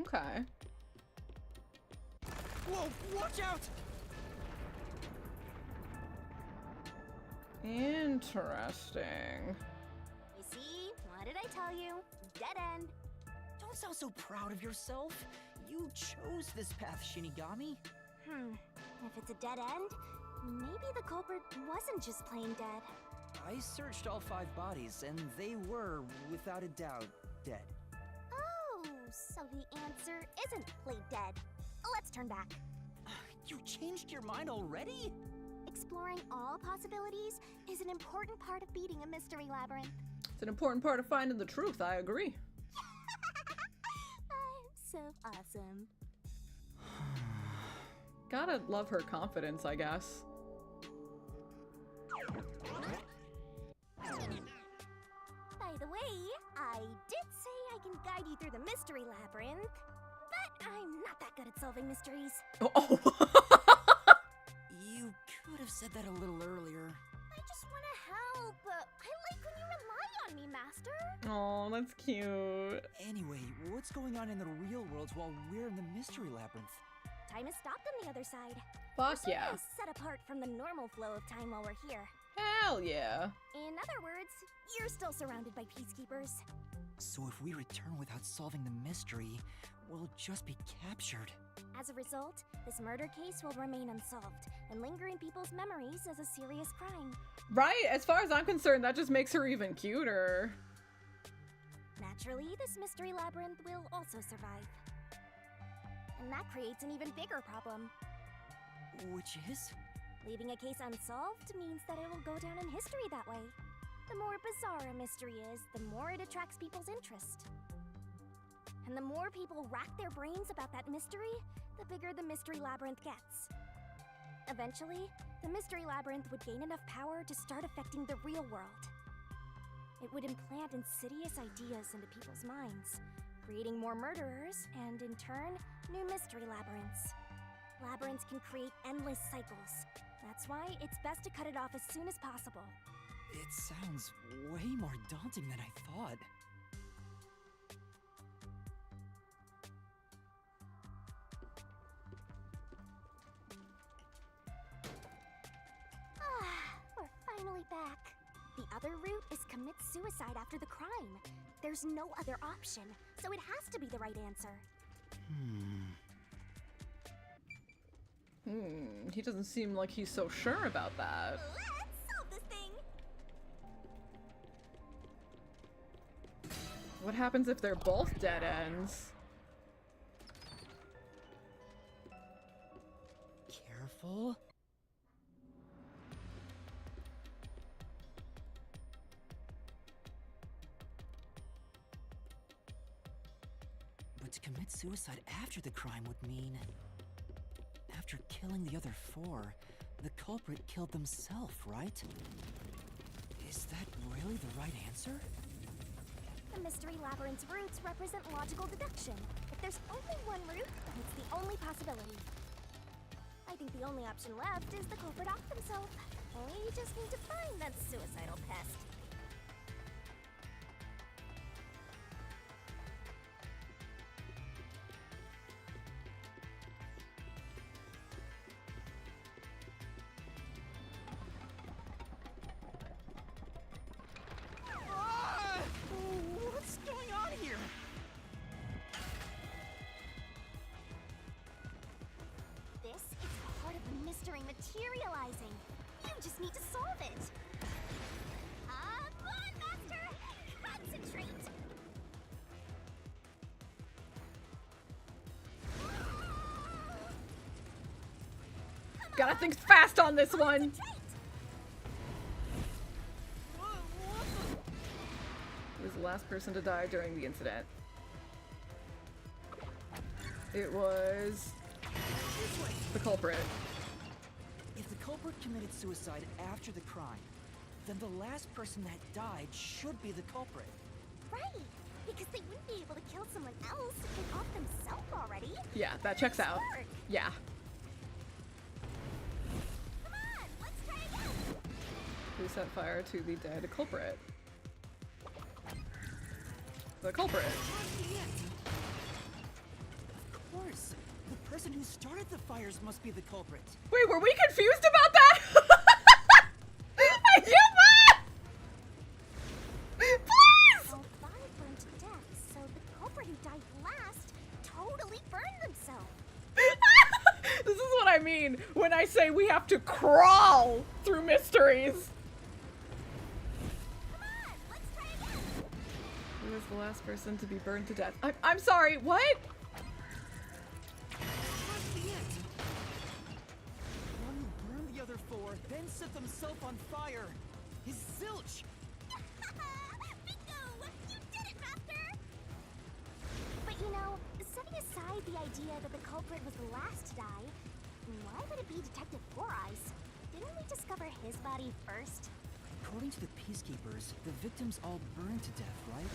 Okay. Whoa, watch out! Interesting. You see? What did I tell you? Dead end. Don't sound so proud of yourself. You chose this path, Shinigami. If it's a dead end, maybe the culprit wasn't just plain dead. I searched all 5 bodies, and they were, without a doubt, dead. Oh, so the answer isn't plain dead. Let's turn back. You changed your mind already? Exploring all possibilities is an important part of beating a mystery labyrinth. It's an important part of finding the truth, I agree. I'm so awesome. Gotta love her confidence, I guess. By the way, I did say I can guide you through the mystery labyrinth, but I'm not that good at solving mysteries. Oh. You could have said that a little earlier. I just want to help. I like when you rely on me, Master. Oh, that's cute. Anyway, what's going on in the real world while we're in the mystery labyrinth? Time is stopped on the other side. Fuck We're yeah. sort of set apart from the normal flow of time while we're here. Hell yeah. In other words, you're still surrounded by peacekeepers. So if we return without solving the mystery, we'll just be captured. As a result, this murder case will remain unsolved and linger in people's memories as a serious crime. Right? As far as I'm concerned, that just makes her even cuter. Naturally, this mystery labyrinth will also survive. And that creates an even bigger problem. Which is? Leaving a case unsolved means that it will go down in history that way. The more bizarre a mystery is, the more it attracts people's interest. And the more people rack their brains about that mystery, the bigger the mystery labyrinth gets. Eventually, the mystery labyrinth would gain enough power to start affecting the real world. It would implant insidious ideas into people's minds, creating more murderers, and in turn, new mystery labyrinths. Labyrinths can create endless cycles. That's why it's best to cut it off as soon as possible. It sounds way more daunting than I thought. We're finally back. The other route is commit suicide after the crime. There's no other option, so it has to be the right answer. He doesn't seem like he's so sure about that. Let's solve this thing! What happens if they're both dead ends? Careful. But to commit suicide after the crime would mean... After killing the other four, the culprit killed themselves, right? Is that really the right answer? The mystery labyrinth's routes represent logical deduction. If there's only one route, then it's the only possibility. I think the only option left is the culprit off themselves. We just need to find that suicidal pest. What's going on here? This is part of the mystery materializing. You just need to solve it. Come on, Master! Concentrate! Gotta think fast on this one. Who was the last person to die during the incident? It was the culprit. If the culprit committed suicide after the crime, then the last person that died should be the culprit. Right! Because they wouldn't be able to kill someone else if they off themselves already. Yeah, that checks out. Work. Yeah. Come on, let's try again. Who set fire to the dead culprit? The culprit. Of course. The person who started the fires must be the culprit. Wait, were we confused about that? I get that! Please! All five burned to death, so the culprit who died last totally burned themselves. This is what I mean when I say we have to crawl through mysteries. Come on, let's try again. Who was the last person to be burned to death? I'm sorry, what? One who burned the other four, then set themselves on fire. Is Zilch. Bingo! You did it, Master! But you know, setting aside the idea that the culprit was the last to die, why would it be Detective Four Eyes? Didn't we discover his body first? According to the Peacekeepers, the victims all burned to death, right?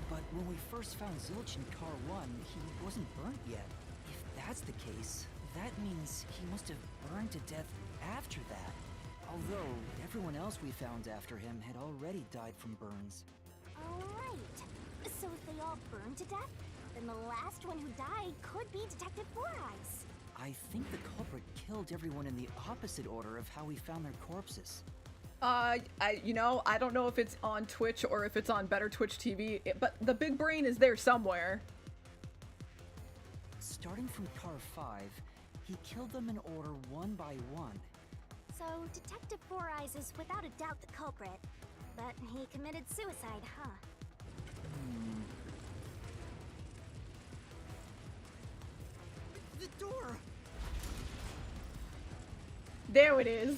But when we first found Zilch in Car 1, he wasn't burnt yet. If that's the case, that means he must have burned to death after that. Although, everyone else we found after him had already died from burns. Alright. So if they all burned to death, then the last one who died could be Detective Four Eyes. I think the culprit killed everyone in the opposite order of how we found their corpses. I don't know if it's on Twitch or if it's on Better Twitch TV, but the big brain is there somewhere. Starting from car 5, he killed them in order one by one. So, Detective Four Eyes is without a doubt the culprit. But he committed suicide, huh? The door! There it is.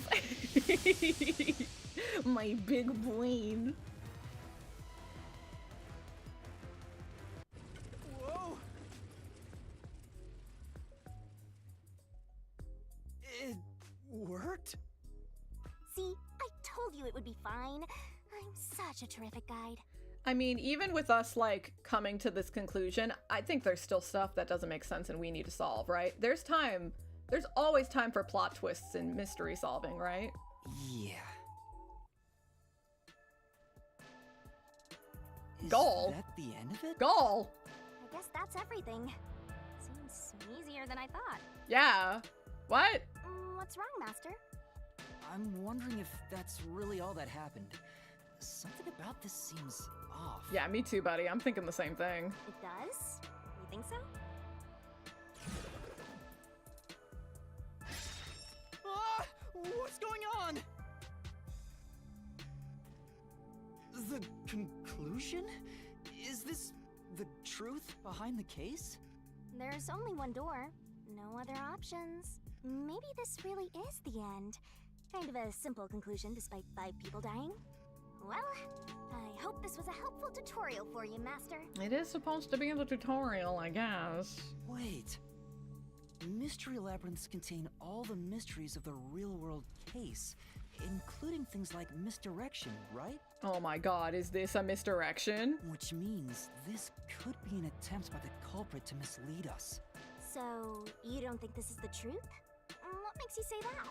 My big brain. Whoa! It worked? See, I told you it would be fine. I'm such a terrific guide. I mean, even with us, like, coming to this conclusion, I think there's still stuff that doesn't make sense and we need to solve, right? There's always time for plot twists and mystery solving, right? Yeah. Goal. Is that the end of it? Goal! I guess that's everything. Seems easier than I thought. Yeah. What? What's wrong, Master? I'm wondering if that's really all that happened. Something about this seems off. Yeah, me too, buddy. I'm thinking the same thing. It does? You think so? Ah! What's going on? The conclusion? Is this the truth behind the case? There's only one door. No other options. Maybe this really is the end. Kind of a simple conclusion despite 5 people dying. Well, I hope this was a helpful tutorial for you, Master. It is supposed to be in the tutorial, I guess. Wait. Mystery labyrinths contain all the mysteries of the real-world case, including things like misdirection, right? Oh my god, is this a misdirection? Which means this could be an attempt by the culprit to mislead us. So, you don't think this is the truth? What makes you say that?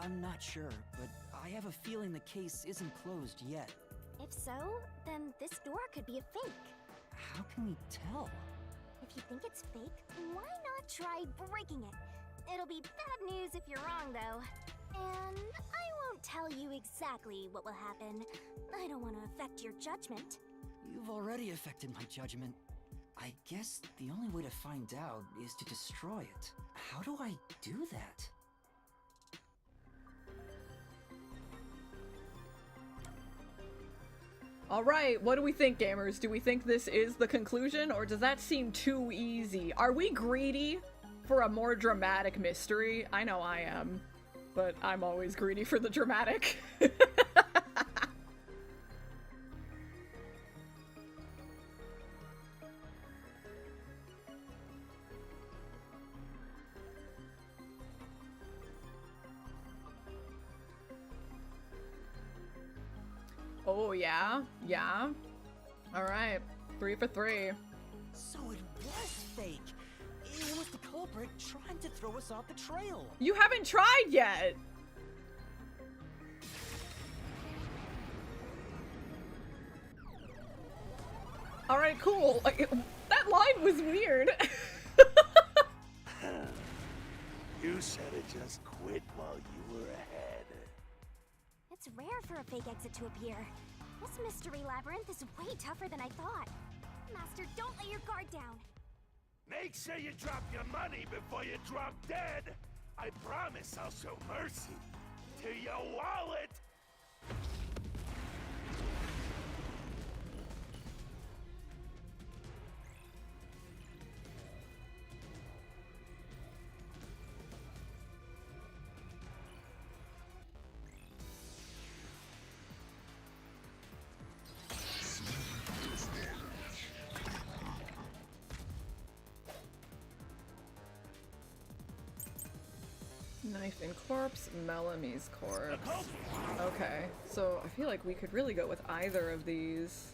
I'm not sure, but I have a feeling the case isn't closed yet. If so, then this door could be a fake. How can we tell? If you think it's fake, why not try breaking it? It'll be bad news if you're wrong, though. And I won't tell you exactly what will happen. I don't want to affect your judgment. You've already affected my judgment. I guess the only way to find out is to destroy it. How do I do that? Alright, what do we think, gamers? Do we think this is the conclusion, or does that seem too easy? Are we greedy for a more dramatic mystery? I know I am, but I'm always greedy for the dramatic. Oh, yeah? Yeah? Alright. 3 for 3. So it was fake! It was the culprit trying to throw us off the trail! You haven't tried yet! Alright, cool. That line was weird. You should have just quit while you were ahead. It's rare for a fake exit to appear. This mystery labyrinth is way tougher than I thought. Master, don't lay your guard down. Make sure you drop your money before you drop dead. I promise I'll show mercy to your wallet. Knife in corpse, Melamie's corpse. Okay, so I feel like we could really go with either of these.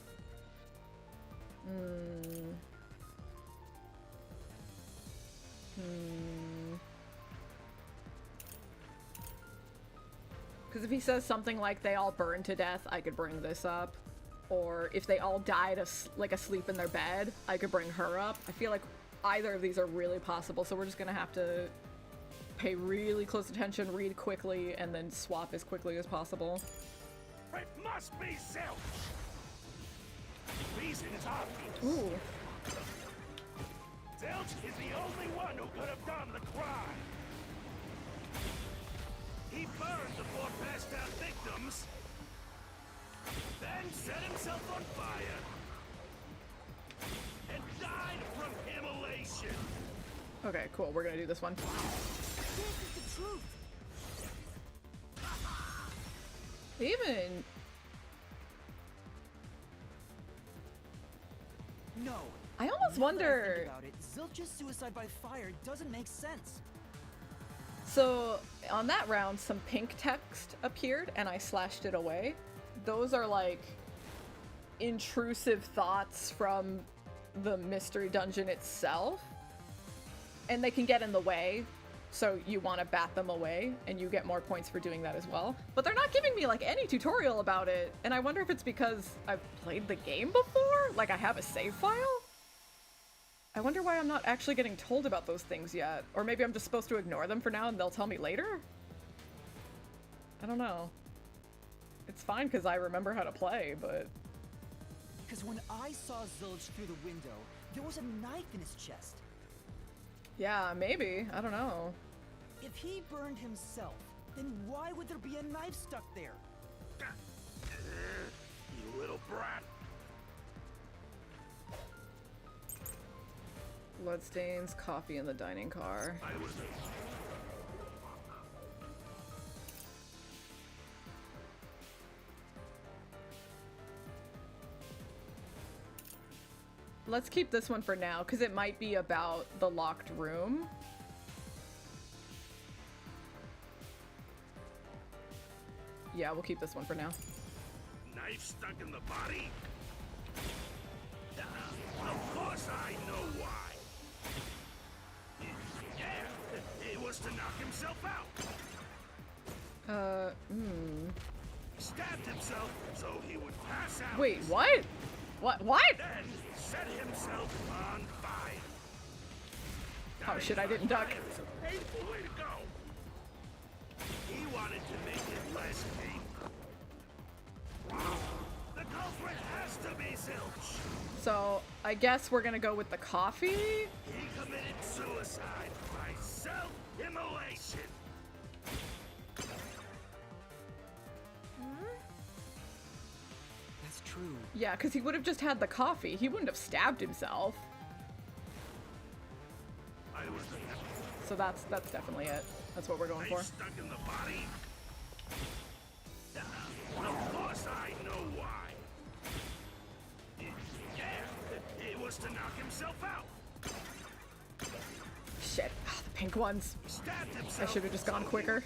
Because if he says something like they all burned to death, I could bring this up. Or if they all died like asleep in their bed, I could bring her up. I feel like either of these are really possible, so we're just gonna have to pay really close attention, read quickly, and then swap as quickly as possible. It must be Zilch! The reason is obvious. Ooh. Zilch is the only one who could have done the crime. He burned the four passed out victims, then set himself on fire, and died from immolation. Okay, cool. We're gonna do this one. This is the truth. Even... No. I almost Now that I think wonder... about it, Zilch's suicide by fire doesn't make sense. So, on that round, some pink text appeared, and I slashed it away. Those are, like, intrusive thoughts from the mystery dungeon itself. And they can get in the way, so you want to bat them away, and you get more points for doing that as well. But they're not giving me, like, any tutorial about it, and I wonder if it's because I've played the game before? Like, I have a save file? I wonder why I'm not actually getting told about those things yet. Or maybe I'm just supposed to ignore them for now and they'll tell me later? I don't know. It's fine because I remember how to play, but... Because when I saw Zilch through the window, there was a knife in his chest. Yeah, maybe. I don't know. If he burned himself, then why would there be a knife stuck there? You little brat. Bloodstains, coffee in the dining car. Let's keep this one for now, because it might be about the locked room. Yeah, we'll keep this one for now. Knife stuck in the body? Of course I know why. Yeah, it was to knock himself out. Stabbed himself so he would pass out. Wait, what? What? Then set himself on fire. Oh shit, I didn't duck. It's a painful way to go. He wanted to make it less painful. The culprit has to be Zilch. So, I guess we're gonna go with the coffee? He committed suicide by self-immolation. That's true. Yeah, because he would have just had the coffee. He wouldn't have stabbed himself. So that's definitely it. That's what we're going for. Stuck in the body. Of course I know why. Yeah, it was to knock himself out. Shit. Ah, the pink ones. Stabbed I himself. should have just gone quicker.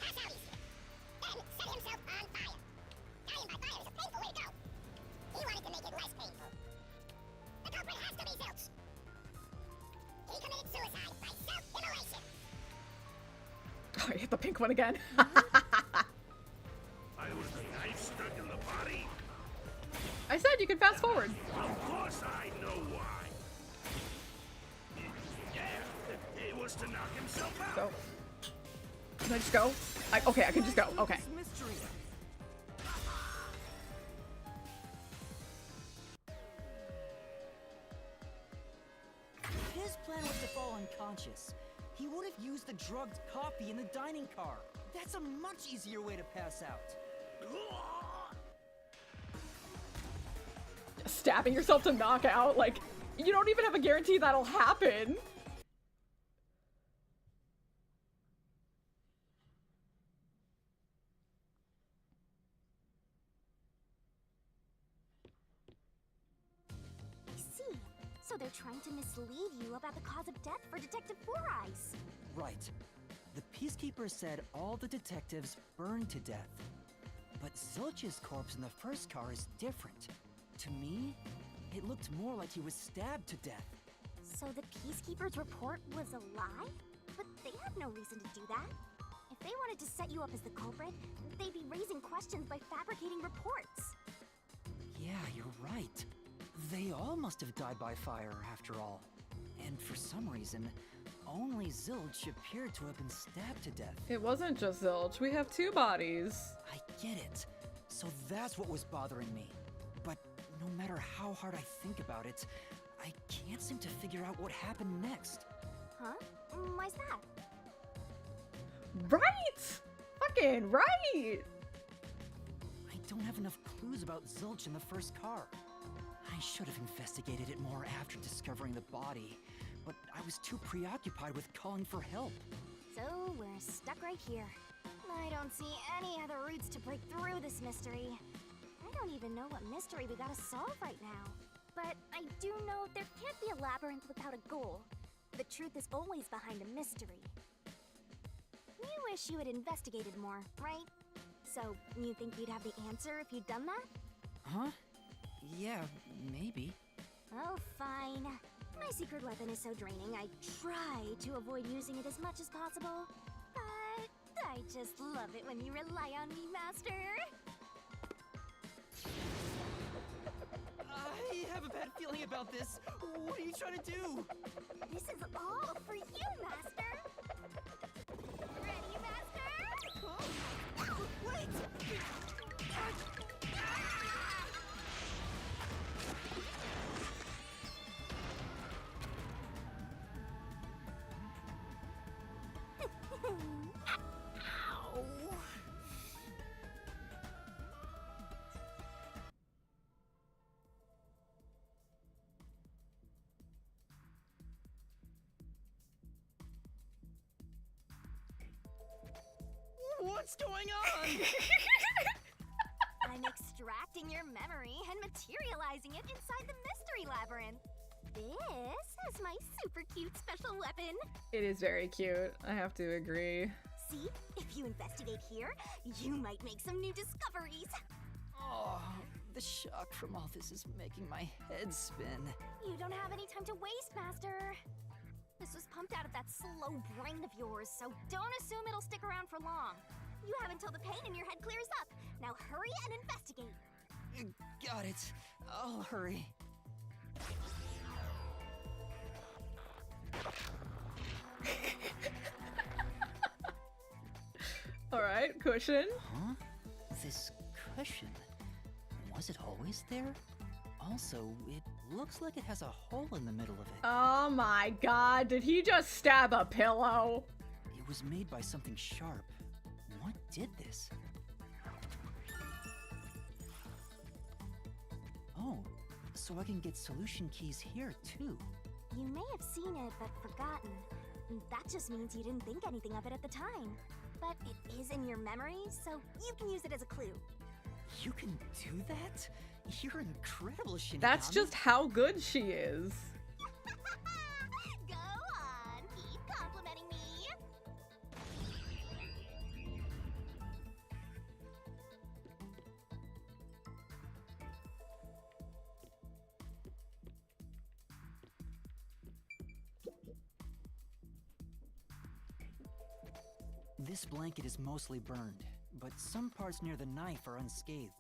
Oh, I hit the pink one again. I was a knife stuck in the body. I said you could fast forward. Of course I know why. Yeah, it was to knock himself out. Go. Can I just go? Okay, I can just go. Okay. His plan was to fall unconscious. He would have used the drugged coffee in the dining car. That's a much easier way to pass out. Stabbing yourself to knock out, like, you don't even have a guarantee that'll happen. I see. So they're trying to mislead you about the cause of death for Detective Four Eyes. Right. The Peacekeeper said all the detectives burned to death. But Zilch's corpse in the first car is different. To me, it looked more like he was stabbed to death. So the Peacekeeper's report was a lie? But they had no reason to do that. If they wanted to set you up as the culprit, they'd be raising questions by fabricating reports. Yeah, you're right. They all must have died by fire, after all. And for some reason, only Zilch appeared to have been stabbed to death. It wasn't just Zilch. We have 2 bodies. I get it. So that's what was bothering me. But no matter how hard I think about it, I can't seem to figure out what happened next. Huh? Why's that? Right! Fucking right! I don't have enough clues about Zilch in the first car. I should have investigated it more after discovering the body, but I was too preoccupied with calling for help. So we're stuck right here. I don't see any other routes to break through this mystery. I don't even know what mystery we gotta solve right now. But I do know there can't be a labyrinth without a goal. The truth is always behind a mystery. You wish you had investigated more, right? So, you think you'd have the answer if you'd done that? Huh? Yeah, maybe. Oh, fine. My secret weapon is so draining, I try to avoid using it as much as possible. But I just love it when you rely on me, Master. I have a bad feeling about this. What are you trying to do? This is all for you, Master. Ready, Master? Huh? Wait! What's going on? I'm extracting your memory and materializing it inside the mystery labyrinth. This is my super cute special weapon. It is very cute. I have to agree. See, if you investigate here, you might make some new discoveries. Oh, the shock from all this is making my head spin. You don't have any time to waste, Master. This was pumped out of that slow brain of yours, so don't assume it'll stick around for long. You have until the pain in your head clears up. Now hurry and investigate. Got it. I'll hurry. Alright, cushion. Huh? This cushion. Was it always there? Also, it looks like it has a hole in the middle of it. Oh my god, did he just stab a pillow? It was made by something sharp. What did this? Oh, so I can get solution keys here too. You may have seen it, but forgotten. That just means you didn't think anything of it at the time. But it is in your memory, so you can use it as a clue. You can do that? You're incredible, Shinigami. That's just how good she is. Go on, keep complimenting me. This blanket is mostly burned, but some parts near the knife are unscathed.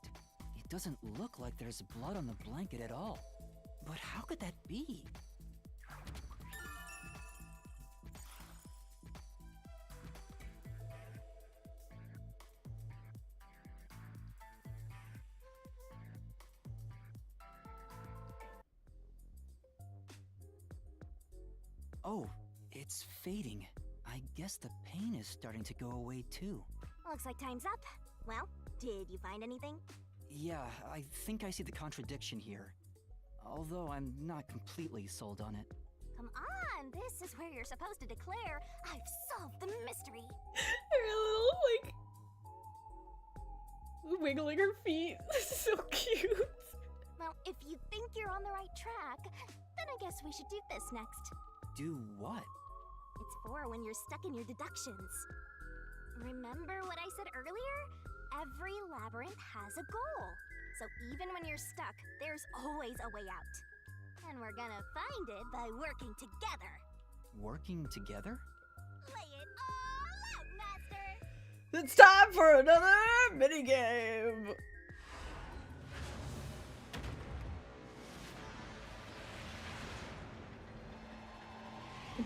It doesn't look like there's blood on the blanket at all. But how could that be? Oh, it's fading. I guess the pain is starting to go away too. Looks like time's up. Well, did you find anything? Yeah, I think I see the contradiction here. Although I'm not completely sold on it. Come on, this is where you're supposed to declare, I've solved the mystery. Her little, like, wiggling her feet. This is so cute. Well, if you think you're on the right track, then I guess we should do this next. Do what? It's for when you're stuck in your deductions. Remember what I said earlier? Every labyrinth has a goal. So even when you're stuck, there's always a way out. And we're gonna find it by working together. Working together? Lay it all out, Master! It's time for another minigame!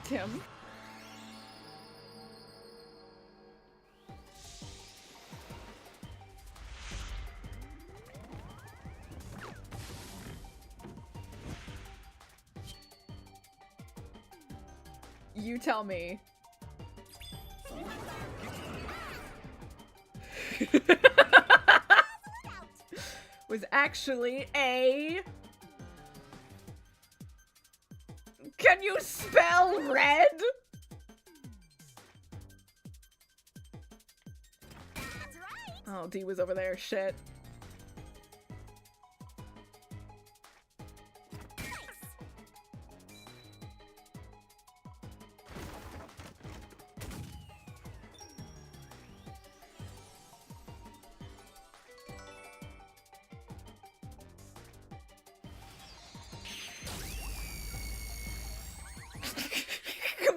Tim? You tell me. Was actually a... Can you spell red? Oh, D was over there. Shit.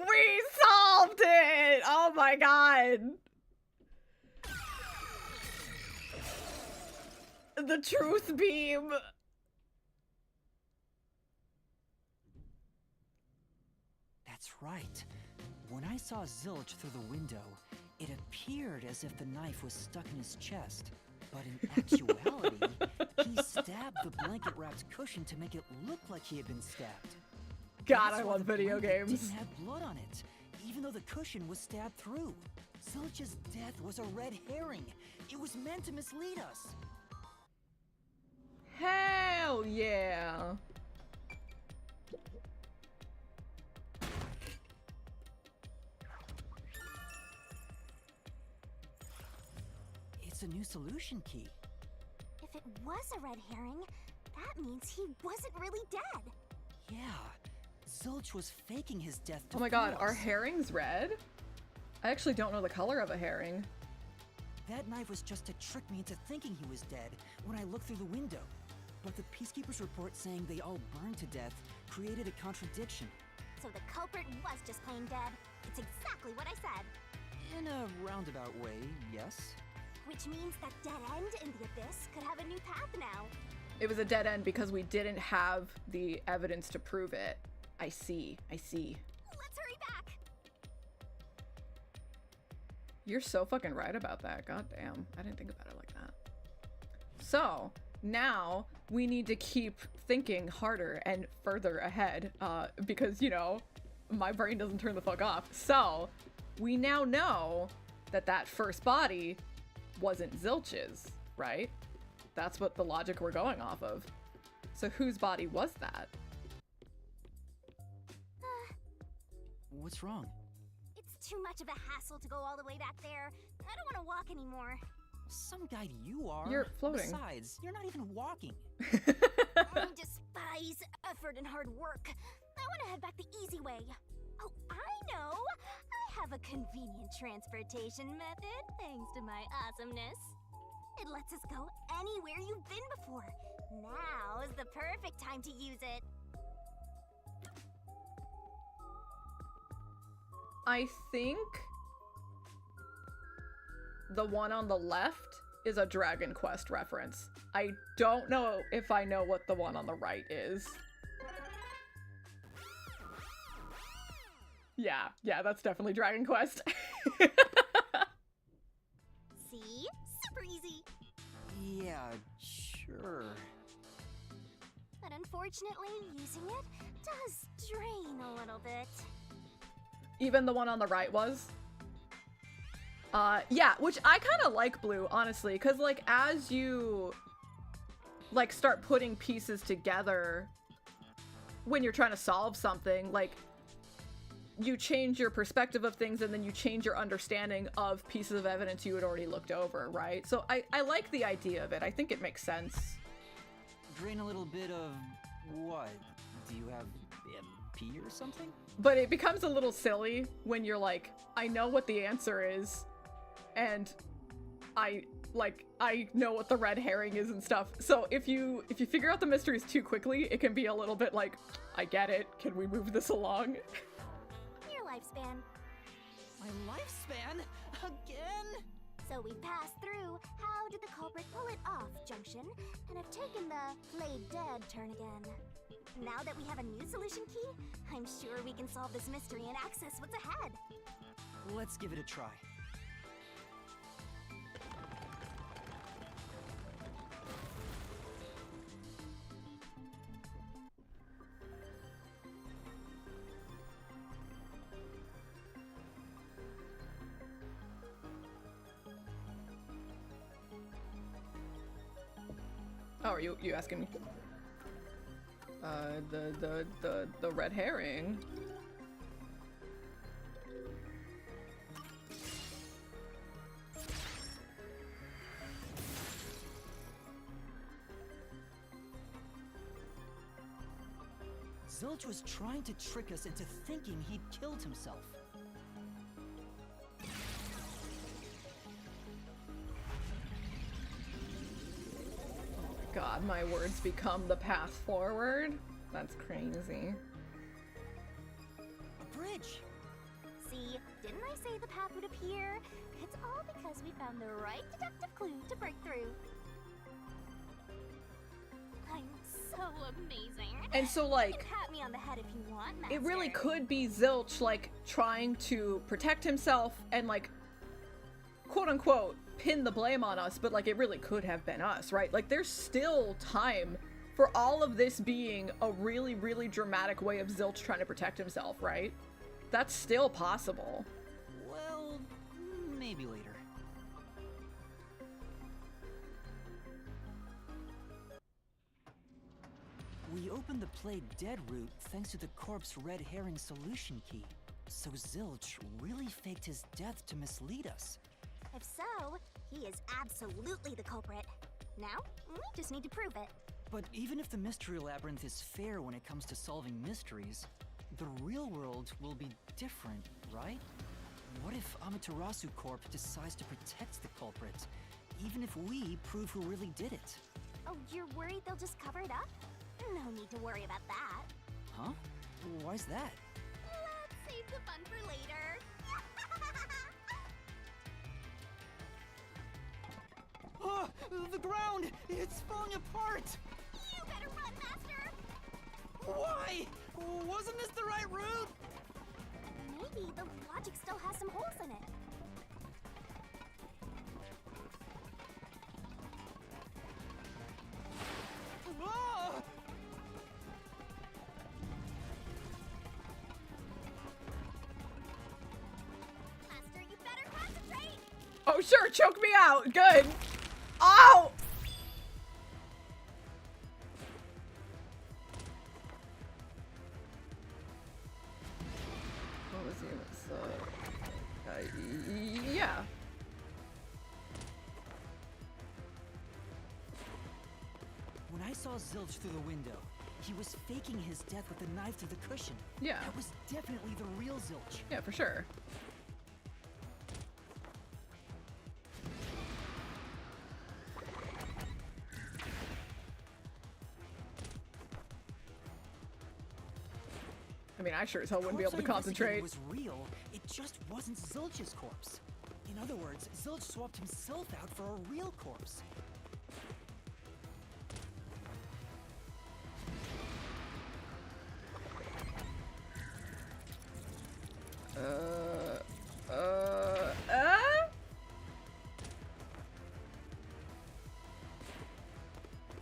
We solved it! Oh my god! The truth beam! That's right. When I saw Zilch through the window, it appeared as if the knife was stuck in his chest. But in actuality, he stabbed the blanket-wrapped cushion to make it look like he had been stabbed. God, That's I why love the video blanket games. didn't have blood on it, even though the cushion was stabbed through. Zilch's death was a red herring. It was meant to mislead us. Hell yeah! It's a new solution key. If it was a red herring, that means he wasn't really dead. Yeah, Zilch was faking his death to Oh my god, fool are us. herrings red? I actually don't know the color of a herring. That knife was just to trick me into thinking he was dead when I looked through the window. But the Peacekeeper's report saying they all burned to death created a contradiction. So the culprit was just plain dead. It's exactly what I said. In a roundabout way, yes. Which means that dead end in the abyss could have a new path now. It was a dead end because we didn't have the evidence to prove it. I see. I see. Let's hurry back. You're so fucking right about that. God damn. I didn't think about it like that. So, now we need to keep thinking harder and further ahead because, you know, my brain doesn't turn the fuck off. So, we now know that that first body wasn't Zilch's, right? That's what the logic we're going off of. So whose body was that? What's wrong? It's too much of a hassle to go all the way back there. I don't want to walk anymore. Some guide you are. You're floating. Besides, you're not even walking. I despise effort and hard work. I want to head back the easy way. Oh, I know! I have a convenient transportation method, thanks to my awesomeness. It lets us go anywhere you've been before. Now is the perfect time to use it. I think the one on the left is a Dragon Quest reference. I don't know if I know what the one on the right is. Yeah, that's definitely Dragon Quest. See? Super easy. Yeah, sure. But unfortunately, using it does drain a little bit. Even the one on the right was? Yeah, which I kind of like blue, honestly, because, like, as you, like, start putting pieces together when you're trying to solve something, like, you change your perspective of things and then you change your understanding of pieces of evidence you had already looked over, right? So I like the idea of it. I think it makes sense. Drain a little bit of what? Do you have MP or something? But it becomes a little silly when you're like, I know what the answer is, and I know what the red herring is and stuff. So if you figure out the mysteries too quickly, it can be a little bit like, I get it. Can we move this along? Your lifespan. My lifespan? Again? So we passed through how did the culprit pull it off junction and have taken the play dead turn again. Now that we have a new solution key, I'm sure we can solve this mystery and access what's ahead. Let's give it a try. Oh, are you asking me? The red herring. Zilch was trying to trick us into thinking he'd killed himself. God, my words become the path forward? That's crazy. A bridge! See, didn't I say the path would appear? It's all because we found the right deductive clue to break through. I'm so amazing. And so, You like, can pat me on the head if you want, Master. it really could be Zilch, like, trying to protect himself and, like, quote-unquote, pin the blame on us, but, like, it really could have been us, right? Like, there's still time for all of this being a really, really dramatic way of Zilch trying to protect himself, right? That's still possible. Well, maybe later. We opened the Play Dead route thanks to the corpse red herring solution key. So Zilch really faked his death to mislead us. If so, he is absolutely the culprit. Now, we just need to prove it. But even if the Mystery Labyrinth is fair when it comes to solving mysteries, the real world will be different, right? What if Amaterasu Corp decides to protect the culprit, even if we prove who really did it? Oh, you're worried they'll just cover it up? No need to worry about that. Huh? Why's that? Let's save the fun for later. Oh, the ground! It's falling apart! You better run, Master! Why? Wasn't this the right route? Maybe the logic still has some holes in it. Oh! Master, you better concentrate! Oh, sure, choke me out. Good. Ow! What was he? Yeah. When I saw Zilch through the window, he was faking his death with a knife through the cushion. Yeah. That was definitely the real Zilch. Yeah, for sure. I mean, I sure as hell wouldn't be able to concentrate. It was real, it just wasn't Zilch's corpse. In other words, Zilch swapped himself out for a real corpse.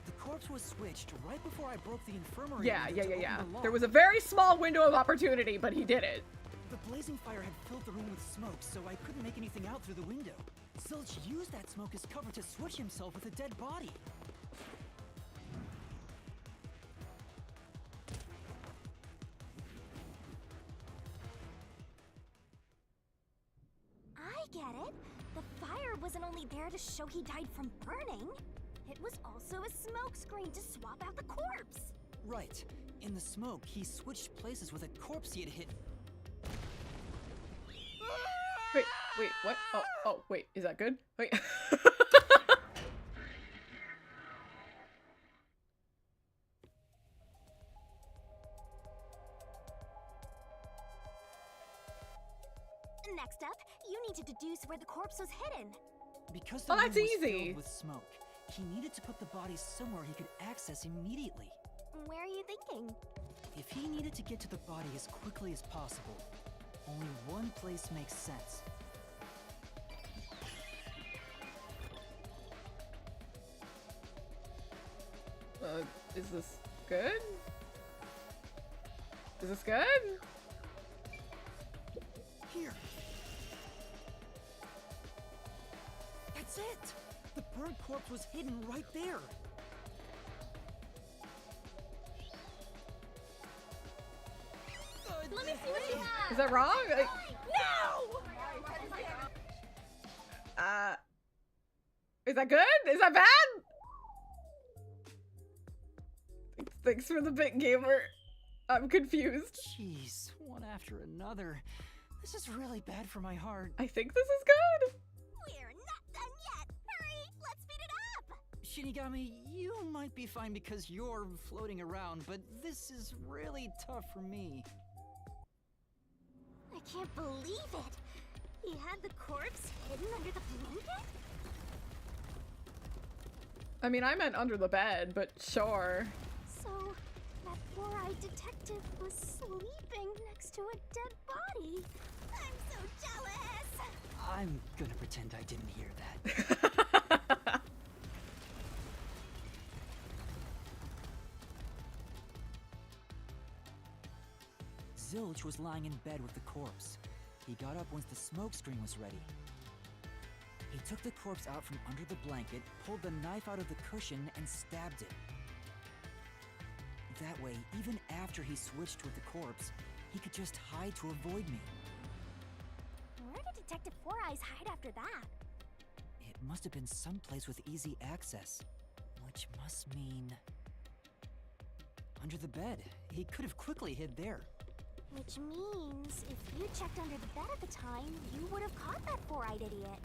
The corpse was switched right before I broke the infirmary. Yeah. window to open the lock. There was a very small window of opportunity, but he did it. The blazing fire had filled the room with smoke, so I couldn't make anything out through the window. Zilch used that smoke as cover to switch himself with a dead body. I get it. The fire wasn't only there to show he died from burning. It was also a smokescreen to swap out the corpse. Right. In the smoke, he switched places with a corpse he had hit. Wait, what? Oh, wait, is that good? Wait. Next up, you need to deduce where the corpse was hidden. Because the Oh, room that's was easy. filled with smoke, he needed to put the body somewhere he could access immediately. Where are you thinking? If he needed to get to the body as quickly as possible, only one place makes sense. Is this good? Is this good? Here. That's it! The burnt corpse was hidden right there. Let me see what you have. Is that wrong? Like, No! is that good? Is that bad? Thanks for the bit, gamer. I'm confused. Jeez, one after another. This is really bad for my heart. I think this is good. We're not done yet. Hurry, let's speed it up. Shinigami, you might be fine because you're floating around, but this is really tough for me. I can't believe it. He had the corpse hidden under the blanket? I mean, I meant under the bed, but sure. So, that four-eyed detective was sleeping next to a dead body. I'm so jealous! I'm gonna pretend I didn't hear that. Zilch was lying in bed with the corpse. He got up once the smoke screen was ready. He took the corpse out from under the blanket, pulled the knife out of the cushion, and stabbed it. That way, even after he switched with the corpse, he could just hide to avoid me. Where did Detective Four Eyes hide after that? It must have been someplace with easy access, which must mean... under the bed. He could have quickly hid there. Which means, if you checked under the bed at the time, you would have caught that four-eyed idiot.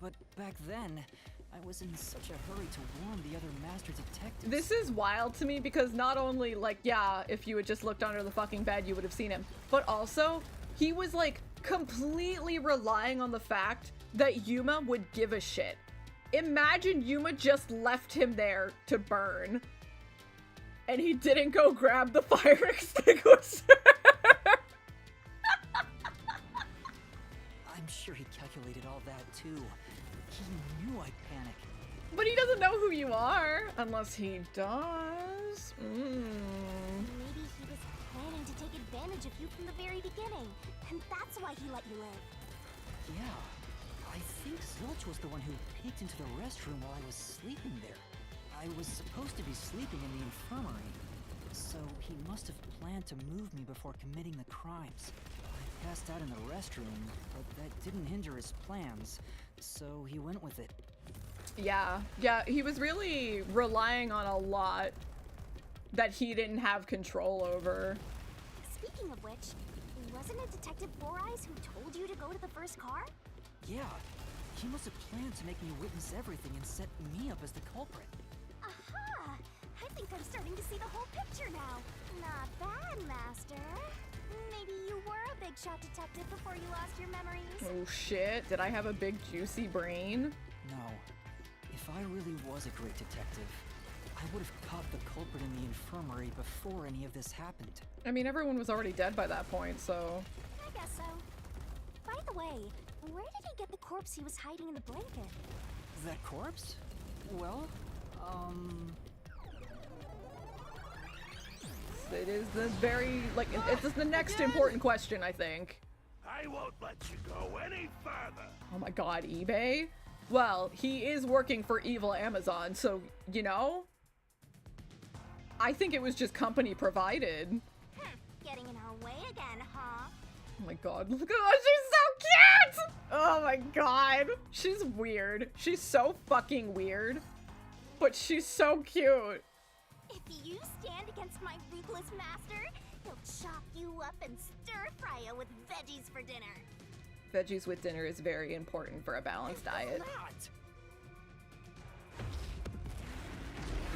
But back then, I was in such a hurry to warn the other master detectives. This is wild to me because not only, like, yeah, if you had just looked under the fucking bed, you would have seen him, but also, he was, like, completely relying on the fact that Yuma would give a shit. Imagine Yuma just left him there to burn, and he didn't go grab the fire extinguisher. I'm sure he calculated all that too. He knew I'd panic. But he doesn't know who you are, unless he does. Maybe he was planning to take advantage of you from the very beginning, and that's why he let you in. Yeah, I think Zilch was the one who peeked into the restroom while I was sleeping there. I was supposed to be sleeping in the infirmary, so he must have planned to move me before committing the crimes. I passed out in the restroom, but that didn't hinder his plans, so he went with it. Yeah, he was really relying on a lot that he didn't have control over. Speaking of which, wasn't it Detective Four Eyes who told you to go to the first car? Yeah, he must have planned to make me witness everything and set me up as the culprit. Aha! I think I'm starting to see the whole picture now. Not bad, Master. Maybe you were a big shot detective before you lost your memories. Oh shit, did I have a big juicy brain? No. If I really was a great detective, I would have caught the culprit in the infirmary before any of this happened. I mean, everyone was already dead by that point, so... I guess so. By the way, where did he get the corpse he was hiding in the blanket? That corpse? Well, It is the very, like, it's the next important question, I think. I won't let you go any further. Oh my god, eBay? Well, he is working for evil Amazon, so, you know? I think it was just company provided. Getting in her way again, huh? Oh my god, look at her, she's so cute! Oh my god. She's weird. She's so fucking weird. But she's so cute. If you stand against my ruthless master, he'll chop you up and stir-fry you with veggies for dinner. Veggies with dinner is very important for a balanced diet.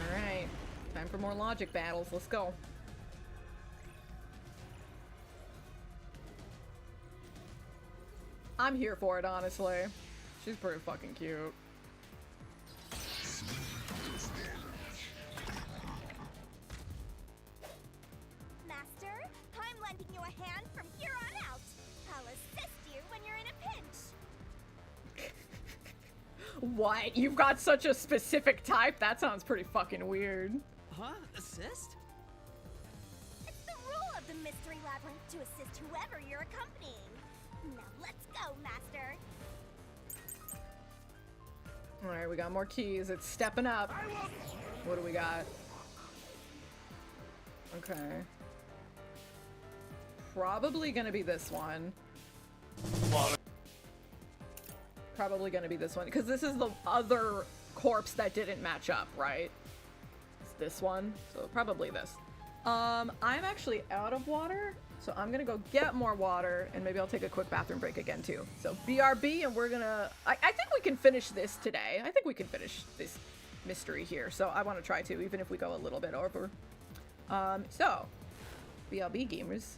Alright, time for more logic battles. Let's go. I'm here for it, honestly. She's pretty fucking cute. Master, I'm lending you a hand from here on out. I'll assist you when you're in a pinch. What? You've got such a specific type? That sounds pretty fucking weird. Huh? Assist? It's the rule of the Mystery Labyrinth to assist whoever you're accompanying. Now let's go, Master. Alright, we got more keys. It's stepping up. What do we got? Okay. probably gonna be this one. Probably gonna be this one, because this is the other corpse that didn't match up, right? It's this one, so probably this. I'm actually out of water, so I'm gonna go get more water, and maybe I'll take a quick bathroom break again too. So BRB, and we're gonna... I think we can finish this today. I think we can finish this mystery here, so I want to try to, even if we go a little bit over. So, BRB gamers.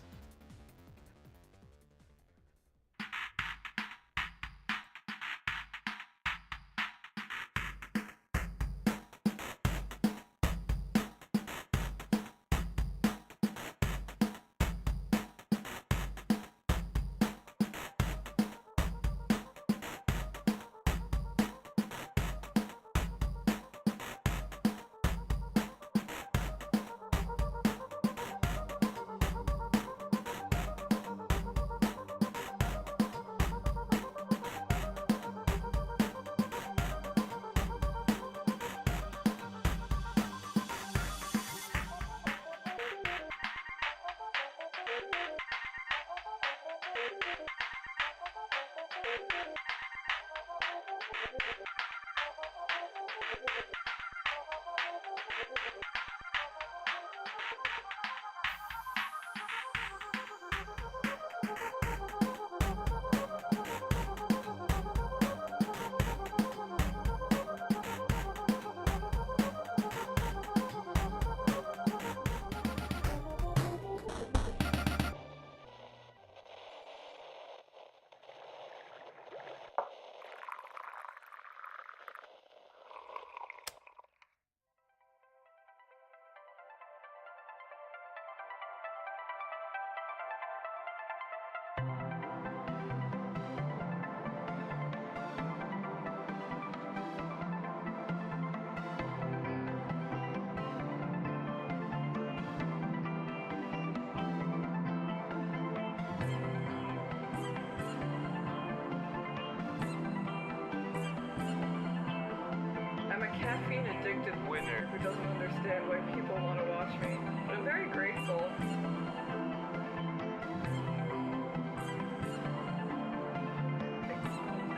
Caffeine addicted winner who doesn't understand why people want to watch me, but I'm very grateful.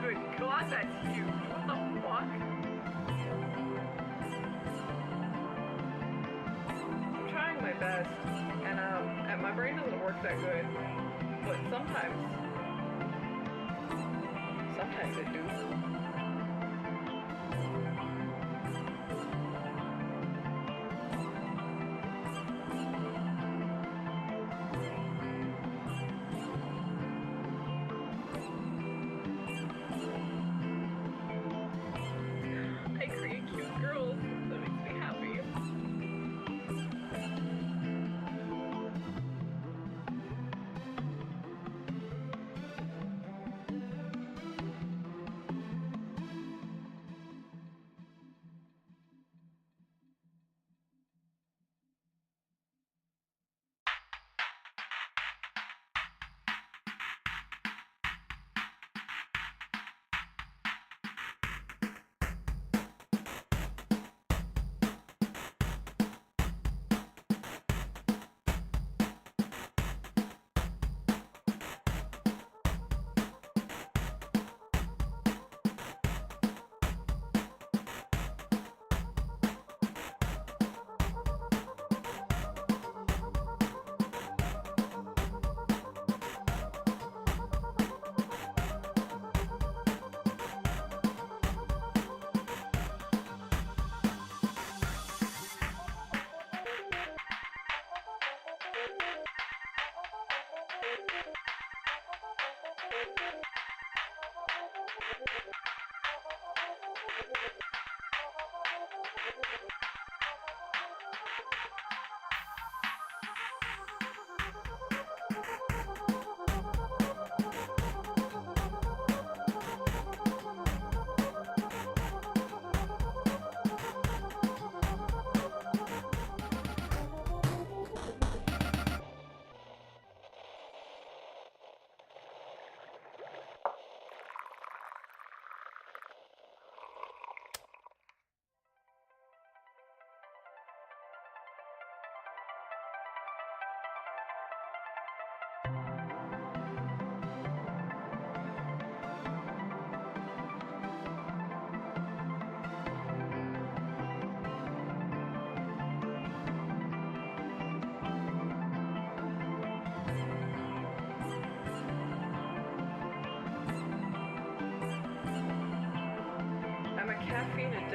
Good God, that's huge. What the fuck? I'm trying my best, and my brain doesn't work that good, but sometimes it do.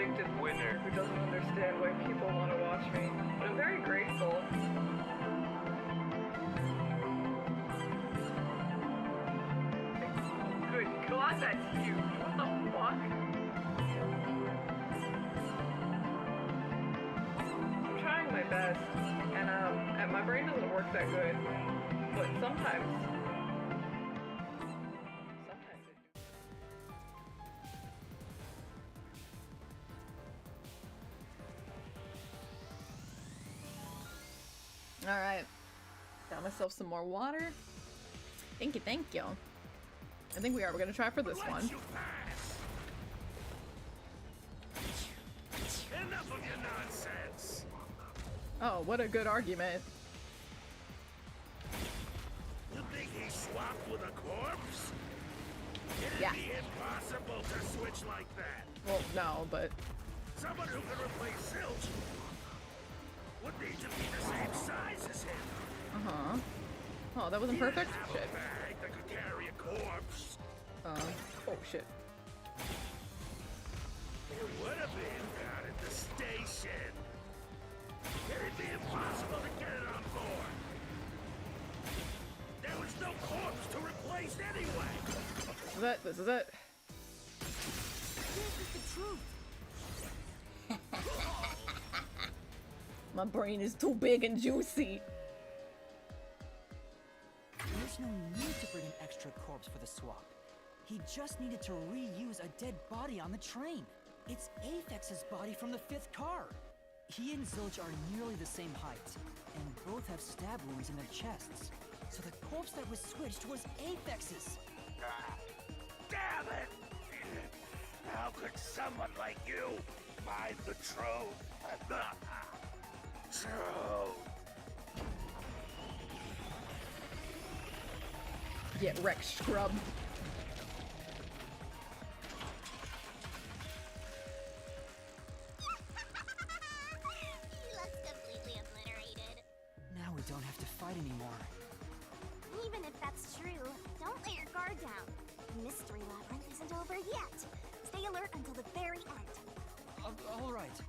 addicted winner who doesn't understand why people want to watch me, but I'm very grateful. Good God, that's huge. What the fuck? I'm trying my best, and my brain doesn't work that good, but sometimes it Alright. Got myself some more water. Thank you, thank you. I think we are. We're gonna try for this one. Enough of your nonsense. Oh, what a good argument. You think he swapped with a corpse? It'd Yeah. be impossible to switch like that. Well, no, but Someone who could replace Zilch would need to be the same size as him. uh-huh. Oh, that wasn't perfect? Have Shit. a bag that could carry a corpse. Oh shit. It would have been down at the station. It'd be impossible to get it on board. There was no corpse to replace anyway. This is it. This is it. This is the truth. My brain is too big and juicy. There's no need to bring an extra corpse for the swap. He just needed to reuse a dead body on the train. It's Aphex's body from the 5th car. He and Zilch are nearly the same height, and both have stab wounds in their chests. So the corpse that was switched was Aphex's. Damn it! How could someone like you find the truth? Truth. Get wrecked, scrub. He looks completely obliterated. Now we don't have to fight anymore. Even if that's true, don't let your guard down. The mystery labyrinth isn't over yet. Stay alert until the very end. All right.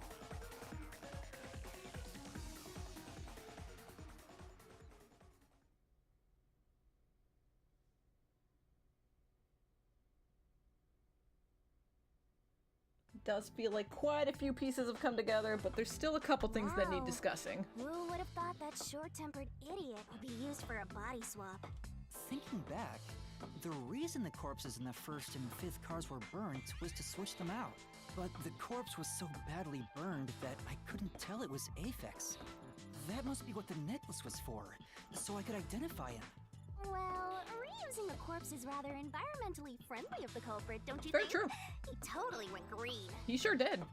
Does feel like quite a few pieces have come together, but there's still a couple things that need Wow. discussing. Who would have thought that short-tempered idiot would be used for a body swap? Thinking back, the reason the corpses in the 1st and 5th cars were burnt was to switch them out. But the corpse was so badly burned that I couldn't tell it was Aphex. That must be what the necklace was for, so I could identify him. Well, reusing a corpse is rather environmentally friendly of the culprit, don't you Very think? true. He totally went green. He sure did.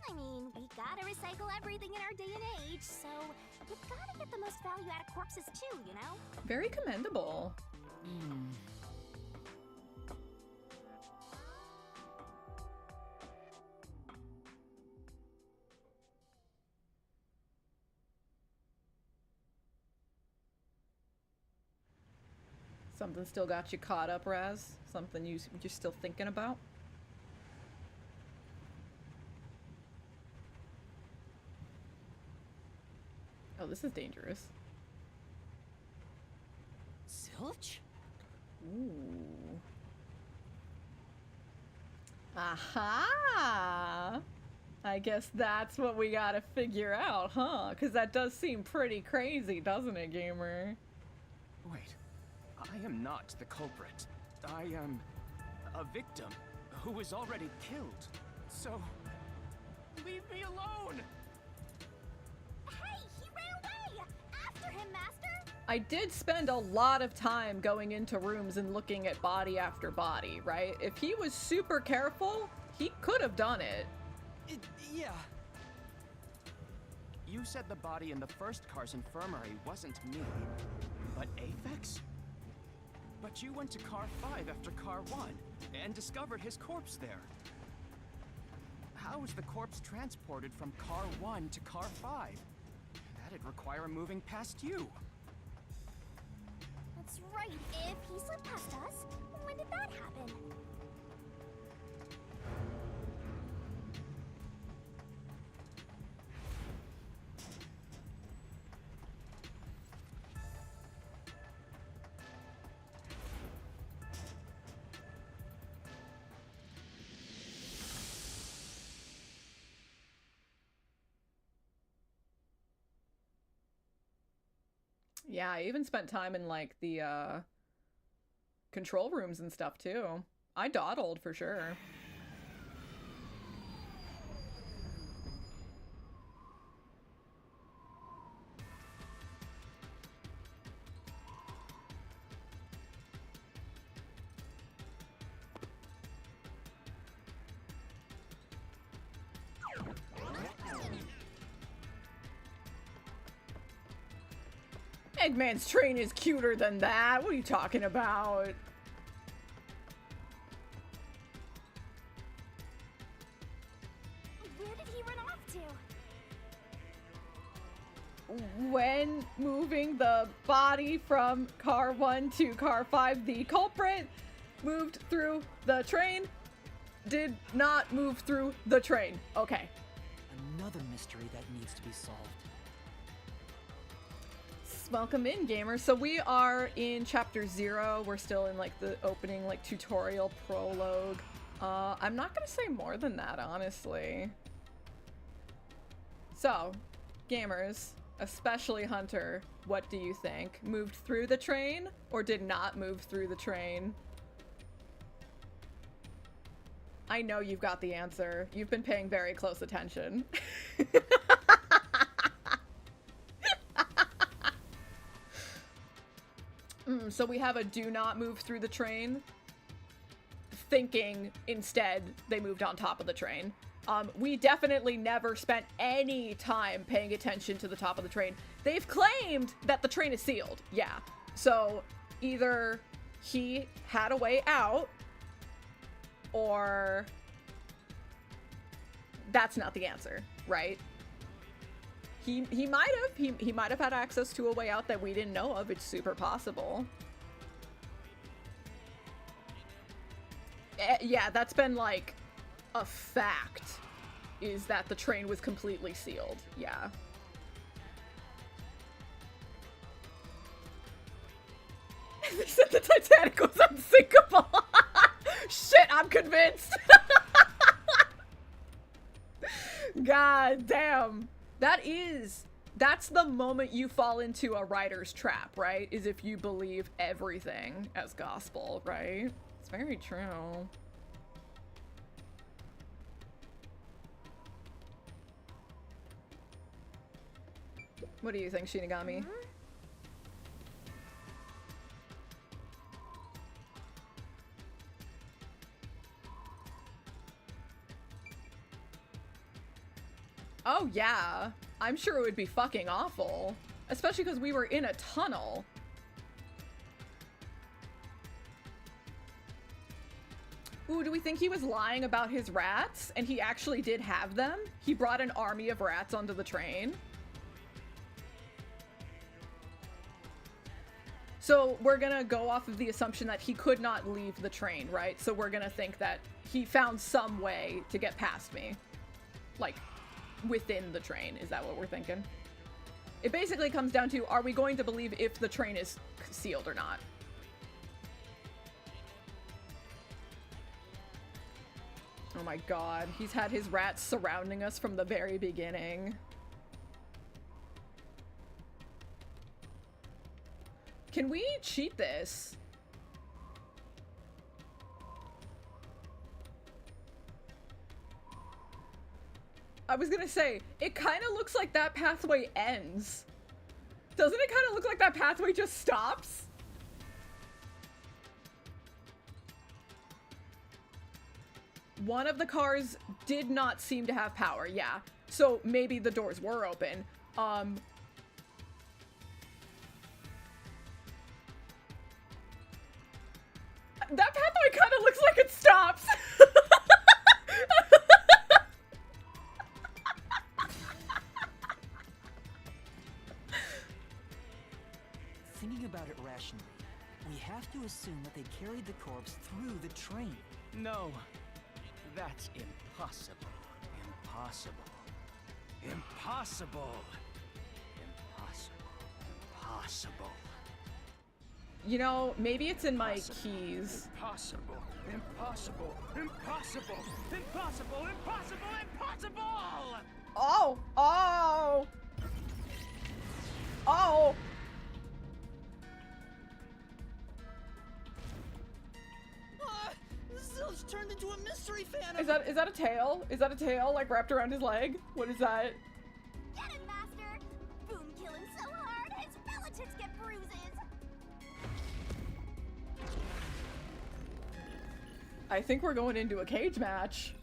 I mean, we gotta recycle everything in our day and age, so you gotta get the most value out of corpses too, you know? Very commendable. Something still got you caught up, Raz? Something you're still thinking about? Oh, this is dangerous. Zilch? Ooh. Aha! I guess that's what we gotta figure out, huh? Because that does seem pretty crazy, doesn't it, gamer? Wait, I am not the culprit. I am a victim who was already killed. So, leave me alone! Hey, he ran away! After him, Master! I did spend a lot of time going into rooms and looking at body after body, right? If he was super careful, he could have done it. Yeah. You said the body in the 1st car's infirmary wasn't me, but Aphex? But you went to car 5 after car 1 and discovered his corpse there. How was the corpse transported from car 1 to car 5? That'd require moving past you. That's right, if he slipped past us, when did that happen? Yeah, I even spent time in, like, the, control rooms and stuff, too. I dawdled, for sure. Eggman's train is cuter than that. What are you talking about? Where did he run off to? When moving the body from car 1 to car 5, the culprit moved through the train, did not move through the train. Okay. Another mystery that needs to be solved. Welcome in, gamers. So we are in chapter 0. We're still in like the opening like tutorial prologue. I'm not gonna say more than that, honestly. So, gamers, especially Hunter, what do you think? Moved through the train or did not move through the train? I know you've got the answer. You've been paying very close attention. So we have a do not move through the train, thinking instead they moved on top of the train. We definitely never spent any time paying attention to the top of the train. They've claimed that the train is sealed. Yeah. So either he had a way out or that's not the answer, right? He might have had access to a way out that we didn't know of. It's super possible. Yeah, that's been like a fact, is that the train was completely sealed. Yeah. They said the Titanic was unsinkable. Shit, I'm convinced. God damn. That's the moment you fall into a writer's trap, right? Is if you believe everything as gospel, right? It's very true. What do you think, Shinigami? Oh yeah, I'm sure it would be fucking awful. Especially because we were in a tunnel. Ooh, do we think he was lying about his rats? And he actually did have them? He brought an army of rats onto the train? So we're gonna go off of the assumption that he could not leave the train, right? So we're gonna think that he found some way to get past me. Like, within the train. Is that what we're thinking? It basically comes down to, are we going to believe if the train is sealed or not? Oh my god, he's had his rats surrounding us from the very beginning. Can we cheat this? I was gonna say, it kind of looks like that pathway ends. Doesn't it kind of look like that pathway just stops? One of the cars did not seem to have power, yeah. So maybe the doors were open. That pathway kind of looks like it stops. Thinking about it rationally, we have to assume that they carried the corpse through the train. No, that's impossible. Impossible. Impossible. Impossible. Impossible. You know, maybe it's in my keys. Impossible. Impossible. Impossible. Impossible. Impossible. Impossible. Oh! Oh! Oh! turned into a mystery fan. Is that a tail? Is that a tail like wrapped around his leg? What is that? Get him, Master! Boom kill him so hard, his relatives get bruises! I think we're going into a cage match.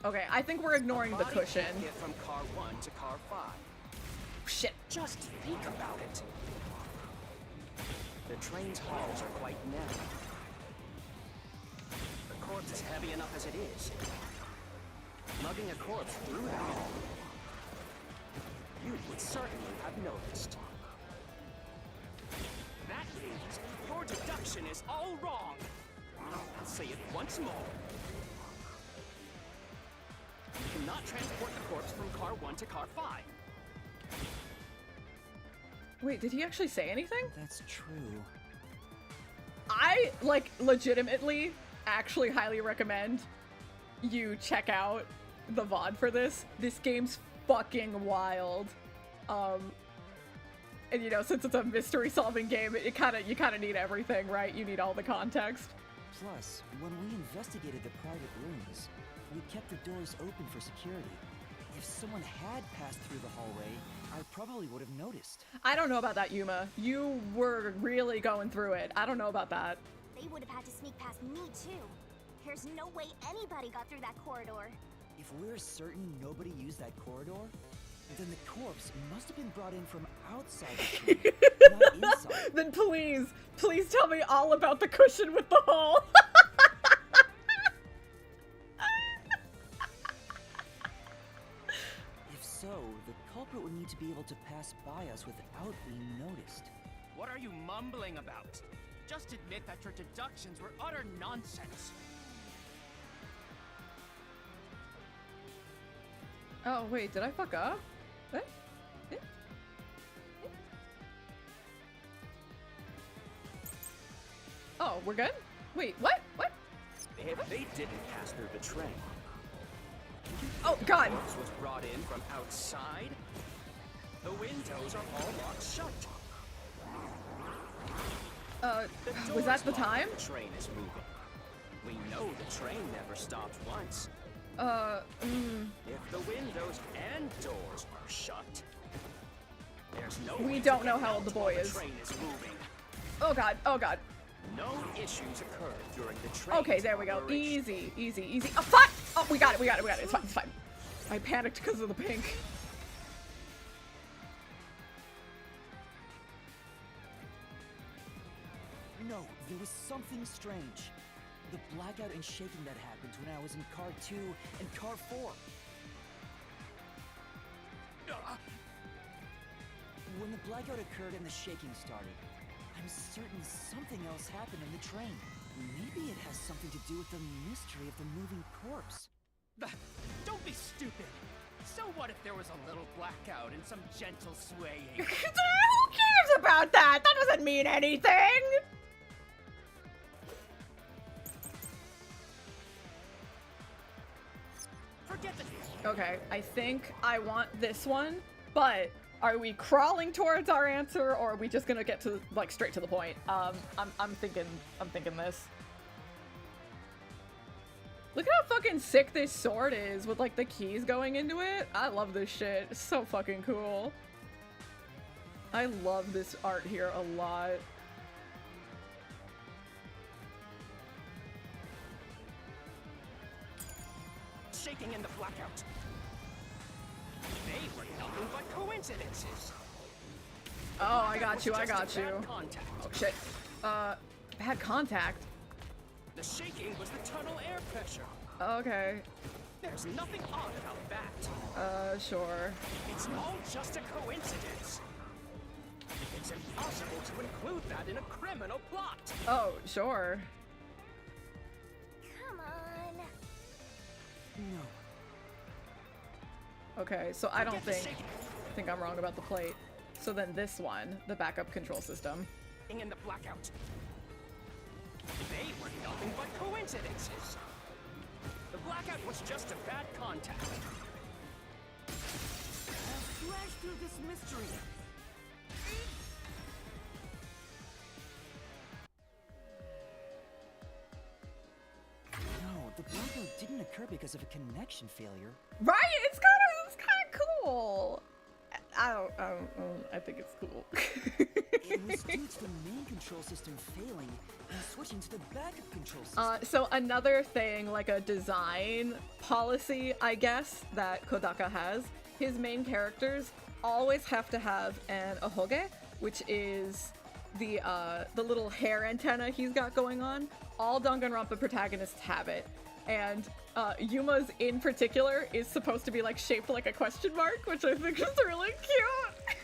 Okay, I think we're ignoring the cushion. Get from car 1 to car 5. Shit. Just think about it. The train's halls are quite narrow. The corpse is heavy enough as it is. Lugging a corpse through the hall, you would certainly have noticed. That means your deduction is all wrong. I'll say it once more. You cannot transport the corpse from car 1 to car 5. Wait, did he actually say anything? That's true. I, like, legitimately actually highly recommend you check out the VOD for this. This game's fucking wild. And you know, since it's a mystery solving game, you kind of need everything, right? You need all the context. Plus, when we investigated the private rooms, we kept the doors open for security. If someone had passed through the hallway, I probably would have noticed. I don't know about that, Yuma. You were really going through it. I don't know about that. They would have had to sneak past me too. There's no way anybody got through that corridor. If we're certain nobody used that corridor, then the corpse must have been brought in from outside the train, not inside. Then please tell me all about the cushion with the hole. If so, the culprit would need to be able to pass by us without being noticed. What are you mumbling about? Just admit that your deductions were utter nonsense. Oh, wait, did I fuck up? What? Oh, we're good? Wait, what? What? If they didn't pass through the train, oh god! The corpse was brought in from outside. The windows are all locked shut. Was that the time? The train is moving. We know the train never stopped once. If the windows and doors are shut, there's no. We don't know how old the boy is. The train is moving. Oh god, oh god. No issues occurred during the train. Okay, there we go. Easy, easy, easy. Oh, fuck! Oh, we got it, we got it, we got it. It's fine, it's fine. I panicked because of the pink. No, there was something strange. The blackout and shaking that happened when I was in car 2 and car 4. When the blackout occurred and the shaking started, I'm certain something else happened in the train. Maybe it has something to do with the mystery of the moving corpse. Don't be stupid. So what if there was a little blackout and some gentle swaying? Who cares about that? That doesn't mean anything! Forget the... Okay, I think I want this one, but are we crawling towards our answer, or are we just gonna get to, like, straight to the point? I'm thinking this. Look at how fucking sick this sword is with, like, the keys going into it. I love this shit. It's so fucking cool. I love this art here a lot. Shaking in the blackout. They were nothing but coincidences. Oh, I got you, I got you. Bad contact. Oh, shit. Bad contact? The shaking was the tunnel air pressure. Okay. There's nothing odd about that. Sure. It's all just a coincidence. It's impossible to include that in a criminal plot. Oh, sure. Come on. No. Okay, so I think I'm wrong about the plate. So then this one, the backup control system. In the blackout. They were nothing but coincidences. The blackout was just a bad contact. I'll flash through this mystery. No, the blackout didn't occur because of a connection failure. Right? It's kind of cool. I think it's cool. It was due to the main control system failing and switching to the backup control system. So another thing, like a design policy, I guess, that Kodaka has, his main characters always have to have an ahoge, which is the little hair antenna he's got going on. All Danganronpa protagonists have it. And Yuma's in particular is supposed to be like shaped like a question mark, which I think is really cute.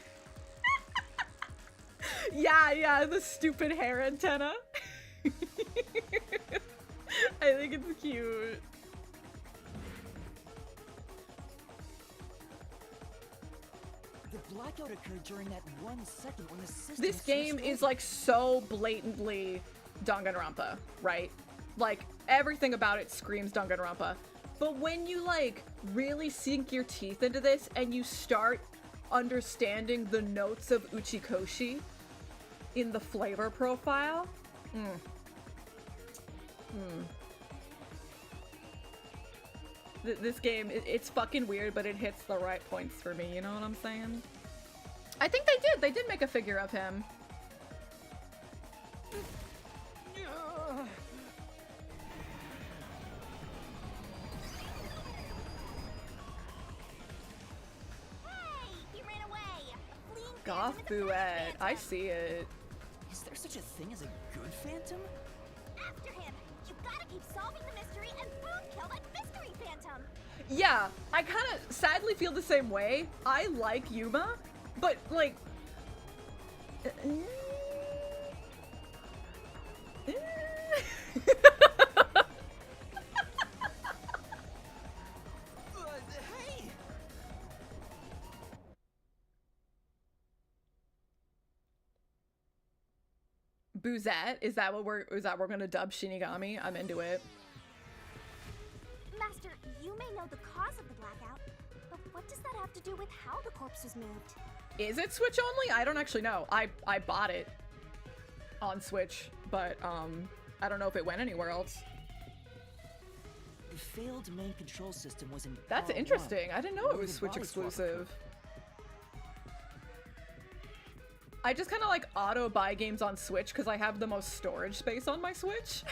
Yeah, the stupid hair antenna. I think it's cute. The blackout occurred during that 1 second when the system This game switched is over. like so blatantly Danganronpa, right? Like everything about it screams Danganronpa. But when you like really sink your teeth into this and you start understanding the notes of Uchikoshi in the flavor profile, this game, it's fucking weird, but it hits the right points for me, you know what I'm saying? I think they did make a figure of him. Goth Buet, I see it. Is there such a thing as a good phantom? After him! You gotta keep solving the mystery and boom, kill that mystery phantom! Yeah, I kind of sadly feel the same way. I like Yuma, but like... Hey! Boozette? Is that what we're gonna dub Shinigami? I'm into it. Master, you may know the cause of the blackout, but what does that have to do with how the corpse was moved? Is it Switch only? I don't actually know. I bought it on Switch, but I don't know if it went anywhere else. The failed main control system was in That's Car interesting. 1, I didn't know where it was the Switch body swap exclusive. occurred. I just kind of like auto buy games on Switch because I have the most storage space on my Switch.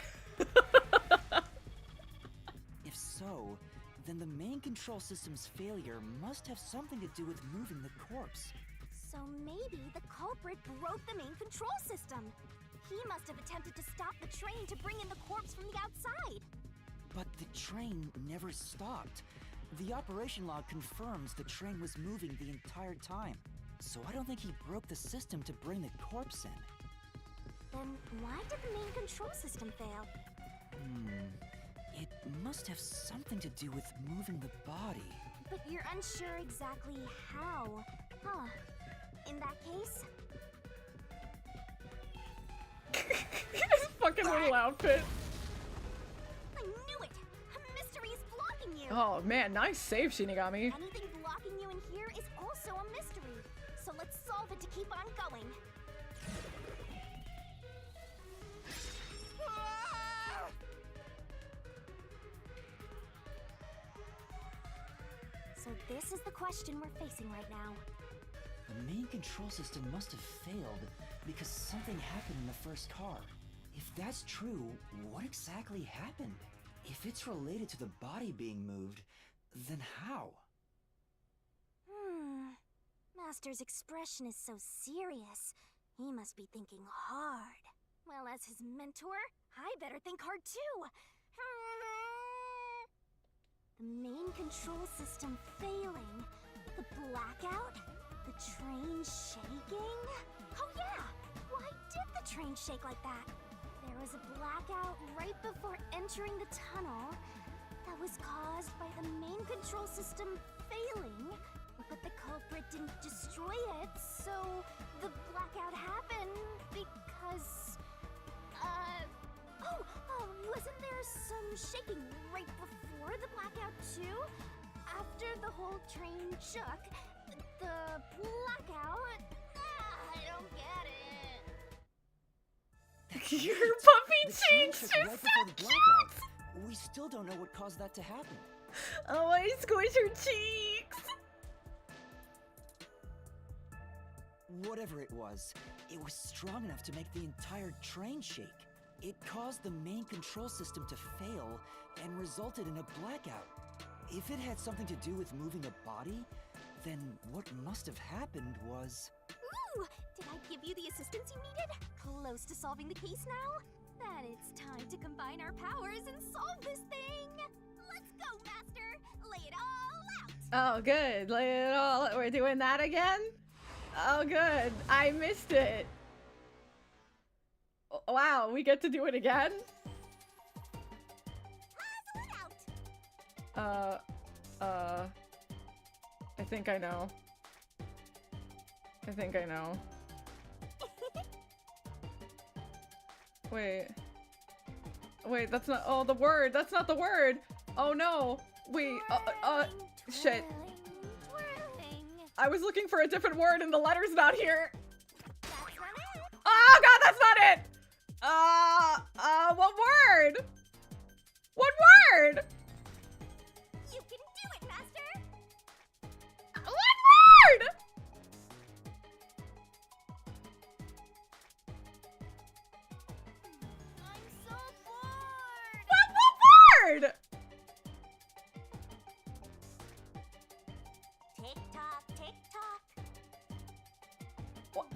If so, then the main control system's failure must have something to do with moving the corpse. So maybe the culprit broke the main control system. He must have attempted to stop the train to bring in the corpse from the outside. But the train never stopped. The operation log confirms the train was moving the entire time. So I don't think he broke the system to bring the corpse in. Then why did the main control system fail? It must have something to do with moving the body. But you're unsure exactly how. Huh. In that case... His fucking little outfit. I knew it! A mystery is blocking you! Oh man, nice save, Shinigami. Anything blocking you in here is also a mystery. So let's solve it to keep on going. So this is the question we're facing right now. The main control system must have failed because something happened in the first car. If that's true, what exactly happened? If it's related to the body being moved, then how? Master's expression is so serious. He must be thinking hard. Well, as his mentor, I better think hard too. The main control system failing. The blackout? The train shaking? Oh yeah! Why did the train shake like that? There was a blackout right before entering the tunnel that was caused by the main control system failing. But the culprit didn't destroy it, so the blackout happened because... shaking right before the blackout too? After the whole train shook, the blackout? I don't get it. Your puppy The train cheeks shook are right so before the cute! blackout. We still don't know what caused that to happen. Oh, I squish her cheeks! Whatever it was strong enough to make the entire train shake. It caused the main control system to fail and resulted in a blackout. If it had something to do with moving a body, then what must have happened was... Ooh! Did I give you the assistance you needed? Close to solving the case now? Then it's time to combine our powers and solve this thing! Let's go, Master! Lay it all out! Oh, good. Lay it all. We're doing that again? Oh, good. I missed it. Wow, we get to do it again? I think I know. I think I know. Wait. Wait, that's not- oh, the word! That's not the word! Oh no! Wait, shit. I was looking for a different word and the letter's not here! Oh god, that's not it! What word? What word? You can do it, Master! What word? I'm so bored! What word? Tick-tock, tick-tock. What?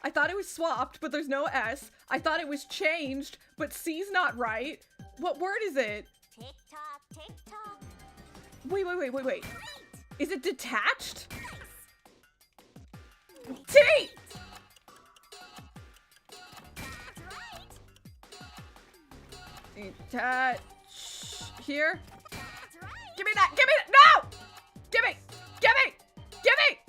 I thought it was swapped, but there's no S. I thought it was changed, but C's not right. What word is it? Tick-tock, tick-tock. Wait. Right. Is it detached? Nice. T! Right. Detach. Here? That's right. Give me that! Give me that! No! Give me! Give me! Give me!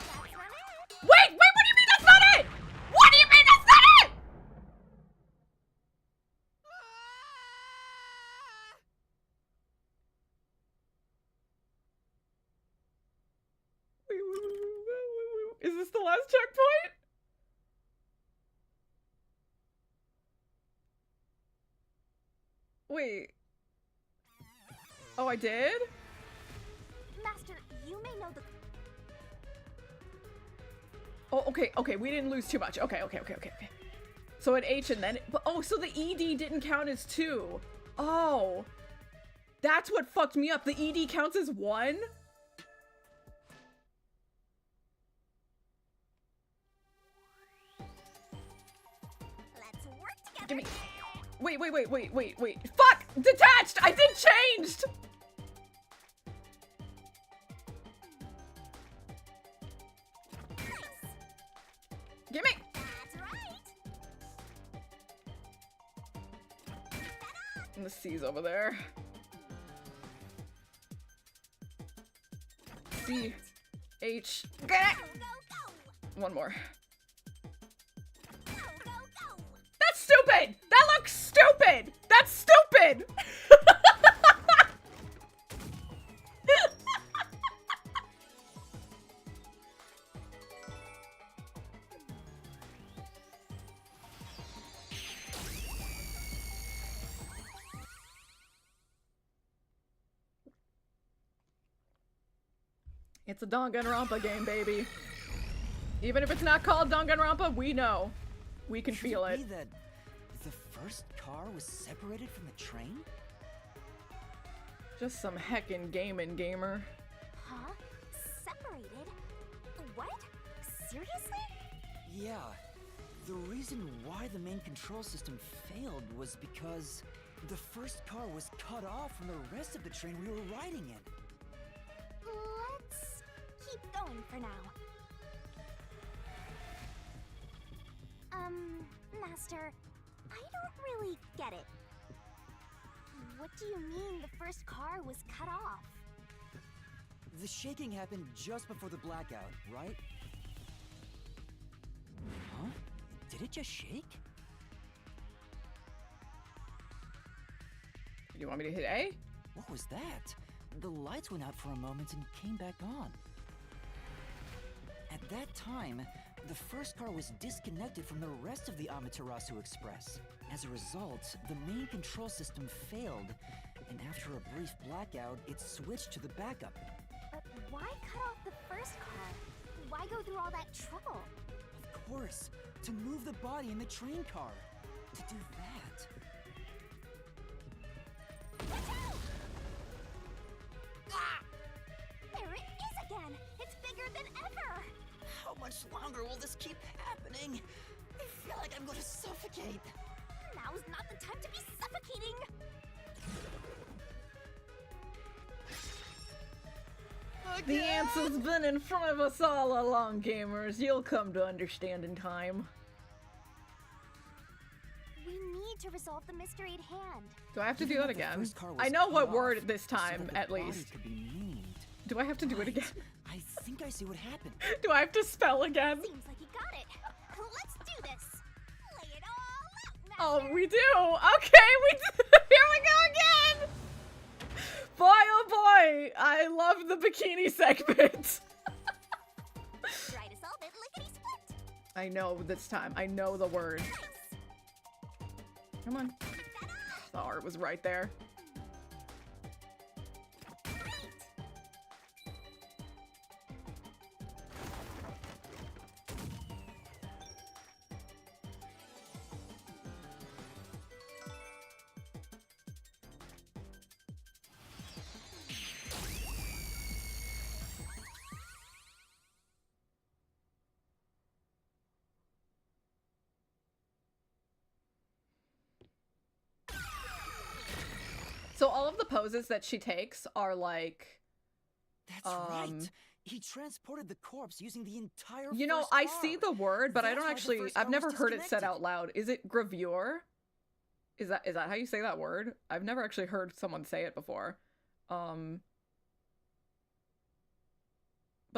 That's not it. Wait! What do you mean that's not it? What do you mean that's not it? Wait. Is this the last checkpoint? Wait. Oh, I did? Master, you may know the... Oh, okay, we didn't lose too much. Okay. So an H and then, oh, so the ED didn't count as 2. Oh, that's what fucked me up. The ED counts as 1? Let's work together. Give me, wait. Fuck, detached, I did changed. Nice. Give me. That's right. And the C's over there. C, H, get it. Go. One more. Go. That's stupid! That looks stupid! That's stupid! It's a Danganronpa game, baby. Even if it's not called Danganronpa, we know. We can feel it. Could it be that the first car was separated from the train? Just some heckin' gamer. Huh? Separated? What? Seriously? Yeah. The reason why the main control system failed was because the first car was cut off from the rest of the train we were riding in. Let's keep going for now. Master, I don't really get it. What do you mean the first car was cut off? The shaking happened just before the blackout, right? Huh? Did it just shake? You want me to hit A? What was that? The lights went out for a moment and came back on. At that time, the first car was disconnected from the rest of the Amaterasu Express. As a result, the main control system failed, and after a brief blackout, it switched to the backup. But why cut off the first car? Why go through all that trouble? Of course, to move the body in the train car. To do that. Watch out! Ah! There it is again! It's bigger than ever! How much longer will this keep happening? I feel like I'm going to suffocate. Now's not the time to be suffocating! The answer's been in front of us all along, gamers. You'll come to understand in time. We need to resolve the mystery at hand. Do I have to do that again? First car was I know cut what off word this so time, that the at body least. could be named. Do I have to do it again? I think I see what happened. Do I have to spell again? Seems like you got it. Let's do this. Lay it all out, Oh, Master. we do. Okay, we do. Here we go again. Boy, oh boy, I love the bikini segment. Try to solve it lickety-split. I know this time. I know the word. Nice. Come on. The art was right there. So all of the poses that she takes are like, That's right. He transported the corpse using the entire you know, first I car. see the word, but I That's don't why the actually, first car I've was never heard it said disconnected. out loud. Is it gravure? Is that how you say that word? I've never actually heard someone say it before. But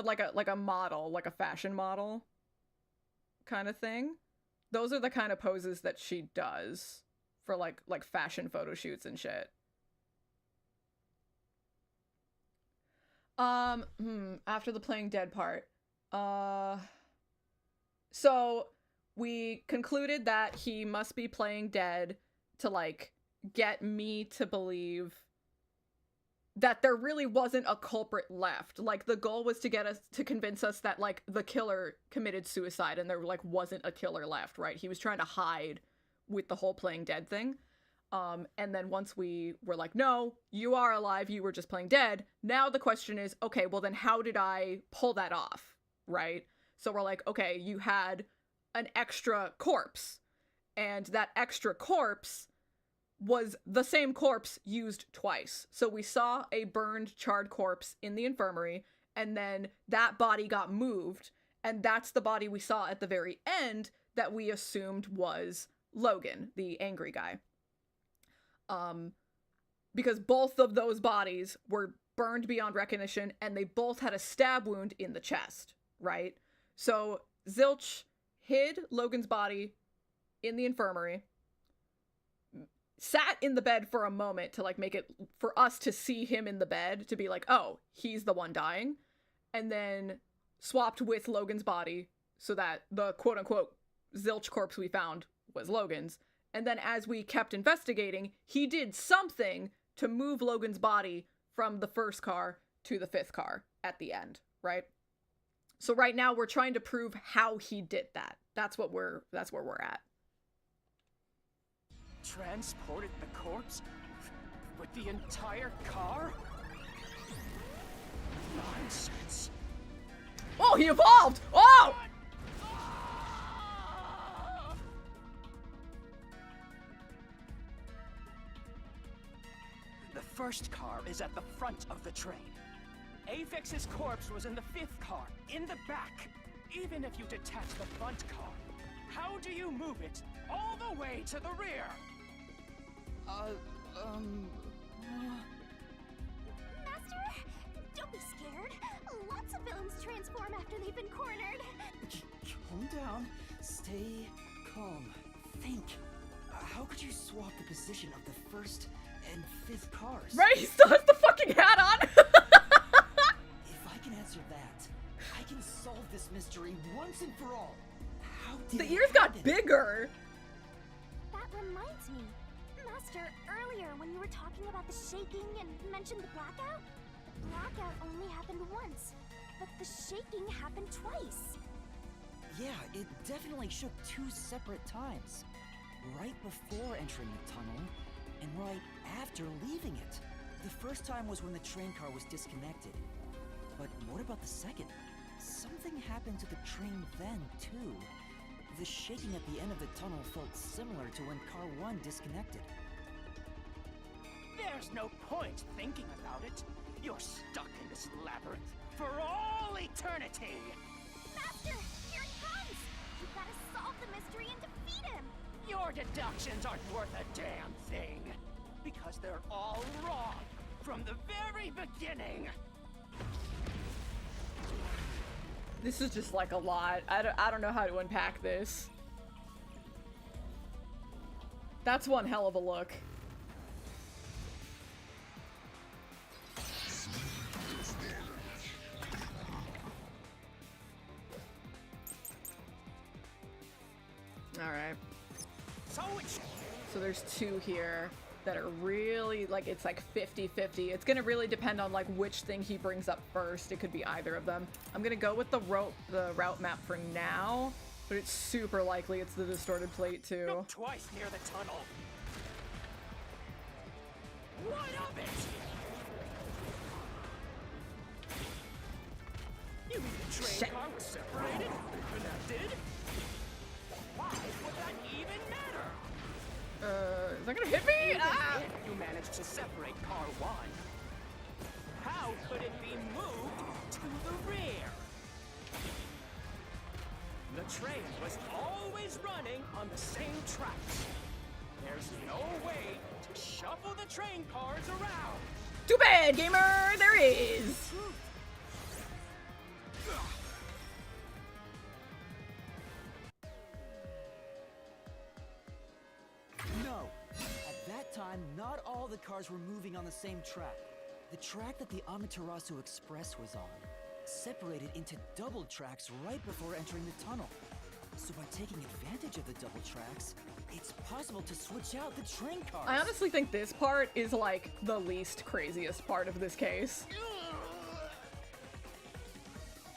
like a model, like a fashion model kind of thing. Those are the kind of poses that she does for like fashion photo shoots and shit. After the playing dead part. So we concluded that he must be playing dead to like get me to believe that there really wasn't a culprit left. Like the goal was to get us to convince us that like the killer committed suicide and there like wasn't a killer left, right? He was trying to hide with the whole playing dead thing. And then once we were like, no, you are alive, you were just playing dead. Now the question is, okay, well then how did I pull that off, right? So we're like, okay, you had an extra corpse, and that extra corpse was the same corpse used twice. So we saw a burned, charred corpse in the infirmary, and then that body got moved, and that's the body we saw at the very end that we assumed was Logan, the angry guy. Because both of those bodies were burned beyond recognition and they both had a stab wound in the chest, right? So Zilch hid Logan's body in the infirmary, sat in the bed for a moment to like make it for us to see him in the bed to be like, oh, he's the one dying, and then swapped with Logan's body so that the quote unquote Zilch corpse we found was Logan's. And then as we kept investigating, he did something to move Logan's body from the first car to the fifth car at the end, right? So right now we're trying to prove how he did that. That's where we're at. Transported the corpse? With the entire car? Nonsense. Oh, he evolved! Oh! The first car is at the front of the train. Avex's corpse was in the fifth car, in the back. Even if you detach the front car, how do you move it all the way to the rear? Master, don't be scared. Lots of villains transform after they've been cornered. Calm down. Stay calm. Think. How could you swap the position of the first and fifth cars. Right, he still has the fucking hat on! If I can answer that, I can solve this mystery once and for all. How did The it ears got happen? bigger! That reminds me. Master, earlier when you were talking about the shaking and mentioned the blackout, the blackout only happened once, but the shaking happened twice. Yeah, it definitely shook 2 separate times. Right before entering the tunnel, and right after leaving it. The first time was when the train car was disconnected. But what about the second? Something happened to the train then, too. The shaking at the end of the tunnel felt similar to when Car 1 disconnected. There's no point thinking about it. You're stuck in this labyrinth for all eternity! Master, here it comes! You've got to solve the mystery and defeat him! Your deductions aren't worth a damn thing! Because they're all wrong from the very beginning! This is just like a lot. I don't know how to unpack this. That's one hell of a look. Alright. So there's 2 here that are really, like, it's like 50-50. It's gonna really depend on, like, which thing he brings up first. It could be either of them. I'm gonna go with the route map for now, but it's super likely it's the distorted plate, too. Look twice near the tunnel. What of it? You mean the train car was separated? Connected? Why would that even matter? Is that gonna hit me? Even Ah! if you managed to separate car 1, how could it be moved to the rear? The train was always running on the same tracks. There's no way to shuffle the train cars around. Too bad, gamer! There is! No! At that time, not all the cars were moving on the same track. The track that the Amaterasu Express was on separated into double tracks right before entering the tunnel. So by taking advantage of the double tracks, it's possible to switch out the train cars. I honestly think this part is, like, the least craziest part of this case.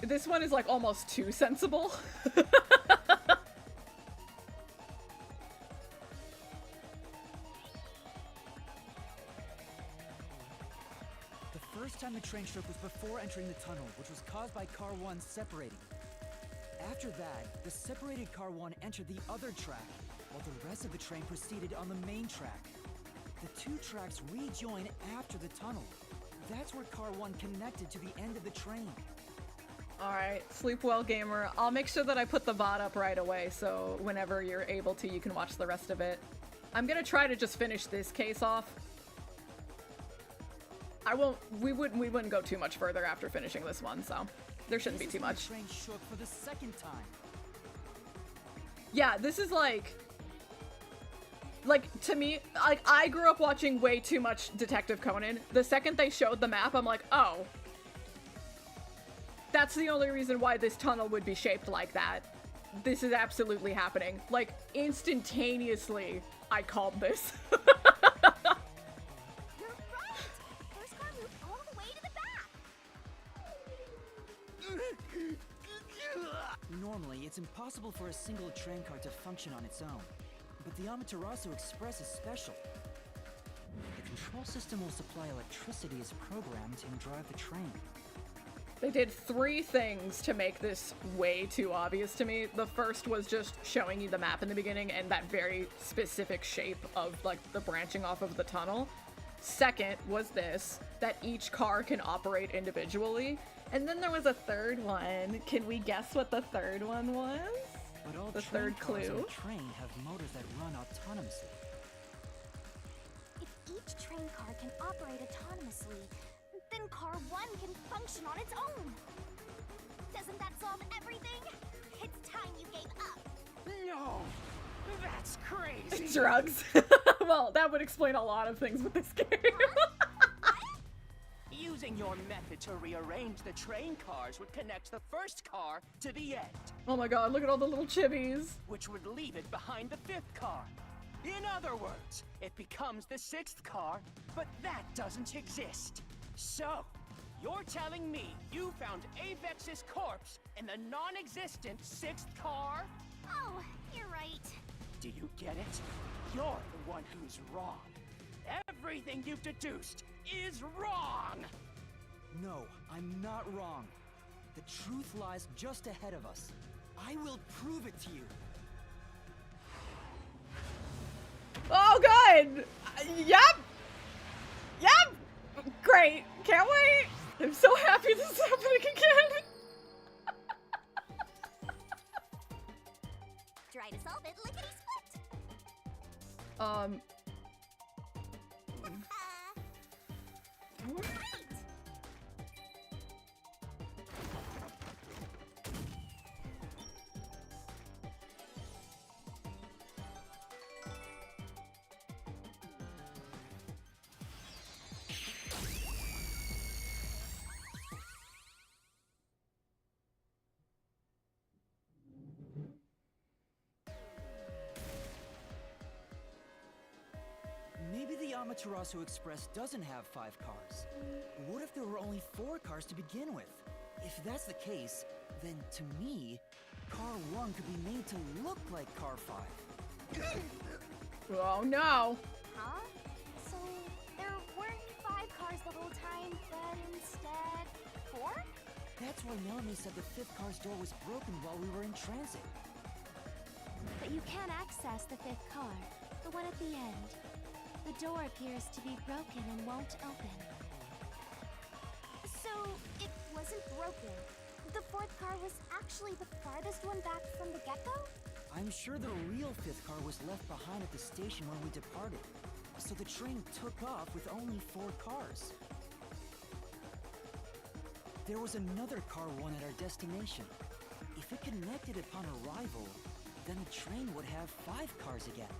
This one is, like, almost too sensible. The first time the train shook was before entering the tunnel, which was caused by Car 1 separating. After that, the separated Car 1 entered the other track, while the rest of the train proceeded on the main track. The 2 tracks rejoin after the tunnel. That's where Car 1 connected to the end of the train. Alright, sleep well, gamer. I'll make sure that I put the VOD up right away, so whenever you're able to, you can watch the rest of it. I'm gonna try to just finish this case off. We wouldn't go too much further after finishing this one, so there shouldn't be too much. The train shook for the second time. Yeah, this is like, to me, like, I grew up watching way too much Detective Conan. The second they showed the map, I'm like, oh. That's the only reason why this tunnel would be shaped like that. This is absolutely happening. Like, instantaneously, I called this. You're right! The first car moved all the way to the back! Normally, it's impossible for a single train car to function on its own. But the Amaterasu Express is special. The control system will supply electricity as programmed and drive the train. They did 3 things to make this way too obvious to me. The first was just showing you the map in the beginning and that very specific shape of, like, the branching off of the tunnel. Second was this, that each car can operate individually. And then there was a third one. Can we guess what the third one was? But all The train third cars on clue. a train have motors that run autonomously. If each train car can operate autonomously, then car 1 can function on its own. Doesn't that solve everything? It's time you gave up. No! That's crazy! Drugs. Well, that would explain a lot of things with this game. Using your method to rearrange the train cars would connect the first car to the end. Oh my god, look at all the little chibis. Which would leave it behind the fifth car. In other words, it becomes the sixth car, but that doesn't exist. So, you're telling me you found Avex's corpse in the non-existent sixth car? Oh, you're right. Do you get it? You're the one who's wrong. Everything you've deduced is wrong! No, I'm not wrong. The truth lies just ahead of us. I will prove it to you. Oh, good! Yep! Yep! Great! Can't wait! I'm so happy this is happening again! Try to solve it lickety-split. Great! Maybe the Amaterasu Express doesn't have 5 cars. What if there were only 4 cars to begin with? If that's the case, then to me, Car 1 could be made to look like Car 5. Oh no! Huh? So, there weren't 5 cars the whole time, but instead 4? That's why Melanie said the 5th car's door was broken while we were in transit. But you can't access the 5th car, the one at the end. The door appears to be broken and won't open. So, it wasn't broken. The 4th car was actually the farthest one back from the get-go? I'm sure the real 5th car was left behind at the station when we departed. So the train took off with only 4 cars. There was another Car 1 at our destination. If it connected upon arrival, then the train would have 5 cars again.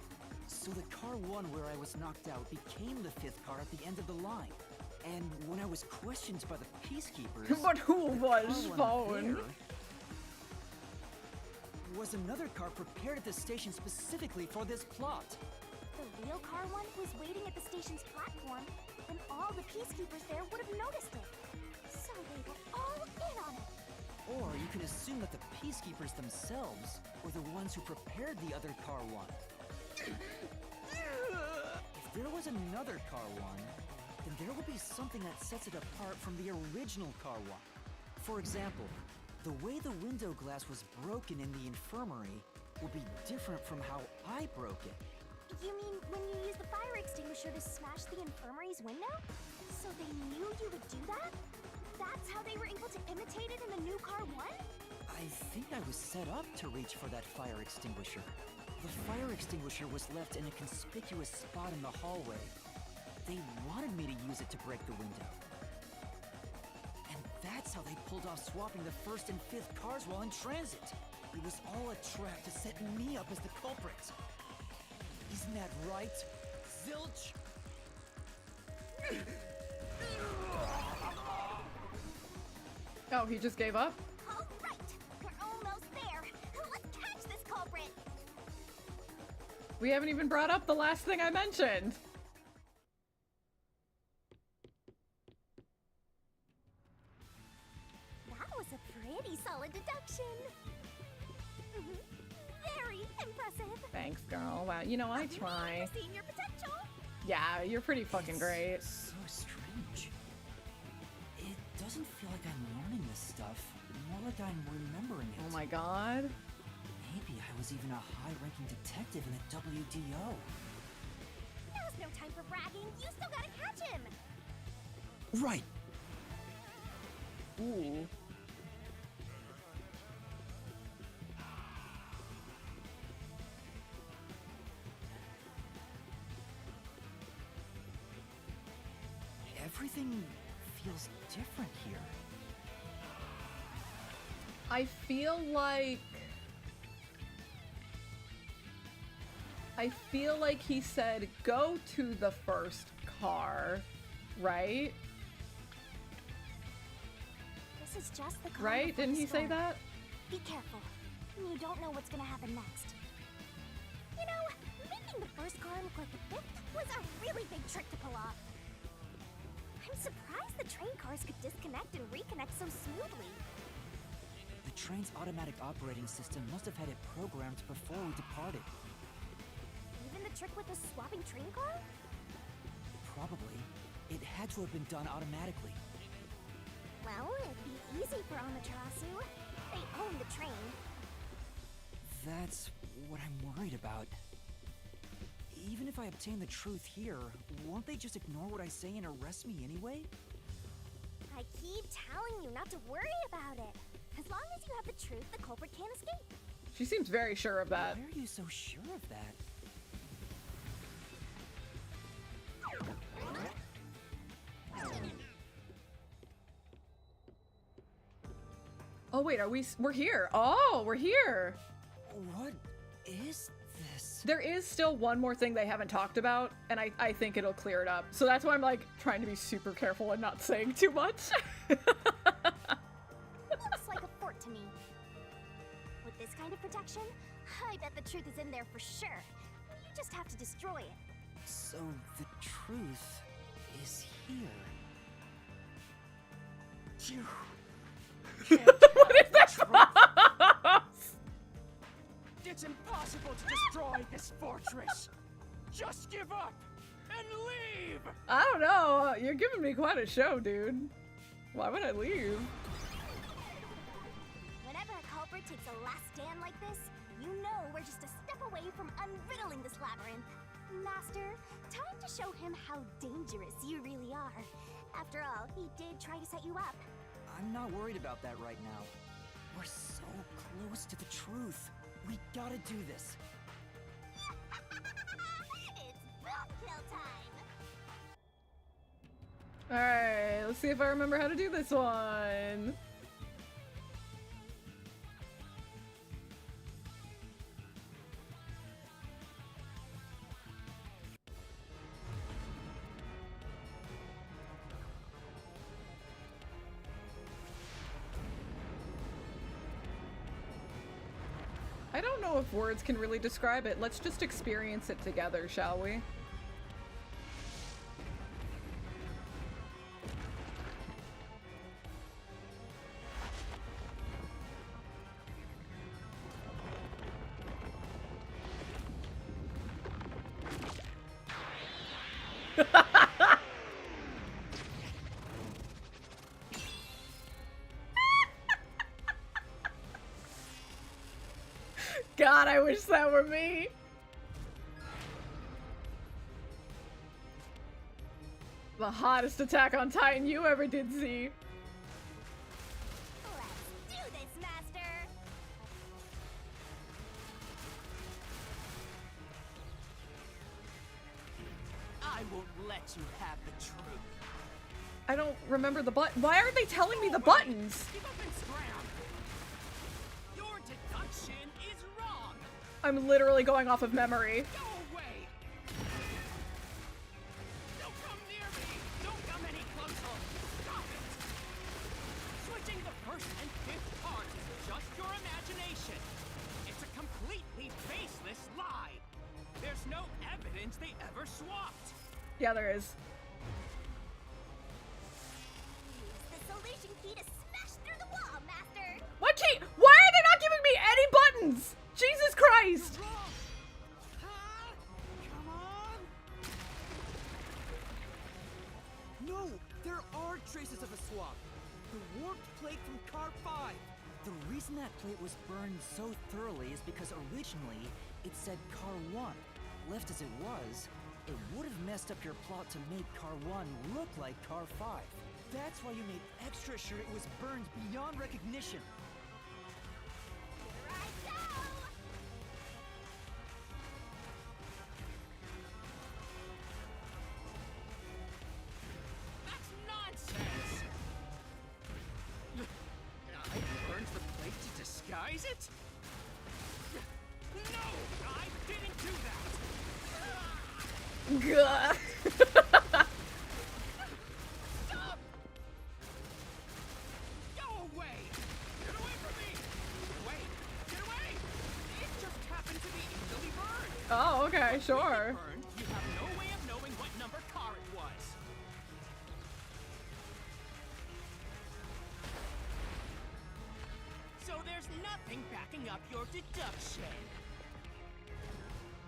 So the Car 1 where I was knocked out became the 5th car at the end of the line. And when I was questioned by the peacekeepers... But who was phone? Was another car prepared at the station specifically for this plot. The real Car 1 was waiting at the station's platform, and all the peacekeepers there would have noticed it. So they were all in on it. Or you can assume that the peacekeepers themselves were the ones who prepared the other Car 1. If there was another Car 1, then there will be something that sets it apart from the original Car 1. For example, the way the window glass was broken in the infirmary will be different from how I broke it. You mean when you used the fire extinguisher to smash the infirmary's window? So they knew you would do that? That's how they were able to imitate it in the new Car 1? I think I was set up to reach for that fire extinguisher. The fire extinguisher was left in a conspicuous spot in the hallway. They wanted me to use it to break the window. And that's how they pulled off swapping the 1st and 5th cars while in transit. It was all a trap to set me up as the culprit. Isn't that right, Zilch? Oh, he just gave up? All right, we're almost there. Let's catch this culprit. We haven't even brought up the last thing I mentioned. That was a pretty solid deduction. Very impressive. Thanks, girl. Wow, you know, I try. You've seen your potential. Yeah, you're pretty fucking great. So strange. It doesn't feel like I'm learning this stuff, more like I'm remembering it. Oh my god. Maybe I was even a high-ranking detective in the WDO. Now's no time for bragging. You still gotta catch him. Right. Ooh. Everything feels different here. I feel like he said go to the first car, right? This is just the car. Right? Didn't he say that? Be careful. You don't know what's gonna happen next. You know, making the first car look like the fifth was a really big trick to pull off. I'm surprised the train cars could disconnect and reconnect so smoothly. The train's automatic operating system must have had it programmed before we departed. Even the trick with the swapping train car? Probably. It had to have been done automatically. Well, it'd be easy for Amaterasu. They own the train. That's what I'm worried about. Even if I obtain the truth here, won't they just ignore what I say and arrest me anyway? I keep telling you not to worry about it. As long as you have the truth, the culprit can't escape. She seems very sure of that. Why are you so sure of that? Oh wait, we're here. Oh, we're here. What is this? There is still one more thing they haven't talked about, and I think it'll clear it up. So that's why I'm like trying to be super careful and not saying too much. Looks like a fort to me. With this kind of protection, I bet the truth is in there for sure. You just have to destroy it. So the truth is here. Phew. What is that from? It's impossible to destroy this fortress. Just give up and leave. I don't know. You're giving me quite a show, dude. Why would I leave? Whenever a culprit takes a last stand like this, you know we're just a step away from unriddling this labyrinth. Master, time to show him how dangerous you really are. After all, he did try to set you up. I'm not worried about that right now. We're so close to the truth. We gotta do this. It's boom kill time! Alright, let's see if I remember how to do this one. I don't know if words can really describe it. Let's just experience it together, shall we? God, I wish that were me. The hottest attack on Titan you ever did see. Let's do this, Master! I won't let you have the truth. I don't remember the button. Why aren't they telling me the buttons? Give up and scram. Your deduction is wrong. I'm literally going off of memory. Go away. Don't come near me. Don't come any closer. Stop it. Switching the first and fifth part is just your imagination. It's a completely baseless lie. There's no evidence they ever swapped. Yeah, there is. Use the solution key to smash through the wall, Master! What key? Why are they not giving me any buttons? Jesus Christ! Come on. No, there are traces of a swap. The warped plate from Car 5. The reason that plate was burned so thoroughly is because originally it said Car 1. Left as it was, it would have messed up your plot to make Car 1 look like Car 5. That's why you made extra sure it was burned beyond recognition. Here I go! That's nonsense. I burned the plate to disguise it? No, I didn't do that. God. Stop! Go away! Get away from me! Wait! Get away! It just happened to be easily burned. Oh, okay, sure. Burned, you have no way of knowing what number car it was. So there's nothing backing up your deduction.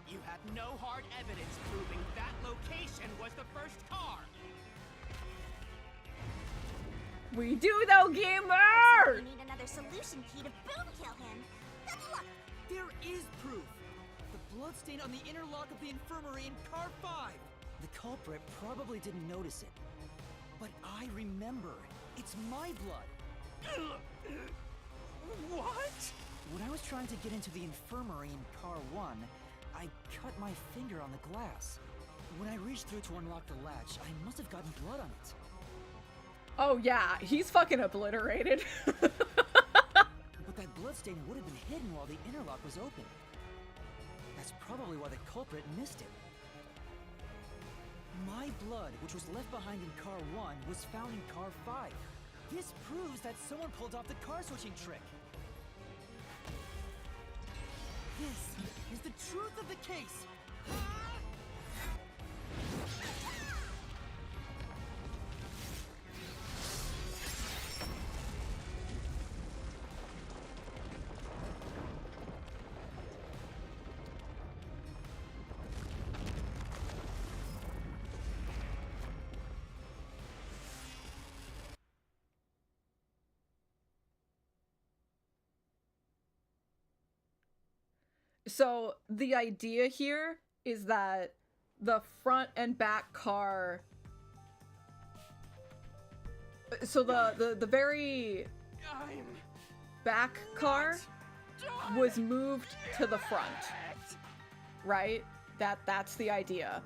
You have no hard evidence proving that location was the first car. We do though, gamer! We need another solution key to boom kill him. Good luck. There is proof! The bloodstain on the inner lock of the infirmary in car 5! The culprit probably didn't notice it. But I remember. It's my blood! What? When I was trying to get into the infirmary in car 1, I cut my finger on the glass. When I reached through to unlock the latch, I must have gotten blood on it. Oh yeah, he's fucking obliterated. But that bloodstain would have been hidden while the interlock was open. That's probably why the culprit missed it. My blood, which was left behind in car 1, was found in car 5. This proves that someone pulled off the car switching trick. This is the truth of the case. So the idea here is that the front and back car, so the very back car was moved to the front, right? That's the idea.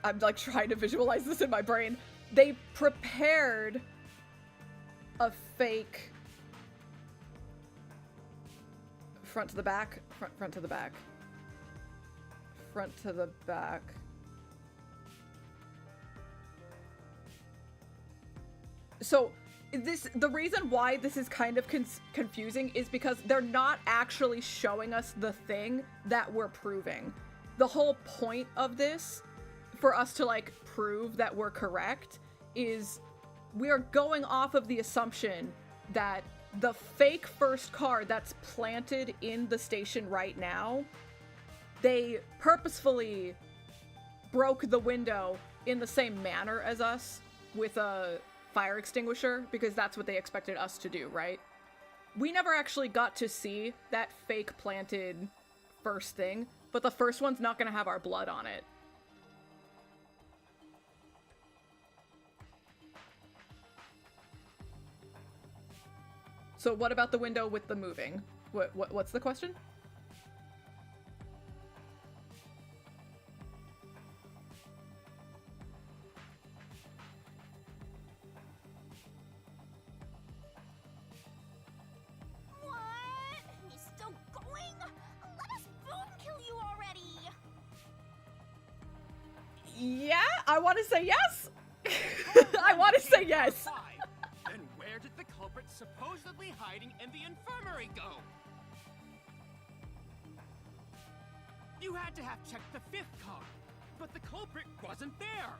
I'm like trying to visualize this in my brain. They prepared a fake front to the back, front to the back, front to the back. So the reason why this is kind of confusing is because they're not actually showing us the thing that we're proving. The whole point of this, for us to like prove that we're correct, is we're going off of the assumption that the fake first car that's planted in the station right now, they purposefully broke the window in the same manner as us with a fire extinguisher because that's what they expected us to do, right? We never actually got to see that fake planted first thing, but the first one's not gonna have our blood on it. So what about the window with the moving? What's the question? What? He's still going? Let us boom kill you already! Yeah, I want to say yes. I want to say yes. Then where did the culprit supposedly hiding in the infirmary go? You had to have checked the 5th car, but the culprit wasn't there.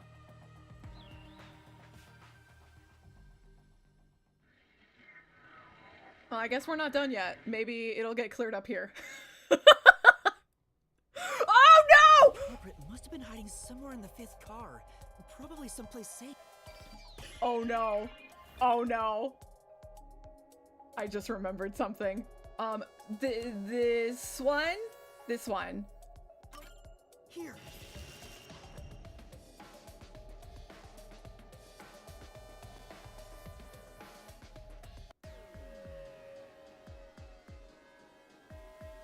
Well, I guess we're not done yet. Maybe it'll get cleared up here. Oh no! The culprit must have been hiding somewhere in the 5th car, probably someplace safe. Oh no. Oh no. I just remembered something. This one? This one. Here.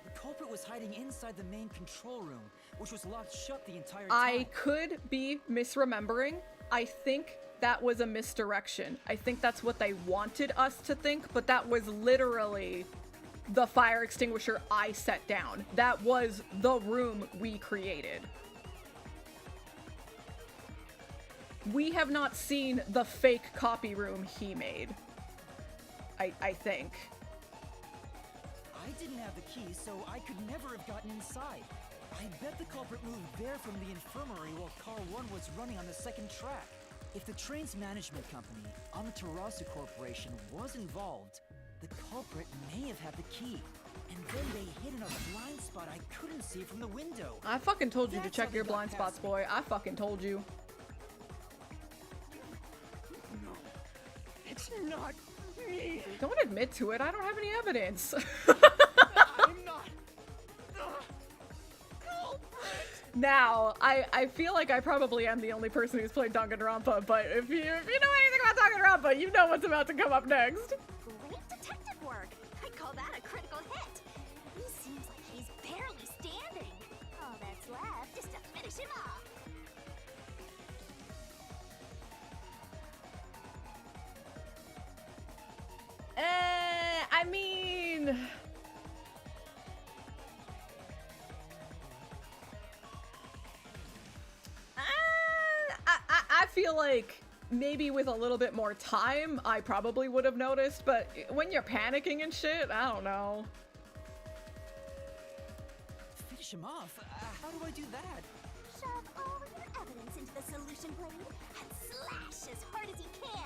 The culprit was hiding inside the main control room, which was locked shut the entire time. I could be misremembering. I think that was a misdirection. I think that's what they wanted us to think, but that was literally the fire extinguisher I set down. That was the room we created. We have not seen the fake copy room he made. I think. I didn't have the key, so I could never have gotten inside. I bet the culprit moved there from the infirmary while Car 1 was running on the second track. If the train's management company, Amaterasu Corporation, was involved, the culprit may have had the key. And then they hid in a blind spot I couldn't see from the window. I fucking told you to check your blind spots, boy. I fucking told you. No, it's not me. Don't admit to it. I don't have any evidence. I'm not the culprit. Now, I feel like I probably am the only person who's played Danganronpa, but if you know anything about Danganronpa, you know what's about to come up next. Great detective work. I'd call that a critical hit. He seems like he's barely standing. All that's left is to finish him off. I mean... I feel like maybe with a little bit more time, I probably would have noticed, but when you're panicking and shit, I don't know. Finish him off? How do I do that? Shove all of your evidence into the solution blade and slash as hard as you can.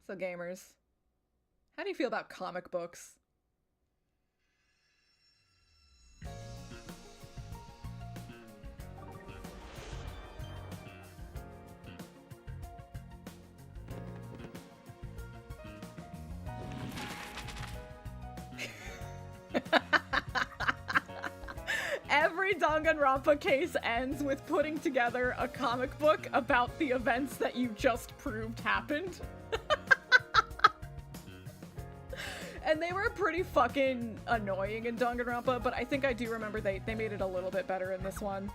So gamers, how do you feel about comic books? Every Danganronpa case ends with putting together a comic book about the events that you just proved happened. And they were pretty fucking annoying in Danganronpa, but I think I do remember they made it a little bit better in this one.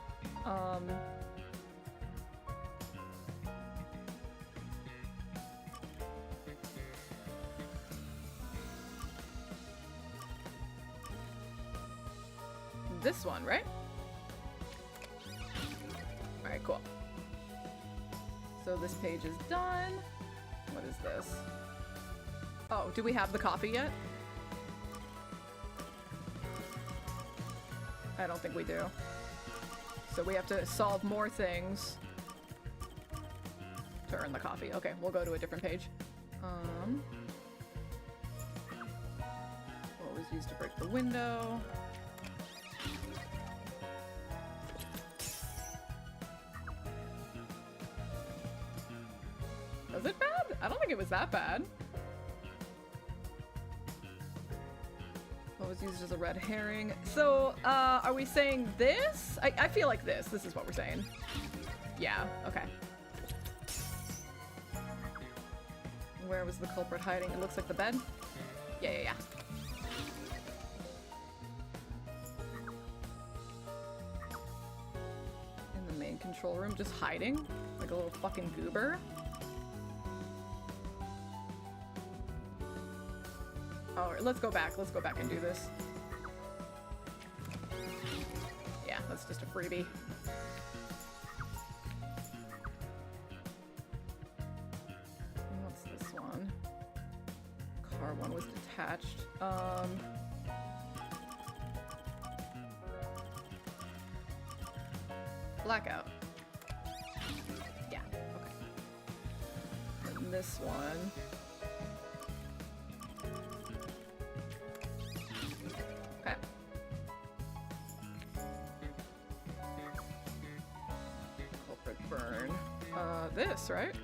This one, right? Alright, cool. So this page is done. What is this? Oh, do we have the coffee yet? I don't think we do. So we have to solve more things to earn the coffee. Okay, we'll go to a different page. What was used to break the window? Was it bad? I don't think it was that bad. What was used as a red herring? So, are we saying this? I feel like this. This is what we're saying. Yeah, okay. Where was the culprit hiding? It looks like the bed? Yeah. In the main control room, just hiding? Like a little fucking goober? Oh, let's go back. Let's go back and do this. Yeah, that's just a freebie. What's this one? Car 1 was detached. Blackout. Yeah, okay. And this one. Burn. This, right?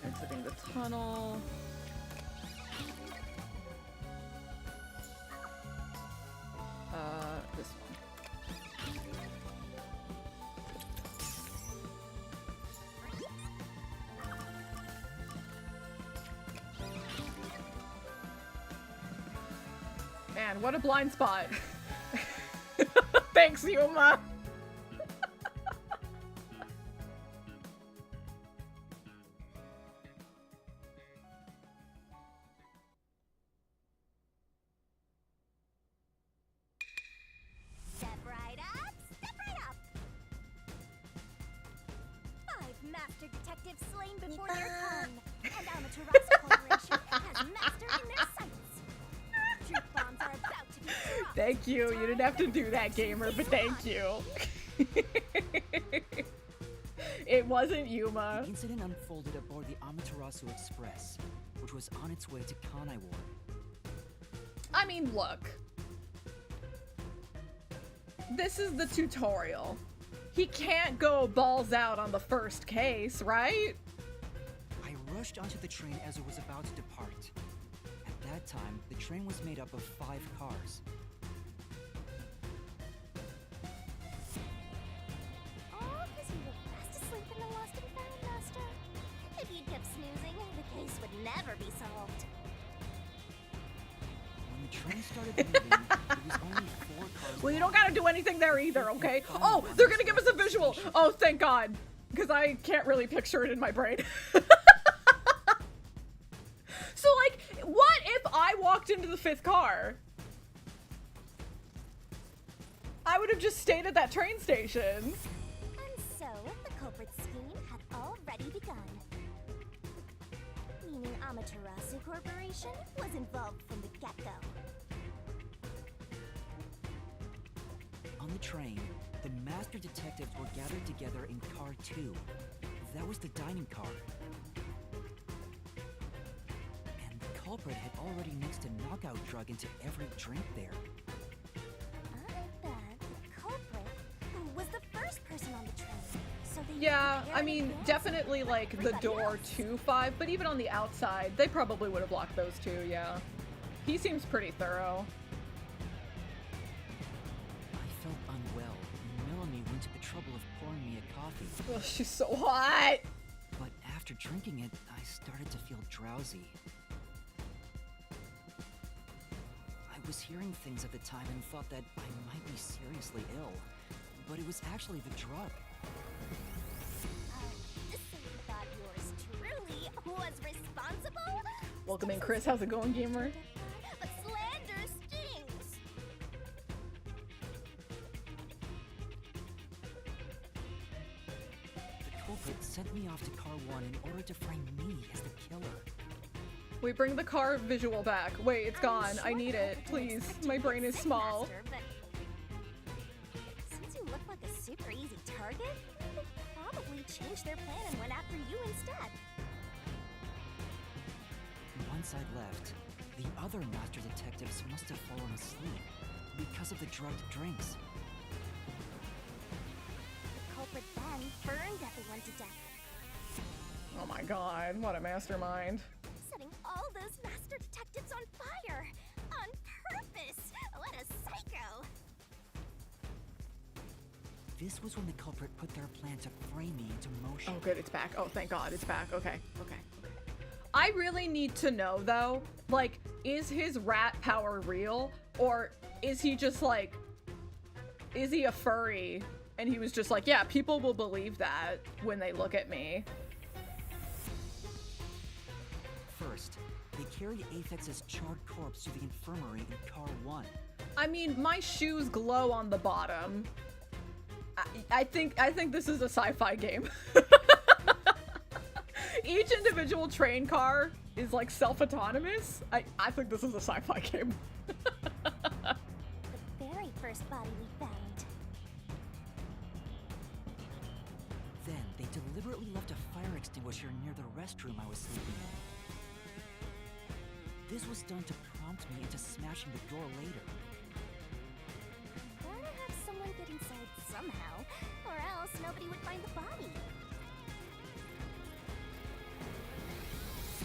Exiting the tunnel. This one. man, what a blind spot. Thanks, Yuma. Step right up, step right up. 5 master detectives slain before their time, and Amaterasu Corporation has master in their sights. Truth bombs are about to be dropped. Thank you. You didn't have to do that, gamer, but thank you. It wasn't Yuma. The incident unfolded aboard the Amaterasu Express, which was on its way to Kanai Ward. I mean, look. This is the tutorial. He can't go balls out on the first case, right? I rushed onto the train as it was about to depart. At that time, the train was made up of 5 cars. Oh, because you were fast asleep in the lost and found, Master. If you'd kept snoozing, the case would never be solved. When the train started moving, there was only 4 cars. Well, you don't gotta do anything there either, okay? Oh, they're gonna give us a visual. Oh, thank God. Because I can't really picture it in my brain. So, like, what if I walked into the 5th car? I would have just stayed at that train station. And so, the culprit's scheme had already begun. Meaning Amaterasu Corporation was involved from the get-go. On the train, the master detectives were gathered together in car 2. That was the dining car. And the culprit had already mixed a knockout drug into every drink there. I bet the culprit was the first person on the train. So they Yeah, prepared I in mean, advance definitely like like the everybody door else. to 5, but even on the outside, they probably would have locked those two, yeah. He seems pretty thorough. I felt unwell, and Melanie went to the trouble of pouring me a coffee. Oh, she's so hot. But after drinking it, I started to feel drowsy. I was hearing things at the time and thought that I might be seriously ill, but it was actually the drug. So you thought yours truly was responsible? Welcome in, Chris. How's it going, gamer? But slander stings. The culprit sent me off to car 1 in order to frame me as the killer. Wait, bring the car visual back. Wait, it's gone. I need it. Please. My brain is small. Master, but since you look like a super easy target, they probably changed their plan and went after you instead. Once I'd left, the other master detectives must have fallen asleep because of the drugged drinks. The culprit then burned everyone to death, Oh my God, what a mastermind. setting all those master detectives on fire on purpose. What a psycho! This was when the culprit put their plan to frame me into motion. Oh, good, it's back. Oh, thank God, it's back. Okay, okay. I really need to know, though, like, is his rat power real? Or is he just, like, is he a furry? And he was just like, yeah, people will believe that when they look at me. First, they carried Aphex's charred corpse to the infirmary in car 1. I mean, my shoes glow on the bottom. I think this is a sci-fi game. Each individual train car is like self-autonomous. I think this is a sci-fi game. The very first body we found. Then, they deliberately left a fire extinguisher near the restroom I was sleeping in. This was done to prompt me into smashing the door later. Gotta have someone get inside somehow, or else nobody would find the body.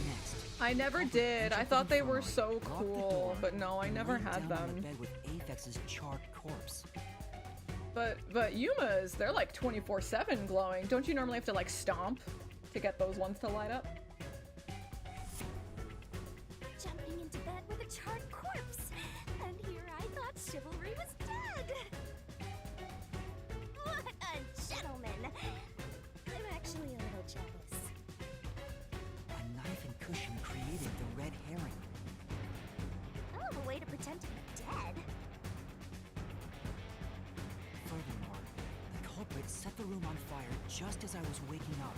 Next, I never culprit did. entered I the thought they were infirmary, so locked the cool, door, but no, I and never laid had down on a them. bed with Aphex's charred corpse. But Yuma's, they're like 24/7 glowing. Don't you normally have to like stomp to get those ones to light up? Jumping into bed with a charred corpse. And here room on fire just as I was waking up.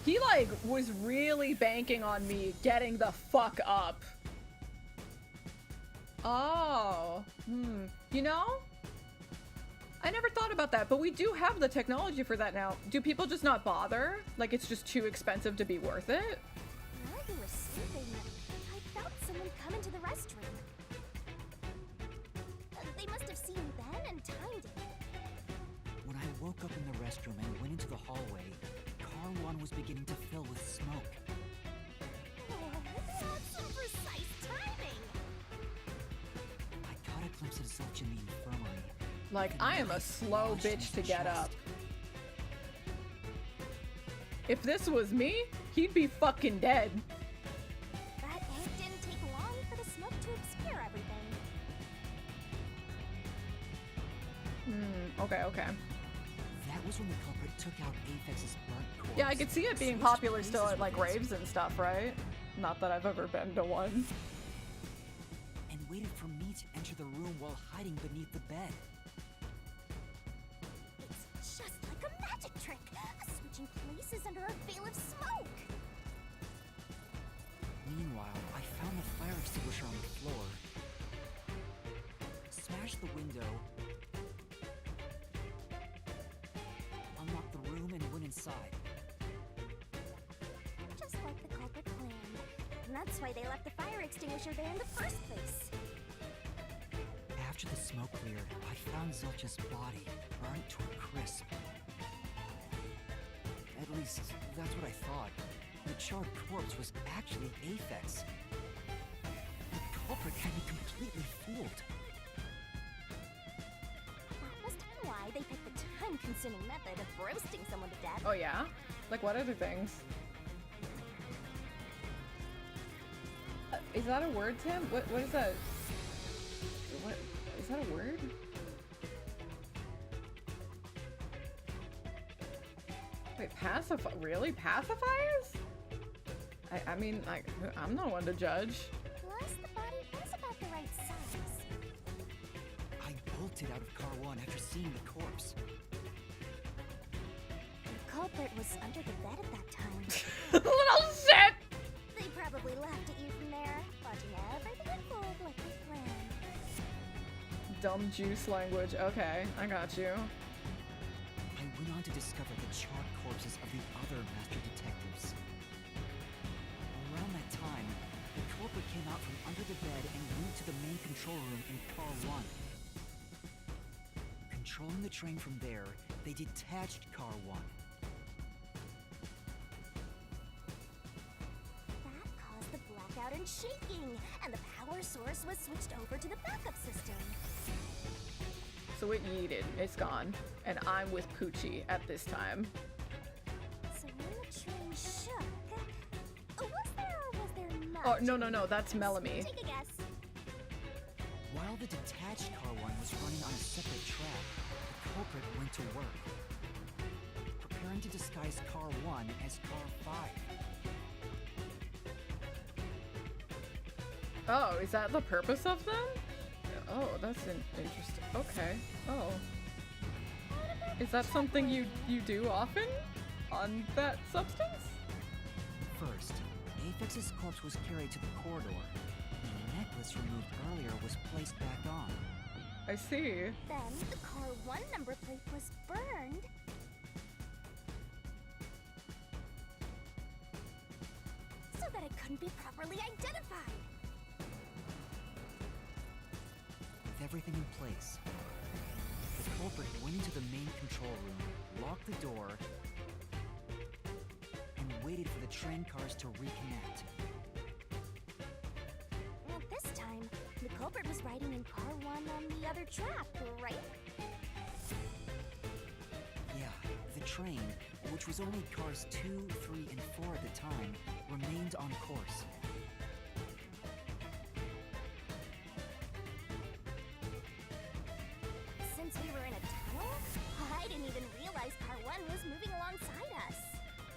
He, like, was really banking on me getting the fuck up. Oh. You know? I never thought about that, but we do have the technology for that now. Do people just not bother? Like, it's just too expensive to be worth it? While you were sleeping, I felt someone come into the restroom. They must have seen Ben and timed it. When I woke up in the restroom and went into the hallway, Car 1 was beginning to fill with smoke. Oh, that's some precise timing! I caught a glimpse of Zilch in the infirmary. Like, I am a slow bitch to get up. If this was me, he'd be fucking dead. But it didn't take long for the smoke to obscure everything. Okay. That was when the culprit took out Aphex's burnt corpse. Yeah, I could see it being popular still at, like, raves and stuff, right? Not that I've ever been to one. And waited for me to enter the room while hiding beneath the bed. It's just like a magic trick, switching places under a veil of smoke. Meanwhile, I found the fire extinguisher on the floor, smashed the window, unlocked the room, and went inside. Just like the culprit planned. And that's why they left the fire extinguisher there in the first place. After the smoke cleared, I found Zilch's body, burnt to a crisp. At least, that's what I thought. The charred corpse was actually Aphex. The culprit had me completely fooled. That must have been why they picked the time-consuming method of roasting someone to death. Oh yeah? Like, what other things? Is that a word, Tim? What is that? What? Is that a word? Wait, really? Pacifiers? I mean, like, I'm not one to judge. Plus, the body was about the right size. I bolted out of Car 1 after seeing the corpse. The culprit was under the bed at that time. Little shit! They probably laughed at you from there, watching everything unfold like they planned. Dumb juice language. Okay, I got you. I went on to discover the charred corpses of the other master detectives. Around that time, the culprit came out from under the bed and went to the main control room in Car 1. Controlling the train from there, they detached Car 1. That caused the blackout and shaking, and the power source was switched over to the backup system. So it yeeted. It's gone. And I'm with Poochie at this time. So when the train shook, was there not? Oh, no, that's Melanie. Take a guess. While the detached Car 1 was running on a separate track, the culprit went to work, preparing to disguise Car 1 as Car 5. Oh, is that the purpose of them? Oh, that's interesting. Okay. Oh. Is that something you do often? On that substance? First, Aphex's corpse was carried to the corridor. The necklace removed earlier was placed back on. I see. Then the Car 1 number plate was burned. So that it couldn't be properly identified. With everything in place, the culprit went into the main control room, locked the door, and waited for the train cars to reconnect. At this time, the culprit was riding in Car 1 on the other track, right? Yeah, the train, which was only cars 2, 3, and 4 at the time, remained on course. Since we were in a tunnel, I didn't even realize Car 1 was moving alongside us.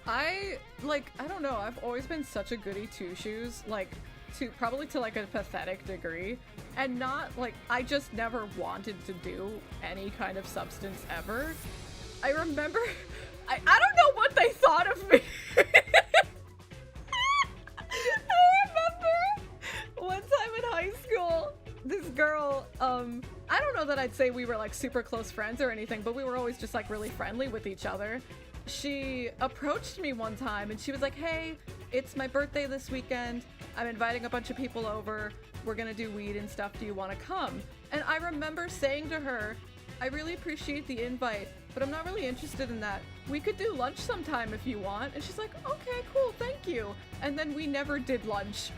I don't know, I've always been such a goody two-shoes. Like, probably to like a pathetic degree, and not like, I just never wanted to do any kind of substance ever. I remember, I don't know what they thought of me. I remember one time in high school, this girl, I don't know that I'd say we were like super close friends or anything, but we were always just like really friendly with each other. She approached me one time and she was like, hey, it's my birthday this weekend. I'm inviting a bunch of people over. We're gonna do weed and stuff. Do you want to come? And I remember saying to her, I really appreciate the invite, but I'm not really interested in that. We could do lunch sometime if you want. And she's like, okay, cool, thank you. And then we never did lunch.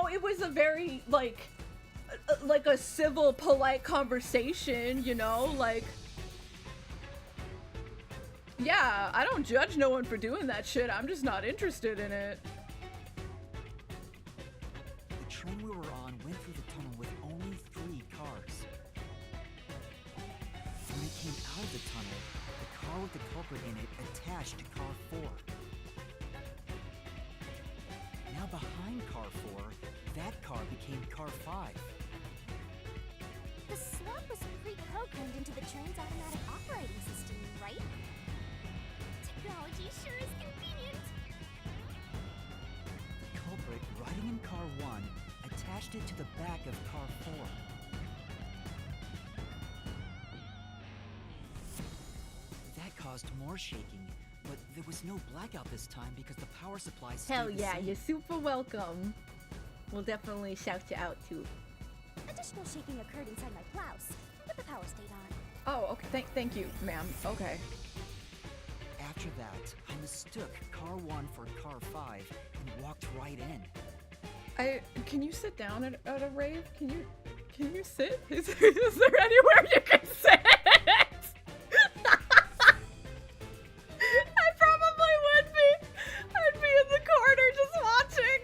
It was a very, like a civil, polite conversation, you know, like, yeah, I don't judge no one for doing that shit, I'm just not interested in it. The train we were on went through the tunnel with only 3 cars. When it came out of the tunnel, the car with the culprit in it attached to car 4. Now behind car 4, that car became car 5. The slot was pre-programmed into the train's automatic operating system, right? Technology sure is convenient. The culprit, riding in car 1, attached it to the back of car 4. That caused more shaking, but there was no blackout this time because the power supply stayed Hell the yeah, same. you're super welcome. We'll definitely shout you out too. Additional shaking occurred inside my blouse, but the power stayed on. Oh, okay, thank you, ma'am. Okay. After that, I mistook car 1 for car 5 and walked right in. Can you sit down at a rave? Can you sit? Is there anywhere you can sit? I probably would be. I'd be in the corner just watching.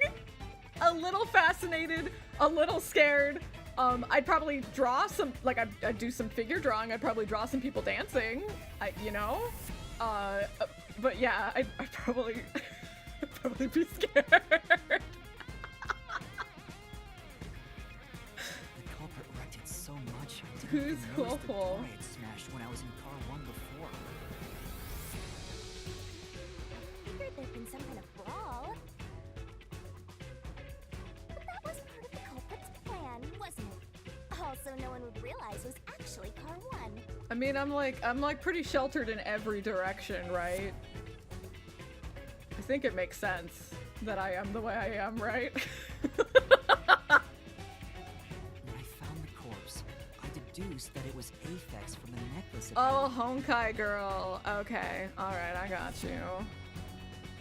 A little fascinated, a little scared. I'd probably draw some, like I'd do some figure drawing. I'd probably draw some people dancing. You know? But yeah, I'd probably, probably be scared. The culprit wrecked it so much I didn't Who's even notice the door cool? I had smashed when I was in car 1 before. I figured there'd been some kind of brawl. But that was part of the culprit's plan, wasn't it? Also, no one would realize it was actually car 1. I mean, I'm like pretty sheltered in every direction, right? I think it makes sense that I am the way I am, right? When I found the corpse, I deduced that it was Aphex from the necklace it Oh, had. Honkai girl. Okay, alright, I got you.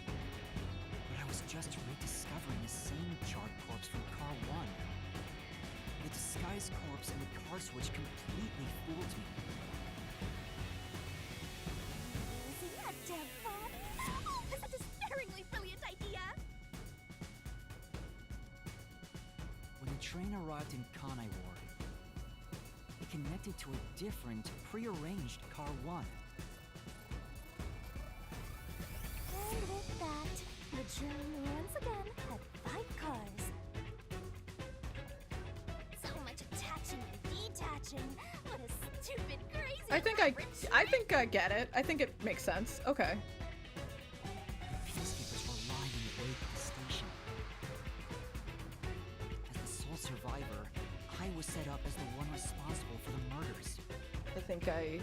But I was just rediscovering the same charred corpse from car 1. The disguised corpse and the car switch completely fooled me. Isn't that damn fun? That's a despairingly brilliant idea! When the train arrived in Kanai Ward, it connected to a different, prearranged car 1. And with that, the train once again had 5 cars. So much attaching and detaching. What a stupid, crazy I think I get it. I think it makes sense. Okay. The peacekeepers were lying in wait at the station. As the sole survivor, I was set up as the one responsible for the murders. I think I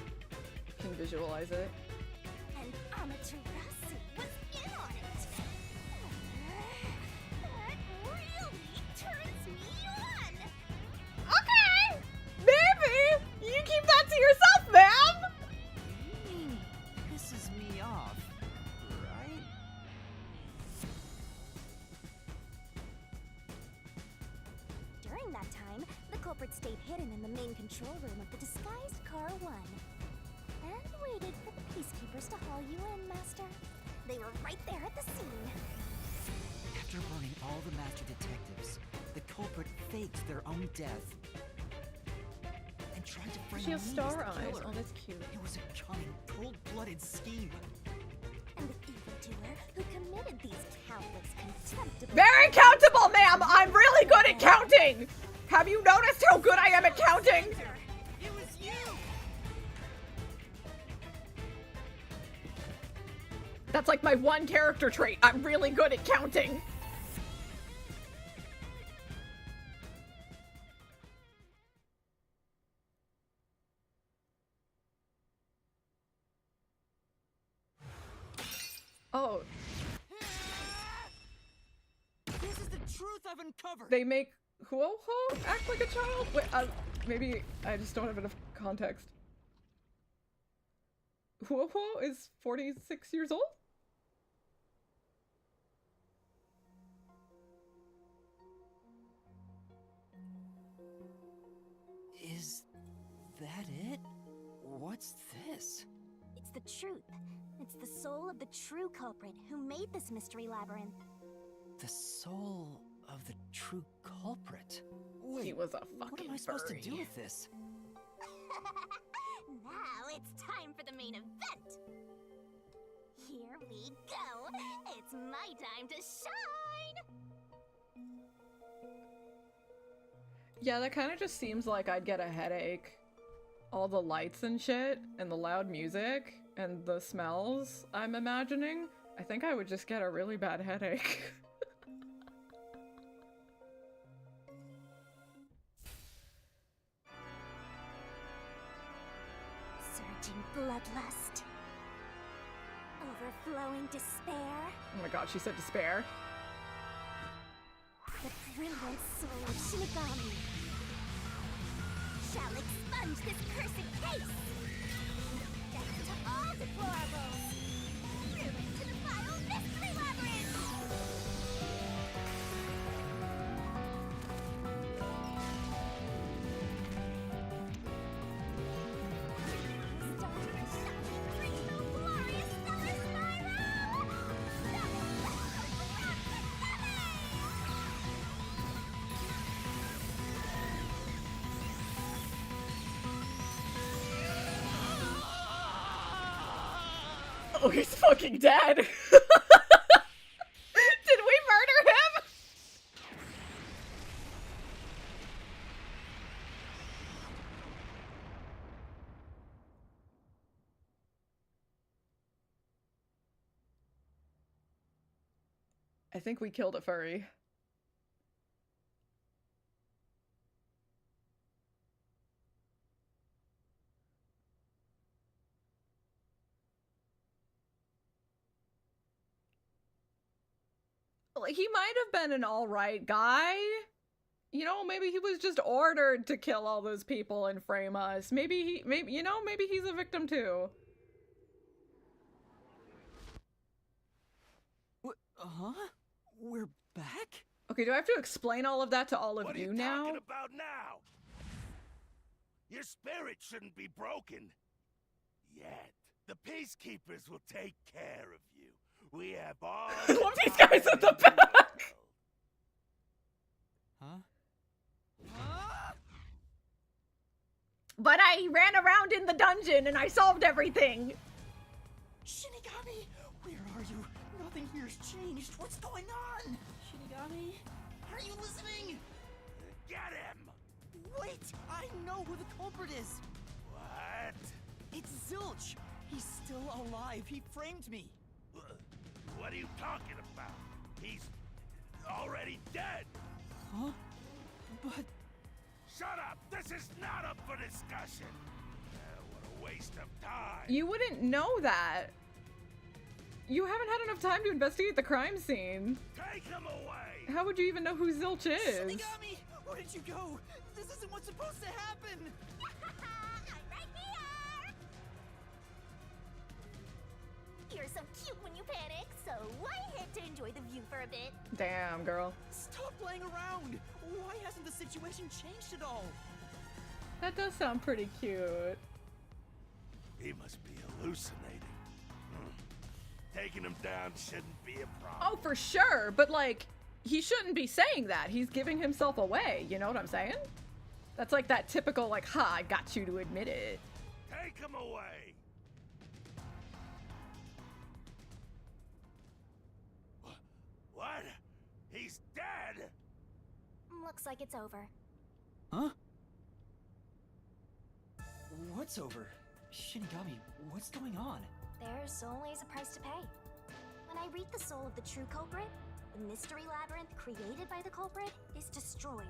can visualize it. And Amaterasu was in on it. That really turns me on. Okay! Maybe! You keep that to yourself, ma'am! You mean pisses me off, right? During that time, the culprit stayed hidden in the main control room of the disguised Car 1 and waited for the peacekeepers to haul you in, Master. They were right there at the scene. After burning all the master detectives, the culprit faked their own death and tried to frame She has me as star the eyes. killer. Oh, that's cute. It was a cunning, cold-blooded scheme. And the evildoer who committed these countless contemptible... Very countable, ma'am! I'm really good at counting! Have you noticed how good I am at counting? It was you! That's like my one character trait. I'm really good at counting. Oh, This is the truth I've uncovered! they make Huoho act like a child? Wait, maybe I just don't have enough context. Huoho is 46 years old? Is that it? What's this? It's the truth. It's the soul of the true culprit who made this mystery labyrinth. The soul of the true culprit? Wait, He was a what fucking am I supposed to furry. do with this? Now it's time for the main event. Here we go. It's my time to shine. Yeah, that kind of just seems like I'd get a headache. All the lights and shit, and the loud music, and the smells I'm imagining. I think I would just get a really bad headache. Surging bloodlust. Overflowing despair. Oh my god, she said despair. The brilliant soul of Shinigami shall expunge this cursed case. Death to all deplorables. Ruin to the final mystery labyrinth. Start the shocking, graceful, glorious stellar spiral. Oh, he's fucking dead! Did we murder him? I think we killed a furry. Like, he might have been an alright guy. You know, maybe he was just ordered to kill all those people and frame us. Maybe maybe he's a victim too. Huh? We're back? Okay, do I have to explain all of that to all of What are you you now? talking about now? Your spirit shouldn't be broken. Yet. The peacekeepers will take care of you. We have all I love these guys at the back! Huh? But I ran around in the dungeon and I solved everything! Shinigami! Where are you? Nothing here's changed. What's going on? Shinigami? Are you listening? Get him! Wait! I know who the culprit is! What? It's Zilch! He's still alive. He framed me. What are you talking about? He's already dead. Huh? But... Shut up! This is not up for discussion. What a waste of time. You wouldn't know that. You haven't had enough time to investigate the crime scene. Take him away! How would you even know who Zilch is? Shinigami! Where did you go? This isn't what's supposed to happen! I'm right here! You're so cute when you panic, so why hit to enjoy the view for a bit? Damn, girl. Stop playing around! Why hasn't the situation changed at all? That does sound pretty cute. He must be hallucinating. Taking him down shouldn't be a problem. Oh, for sure, but like, he shouldn't be saying that. He's giving himself away, you know what I'm saying? That's like that typical, like, ha, I got you to admit it. Take him away! What? He's dead? Looks like it's over. Huh? What's over? Shinigami, what's going on? There's always a price to pay. When I read the soul of the true culprit, the mystery labyrinth created by the culprit is destroyed.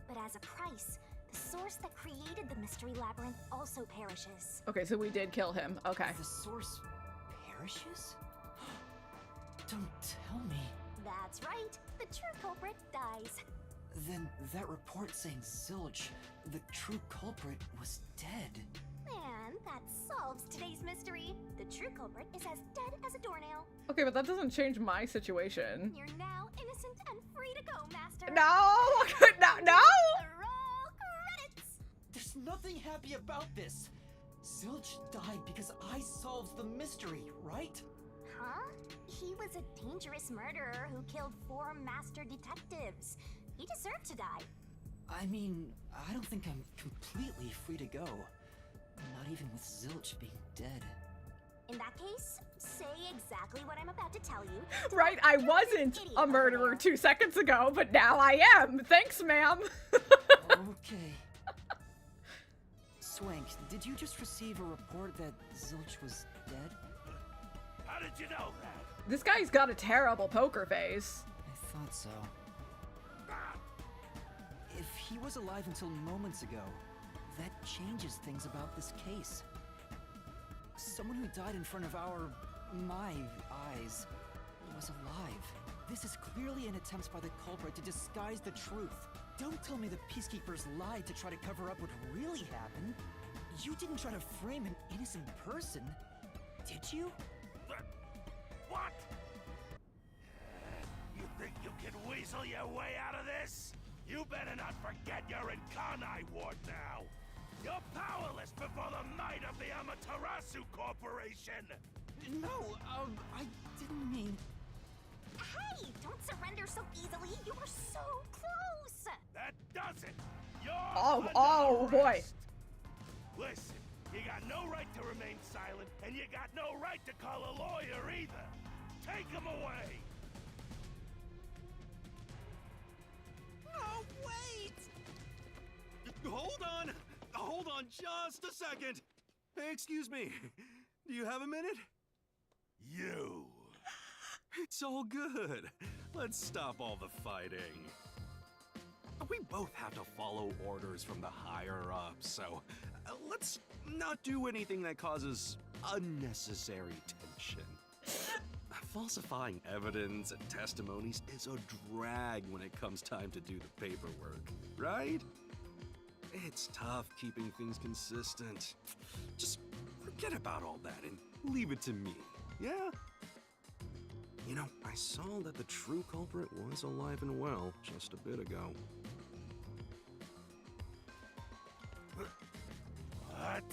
But as a price, the source that created the mystery labyrinth also perishes. Okay, so we did kill him. Okay. The source perishes? Don't tell me. That's right. The true culprit dies. Then that report saying Zilch, the true culprit, was dead. And that solves today's mystery. The true culprit is as dead as a doornail. Okay, but that doesn't change my situation. You're now innocent and free to go, Master. No! No! Roll credits! There's nothing happy about this. Zilch died because I solved the mystery, right? Huh? He was a dangerous murderer who killed 4 master detectives. He deserved to die. I mean, I don't think I'm completely free to go. Not even with Zilch being dead. In that case, say exactly what I'm about to tell you. Right, I wasn't a murderer 2 seconds ago, but now I am. Thanks, ma'am. Okay. Swank, did you just receive a report that Zilch was dead? How did you know that? This guy's got a terrible poker face. I thought so. If he was alive until moments ago, that changes things about this case. Someone who died in front of my eyes, was alive. This is clearly an attempt by the culprit to disguise the truth. Don't tell me the peacekeepers lied to try to cover up what really happened. You didn't try to frame an innocent person, did you? What? You think you can weasel your way out of this? You better not forget you're in Kanai Ward now. You're powerless before the might of the Amaterasu Corporation. No, I didn't mean... Hey, don't surrender so easily. You were so close. That does it. You're Oh boy. Listen, you got no right to remain silent, and you got no right to call a lawyer either. Take him away. Oh, wait! Hold on just a second. Hey, excuse me. Do you have a minute? You. It's all good. Let's stop all the fighting. We both have to follow orders from the higher-ups, so let's not do anything that causes unnecessary tension. Falsifying evidence and testimonies is a drag when it comes time to do the paperwork, right? It's tough keeping things consistent. Just forget about all that and leave it to me, yeah? You know, I saw that the true culprit was alive and well just a bit ago. What?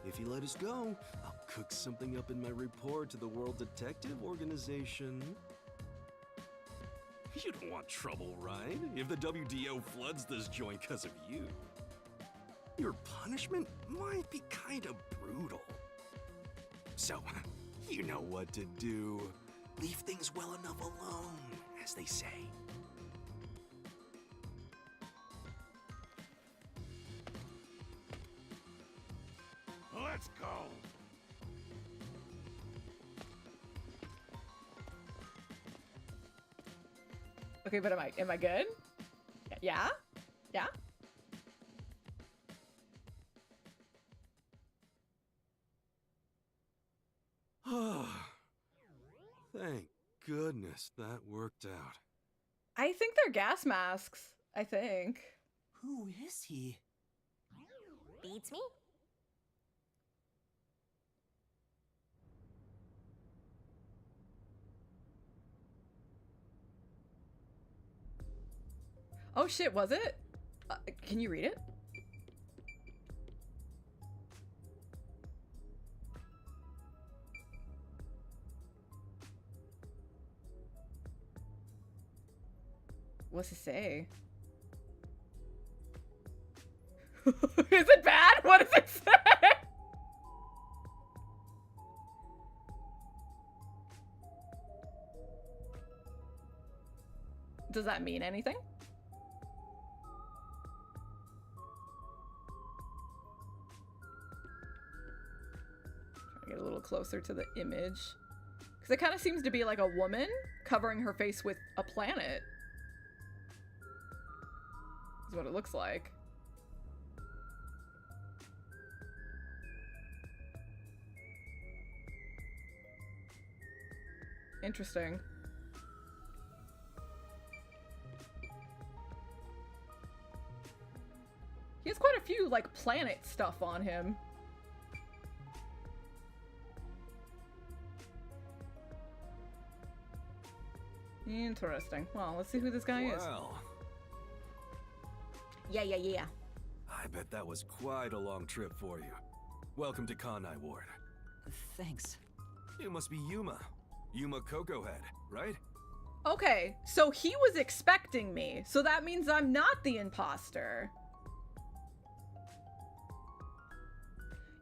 If you let us go, I'll cook something up in my report to the World Detective Organization. You don't want trouble, right? If the WDO floods this joint because of you. Your punishment might be kind of brutal. So, you know what to do. Leave things well enough alone, as they say. Let's go. Okay, but am I good? Yeah? Yeah? Thank goodness that worked out. I think they're gas masks. I think. Who is he? Beats me? Oh shit, was it? Can you read it? What's it say? Is it bad? What does it say? Does that mean anything? Try to get a little closer to the image. Because it kind of seems to be like a woman covering her face with a planet. Is what it looks like. Interesting. He has quite a few, like, planet stuff on him. Interesting. Well, let's see who this guy is. Well, Yeah. I bet that was quite a long trip for you. Welcome to Kanai Ward. Thanks. You must be Yuma. Yuma Cocoa Head, right? Okay, so he was expecting me, so that means I'm not the imposter.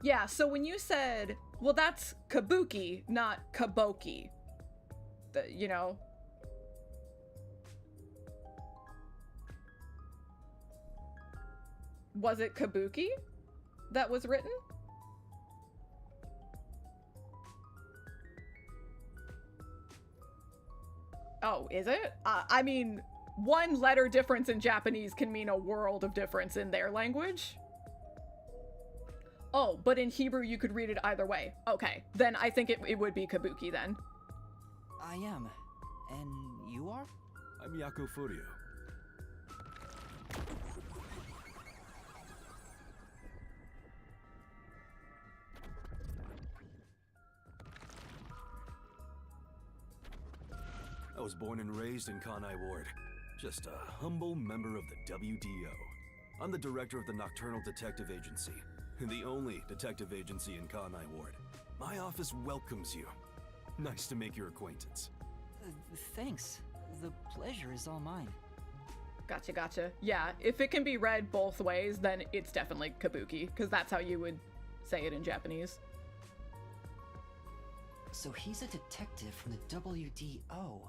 Yeah, so when you said, well, that's Kabuki, not Kaboki. You know? Was it Kabuki that was written? Oh, is it? I mean, one letter difference in Japanese can mean a world of difference in their language. Oh, but in Hebrew you could read it either way. Okay, then I think it would be Kabuki then. I am. And you are? I'm Yako Furio. I was born and raised in Kanai Ward. Just a humble member of the WDO. I'm the director of the Nocturnal Detective Agency, the only detective agency in Kanai Ward. My office welcomes you. Nice to make your acquaintance. Thanks. The pleasure is all mine. Gotcha. Yeah, if it can be read both ways, then it's definitely Kabuki, because that's how you would say it in Japanese. So he's a detective from the WDO.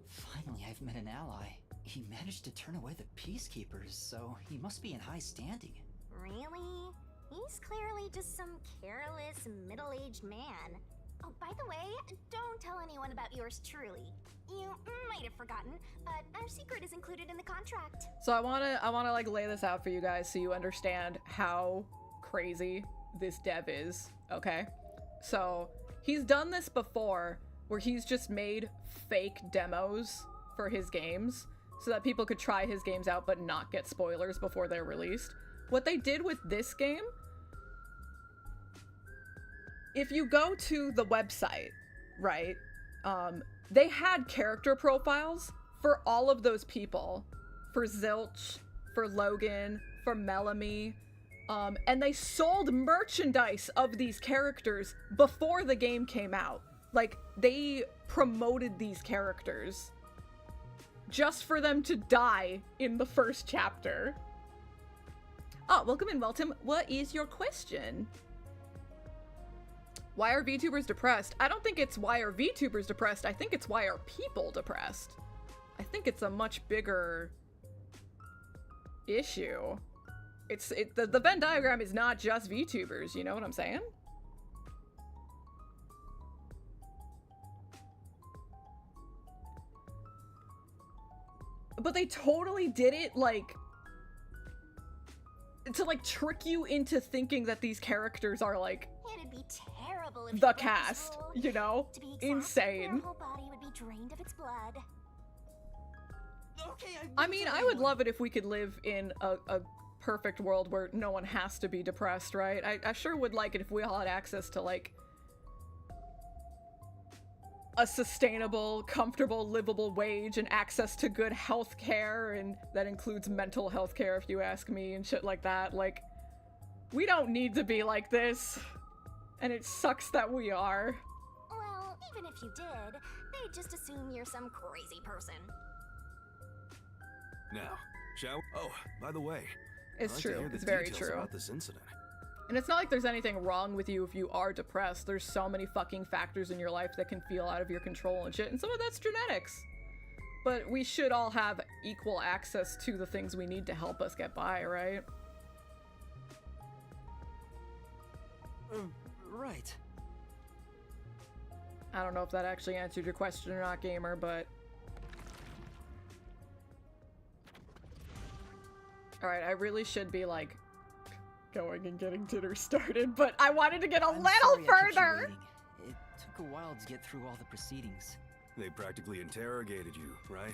Finally, I've met an ally. He managed to turn away the peacekeepers, so he must be in high standing. Really? He's clearly just some careless, middle-aged man. Oh, by the way, don't tell anyone about yours truly. You might have forgotten, but our secret is included in the contract. So I wanna like lay this out for you guys so you understand how crazy this dev is, okay? So he's done this before where he's just made fake demos for his games so that people could try his games out but not get spoilers before they're released. What they did with this game, if you go to the website, right, they had character profiles for all of those people. For Zilch, for Logan, for Melanie, and they sold merchandise of these characters before the game came out. Like, they promoted these characters just for them to die in the first chapter. Oh, welcome in, Welton. What is your question? Why are VTubers depressed? I don't think it's why are VTubers depressed. I think it's why are people depressed. I think it's a much bigger issue. The Venn diagram is not just VTubers, you know what I'm saying? But they totally did it, like, to, like, trick you into thinking that these characters are, like, It'd be terrible if the cast, you know? To be exact, Insane. their whole body would be drained of its blood. Okay, I mean, I would love it if we could live in a perfect world where no one has to be depressed, right? I sure would like it if we all had access to, like, a sustainable, comfortable, livable wage and access to good health care, and that includes mental health care if you ask me, and shit like that. Like, we don't need to be like this, and it sucks that we are. Well, even if you did, they'd just assume you're some crazy person. Now, shall we? Oh, by the way, It's I'd like to true. hear the It's very details true. about this incident. And it's not like there's anything wrong with you if you are depressed. There's so many fucking factors in your life that can feel out of your control and shit, and some of that's genetics. But we should all have equal access to the things we need to help us get by, right? Right. I don't know if that actually answered your question or not, gamer, but... Alright, I really should be, like, going and getting dinner started, but I wanted to get a little Sorry I kept you further! waiting. It took a while to get through all the proceedings. They practically interrogated you, right?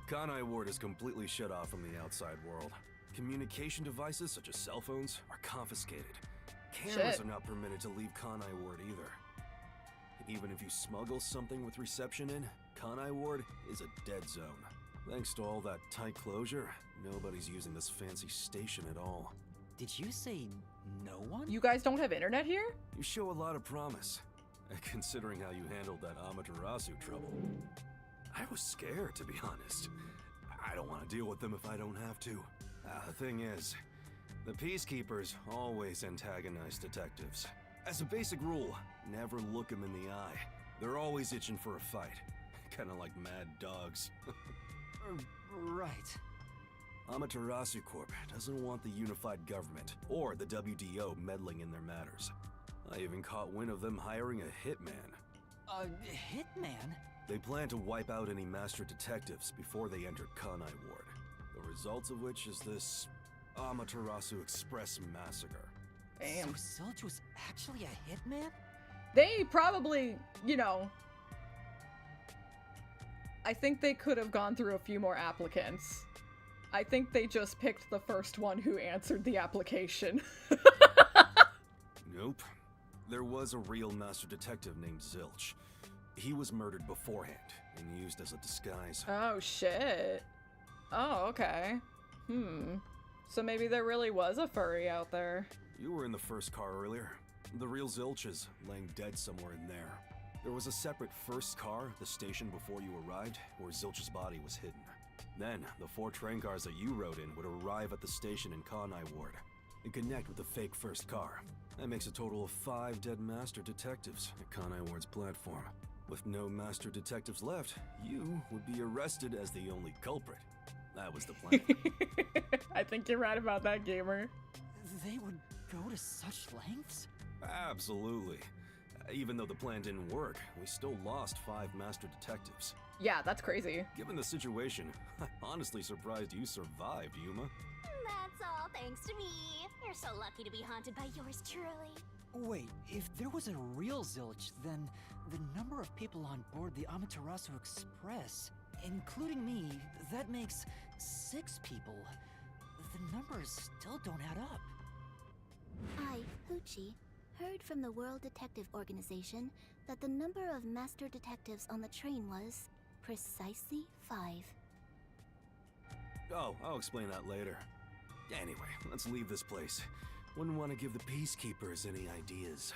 Kanai Ward is completely shut off from the outside world. Communication devices, such as cell phones, are confiscated. Cameras Shit. are not permitted to leave Kanai Ward either. Even if you smuggle something with reception in, Kanai Ward is a dead zone. Thanks to all that tight closure, nobody's using this fancy station at all. Did you say no one? You guys don't have internet here? You show a lot of promise, considering how you handled that Amaterasu trouble. I was scared, to be honest. I don't want to deal with them if I don't have to. The thing is, the Peacekeepers always antagonize detectives. As a basic rule, never look them in the eye. They're always itching for a fight. Kinda like mad dogs. Right. Amaterasu Corp doesn't want the unified government or the WDO meddling in their matters. I even caught wind of them hiring a hitman. A hitman? They plan to wipe out any master detectives before they enter Kanai Ward. The results of which is this Amaterasu Express massacre. Damn. So Zilch was actually a hitman? They probably, you know... I think they could have gone through a few more applicants. I think they just picked the first one who answered the application. Nope. There was a real master detective named Zilch. He was murdered beforehand and used as a disguise. Oh, shit. Oh, okay. So maybe there really was a furry out there. You were in the first car earlier. The real Zilch is laying dead somewhere in there. There was a separate first car at the station before you arrived, where Zilch's body was hidden. Then, the 4 train cars that you rode in would arrive at the station in Kanai Ward and connect with the fake first car. That makes a total of 5 dead master detectives at Kanai Ward's platform. With no master detectives left, you would be arrested as the only culprit. That was the plan. I think you're right about that, gamer. They would go to such lengths? Absolutely. Even though the plan didn't work, we still lost 5 master detectives. Yeah, that's crazy. Given the situation, I'm honestly surprised you survived, Yuma. That's all thanks to me. You're so lucky to be haunted by yours truly. Wait, if there was a real Zilch, then the number of people on board the Amaterasu Express, including me, that makes 6 people. The numbers still don't add up. I, Hoochie, heard from the World Detective Organization that the number of master detectives on the train was precisely 5. Oh, I'll explain that later. Anyway, let's leave this place. Wouldn't want to give the Peacekeepers any ideas.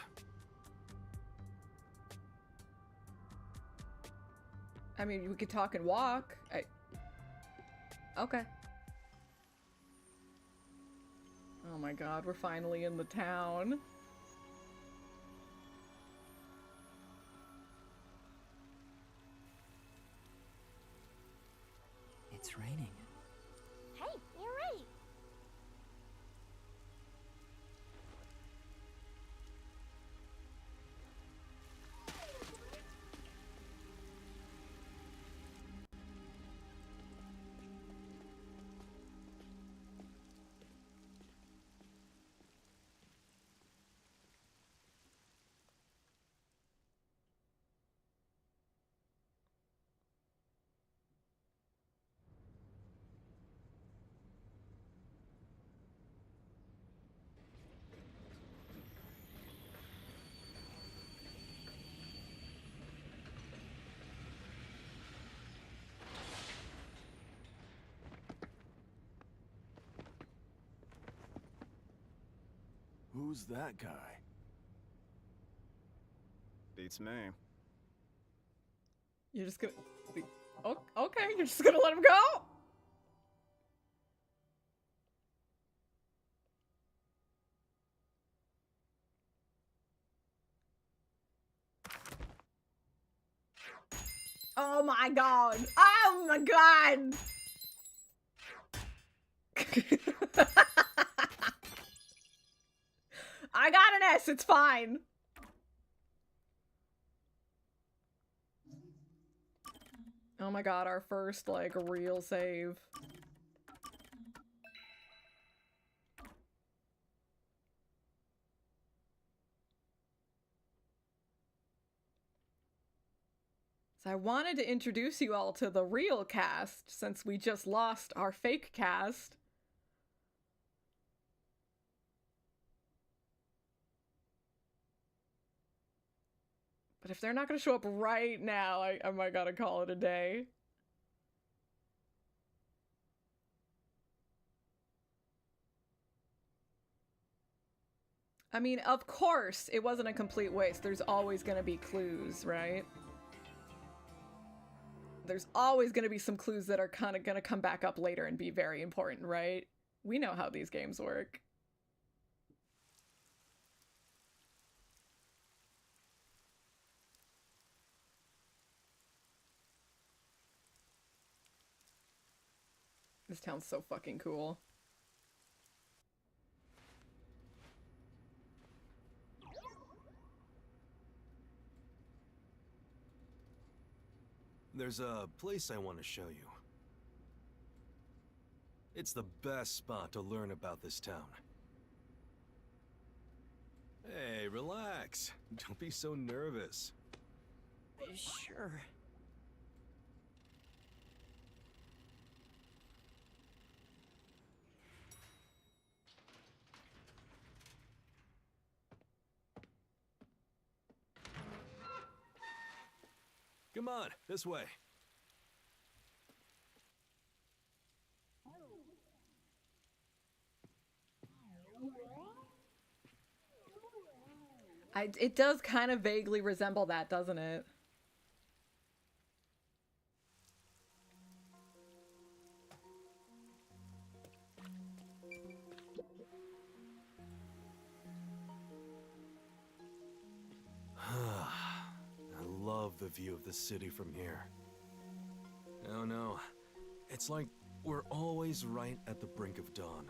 I mean, we could talk and walk. Okay. Oh my god, we're finally in the town. It's raining. Hey, you're right. Who's that guy? Beats me. You're just gonna... Okay, you're just gonna let him go? Oh my god. Oh my god. I got an S, it's fine. Oh my god, our first, like, real save. So I wanted to introduce you all to the real cast, since we just lost our fake cast. But if they're not going to show up right now, I might gotta call it a day. I mean, of course, it wasn't a complete waste. There's always going to be clues, right? There's always going to be some clues that are kind of going to come back up later and be very important, right? We know how these games work. This town's so fucking cool. There's a place I want to show you. It's the best spot to learn about this town. Hey, relax. Don't be so nervous. Sure. Come on, this way. It does kind of vaguely resemble that, doesn't it? I love the view of the city from here. Oh no, it's like we're always right at the brink of dawn.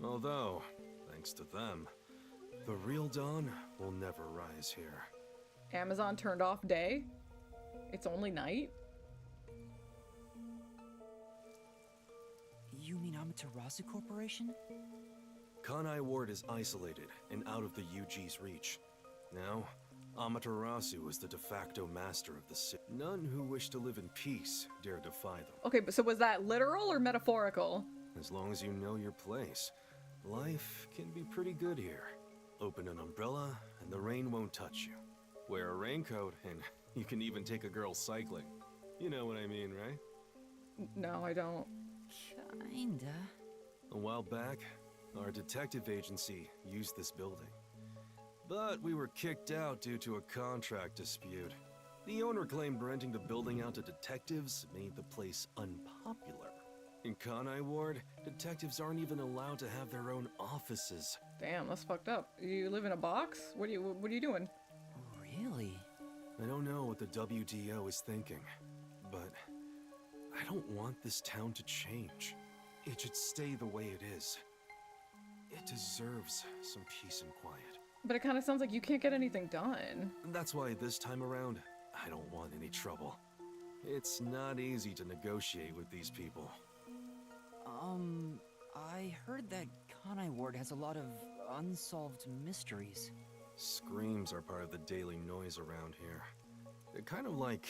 Although, thanks to them, the real dawn will never rise here. Amazon turned off day? It's only night? You mean Amaterasu Corporation? Kanai Ward is isolated and out of the UG's reach. Now, Amaterasu is the de facto master of the city. None who wish to live in peace dare defy them. Okay, but so was that literal or metaphorical? As long as you know your place, life can be pretty good here. Open an umbrella and the rain won't touch you. Wear a raincoat and you can even take a girl cycling. You know what I mean, right? No, I don't. Kinda. A while back, our detective agency used this building. But we were kicked out due to a contract dispute. The owner claimed renting the building out to detectives made the place unpopular. In Kanai Ward, detectives aren't even allowed to have their own offices. Damn, that's fucked up. You live in a box? What are you doing? Really? I don't know what the WDO is thinking, but I don't want this town to change. It should stay the way it is. It deserves some peace and quiet. But it kind of sounds like you can't get anything done. That's why this time around, I don't want any trouble. It's not easy to negotiate with these people. I heard that Kanai Ward has a lot of unsolved mysteries. Screams are part of the daily noise around here. They're kind of like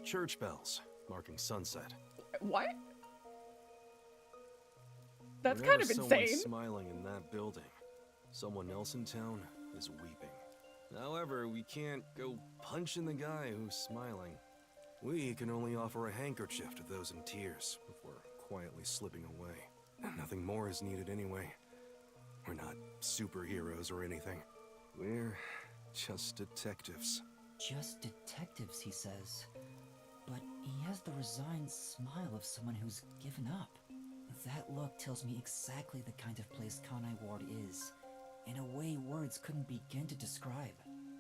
church bells marking sunset. What? That's Whenever kind of someone's insane. Smiling in that building, someone else in town is weeping. However, we can't go punching the guy who's smiling. We can only offer a handkerchief to those in tears before quietly slipping away. Nothing more is needed anyway. We're not superheroes or anything. We're just detectives. Just detectives, he says. But he has the resigned smile of someone who's given up. That look tells me exactly the kind of place Kanai Ward is. in a way words couldn't begin to describe.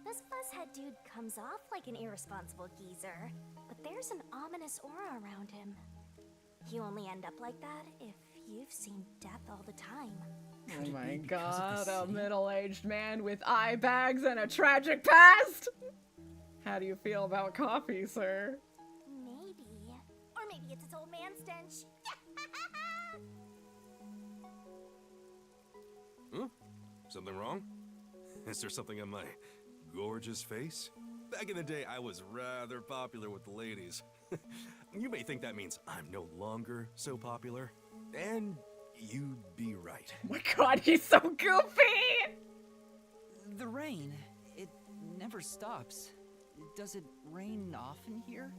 This fuzzhead dude comes off like an irresponsible geezer, but there's an ominous aura around him. You only end up like that if you've seen death all the time. Oh my god, a middle-aged man with eye bags and a tragic past! How do you feel about coffee, sir? Maybe. Or maybe it's his old man stench. Huh? Something wrong? Is there something on my gorgeous face? Back in the day, I was rather popular with the ladies. You may think that means I'm no longer so popular, and you'd be right. Oh my god, he's so goofy! The rain, it never stops. Does it rain often here?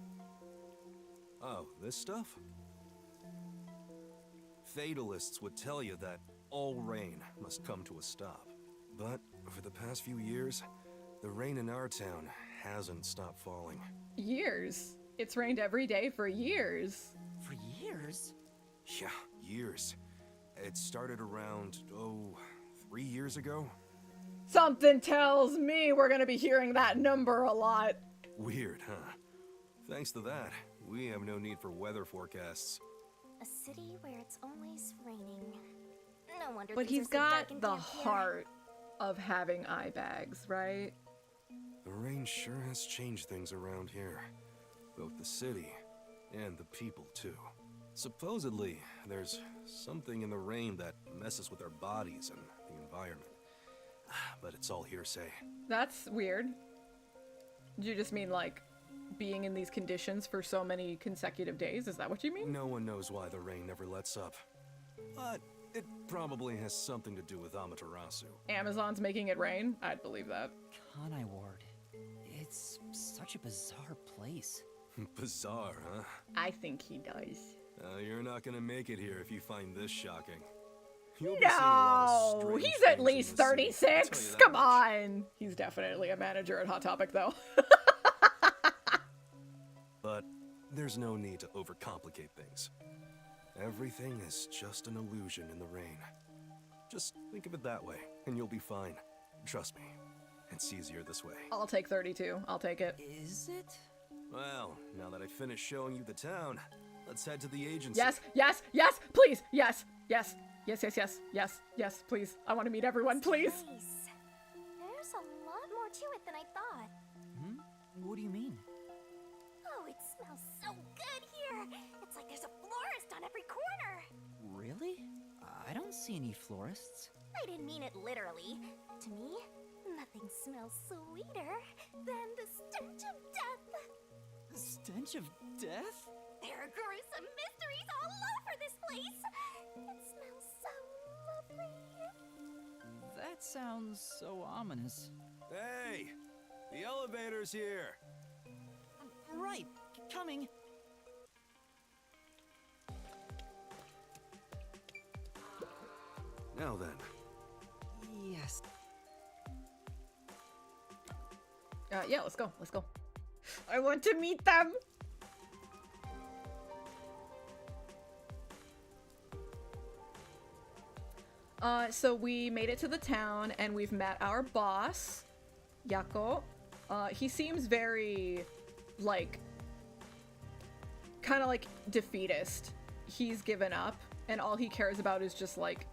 Oh, this stuff? Fatalists would tell you that all rain must come to a stop. But for the past few years, the rain in our town hasn't stopped falling. Years? It's rained every day for years. For years? Yeah, years. It started around, 3 years ago? Something tells me we're gonna be hearing that number a lot. Weird, huh? Thanks to that, we have no need for weather forecasts. A city where it's always raining. No wonder. But things he's are so dark got and the damp here. heart of having eye bags, right? The rain sure has changed things around here. Both the city and the people, too. Supposedly, there's something in the rain that messes with our bodies and the environment. But it's all hearsay. That's weird. Do you just mean, like, being in these conditions for so many consecutive days? Is that what you mean? No one knows why the rain never lets up. But it probably has something to do with Amaterasu. Amazon's making it rain? I'd believe that. Kanai Ward. It's such a bizarre place. Bizarre, huh? I think he does. You're not gonna make it here if you find this shocking. You'll be seeing a lot of No, strange he's at things in least the city, I'll tell 36. you that Come much. on. He's definitely a manager at Hot Topic, though. But there's no need to overcomplicate things. Everything is just an illusion in the rain. Just think of it that way, and you'll be fine. Trust me, it's easier this way. I'll take 32. I'll take it. Is it? Well, now that I finished showing you the town, let's head to the agency. Yes, yes, yes, please, yes, yes, yes, yes, yes, yes, yes, please. I want to meet everyone, please. Nice. There's a lot more to it than I thought. Hmm? What do you mean? Oh, it smells so good here. It's like there's a florist on every corner. Really? I don't see any florists. I didn't mean it literally. To me, nothing smells sweeter than the stench of death. The stench of death? There are gruesome mysteries all over this place. It smells so lovely. That sounds so ominous. Hey, the elevator's here. Right, coming. Now then. Yes. Yeah, let's go. Let's go. I want to meet them. So we made it to the town and we've met our boss, Yako. He seems very, like, kind of like defeatist. He's given up and all he cares about is just like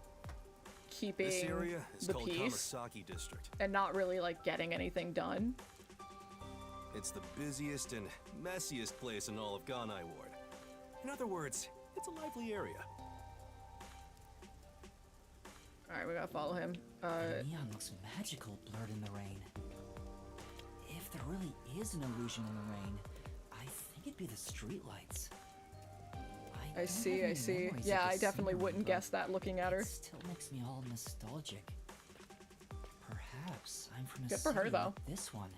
keeping This area is the called peace Kamasaki District. and not really like getting anything done. It's the busiest and messiest place in all of Ganai Ward. In other words, it's a lively area. Alright, we gotta follow him. The neon looks magical blurred in the rain. If there really is an illusion in the rain, I think it'd be the streetlights. I see. Yeah, I definitely wouldn't guess that looking at her. It still makes me all nostalgic. Perhaps I'm from a Good for her, city though. like this one.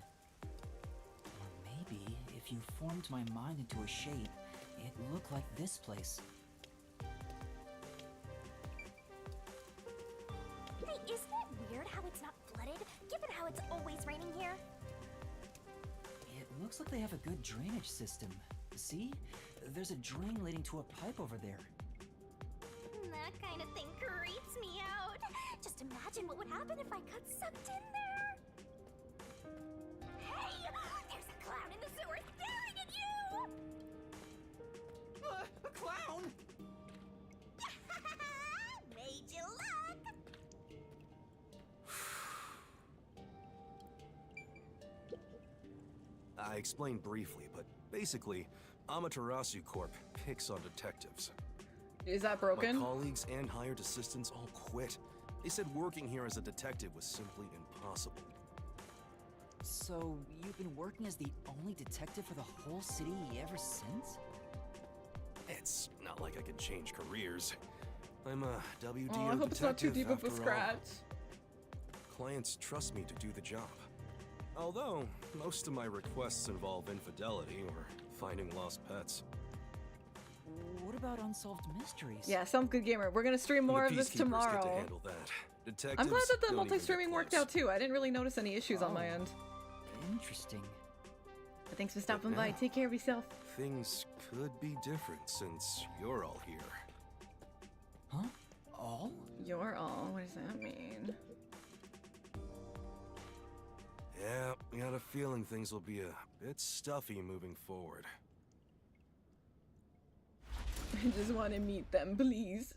Or maybe if you formed my mind into a shape, it'd look like this place. Hey, isn't it weird how it's not flooded, given how it's always raining here? It looks like they have a good drainage system. See? There's a drain leading to a pipe over there. That kind of thing creeps me out. Just imagine imagine what would happen if I got sucked in there? Hey! There's a clown in the sewer staring at you! A clown? Made you look! I explained briefly, but basically, Amaterasu Corp picks on detectives. Is that broken? My colleagues and hired assistants all quit. They said working here as a detective was simply impossible. So, you've been working as the only detective for the whole city ever since? It's not like I can change careers. I'm a WDO Oh, I hope it's not too deep of a after all. scratch. Clients trust me to do the job. Although, most of my requests involve infidelity or finding lost pets. What about unsolved mysteries? Yeah, sounds good, gamer. We're gonna stream more The of this peacekeepers get to tomorrow. handle that. Detectives I'm glad that the don't even get multi-streaming worked close. out too. I didn't really notice any issues on my end. Interesting. But thanks for stopping But by. now- Take care of yourself. Things could be different since you're all here. Huh? All? You're all. What does that mean? Yeah, I got a feeling things will be a bit stuffy moving forward. I just want to meet them, please.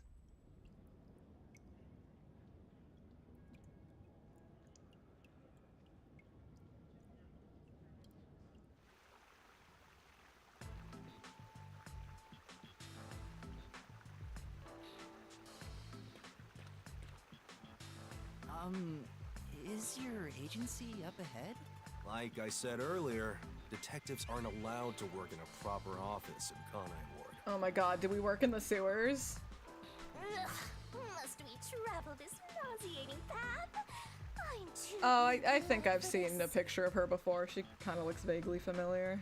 Is your agency up ahead? Like I said earlier, detectives aren't allowed to work in a proper office in Kanai Ward. Oh my god, did we work in the sewers? Ugh, must we travel this nauseating path? I'm too Oh, I think old I've for seen this. a picture of her before. She kind of looks vaguely familiar.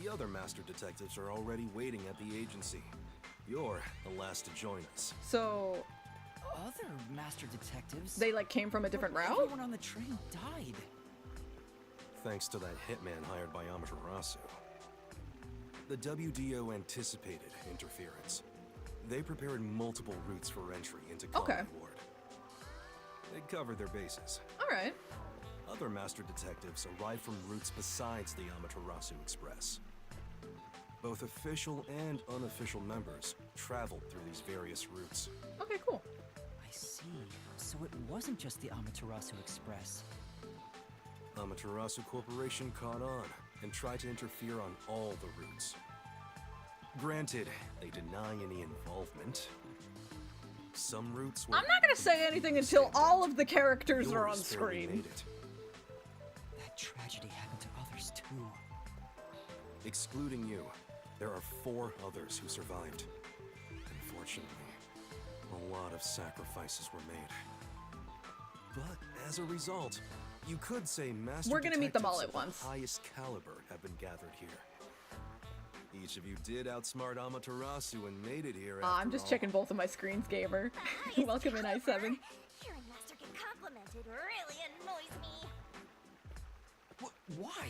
The other master detectives are already waiting at the agency. You're the last to join us. So, Other master detectives? they like came from a different route? Everyone on the train died. Thanks to that hitman hired by Amaterasu. The WDO anticipated interference. They prepared multiple routes for entry into Kanai Okay. Ward. They covered their bases. Alright. Other master detectives arrived from routes besides the Amaterasu Express. Both official and unofficial members traveled through these various routes. Okay, cool. I see. So it wasn't just the Amaterasu Express. Amaterasu Corporation caught on and tried to interfere on all the routes. Granted, they deny any involvement. Some routes were... I'm not gonna say anything until all of the characters are on Yours barely screen. made it. That tragedy happened to others too. Excluding you, there are 4 others who survived. Unfortunately, a lot of sacrifices were made. But as a result, you could say master We're gonna meet them all detectives at of once. the highest caliber have been gathered here. Each of you did outsmart Amaterasu and made it here. I'm after just all. checking both of my screens, gamer. Highest Welcome in, caliber. i7. Hearing Master get complimented really annoys me. Why?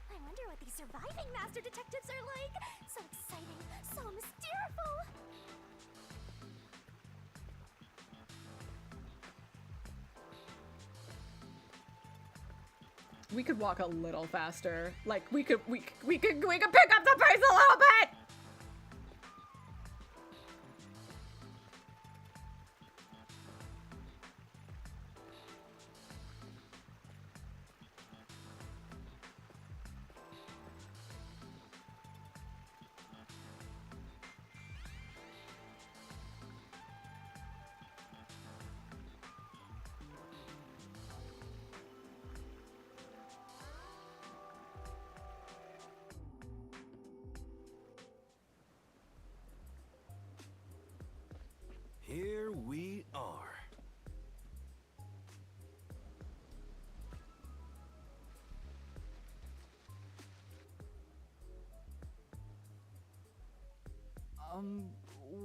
I wonder what these surviving Master Detectives are like. So exciting, so mysteriousul. We could walk a little faster. Like we could pick up the pace a little bit. Here we are.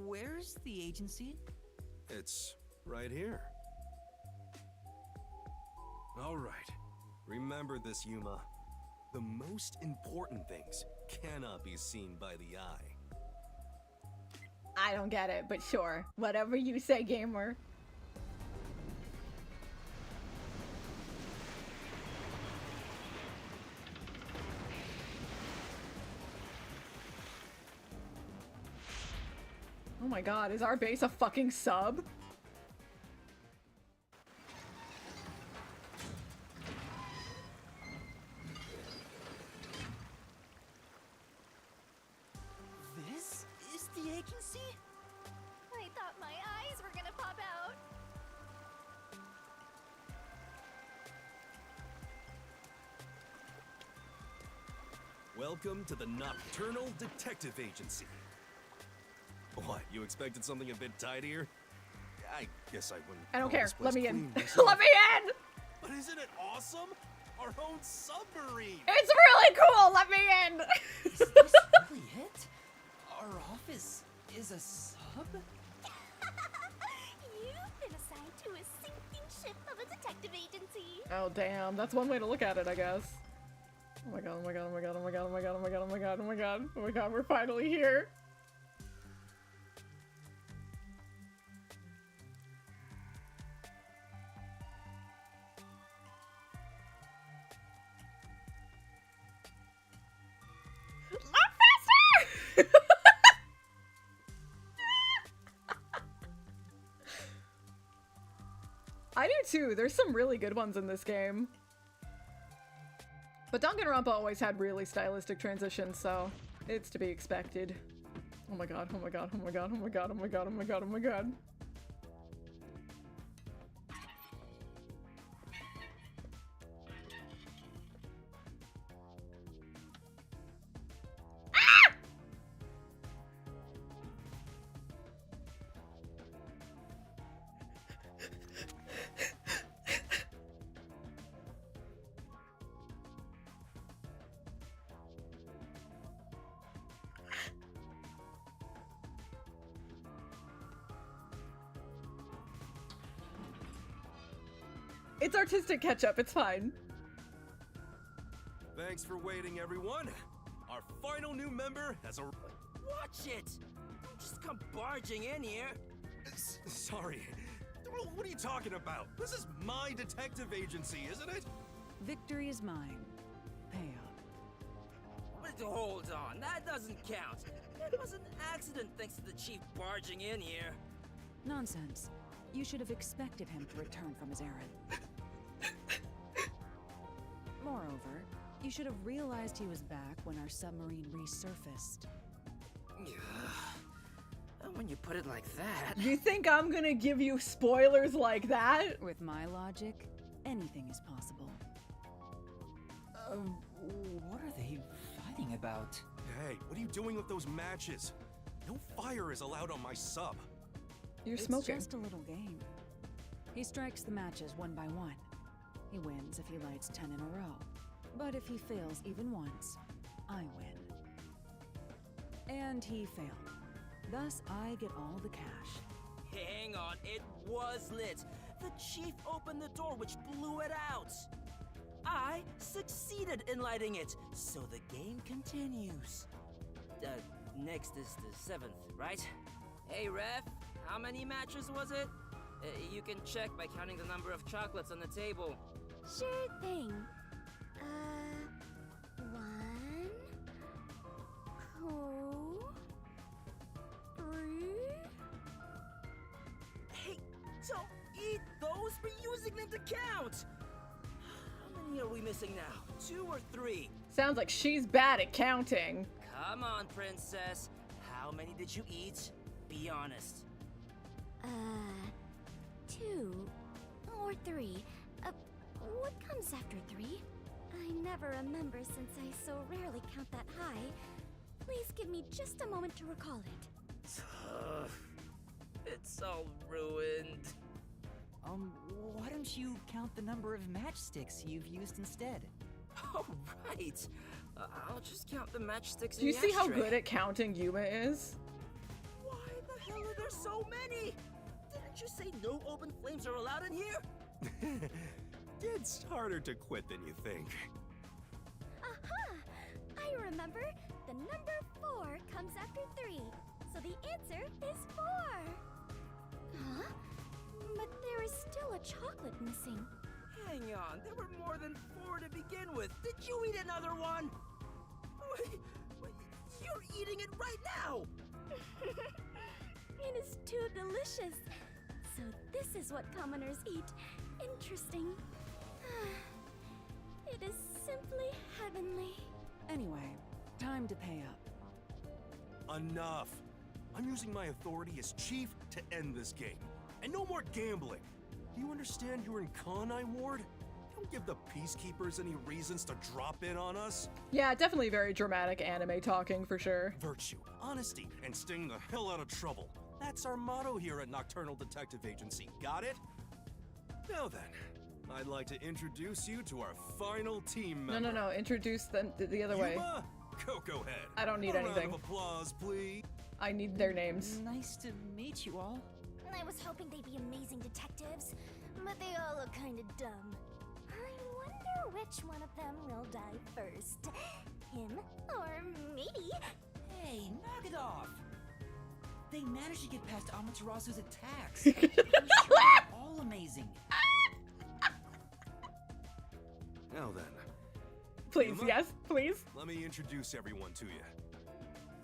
Where's the agency? It's right here. All right. Remember this, Yuma. The most important things cannot be seen by the eye. I don't get it, but sure. Whatever you say, gamer. Oh my god, is our base a fucking sub? This is the agency? I thought my eyes were gonna pop out. Welcome to the Nocturnal Detective Agency. What, you expected something a bit tidier? I guess I wouldn't. I don't call care. this Let place me in. clean myself. Let me in! But isn't it awesome? Our own submarine! It's really cool! Let me in! Is this really it? Our office is a sub? You've been assigned to a sinking ship of a detective agency. Oh damn, that's one way to look at it, I guess. Oh my god, oh my god, oh my god, oh my god, oh my god, oh my god, oh my god, oh my god, oh my god, we're finally here. Not faster! I do too. There's some really good ones in this game. But Danganronpa always had really stylistic transitions, so it's to be expected. Oh my god, oh my god, oh my god, oh my god, oh my god, oh my god, oh my god. It's artistic ketchup, it's fine. Thanks for waiting, everyone. Our final new member has a... Watch it! Don't just come barging in here. Sorry. What are you talking about? This is my detective agency, isn't it? Victory is mine. Pay up. But hold on, that doesn't count. It was an accident thanks to the chief barging in here. Nonsense. You should have expected him to return from his errand. Moreover, you should have realized he was back when our submarine resurfaced. When you put it like that... You think I'm gonna give you spoilers like that? With my logic, anything is possible. What are they fighting about? Hey, what are you doing with those matches? No fire is allowed on my sub. You're smoking. It's just a little game. He strikes the matches one by one. He wins if he lights 10 in a row. But if he fails even once, I win. And he failed. Thus, I get all the cash. Hang on, it was lit. The chief opened the door, which blew it out. I succeeded in lighting it, so the game continues. Next is the 7th, right? Hey, ref, how many matches was it? You can check by counting the number of chocolates on the table. Sure thing. 1, 2, 3. Hey, don't eat those! We're using them to count! How many are we missing now? 2 or 3? Sounds like she's bad at counting. Come on, princess. How many did you eat? Be honest. 2 or 3. What comes after 3? I never remember since I so rarely count that high. Please give me just a moment to recall it. It's all ruined. Why don't you count the number of matchsticks you've used instead? Oh, right. I'll just count the matchsticks Do you see how good at counting Yuma is? Why the hell are there so many? Didn't you say no open flames are allowed in here? It's harder to quit than you think. Aha! I remember. The number 4 comes after 3. So the answer is 4. Huh? But there is still a chocolate missing. Hang on, there were more than 4 to begin with. Did you eat another one? Wait, you're eating it right now! It is too delicious. So this is what commoners eat. Interesting. It is simply heavenly. Anyway, time to pay up. Enough! I'm using my authority as chief to end this game. And no more gambling! Do you understand you're in Kanai Ward? Don't give the Peacekeepers any reasons to drop in on us. Yeah, definitely very dramatic anime talking for sure. Virtue, honesty, and staying the hell out of trouble. That's our motto here at Nocturnal Detective Agency, got it? Now then, I'd like to introduce you to our final team member. No, introduce them the other way. Yuma Coco Head. I don't need A anything. round of applause, please. I need their names. Nice to meet you all. I was hoping they'd be amazing detectives, but they all look kinda dumb. I wonder which one of them will die first. Him or me? Hey, knock it off! They managed to get past Amaterasu's attacks. I'm sure they're all amazing. Now then. Please, Yuma, yes, please. Let me introduce everyone to you.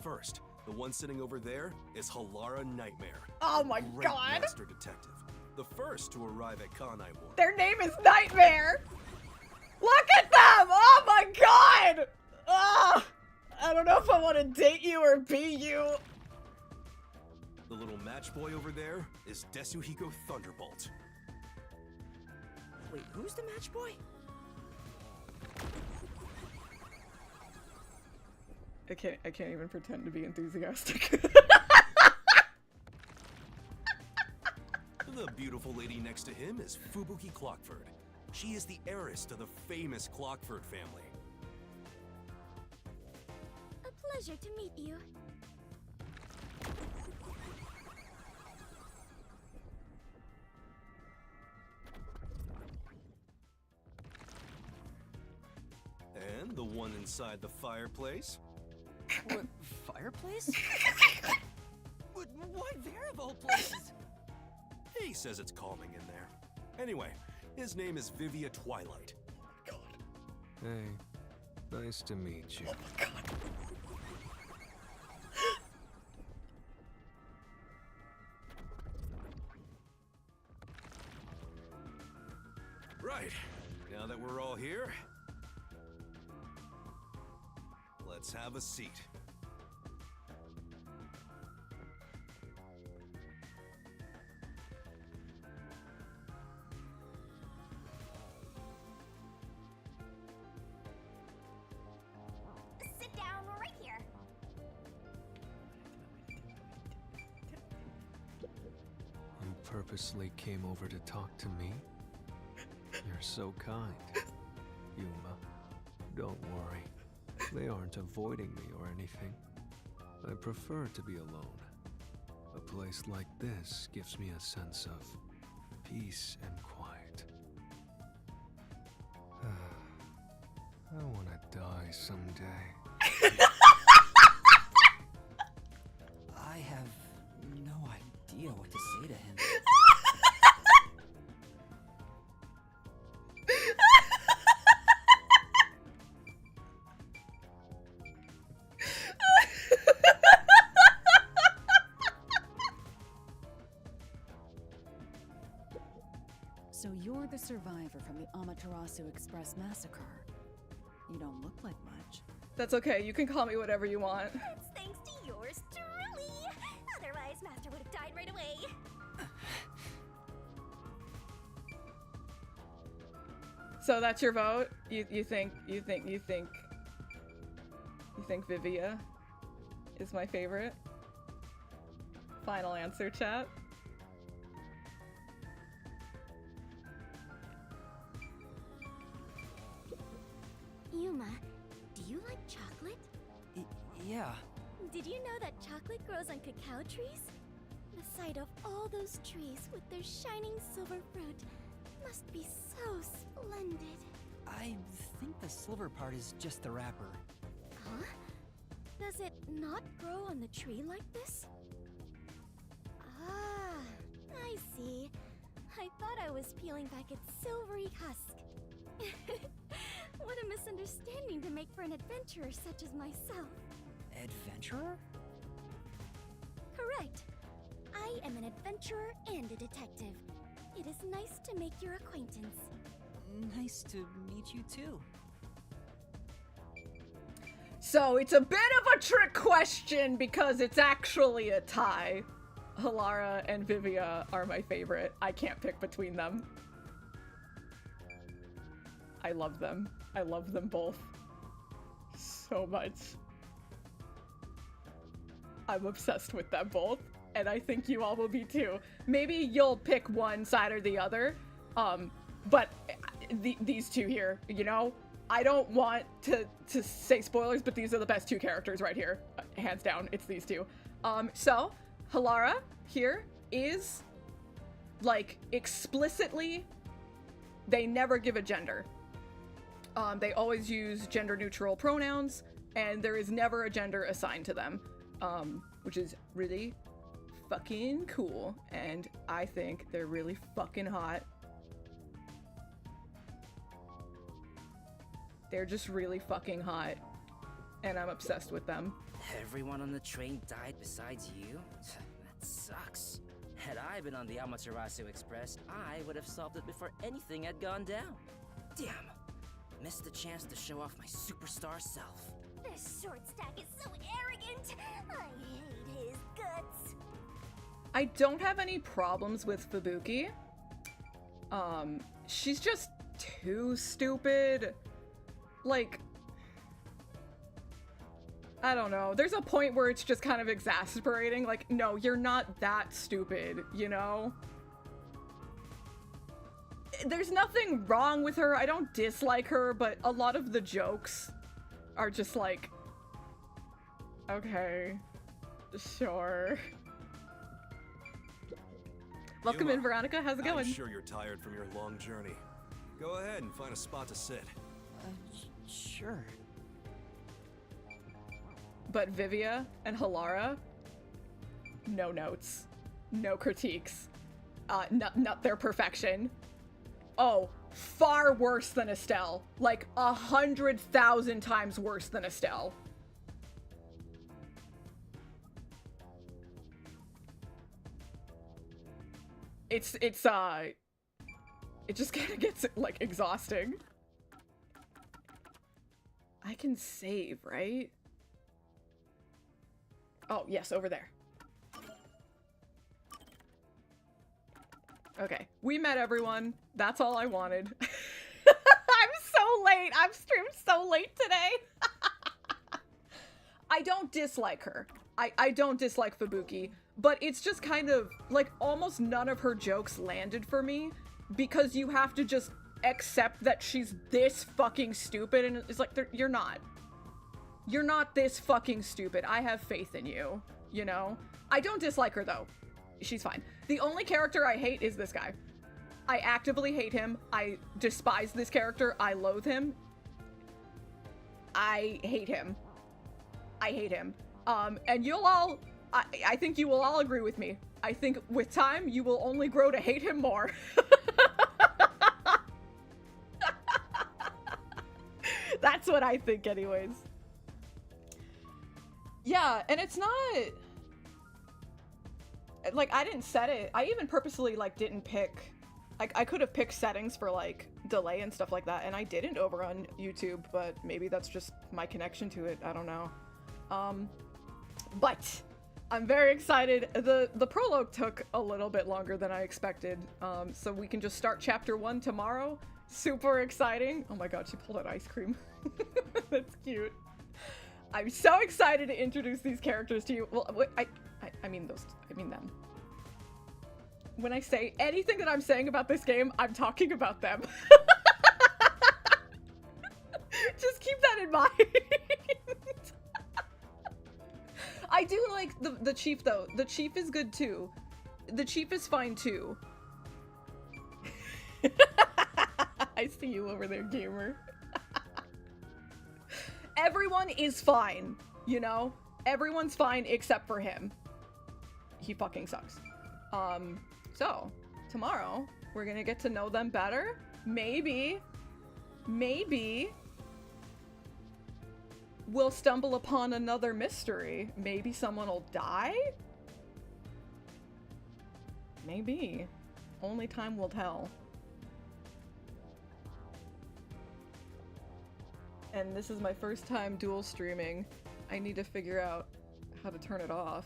First, the one sitting over there is Halara Nightmare. Oh my Great god! master detective. The first to arrive at Kanai Ward. Their name is Nightmare! Look at them! Oh my god! Ah! I don't know if I want to date you or be you. The little match boy over there is Desuhiko Thunderbolt. Wait, who's the match boy? I can't even pretend to be enthusiastic. The beautiful lady next to him is Fubuki Clockford. She is the heiress to the famous Clockford family. A pleasure to meet you. And the one inside the fireplace? What, fireplace? Why there of all places? He says it's calming in there. Anyway, his name is Vivia Twilight. Hey, nice to meet you. Right, now that we're all here, let's have a seat. Sit down right here. You purposely came over to talk to me? You're so kind. Yuma, don't worry. They aren't avoiding me or anything. I prefer to be alone. A place like this gives me a sense of peace and quiet. I want to die someday. I have no idea what to say to him. So you're the survivor from the Amaterasu Express massacre. You don't look like much. That's okay, you can call me whatever you want. It's thanks to yours truly. Otherwise, Master would have died right away. So that's your vote? You think Vivia is my favorite? Final answer, chat. Yuma, do you like chocolate? Yeah. Did you know that chocolate grows on cacao trees? The sight of all those trees with their shining silver fruit must be so splendid. I think the silver part is just the wrapper. Huh? Does it not grow on the tree like this? Ah, I see. I thought I was peeling back its silvery husk. What a misunderstanding to make for an adventurer such as myself. Adventurer? Correct. am an adventurer and a detective. It is nice to make your acquaintance. Nice to meet you too. So it's a bit of a trick question because it's actually a tie. Halara and Vivia are my favorite. I can't pick between them. I love them. I love them both so much. I'm obsessed with them both, and I think you all will be too. Maybe you'll pick one side or the other, but these two here, you know? I don't want to say spoilers, but these are the best two characters right here. Hands down, it's these two. So, Halara here is, like, explicitly, they never give a gender. They always use gender-neutral pronouns, and there is never a gender assigned to them, which is really fucking cool, and I think they're really fucking hot. They're just really fucking hot, and I'm obsessed with them. Everyone on the train died besides you? That sucks. Had I been on the Amaterasu Express, I would have solved it before anything had gone down. Damn. Missed the chance to show off my superstar self. This short stack is so arrogant. I hate his guts. I don't have any problems with Fubuki. She's just too stupid. Like, I don't know. There's a point where it's just kind of exasperating. Like, no, you're not that stupid, you know? There's nothing wrong with her. I don't dislike her, but a lot of the jokes are just like, okay, sure. Welcome in, Veronica. How's it going? I'm sure you're tired from your long journey. Go ahead and find a spot to sit. Sure. But Vivia and Halara, no notes, no critiques, not their perfection. Oh, far worse than Estelle. Like 100,000 times worse than Estelle. It just kind of gets, like, exhausting. I can save, right? Oh, yes, over there. Okay, we met everyone. That's all I wanted. I'm so late. I've streamed so late today. I don't dislike her. I don't dislike Fubuki, but it's just kind of, like, almost none of her jokes landed for me because you have to just accept that she's this fucking stupid, and it's like, you're not. You're not this fucking stupid. I have faith in you, you know? I don't dislike her, though. She's fine. The only character I hate is this guy. I actively hate him. I despise this character. I loathe him. I hate him. I hate him. And you'll all, I think you will all agree with me. I think with time, you will only grow to hate him more. That's what I think anyways. Yeah, and it's not... Like, I didn't set it. I even purposely, like, didn't pick... I could have picked settings for, like, delay and stuff like that, and I didn't over on YouTube, but maybe that's just my connection to it. I don't know. But I'm very excited. The prologue took a little bit longer than I expected, so we can just start chapter 1 tomorrow. Super exciting. Oh my god, she pulled out ice cream. That's cute. I'm so excited to introduce these characters to you. Well, I mean them. When I say anything that I'm saying about this game, I'm talking about them. Just keep that in mind. I do like the Chief, though. The Chief is good, too. The Chief is fine, too. I see you over there, gamer. Everyone is fine, you know? Everyone's fine except for him. He fucking sucks. So, tomorrow, we're gonna get to know them better. Maybe, we'll stumble upon another mystery. Maybe someone will die? Maybe. Only time will tell. And this is my first time dual streaming. I need to figure out how to turn it off.